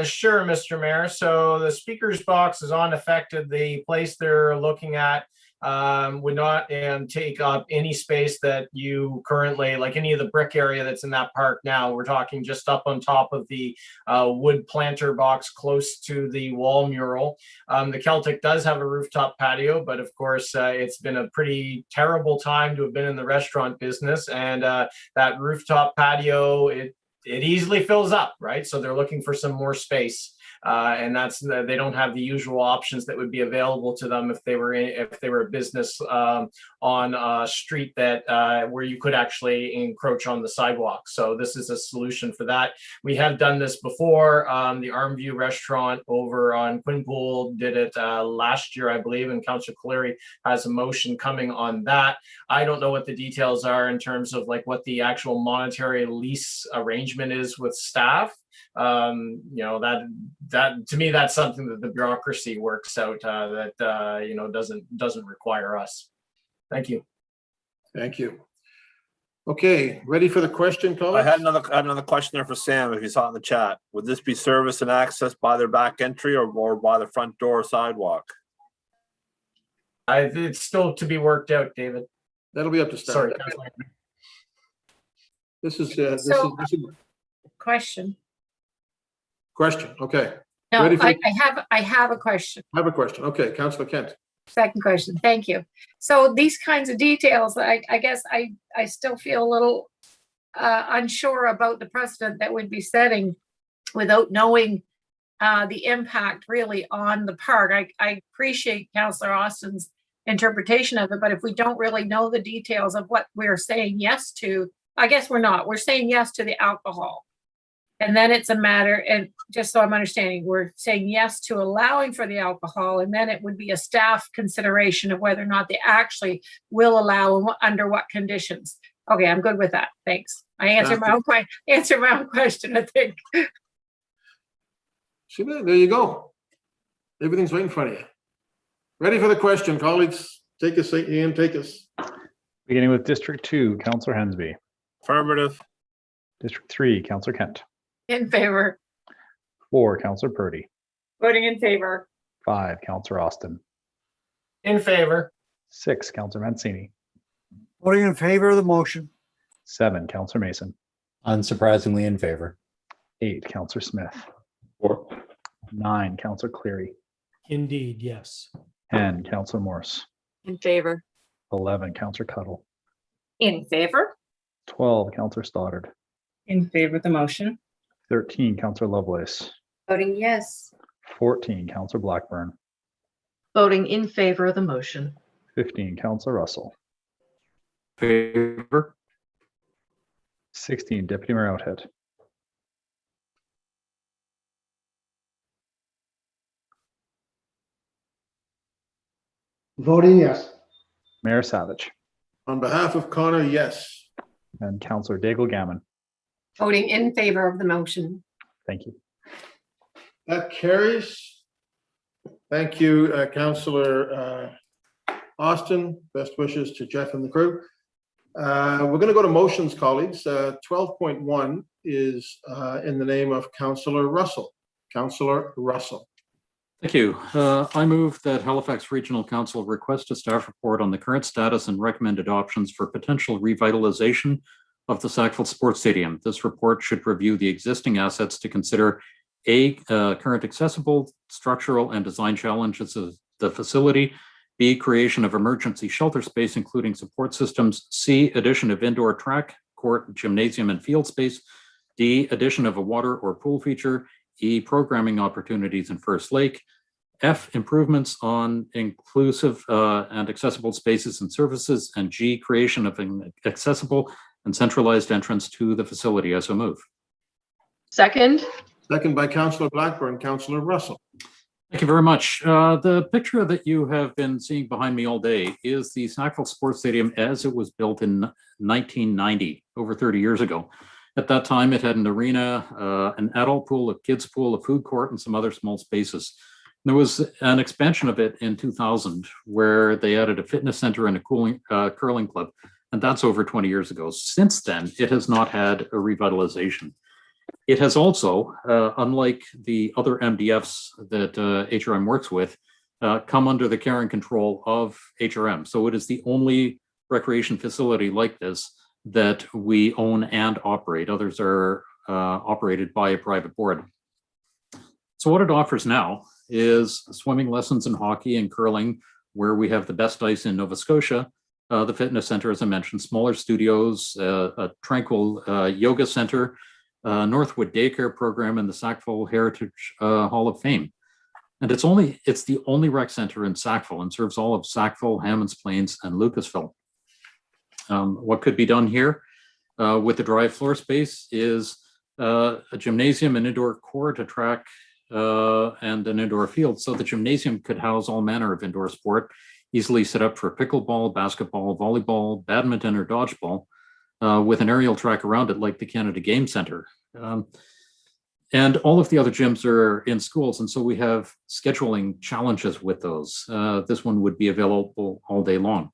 Sure, Mr. Mayor. So the speaker's box is unaffected. The place they're looking at would not take up any space that you currently, like any of the brick area that's in that park now. We're talking just up on top of the wood planter box close to the wall mural. The Celtic does have a rooftop patio, but of course it's been a pretty terrible time to have been in the restaurant business, and that rooftop patio, it easily fills up, right? So they're looking for some more space. And that's they don't have the usual options that would be available to them if they were a business on a street that where you could actually encroach on the sidewalk. So this is a solution for that. We have done this before. The Armview restaurant over on Quinpool did it last year, I believe, and Councillor Cleary has a motion coming on that. I don't know what the details are in terms of like what the actual monetary lease arrangement is with staff. You know, that to me, that's something that the bureaucracy works out, that you know, doesn't require us. Thank you. Thank you. Okay, ready for the question, colleagues? I had another question there for Sam, if you saw it in the chat. Would this be service and access by their back entry or by the front door sidewalk? It's still to be worked out, David. That'll be up to staff. Sorry. This is Question. question. Okay. No, Ready for I have a question. I have a question. Okay, Councillor Kent. Second question. Thank you. So these kinds of details, I guess I still feel a little unsure about the precedent that we'd be setting without knowing the impact really on the park. I appreciate Councillor Austin's interpretation of it, but if we don't really know the details of what we're saying yes to, I guess we're not. We're saying yes to the alcohol. And then it's a matter, and just so I'm understanding, we're saying yes to allowing for the alcohol, and then it would be a staff consideration of whether or not they actually will allow and under what conditions. Okay, I'm good with that. Thanks. I answered my own question, I think. See, there you go. Everything's right in front of you. Ready for the question, colleagues? Take us, Ian, take us. Beginning with District 2, Councillor Hensby. Affirmative. District 3, Councillor Kent. In favor. 4, Councillor Purdy. Voting in favor. 5, Councillor Austin. In favor. 6, Councillor Mancini. Voting in favor of the motion. 7, Councillor Mason. Unsurprisingly in favor. 8, Councillor Smith. 4. 9, Councillor Cleary. Indeed, yes. 10, Councillor Morse. In favor. 11, Councillor Cuttle. In favor? 12, Councillor Stoddard. In favor of the motion. 13, Councillor Lovelace. Voting yes. 14, Councillor Blackburn. Voting in favor of the motion. 15, Councillor Russell. Favor. 16, Deputy Mayor Outhead. Voting yes. Mayor Savage, On behalf of Connor, yes. and Councillor Daigle Gammon. Voting in favor of the motion. Thank you. That carries. Thank you, Councillor Austin. Best wishes to Jeff and the crew. We're going to go to motions, colleagues. 12.1 is in the name of Councillor Russell. Councillor Russell. Thank you. I move that Halifax Regional Council request a staff report on the current status and recommended options for potential revitalization of the Sackville Sports Stadium. This report should review the existing assets to consider A, current accessible, structural, and design challenges of the facility, B, creation of emergency shelter space, including support systems, C, addition of indoor track, court, gymnasium, and field space, D, addition of a water or pool feature, E, programming opportunities in First Lake, F, improvements on inclusive and accessible spaces and services, and G, creation of an accessible and centralized entrance to the facility. I so move. Second. Second by Councillor Blackburn. Councillor Russell. Thank you very much. The picture that you have been seeing behind me all day is the Sackville Sports Stadium as it was built in 1990, over 30 years ago. At that time, it had an arena, an adult pool, a kids pool, a food court, and some other small spaces. There was an expansion of it in 2000 where they added a fitness center and a curling club, and that's over 20 years ago. Since then, it has not had a revitalization. It has also, unlike the other MDFs that HRM works with, come under the care and control of HRM. So it is the only recreation facility like this that we own and operate. Others are operated by a private board. So what it offers now is swimming lessons and hockey and curling, where we have the best ice in Nova Scotia, the fitness center, as I mentioned, smaller studios, a tranquil yoga center, Northwood daycare program, and the Sackville Heritage Hall of Fame. And it's the only rec center in Sackville and serves all of Sackville, Hammonds Plains, and Lucasville. What could be done here with the dry floor space is a gymnasium, an indoor court, a track, and an indoor field. So the gymnasium could house all manner of indoor sport, easily set up for pickleball, basketball, volleyball, badminton, or dodgeball, with an aerial track around it like the Canada Game Centre. And all of the other gyms are in schools, and so we have scheduling challenges with those. This one would be available all day long.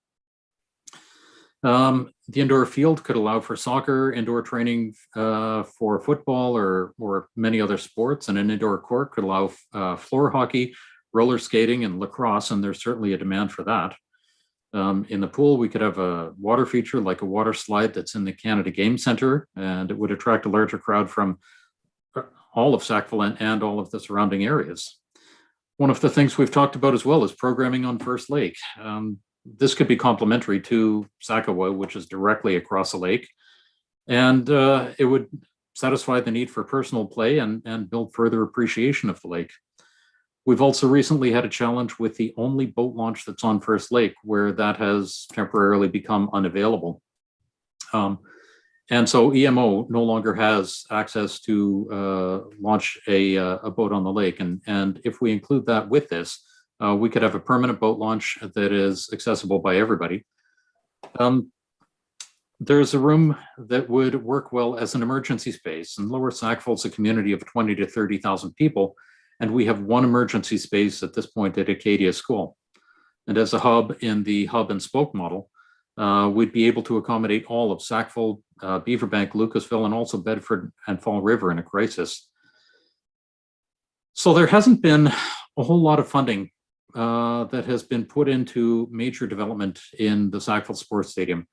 The indoor field could allow for soccer, indoor training for football or many other sports, and an indoor court could allow floor hockey, roller skating, and lacrosse, and there's certainly a demand for that. In the pool, we could have a water feature like a water slide that's in the Canada Game Centre, and it would attract a larger crowd from all of Sackville and all of the surrounding areas. One of the things we've talked about as well is programming on First Lake. This could be complementary to Sackawa, which is directly across the lake, and it would satisfy the need for personal play and build further appreciation of the lake. We've also recently had a challenge with the only boat launch that's on First Lake, where that has temporarily become unavailable. And so EMO no longer has access to launch a boat on the lake. And if we include that with this, we could have a permanent boat launch that is accessible by everybody. There's a room that would work well as an emergency space. And Lower Sackville is a community of 20 to 30,000 people. And we have one emergency space at this point at Acadia School. And as a hub in the hub and spoke model, we'd be able to accommodate all of Sackville, Beaverbank, Lucasville, and also Bedford and Fall River in a crisis. So there hasn't been a whole lot of funding that has been put into major development in the Sackville Sports Stadium.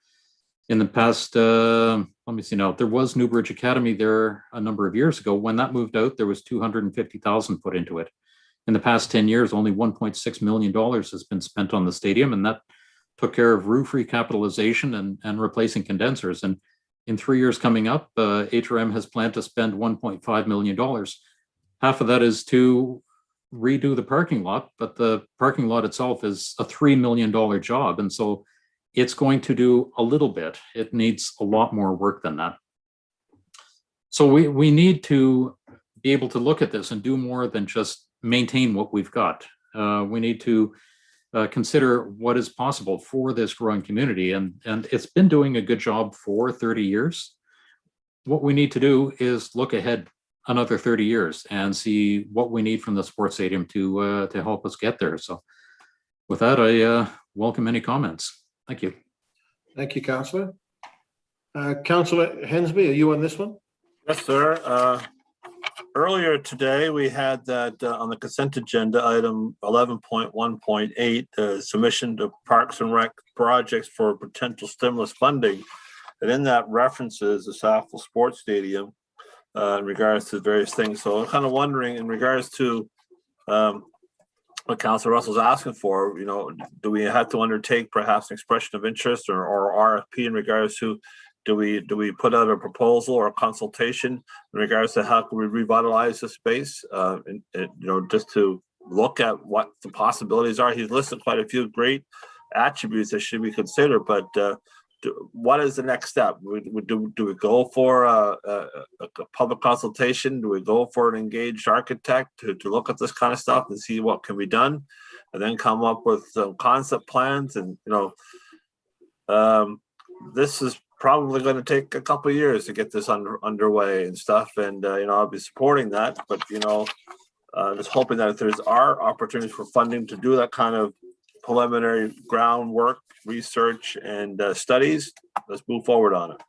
In the past, let me see now, there was Newbridge Academy there a number of years ago. When that moved out, there was $250,000 put into it. In the past 10 years, only $1.6 million has been spent on the stadium, and that took care of roof recapitalization and replacing condensers. And in 3 years coming up, HRM has planned to spend $1.5 million. Half of that is to redo the parking lot, but the parking lot itself is a $3 million job. And so it's going to do a little bit. It needs a lot more work than that. So we need to be able to look at this and do more than just maintain what we've got. We need to consider what is possible for this growing community. And it's been doing a good job for 30 years. What we need to do is look ahead another 30 years and see what we need from the sports stadium to help us get there. So with that, I welcome any comments. Thank you. Thank you, Councillor. Councillor Hensby, are you on this one? Yes, sir. Earlier today, we had that on the consent agenda, item 11.1.8, submission to Parks and Rec projects for potential stimulus funding. And in that references the Sackville Sports Stadium in regards to various things. So I'm kind of wondering in regards to what Councillor Russell's asking for, you know, do we have to undertake perhaps an expression of interest or RFP in regards to do we put out a proposal or a consultation in regards to how can we revitalize the space and you know, just to look at what the possibilities are. He's listed quite a few great attributes that should be considered, but what is the next step? Do we go for a public consultation? Do we go for an engaged architect to look at this kind of stuff and see what can be done, and then come up with some concept plans? And you know, this is probably going to take a couple of years to get this underway and stuff. And you know, I'll be supporting that. But you know, just hoping that if there's opportunities for funding to do that kind of preliminary groundwork, research, and studies, let's move forward on it.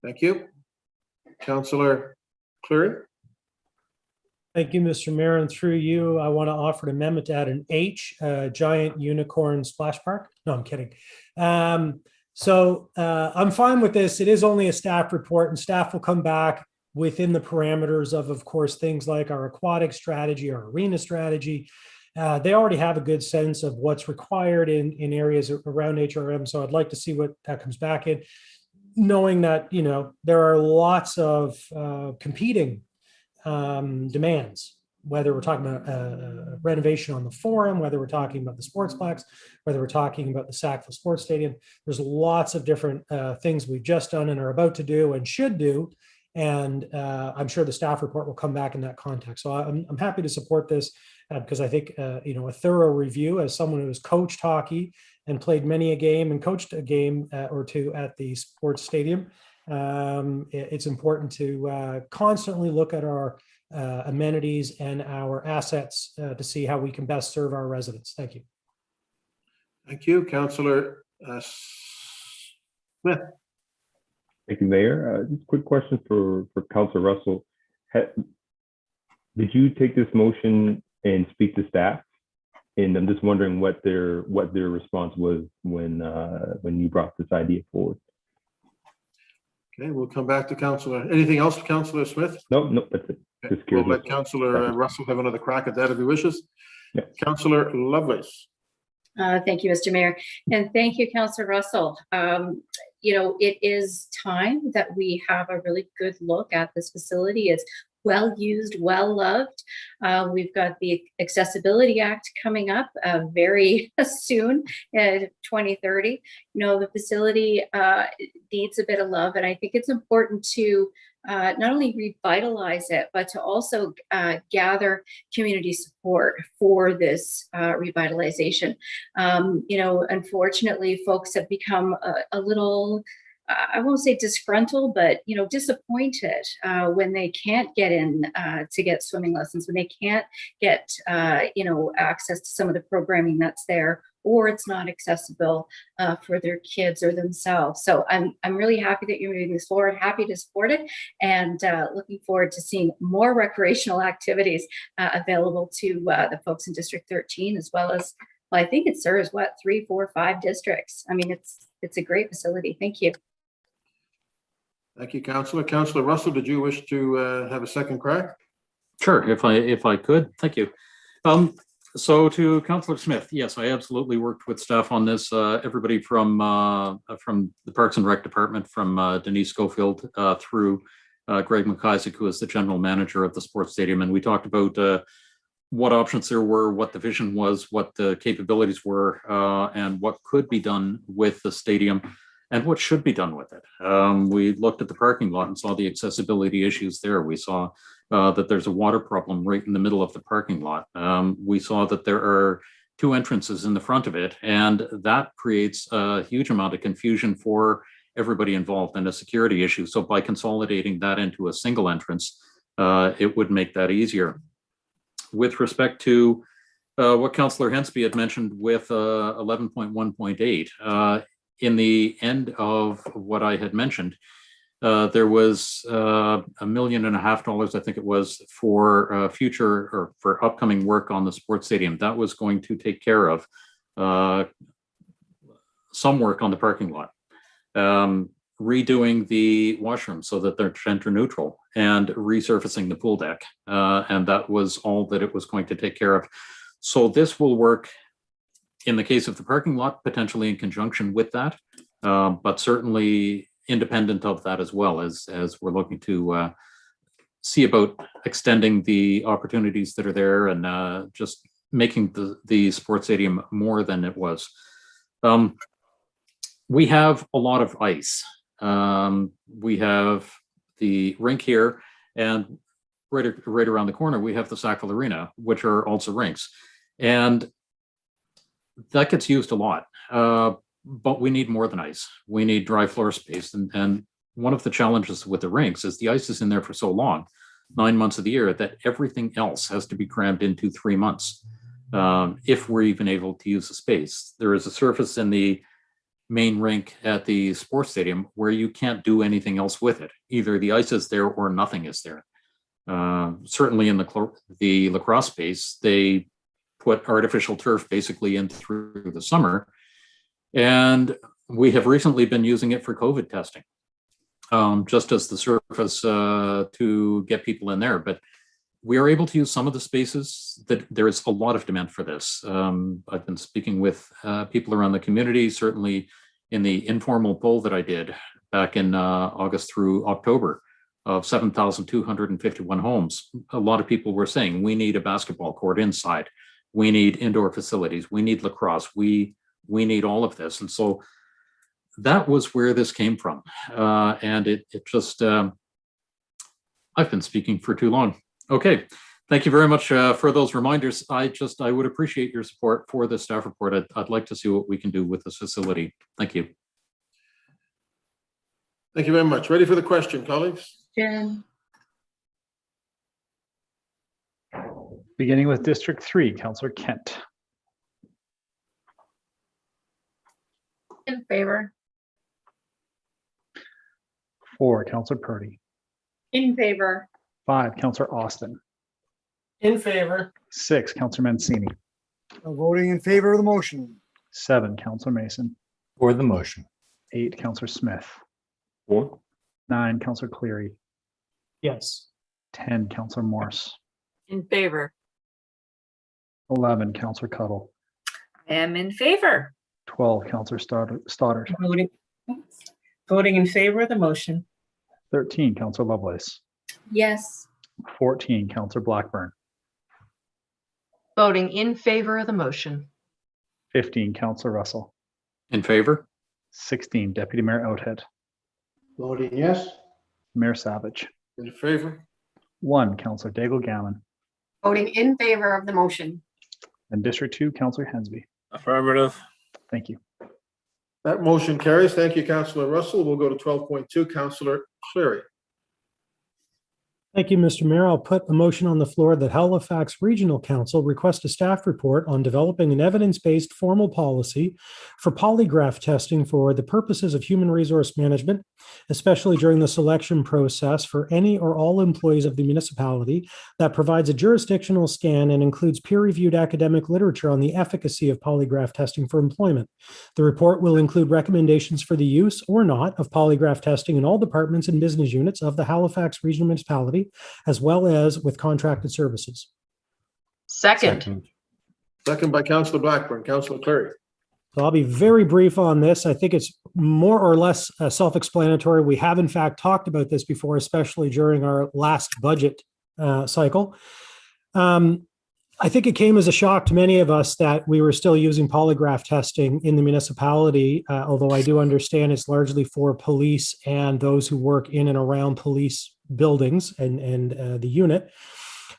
Thank you. Councillor Cleary. Thank you, Mr. Mayor. And through you, I want to offer an amendment to add an H, giant unicorn splash park. No, I'm kidding. So I'm fine with this. It is only a staff report, and staff will come back within the parameters of course, things like our aquatic strategy, our arena strategy. They already have a good sense of what's required in areas around HRM. So I'd like to see what that comes back in, knowing that, you know, there are lots of competing demands, whether we're talking about renovation on the Forum, whether we're talking about the Sportsplex, whether we're talking about the Sackville Sports Stadium. There's lots of different things we've just done and are about to do and should do. And I'm sure the staff report will come back in that context. So I'm happy to support this because I think, you know, a thorough review as someone who has coached hockey and played many a game and coached a game or two at the sports stadium. It's important to constantly look at our amenities and our assets to see how we can best serve our residents. Thank you. Thank you, Councillor Smith. Thank you, Mayor. Just a quick question for Councillor Russell. Did you take this motion and speak to staff? And I'm just wondering what their response was when you brought this idea forward. Okay, we'll come back to Councillor. Anything else, Councillor Smith? No, that's it. Okay. We'll let Councillor Russell have another crack at that if he wishes. Yeah. Councillor Lovelace. Thank you, Mr. Mayor. And thank you, Councillor Russell. You know, it is time that we have a really good look at this facility. It's well used, well loved. We've got the Accessibility Act coming up very soon, 2030. You know, the facility needs a bit of love, and I think it's important to not only revitalize it, but to also gather community support for this revitalization. You know, unfortunately, folks have become a little, I won't say disgruntled, but, you know, disappointed when they can't get in to get swimming lessons, when they can't get, you know, access to some of the programming that's there, or it's not accessible for their kids or themselves. So I'm really happy that you're moving this forward, happy to support it, and looking forward to seeing more recreational activities available to the folks in District 13, as well as, well, I think it serves, what, 3, 4, 5 districts. I mean, it's a great facility. Thank you. Thank you, Councillor. Councillor Russell, did you wish to have a second crack? Sure, if I could, thank you. So to Councillor Smith, yes, I absolutely worked with staff on this. Everybody from the Parks and Rec Department, from Denise Schofield through Greg McIsaac, who is the general manager of the sports stadium, and we talked about what options there were, what the vision was, what the capabilities were, and what could be done with the stadium, and what should be done with it. We looked at the parking lot and saw the accessibility issues there. We saw that there's a water problem right in the middle of the parking lot. We saw that there are two entrances in the front of it, and that creates a huge amount of confusion for everybody involved and a security issue. So by consolidating that into a single entrance, it would make that easier. With respect to what Councillor Hensby had mentioned with 11.1.8, in the end of what I had mentioned, there was $1.5 million, I think it was, for future or for upcoming work on the sports stadium. That was going to take care of some work on the parking lot, redoing the washroom so that they're gender neutral, and resurfacing the pool deck. And that was all that it was going to take care of. So this will work in the case of the parking lot, potentially in conjunction with that, but certainly independent of that as well, as we're looking to see about extending the opportunities that are there and just making the sports stadium more than it was. We have a lot of ice. We have the rink here, and right around the corner, we have the Sackville Arena, which are also rinks. And that gets used a lot, but we need more than ice. We need dry floor space. And one of the challenges with the rinks is the ice is in there for so long, 9 months of the year, that everything else has to be crammed into 3 months, if we're even able to use the space. There is a surface in the main rink at the sports stadium where you can't do anything else with it. Either the ice is there or nothing is there. Certainly in the lacrosse space, they put artificial turf basically in through the summer. And we have recently been using it for COVID testing, just as the surface to get people in there. But we are able to use some of the spaces that there is a lot of demand for this. I've been speaking with people around the community, certainly in the informal poll that I did back in August through October of 7,251 homes. A lot of people were saying, we need a basketball court inside. We need indoor facilities. We need lacrosse. We need all of this. And so that was where this came from. And it just, I've been speaking for too long. Okay, thank you very much for those reminders. I would appreciate your support for the staff report. I'd like to see what we can do with this facility. Thank you. Thank you very much. Ready for the question, colleagues? Jen. Beginning with District 3, Councillor Kent. In favor. 4, Councillor Purdy. In favor. 5, Councillor Austin. In favor. 6, Councillor Mancini. Voting in favor of the motion. 7, Councillor Mason. For the motion. 8, Councillor Smith. For. 9, Councillor Cleary. Yes. 10, Councillor Morse. In favor. 11, Councillor Cuddle. I am in favor. 12, Councillor Stoddard. Voting in favor of the motion. 13, Councillor Lovelace. Yes. 14, Councillor Blackburn. Voting in favor of the motion. 15, Councillor Russell. In favor? 16, Deputy Mayor Outhead. Voting yes. Mayor Savage. In favor? 1, Councillor Daigle Gammon. Voting in favor of the motion. And District 2, Councillor Hensby. Affirmative. Thank you. That motion carries. Thank you, Councillor Russell. We'll go to 12.2, Councillor Cleary. Thank you, Mr. Mayor. I'll put a motion on the floor that Halifax Regional Council request a staff report on developing an evidence-based formal policy for polygraph testing for the purposes of human resource management, especially during the selection process for any or all employees of the municipality, that provides a jurisdictional scan and includes peer-reviewed academic literature on the efficacy of polygraph testing for employment. The report will include recommendations for the use or not of polygraph testing in all departments and business units of the Halifax Regional Municipality, as well as with contracted services. Second. Second by Councillor Blackburn. Councillor Cleary. So I'll be very brief on this. I think it's more or less self-explanatory. We have in fact talked about this before, especially during our last budget cycle. I think it came as a shock to many of us that we were still using polygraph testing in the municipality, although I do understand it's largely for police and those who work in and around police buildings and the unit.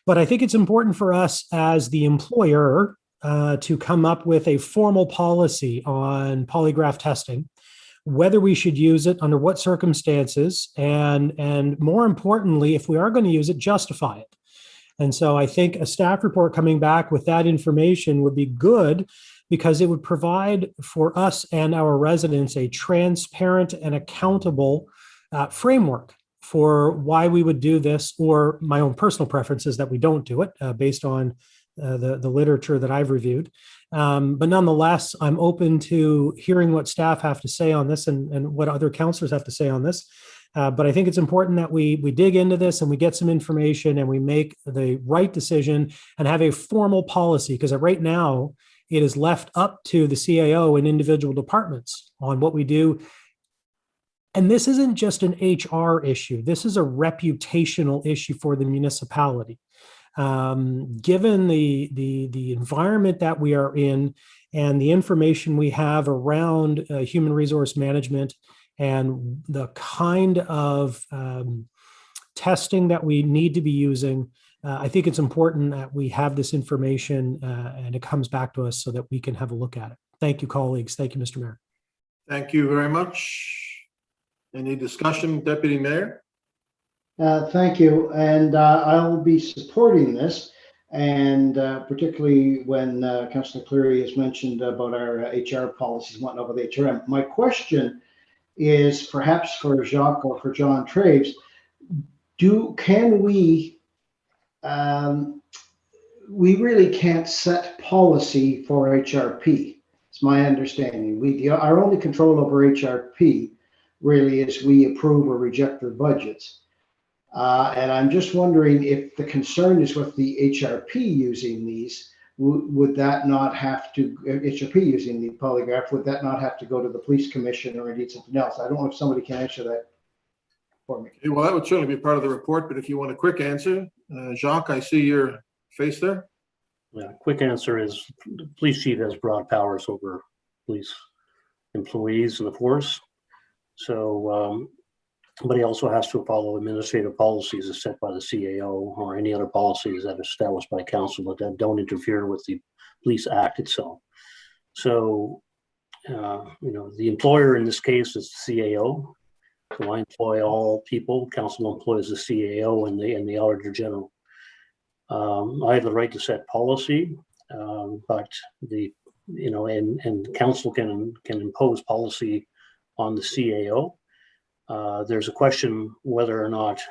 But I think it's important for us as the employer to come up with a formal policy on polygraph testing, whether we should use it, under what circumstances, and more importantly, if we are going to use it, justify it. And so I think a staff report coming back with that information would be good, because it would provide for us and our residents a transparent and accountable framework for why we would do this, or my own personal preferences that we don't do it based on the literature that I've reviewed. But nonetheless, I'm open to hearing what staff have to say on this, and what other counselors have to say on this. But I think it's important that we dig into this and we get some information and we make the right decision and have a formal policy, because right now it is left up to the CAO and individual departments on what we do. And this isn't just an HR issue. This is a reputational issue for the municipality. Given the environment that we are in and the information we have around human resource management and the kind of testing that we need to be using, I think it's important that we have this information and it comes back to us so that we can have a look at it. Thank you, colleagues. Thank you, Mr. Mayor. Thank you very much. Any discussion, Deputy Mayor? Thank you, and I'll be supporting this, and particularly when Councillor Cleary has mentioned about our HR policies and whatnot with HRM. My question is perhaps for Jacques or for John Traves. Can we really can't set policy for HRP. It's my understanding. Our only control over HRP really is we approve or reject their budgets. And I'm just wondering if the concern is with the HRP using these, would that not have to, HRP using the polygraph, would that not have to go to the police commission or indeed something else? I don't know if somebody can answer that for me. Well, that would certainly be part of the report, but if you want a quick answer, Jacques, I see your face there. Yeah, quick answer is the police chief has broad powers over police employees and the force. So, but he also has to follow administrative policies as set by the CAO or any other policies that are established by council that don't interfere with the police act itself. So, the employer in this case is the CAO. So I employ all people. Council employs the CAO and the Auditor General. I have the right to set policy, but and council can impose policy on the CAO. There's a question whether or not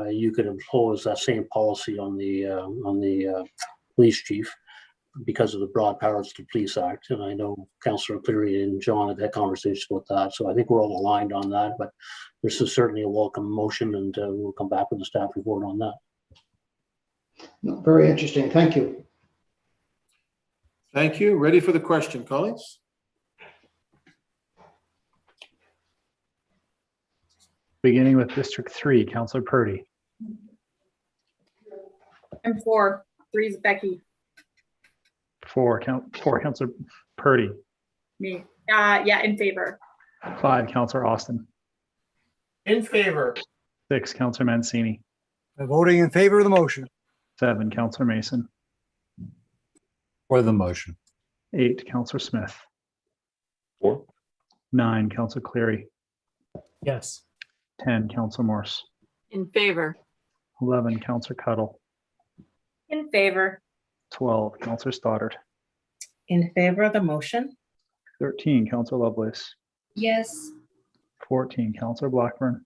you could impose that same policy on the police chief because of the broad powers of the Police Act. And I know Councillor Cleary and John have had conversations about that. So I think we're all aligned on that, but this is certainly a welcome motion, and we'll come back with a staff report on that. No, very interesting. Thank you. Thank you. Ready for the question, colleagues? Beginning with District 3, Councillor Purdy. I'm 4. 3 is Becky. 4, Councillor Purdy. Me. Yeah, in favor. 5, Councillor Austin. In favor. 6, Councillor Mancini. Voting in favor of the motion. 7, Councillor Mason. For the motion. 8, Councillor Smith. 4. 9, Councillor Cleary. Yes. 10, Councillor Morse. In favor. 11, Councillor Cuddle. In favor. 12, Councillor Stoddard. In favor of the motion? 13, Councillor Lovelace. Yes. 14, Councillor Blackburn.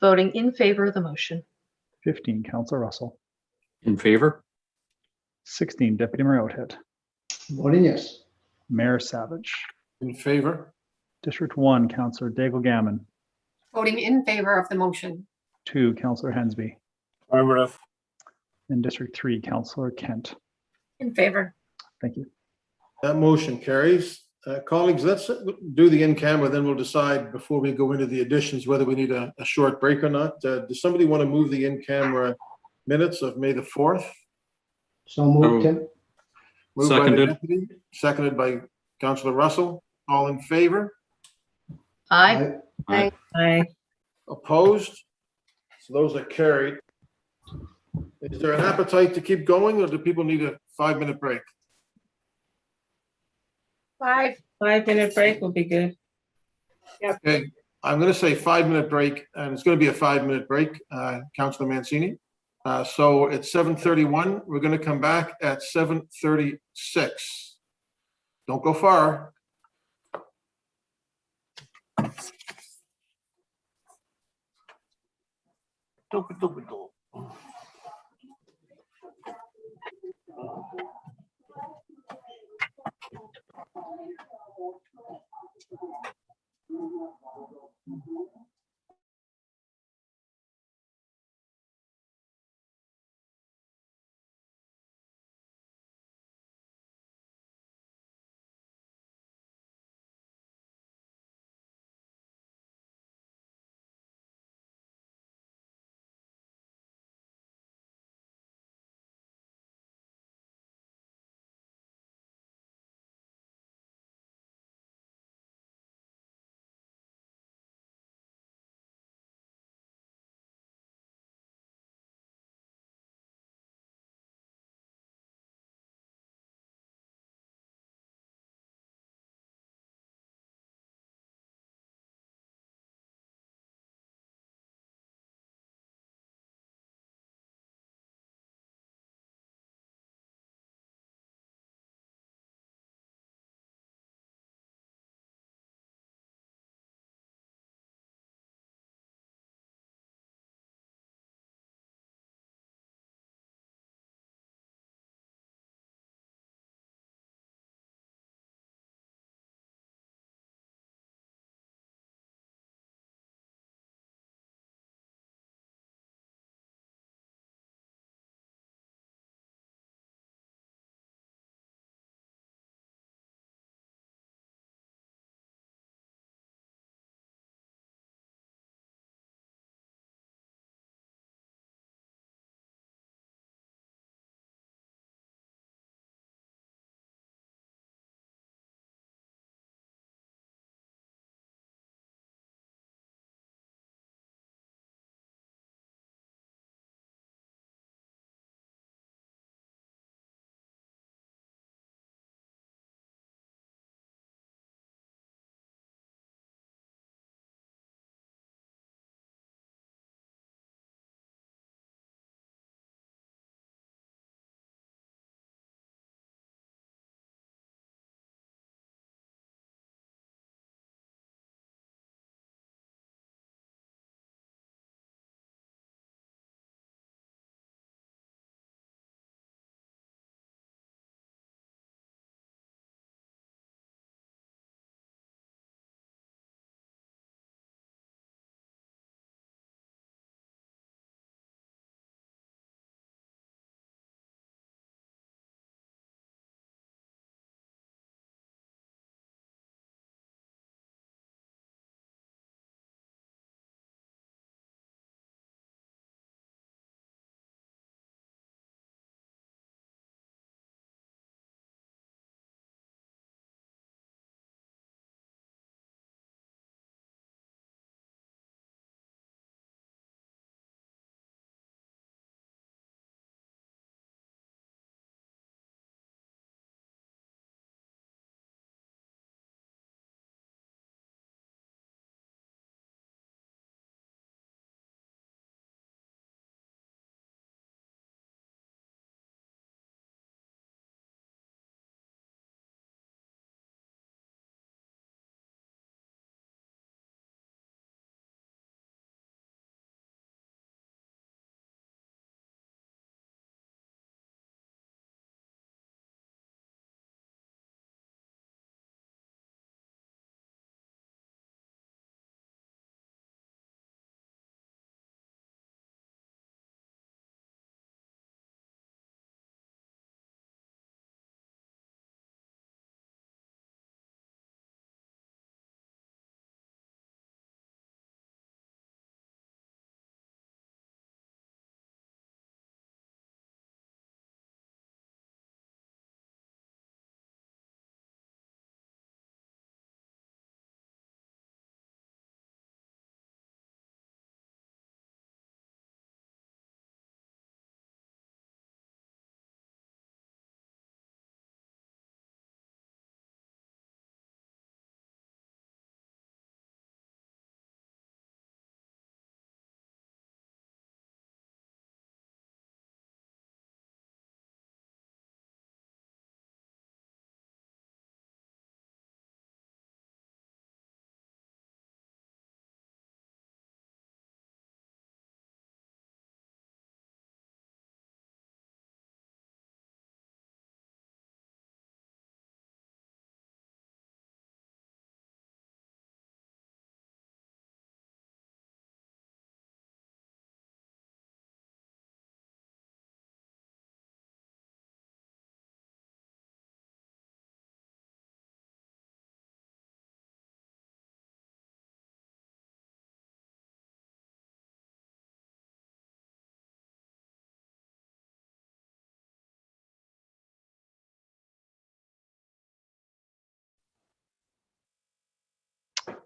Voting in favor of the motion. 15, Councillor Russell. In favor? 16, Deputy Mayor Oathead. Voting yes. Mayor Savage. In favor. District 1, Councillor Daigle Gammon. Voting in favor of the motion. 2, Councillor Hensby. Affirmative. And District 3, Councillor Kent. In favor. Thank you. That motion carries. Colleagues, let's do the in-camera, then we'll decide before we go into the additions whether we need a short break or not. Does somebody want to move the in-camera minutes of May the 4th? So moved, Tim. Moved by the Seconded. deputy, seconded by Councillor Russell. All in favor? Aye. Aye. Aye. Opposed? So those are carried. Is there an appetite to keep going, or do people need a 5-minute break. 5-minute break will be good. Okay, I'm going to say 5-minute break, and it's going to be a 5-minute break, Councilor Mancini. So it's 7:31. We're going to come back at 7:36. Don't go far.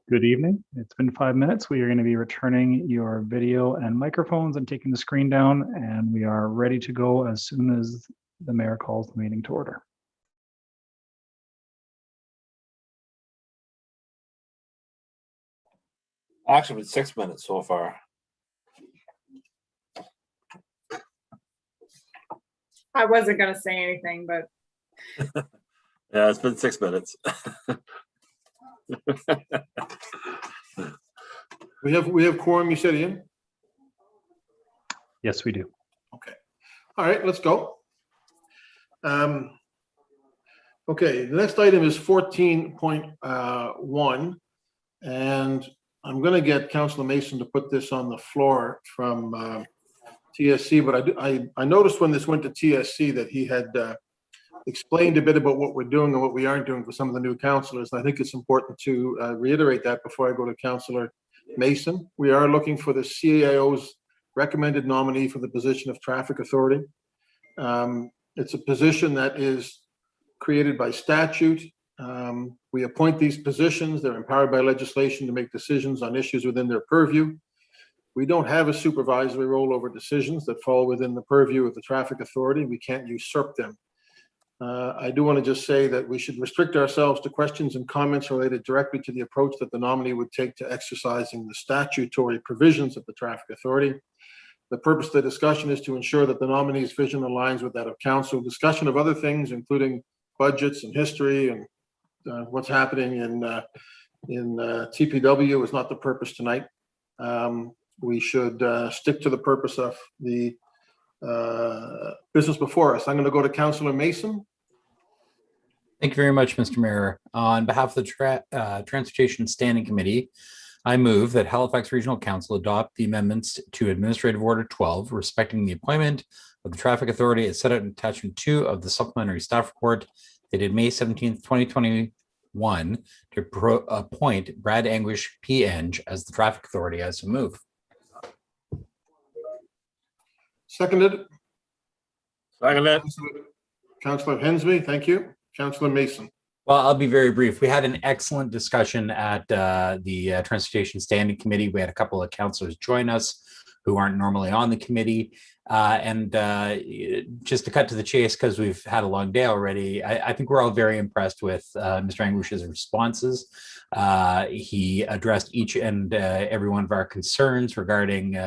Good evening. It's been 5 minutes. We are going to be returning your video and microphones and taking the screen down, and we are ready to go as soon as the mayor calls the meeting to order. Actually, it's 6 minutes so far. I wasn't gonna say anything, but Yeah, it's been 6 minutes. We have quorum, you said, Ian? Yes, we do. Okay. All right, let's go. Okay, the next item is 14.1, and I'm going to get Councillor Mason to put this on the floor from TSC, but I noticed when this went to TSC that he had explained a bit about what we're doing and what we aren't doing for some of the new councillors. I think it's important to reiterate that before I go to Councillor Mason. We are looking for the CAO's recommended nominee for the position of traffic authority. It's a position that is created by statute. We appoint these positions. They're empowered by legislation to make decisions on issues within their purview. We don't have a supervisory role over decisions that fall within the purview of the traffic authority. We can't usurp them. I do want to just say that we should restrict ourselves to questions and comments related directly to the approach that the nominee would take to exercising the statutory provisions of the traffic authority. The purpose of the discussion is to ensure that the nominee's vision aligns with that of council. Discussion of other things, including budgets and history and what's happening in TPW, is not the purpose tonight. We should stick to the purpose of the business before us. I'm going to go to Councillor Mason. Thank you very much, Mr. Mayor. On behalf of the Transportation Standing Committee, I move that Halifax Regional Council adopt the amendments to Administrative Order 12 respecting the appointment of the Traffic Authority as set out in Attachment 2 of the Supplementary Staff Report dated May 17th, 2021 to appoint Brad Anguish, P.Eng. as the Traffic Authority. As a move. Seconded. Seconded. Councillor Hensby, thank you. Councillor Mason. Well, I'll be very brief. We had an excellent discussion at the Transportation Standing Committee. We had a couple of councillors join us who aren't normally on the committee. Just to cut to the chase, because we've had a long day already, I think we're all very impressed with Mr. Anguish's responses. He addressed each and every one of our concerns regarding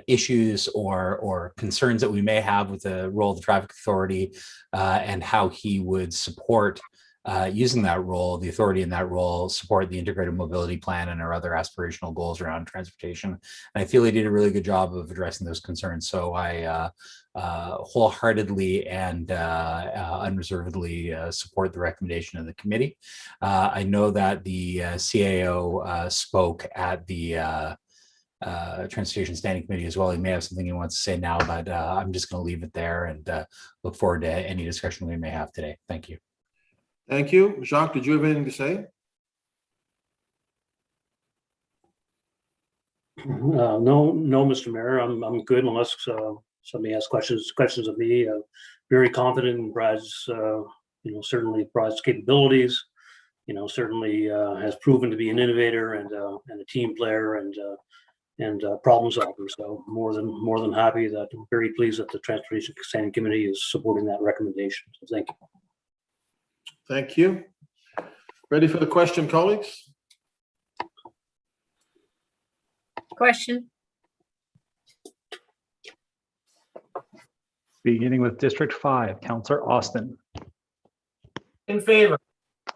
issues or concerns that we may have with the role of the traffic authority and how he would support using that role, the authority in that role, support the integrated mobility plan and our other aspirational goals around transportation. And I feel he did a really good job of addressing those concerns. So I wholeheartedly and unreservedly support the recommendation of the committee. I know that the CAO spoke at the Transportation Standing Committee as well. He may have something he wants to say now, but I'm just going to leave it there and look forward to any discussion we may have today. Thank you. Thank you. Jacques, did you have anything to say? No, Mr. Mayor, I'm good unless somebody has questions of me. Very confident in Brad's, certainly Brad's capabilities. Certainly has proven to be an innovator and a team player and problem solver. So more than happy that I'm very pleased that the Transportation Standing Committee is supporting that recommendation. So thank you. Thank you. Ready for the question, colleagues? Question. Beginning with District 5, Councillor Austin. In favor.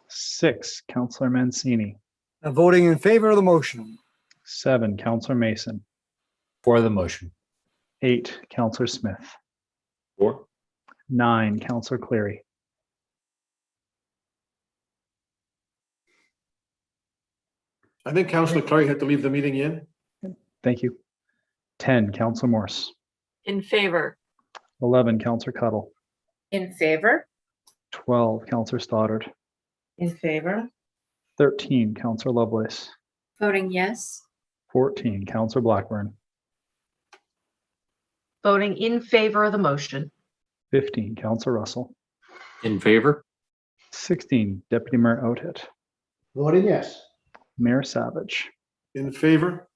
6, Councillor Mancini. Voting in favor of the motion. 7, Councillor Mason. For the motion. 8, Councillor Smith. For. 9, Councillor Cleary. I think Councillor Clary had to leave the meeting in. Thank you. 10, Councillor Morse. In favor. 11, Councillor Cuttle. In favor? 12, Councillor Stoddard. In favor? 13, Councillor Lovelace. Voting yes. 14, Councillor Blackburn. Voting in favor of the motion. 15, Councillor Russell. In favor. 16, Deputy Mayor Outhet. Voting yes. Mayor Savage. In favor?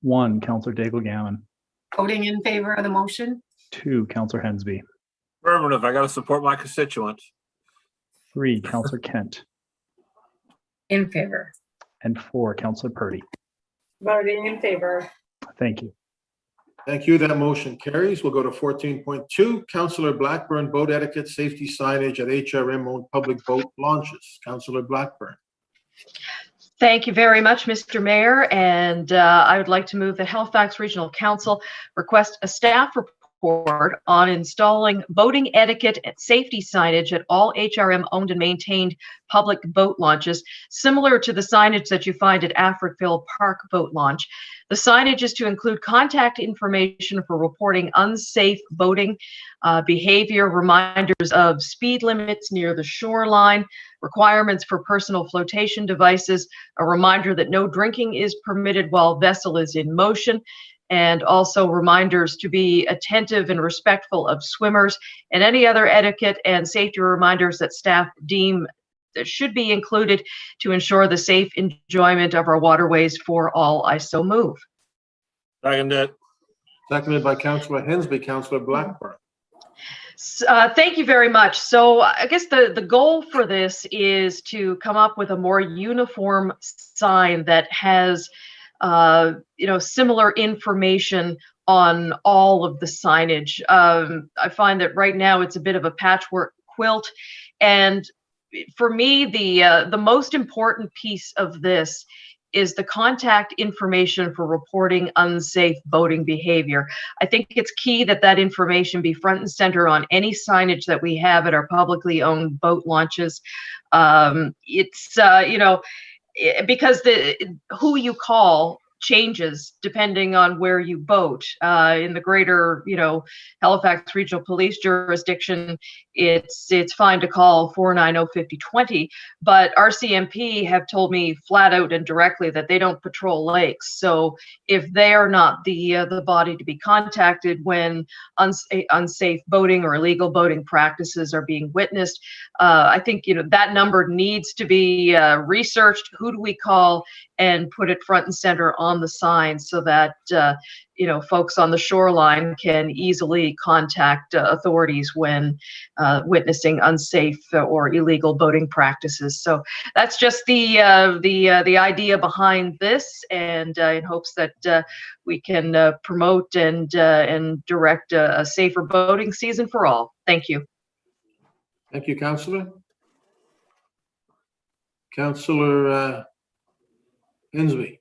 1, Councillor Daigle Gammon. Voting in favor of the motion. 2, Councillor Hensby. Affirmative. I got to support my constituents. 3, Councillor Kent. In favor. And 4, Councillor Purdy. Voting in favor. Thank you. Thank you. That motion carries. We'll go to 14.2. Councillor Blackburn, boat etiquette, safety signage at HRM-owned public boat launches. Councillor Blackburn. Thank you very much, Mr. Mayor. And I would like to move that Halifax Regional Council request a staff report on installing boating etiquette and safety signage at all HRM owned and maintained public boat launches, similar to the signage that you find at Africville Park boat launch. The signage is to include contact information for reporting unsafe boating behavior, reminders of speed limits near the shoreline, requirements for personal flotation devices, a reminder that no drinking is permitted while vessel is in motion, and also reminders to be attentive and respectful of swimmers, and any other etiquette and safety reminders that staff deem that should be included to ensure the safe enjoyment of our waterways for all. I so move. Seconded. Seconded by Councillor Hensby. Councillor Blackburn. Thank you very much. So I guess the goal for this is to come up with a more uniform sign that has similar information on all of the signage. I find that right now it's a bit of a patchwork quilt, and for me, the most important piece of this is the contact information for reporting unsafe boating behavior. I think it's key that that information be front and center on any signage that we have at our publicly owned boat launches. Because who you call changes depending on where you boat. In the greater, Halifax Regional Police jurisdiction, it's fine to call 490-5020, but RCMP have told me flat out and directly that they don't patrol lakes. So if they are not the body to be contacted when unsafe boating or illegal boating practices are being witnessed, I think that number needs to be researched. Who do we call, and put it front and center on the sign so that folks on the shoreline can easily contact authorities when witnessing unsafe or illegal boating practices. So that's just the idea behind this, and in hopes that we can promote and direct a safer boating season for all. Thank you. Thank you, Councillor. Councillor Hensby.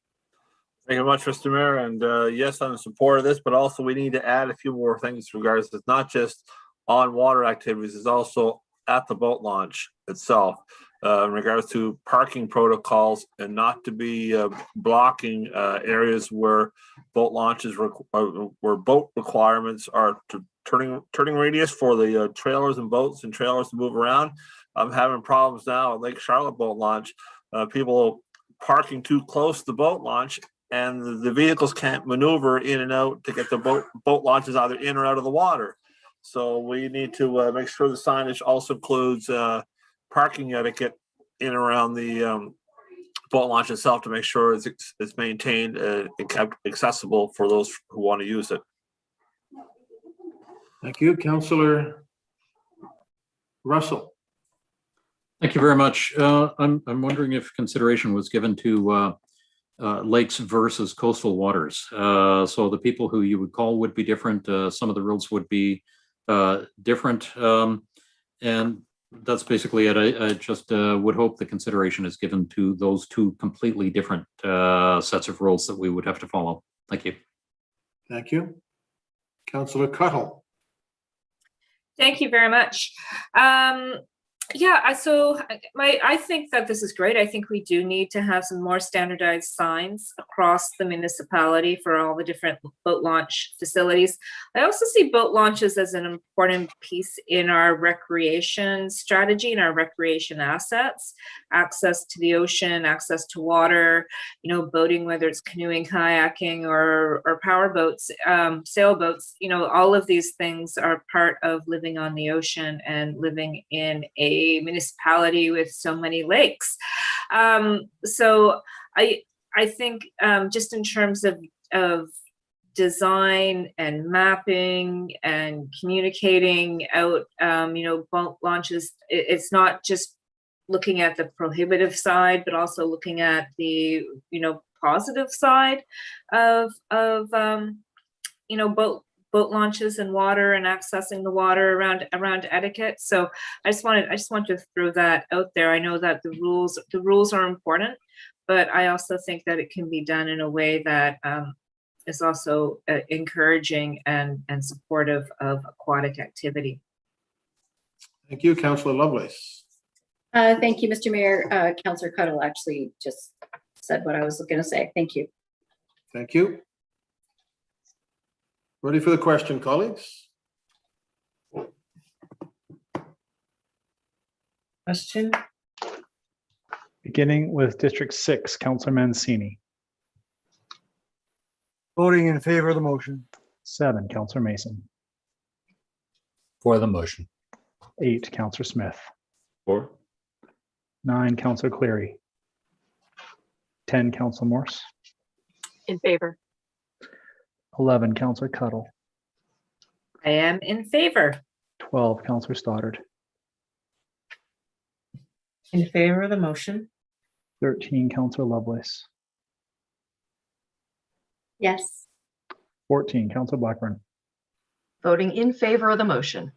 Thank you very much, Mr. Mayor. And yes, I'm in support of this, but also we need to add a few more things in regards to it's not just on water activities, it's also at the boat launch itself. In regards to parking protocols, and not to be blocking areas where boat launches where boat requirements are to turning radius for the trailers and boats and trailers to move around. I'm having problems now at Lake Charlotte boat launch. People parking too close to the boat launch, and the vehicles can't maneuver in and out to get the boat launches either in or out of the water. So we need to make sure the signage also includes parking etiquette in and around the boat launch itself to make sure it's maintained and kept accessible for those who want to use it. Thank you. Councillor Russell. Thank you very much. I'm wondering if consideration was given to lakes versus coastal waters. So the people who you would call would be different. Some of the rules would be different. And that's basically it. I just would hope the consideration is given to those two completely different sets of rules that we would have to follow. Thank you. Thank you. Councillor Cuttle. Thank you very much. So I think that this is great. I think we do need to have some more standardized signs across the municipality for all the different boat launch facilities. I also see boat launches as an important piece in our recreation strategy and our recreation assets. Access to the ocean, access to water, boating, whether it's canoeing, kayaking, or power boats, sailboats, all of these things are part of living on the ocean and living in a municipality with so many lakes. So I think just in terms of design and mapping and communicating out, boat launches, it's not just looking at the prohibitive side, but also looking at the, positive side of boat launches and water and accessing the water around etiquette. So I just want to throw that out there. I know that the rules are important, but I also think that it can be done in a way that is also encouraging and supportive of aquatic activity. Thank you, Councillor Lovelace. Thank you, Mr. Mayor. Councillor Cuddle actually just said what I was going to say. Thank you. Thank you. Ready for the question, colleagues? Question? Beginning with District 6, Councillor Mancini. Voting in favor of the motion. 7, Councillor Mason. For the motion. 8, Councillor Smith. For. 9, Councillor Cleary. 10, Councillor Morse. In favor. 11, Councillor Cuddle. I am in favor. 12, Councillor Stoddard. In favor of the motion. 13, Councillor Lovelace. Yes. 14, Councillor Blackburn. Voting in favor of the motion.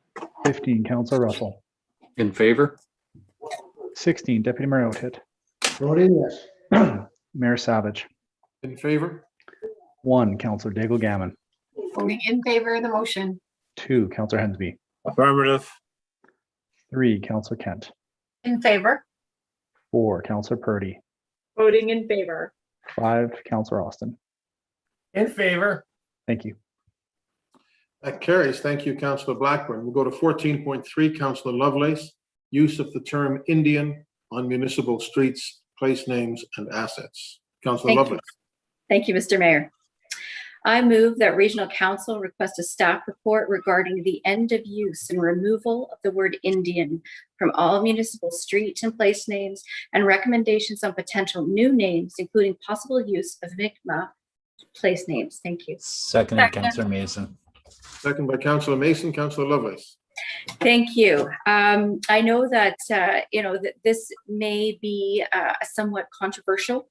15, Councillor Russell. In favor? 16, Deputy Mayor Oathit. Voting yes. Mayor Savage. In favor? 1, Councillor Daigle Gammon. Voting in favor of the motion. 2, Councillor Hensby. Affirmative. 3, Councillor Kent. In favor. 4, Councillor Purdy. Voting in favor. 5, Councillor Austin. In favor. Thank you. That carries. Thank you, Councillor Blackburn. We'll go to 14.3, Councillor Lovelace. Use of the term Indian on municipal streets, place names, and assets. Councillor Lovelace. Thank you, Mr. Mayor. I move that Regional Council request a staff report regarding the end of use and removal of the word Indian from all municipal street and place names and recommendations on potential new names, including possible use of Mi'kmaq place names. Thank you. Seconded, Councillor Mason. Second by Councillor Mason. Councillor Lovelace. Thank you. I know that, that this may be a somewhat controversial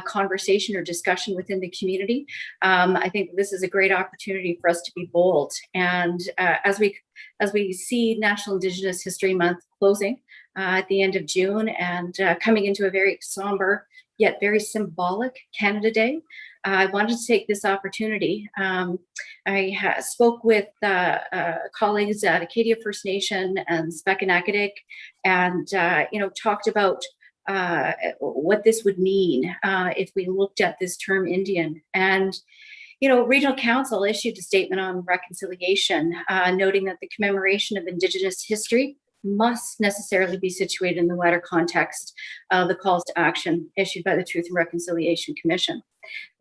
conversation or discussion within the community. I think this is a great opportunity for us to be bold. And as we see National Indigenous History Month closing at the end of June and coming into a very somber yet very symbolic Canada Day, I wanted to take this opportunity. I spoke with colleagues at Acadia First Nation and Spekanakidik and, talked about what this would mean if we looked at this term Indian. And, Regional Council issued a statement on reconciliation, noting that the commemoration of Indigenous history must necessarily be situated in the wider context of the calls to action issued by the Truth and Reconciliation Commission.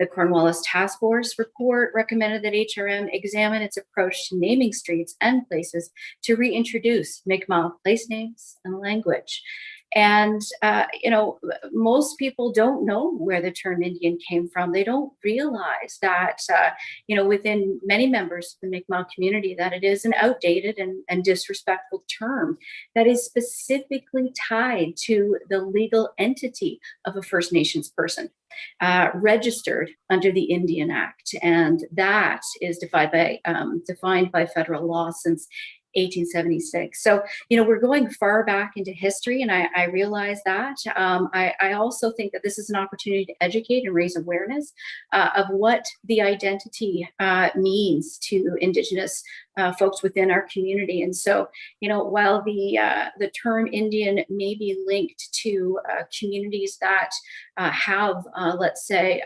The Cornwallis Task Force report recommended that HRM examine its approach to naming streets and places to reintroduce Mi'kmaq place names and language. And, most people don't know where the term Indian came from. They don't realize that, within many members of the Mi'kmaq community, that it is an outdated and disrespectful term that is specifically tied to the legal entity of a First Nations person, registered under the Indian Act. And that is defined by federal law since 1876. So, we're going far back into history, and I realize that. I also think that this is an opportunity to educate and raise awareness of what the identity means to Indigenous folks within our community. And so, while the term Indian may be linked to communities that have, let's say,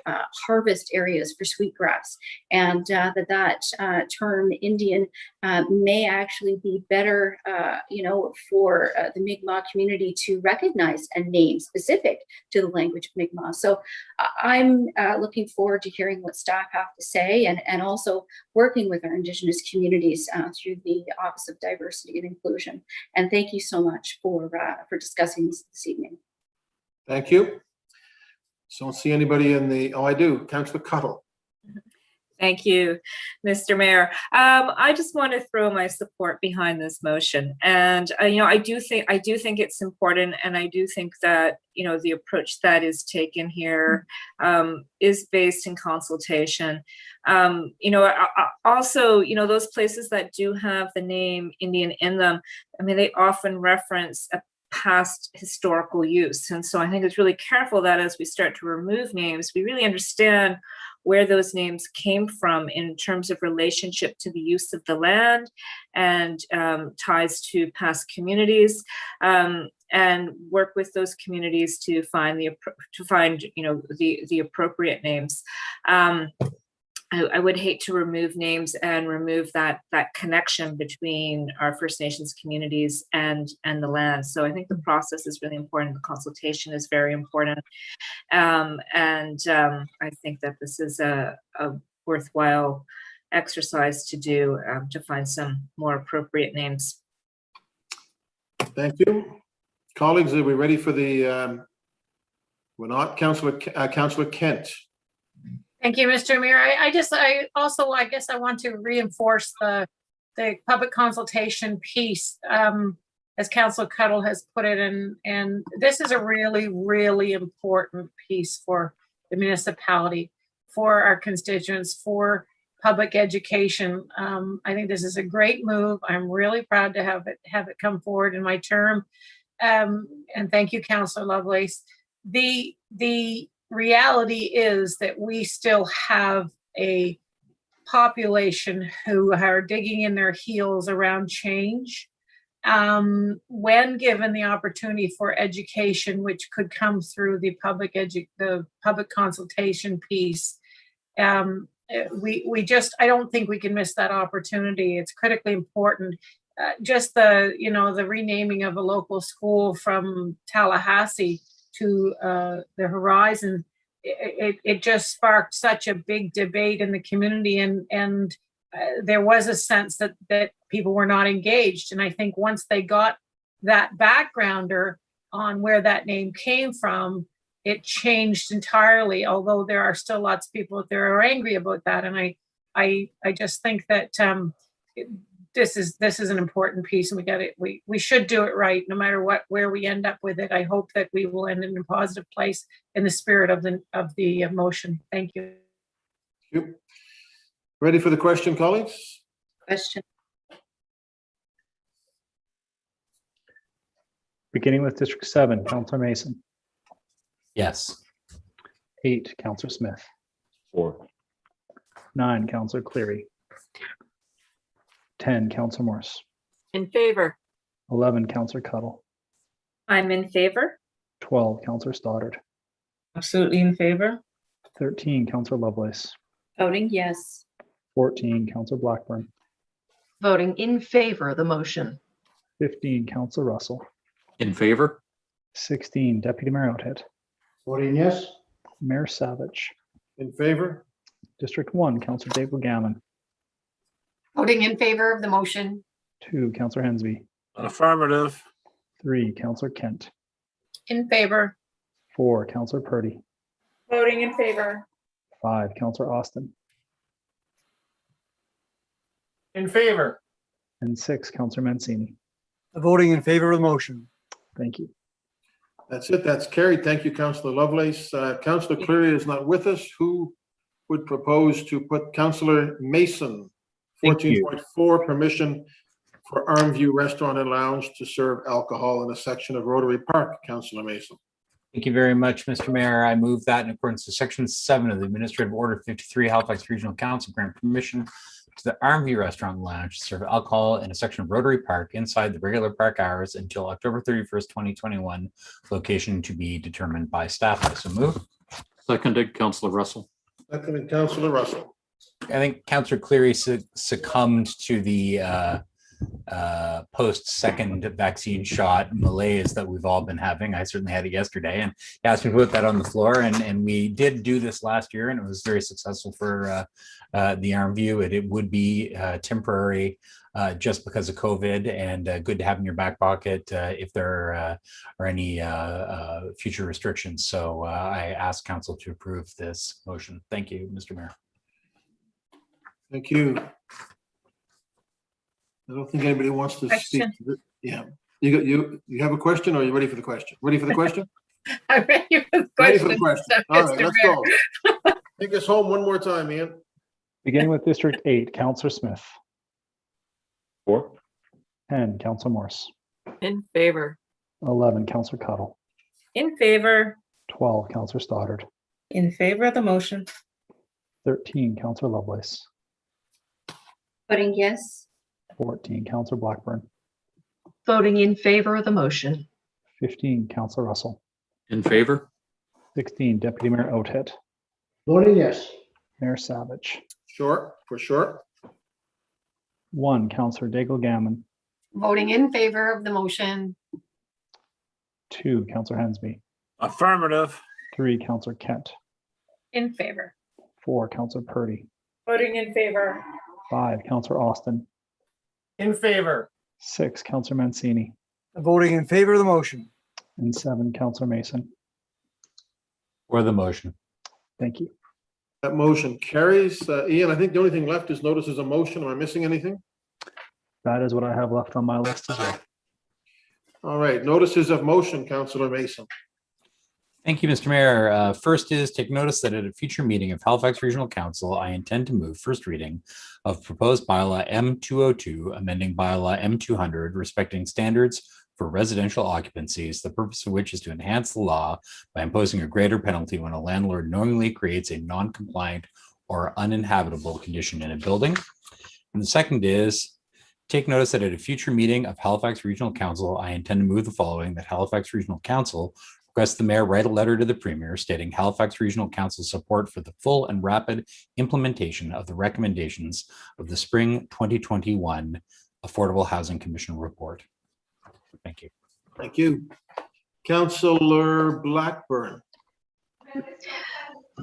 harvest areas for sweetgrass, and that term Indian may actually be better, for the Mi'kmaq community to recognize and name specific to the language of Mi'kmaq. So I'm looking forward to hearing what staff have to say, and also working with our Indigenous communities through the Office of Diversity and Inclusion. And thank you so much for discussing this evening. Thank you. So I don't see anybody in the, oh, I do, Councillor Cuttle. Thank you, Mr. Mayor. I just want to throw my support behind this motion, and I do think it's important, and I do think that the approach that is taken here is based in consultation. Also, those places that do have the name Indian in them, I mean, they often reference a past historical use, and so I think it's really careful that as we start to remove names, we really understand where those names came from in terms of relationship to the use of the land and ties to past communities, and work with those communities to find the appropriate names. I would hate to remove names and remove that connection between our First Nations communities and the land. So I think the process is really important. The consultation is very important. I think that this is a worthwhile exercise to do to find some more appropriate names. Thank you. Colleagues, are we ready for the, we're not, Councillor Kent. Thank you, Mr. Mayor. I guess I want to reinforce the public consultation piece, as Councillor Cuttle has put it, and this is a really, really important piece for the municipality, for our constituents, for public education. I think this is a great move. I'm really proud to have it come forward in my term. And thank you, Councillor Lovelace. The reality is that we still have a population who are digging in their heels around change. When given the opportunity for education, which could come through the public consultation piece, I don't think we can miss that opportunity. It's critically important. Just the renaming of a local school from Tallahassee to the Horizon, it just sparked such a big debate in the community, and there was a sense that people were not engaged. And I think once they got that backgrounder on where that name came from, it changed entirely, although there are still lots of people out there who are angry about that. And I just think that this is an important piece, and we should do it right, no matter where we end up with it. I hope that we will end in a positive place in the spirit of the motion. Thank you. Thank you. Ready for the question, colleagues? Question. Beginning with District 7, Councillor Mason. Yes. 8, Councillor Smith. 4. 9, Councillor Cleary. 10, Councillor Morse. In favor. 11, Councillor Cuttle. I'm in favor. 12, Councillor Stoddard. Absolutely in favor. 13, Councillor Lovelace. Voting yes. 14, Councillor Blackburn. Voting in favor of the motion. 15, Councillor Russell. In favor. 16, Deputy Mayor Outhead. Voting yes. Mayor Savage. In favor? District 1, Councillor Dave Gammon. Voting in favor of the motion. 2, Councillor Hensby. Affirmative. 3, Councillor Kent. In favor. 4, Councillor Purdy. Voting in favor. 5, Councillor Austin. In favor. And 6, Councillor Mancini. Voting in favor of the motion. Thank you. That's it. That's carried. Thank you, Councillor Lovelace. Councillor Cleary is not with us. Who would propose to put Councillor Mason, 14.4, permission for Armview Restaurant and Lounge to serve alcohol in a section of Rotary Park? Councillor Mason. Thank you very much, Mr. Mayor. I move that in accordance with Section 7 of the Administrative Order 53, Halifax Regional Council, grant permission to the Armview Restaurant and Lounge to serve alcohol in a section of Rotary Park inside the regular park hours until October 31st, 2021, location to be determined by staff. I so move. Seconded, Councillor Russell. Seconded, Councillor Russell. I think Councillor Cleary succumbed to the post-second vaccine shot malaise that we've all been having. I certainly had it yesterday, and he asked me to put that on the floor, and we did do this last year, and it was very successful for the arm view. It would be temporary just because of COVID, and good to have in your back pocket if there are any future restrictions. So I ask council to approve this motion. Thank you, Mr. Mayor. Thank you. I don't think anybody wants to speak. Yeah. You have a question, or are you ready for the question? Ready for the question? I'm ready for the Ready for the question. question. All right, Mr. let's Mayor. go. Take us home one more time, Ian. Beginning with District 8, Councillor Smith. 4. 10, Councillor Morse. In favor. 11, Councillor Cottle. In favor. 12, Councillor Stoddard. In favor of the motion. 13, Councillor Lovelace. Voting yes. 14, Councillor Blackburn. Voting in favor of the motion. 15, Councillor Russell. In favor. 16, Deputy Mayor Oathead. Voting yes. Mayor Savage. Sure, for sure. 1, Councillor Daigle Gammon. Voting in favor of the motion. 2, Councillor Hensby. Affirmative. 3, Councillor Kent. In favor. 4, Councillor Purdy. Voting in favor. 5, Councillor Austin. In favor. 6, Councillor Mancini. Voting in favor of the motion. And 7, Councillor Mason. For the motion. Thank you. That motion carries. Ian, I think the only thing left is notices of motion. Am I missing anything? That is what I have left on my list as well. All right, notices of motion, Councillor Mason. Thank you, Mr. Mayor. First is take notice that at a future meeting of Halifax Regional Council, I intend to move first reading of proposed bylaw M202, amending bylaw M200, respecting standards for residential occupancies, the purpose of which is to enhance the law by imposing a greater penalty when a landlord knowingly creates a non-compliant or uninhabitable condition in a building. And the second is take notice that at a future meeting of Halifax Regional Council, I intend to move the following: that Halifax Regional Council request the mayor write a letter to the premier stating Halifax Regional Council's support for the full and rapid implementation of the recommendations of the Spring 2021 Affordable Housing Commission report. Thank you. Thank you. Councillor Blackburn.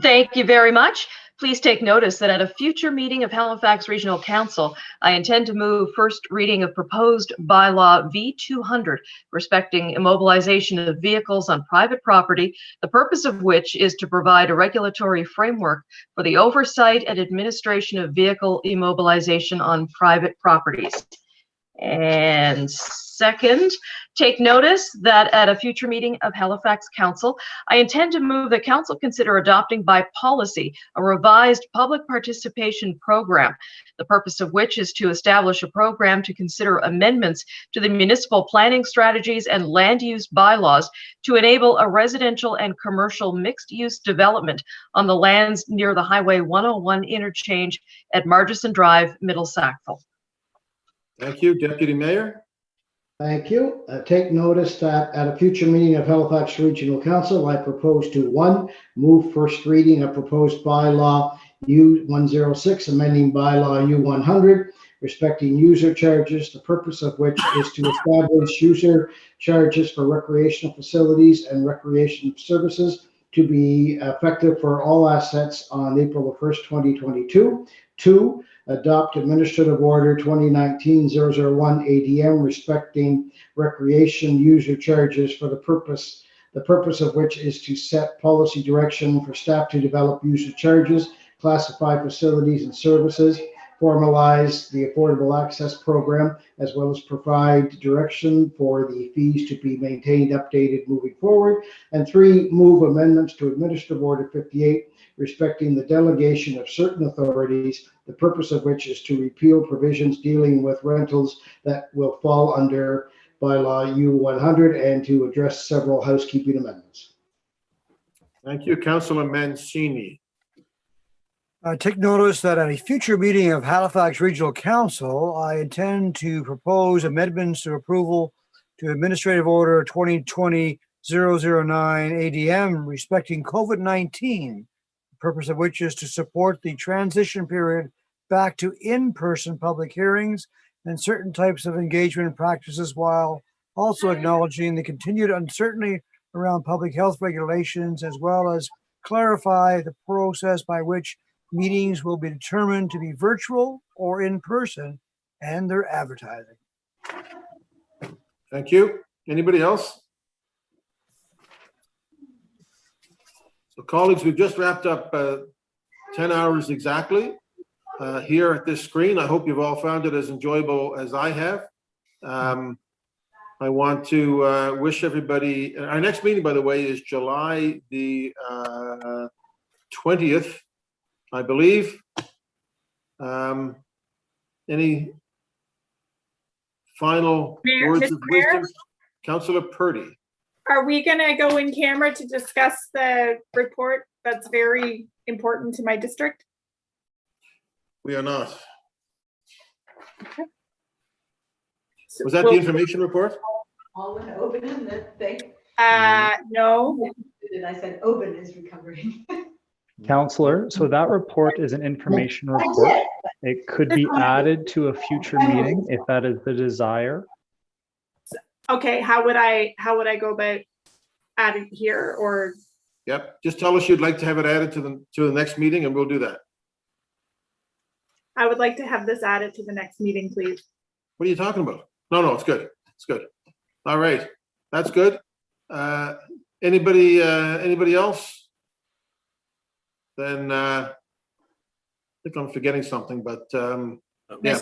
Thank you very much. Please take notice that at a future meeting of Halifax Regional Council, I intend to move first reading of proposed bylaw V200 respecting immobilization of vehicles on private property, the purpose of which is to provide a regulatory framework for the oversight and administration of vehicle immobilization on private properties. And second, take notice that at a future meeting of Halifax Council, I intend to move that Council consider adopting by policy a revised public participation program, the purpose of which is to establish a program to consider amendments to the municipal planning strategies and land use bylaws to enable a residential and commercial mixed-use development on the lands near the Highway 101 interchange at Margison Drive, Middle Sackville. Thank you, Deputy Mayor. Thank you. Take notice that at a future meeting of Halifax Regional Council, I propose to 1, move first reading of proposed bylaw U106, amending bylaw U100, respecting user charges, the purpose of which is to establish user charges for recreational facilities and recreation services to be effective for all assets on April the 1st, 2022. 2, adopt Administrative Order 2019-001 ADM respecting recreation user charges for the purpose of which is to set policy direction for staff to develop user charges, classify facilities and services, formalize the Affordable Access Program, as well as provide direction for the fees to be maintained, updated moving forward. And 3, move amendments to Administrative Order 58 respecting the delegation of certain authorities, the purpose of which is to repeal provisions dealing with rentals that will fall under bylaw U100 and to address several housekeeping amendments. Thank you, Councillor Mancini. Take notice that at a future meeting of Halifax Regional Council, I intend to propose amendments to approval to Administrative Order 2020-009 ADM respecting COVID-19, the purpose of which is to support the transition period back to in-person public hearings and certain types of engagement practices, while also acknowledging the continued uncertainty around public health regulations, as well as clarify the process by which meetings will be determined to be virtual or in person, and their advertising. Thank you. Anybody else? So colleagues, we've just wrapped up 10 hours exactly here at this screen. I hope you've all found it as enjoyable as I have. I want to wish everybody, our next meeting, by the way, is July the 20th, I believe. Any final words Mr. of Mayor? wisdom? Councillor Purdy. Are we gonna go in camera to discuss the report that's very important to my district? We are not. Okay. Was that the information report? All in open in the thing. No. And I said, open is recovering. Counselor, so that report is an information report. It could be added to a future meeting if that is the desire. Okay, how would I go about adding here or? Yep. Just tell us you'd like to have it added to the next meeting and we'll do that. I would like to have this added to the next meeting, please. What are you talking about? No, it's good. It's good. All right. That's good. Anybody else? Then I think I'm forgetting something, but yeah.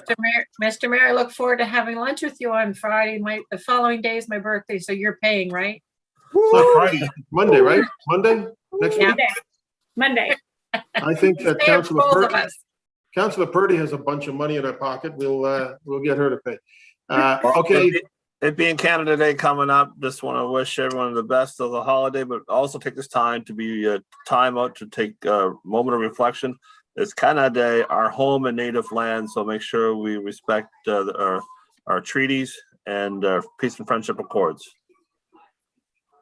Mr. Mayor, I look forward to having lunch with you on Friday. The following day is my birthday, so you're paying, right? It's not Friday, it's Monday, right? Monday? Next week? Monday. I think that Stay up for both of us. Councillor Purdy has a bunch of money in her pocket. We'll get her to pay. Well, Okay. It being Canada Day coming up, just want to wish everyone the best of the holiday, but also take this time to be time out to take a moment of reflection. It's Canada Day, our home and native land, so make sure we respect our treaties and peace and friendship accords.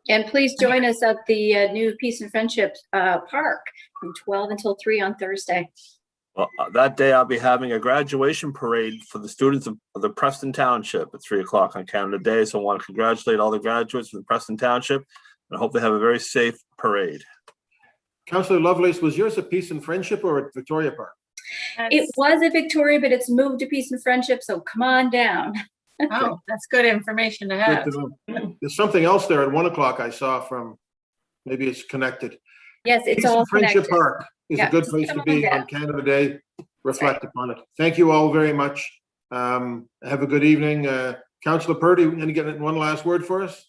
And please join us at the new Peace and Friendship Park from 12 until 3 on Thursday. Well, that day I'll be having a graduation parade for the students of the Preston Township at 3 o'clock on Canada Day. So I want to congratulate all the graduates from the Preston Township and I hope they have a very safe parade. Councillor Lovelace, was yours at Peace and Friendship or at Victoria Park? It was at Victoria, but it's moved to Peace and Friendship, so come on down. Oh, that's good information to have. Good to know. There's something else there at 1 o'clock I saw from, maybe it's connected. Yes, it's Peace all and Friendship connected. Park is a good place to be on Canada Day. Reflect upon it. Thank you all very much. Have a good evening. Councillor Purdy, any get one last word for us?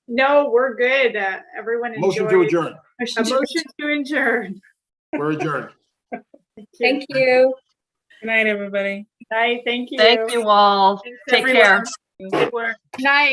No, we're good. Everyone enjoy. Motion to adjourn. A motion to adjourn. We're adjourned. Thank you. Good night, everybody. Good night. Thank you. Thank you all. Thanks, Take everyone. care. Good work. Night.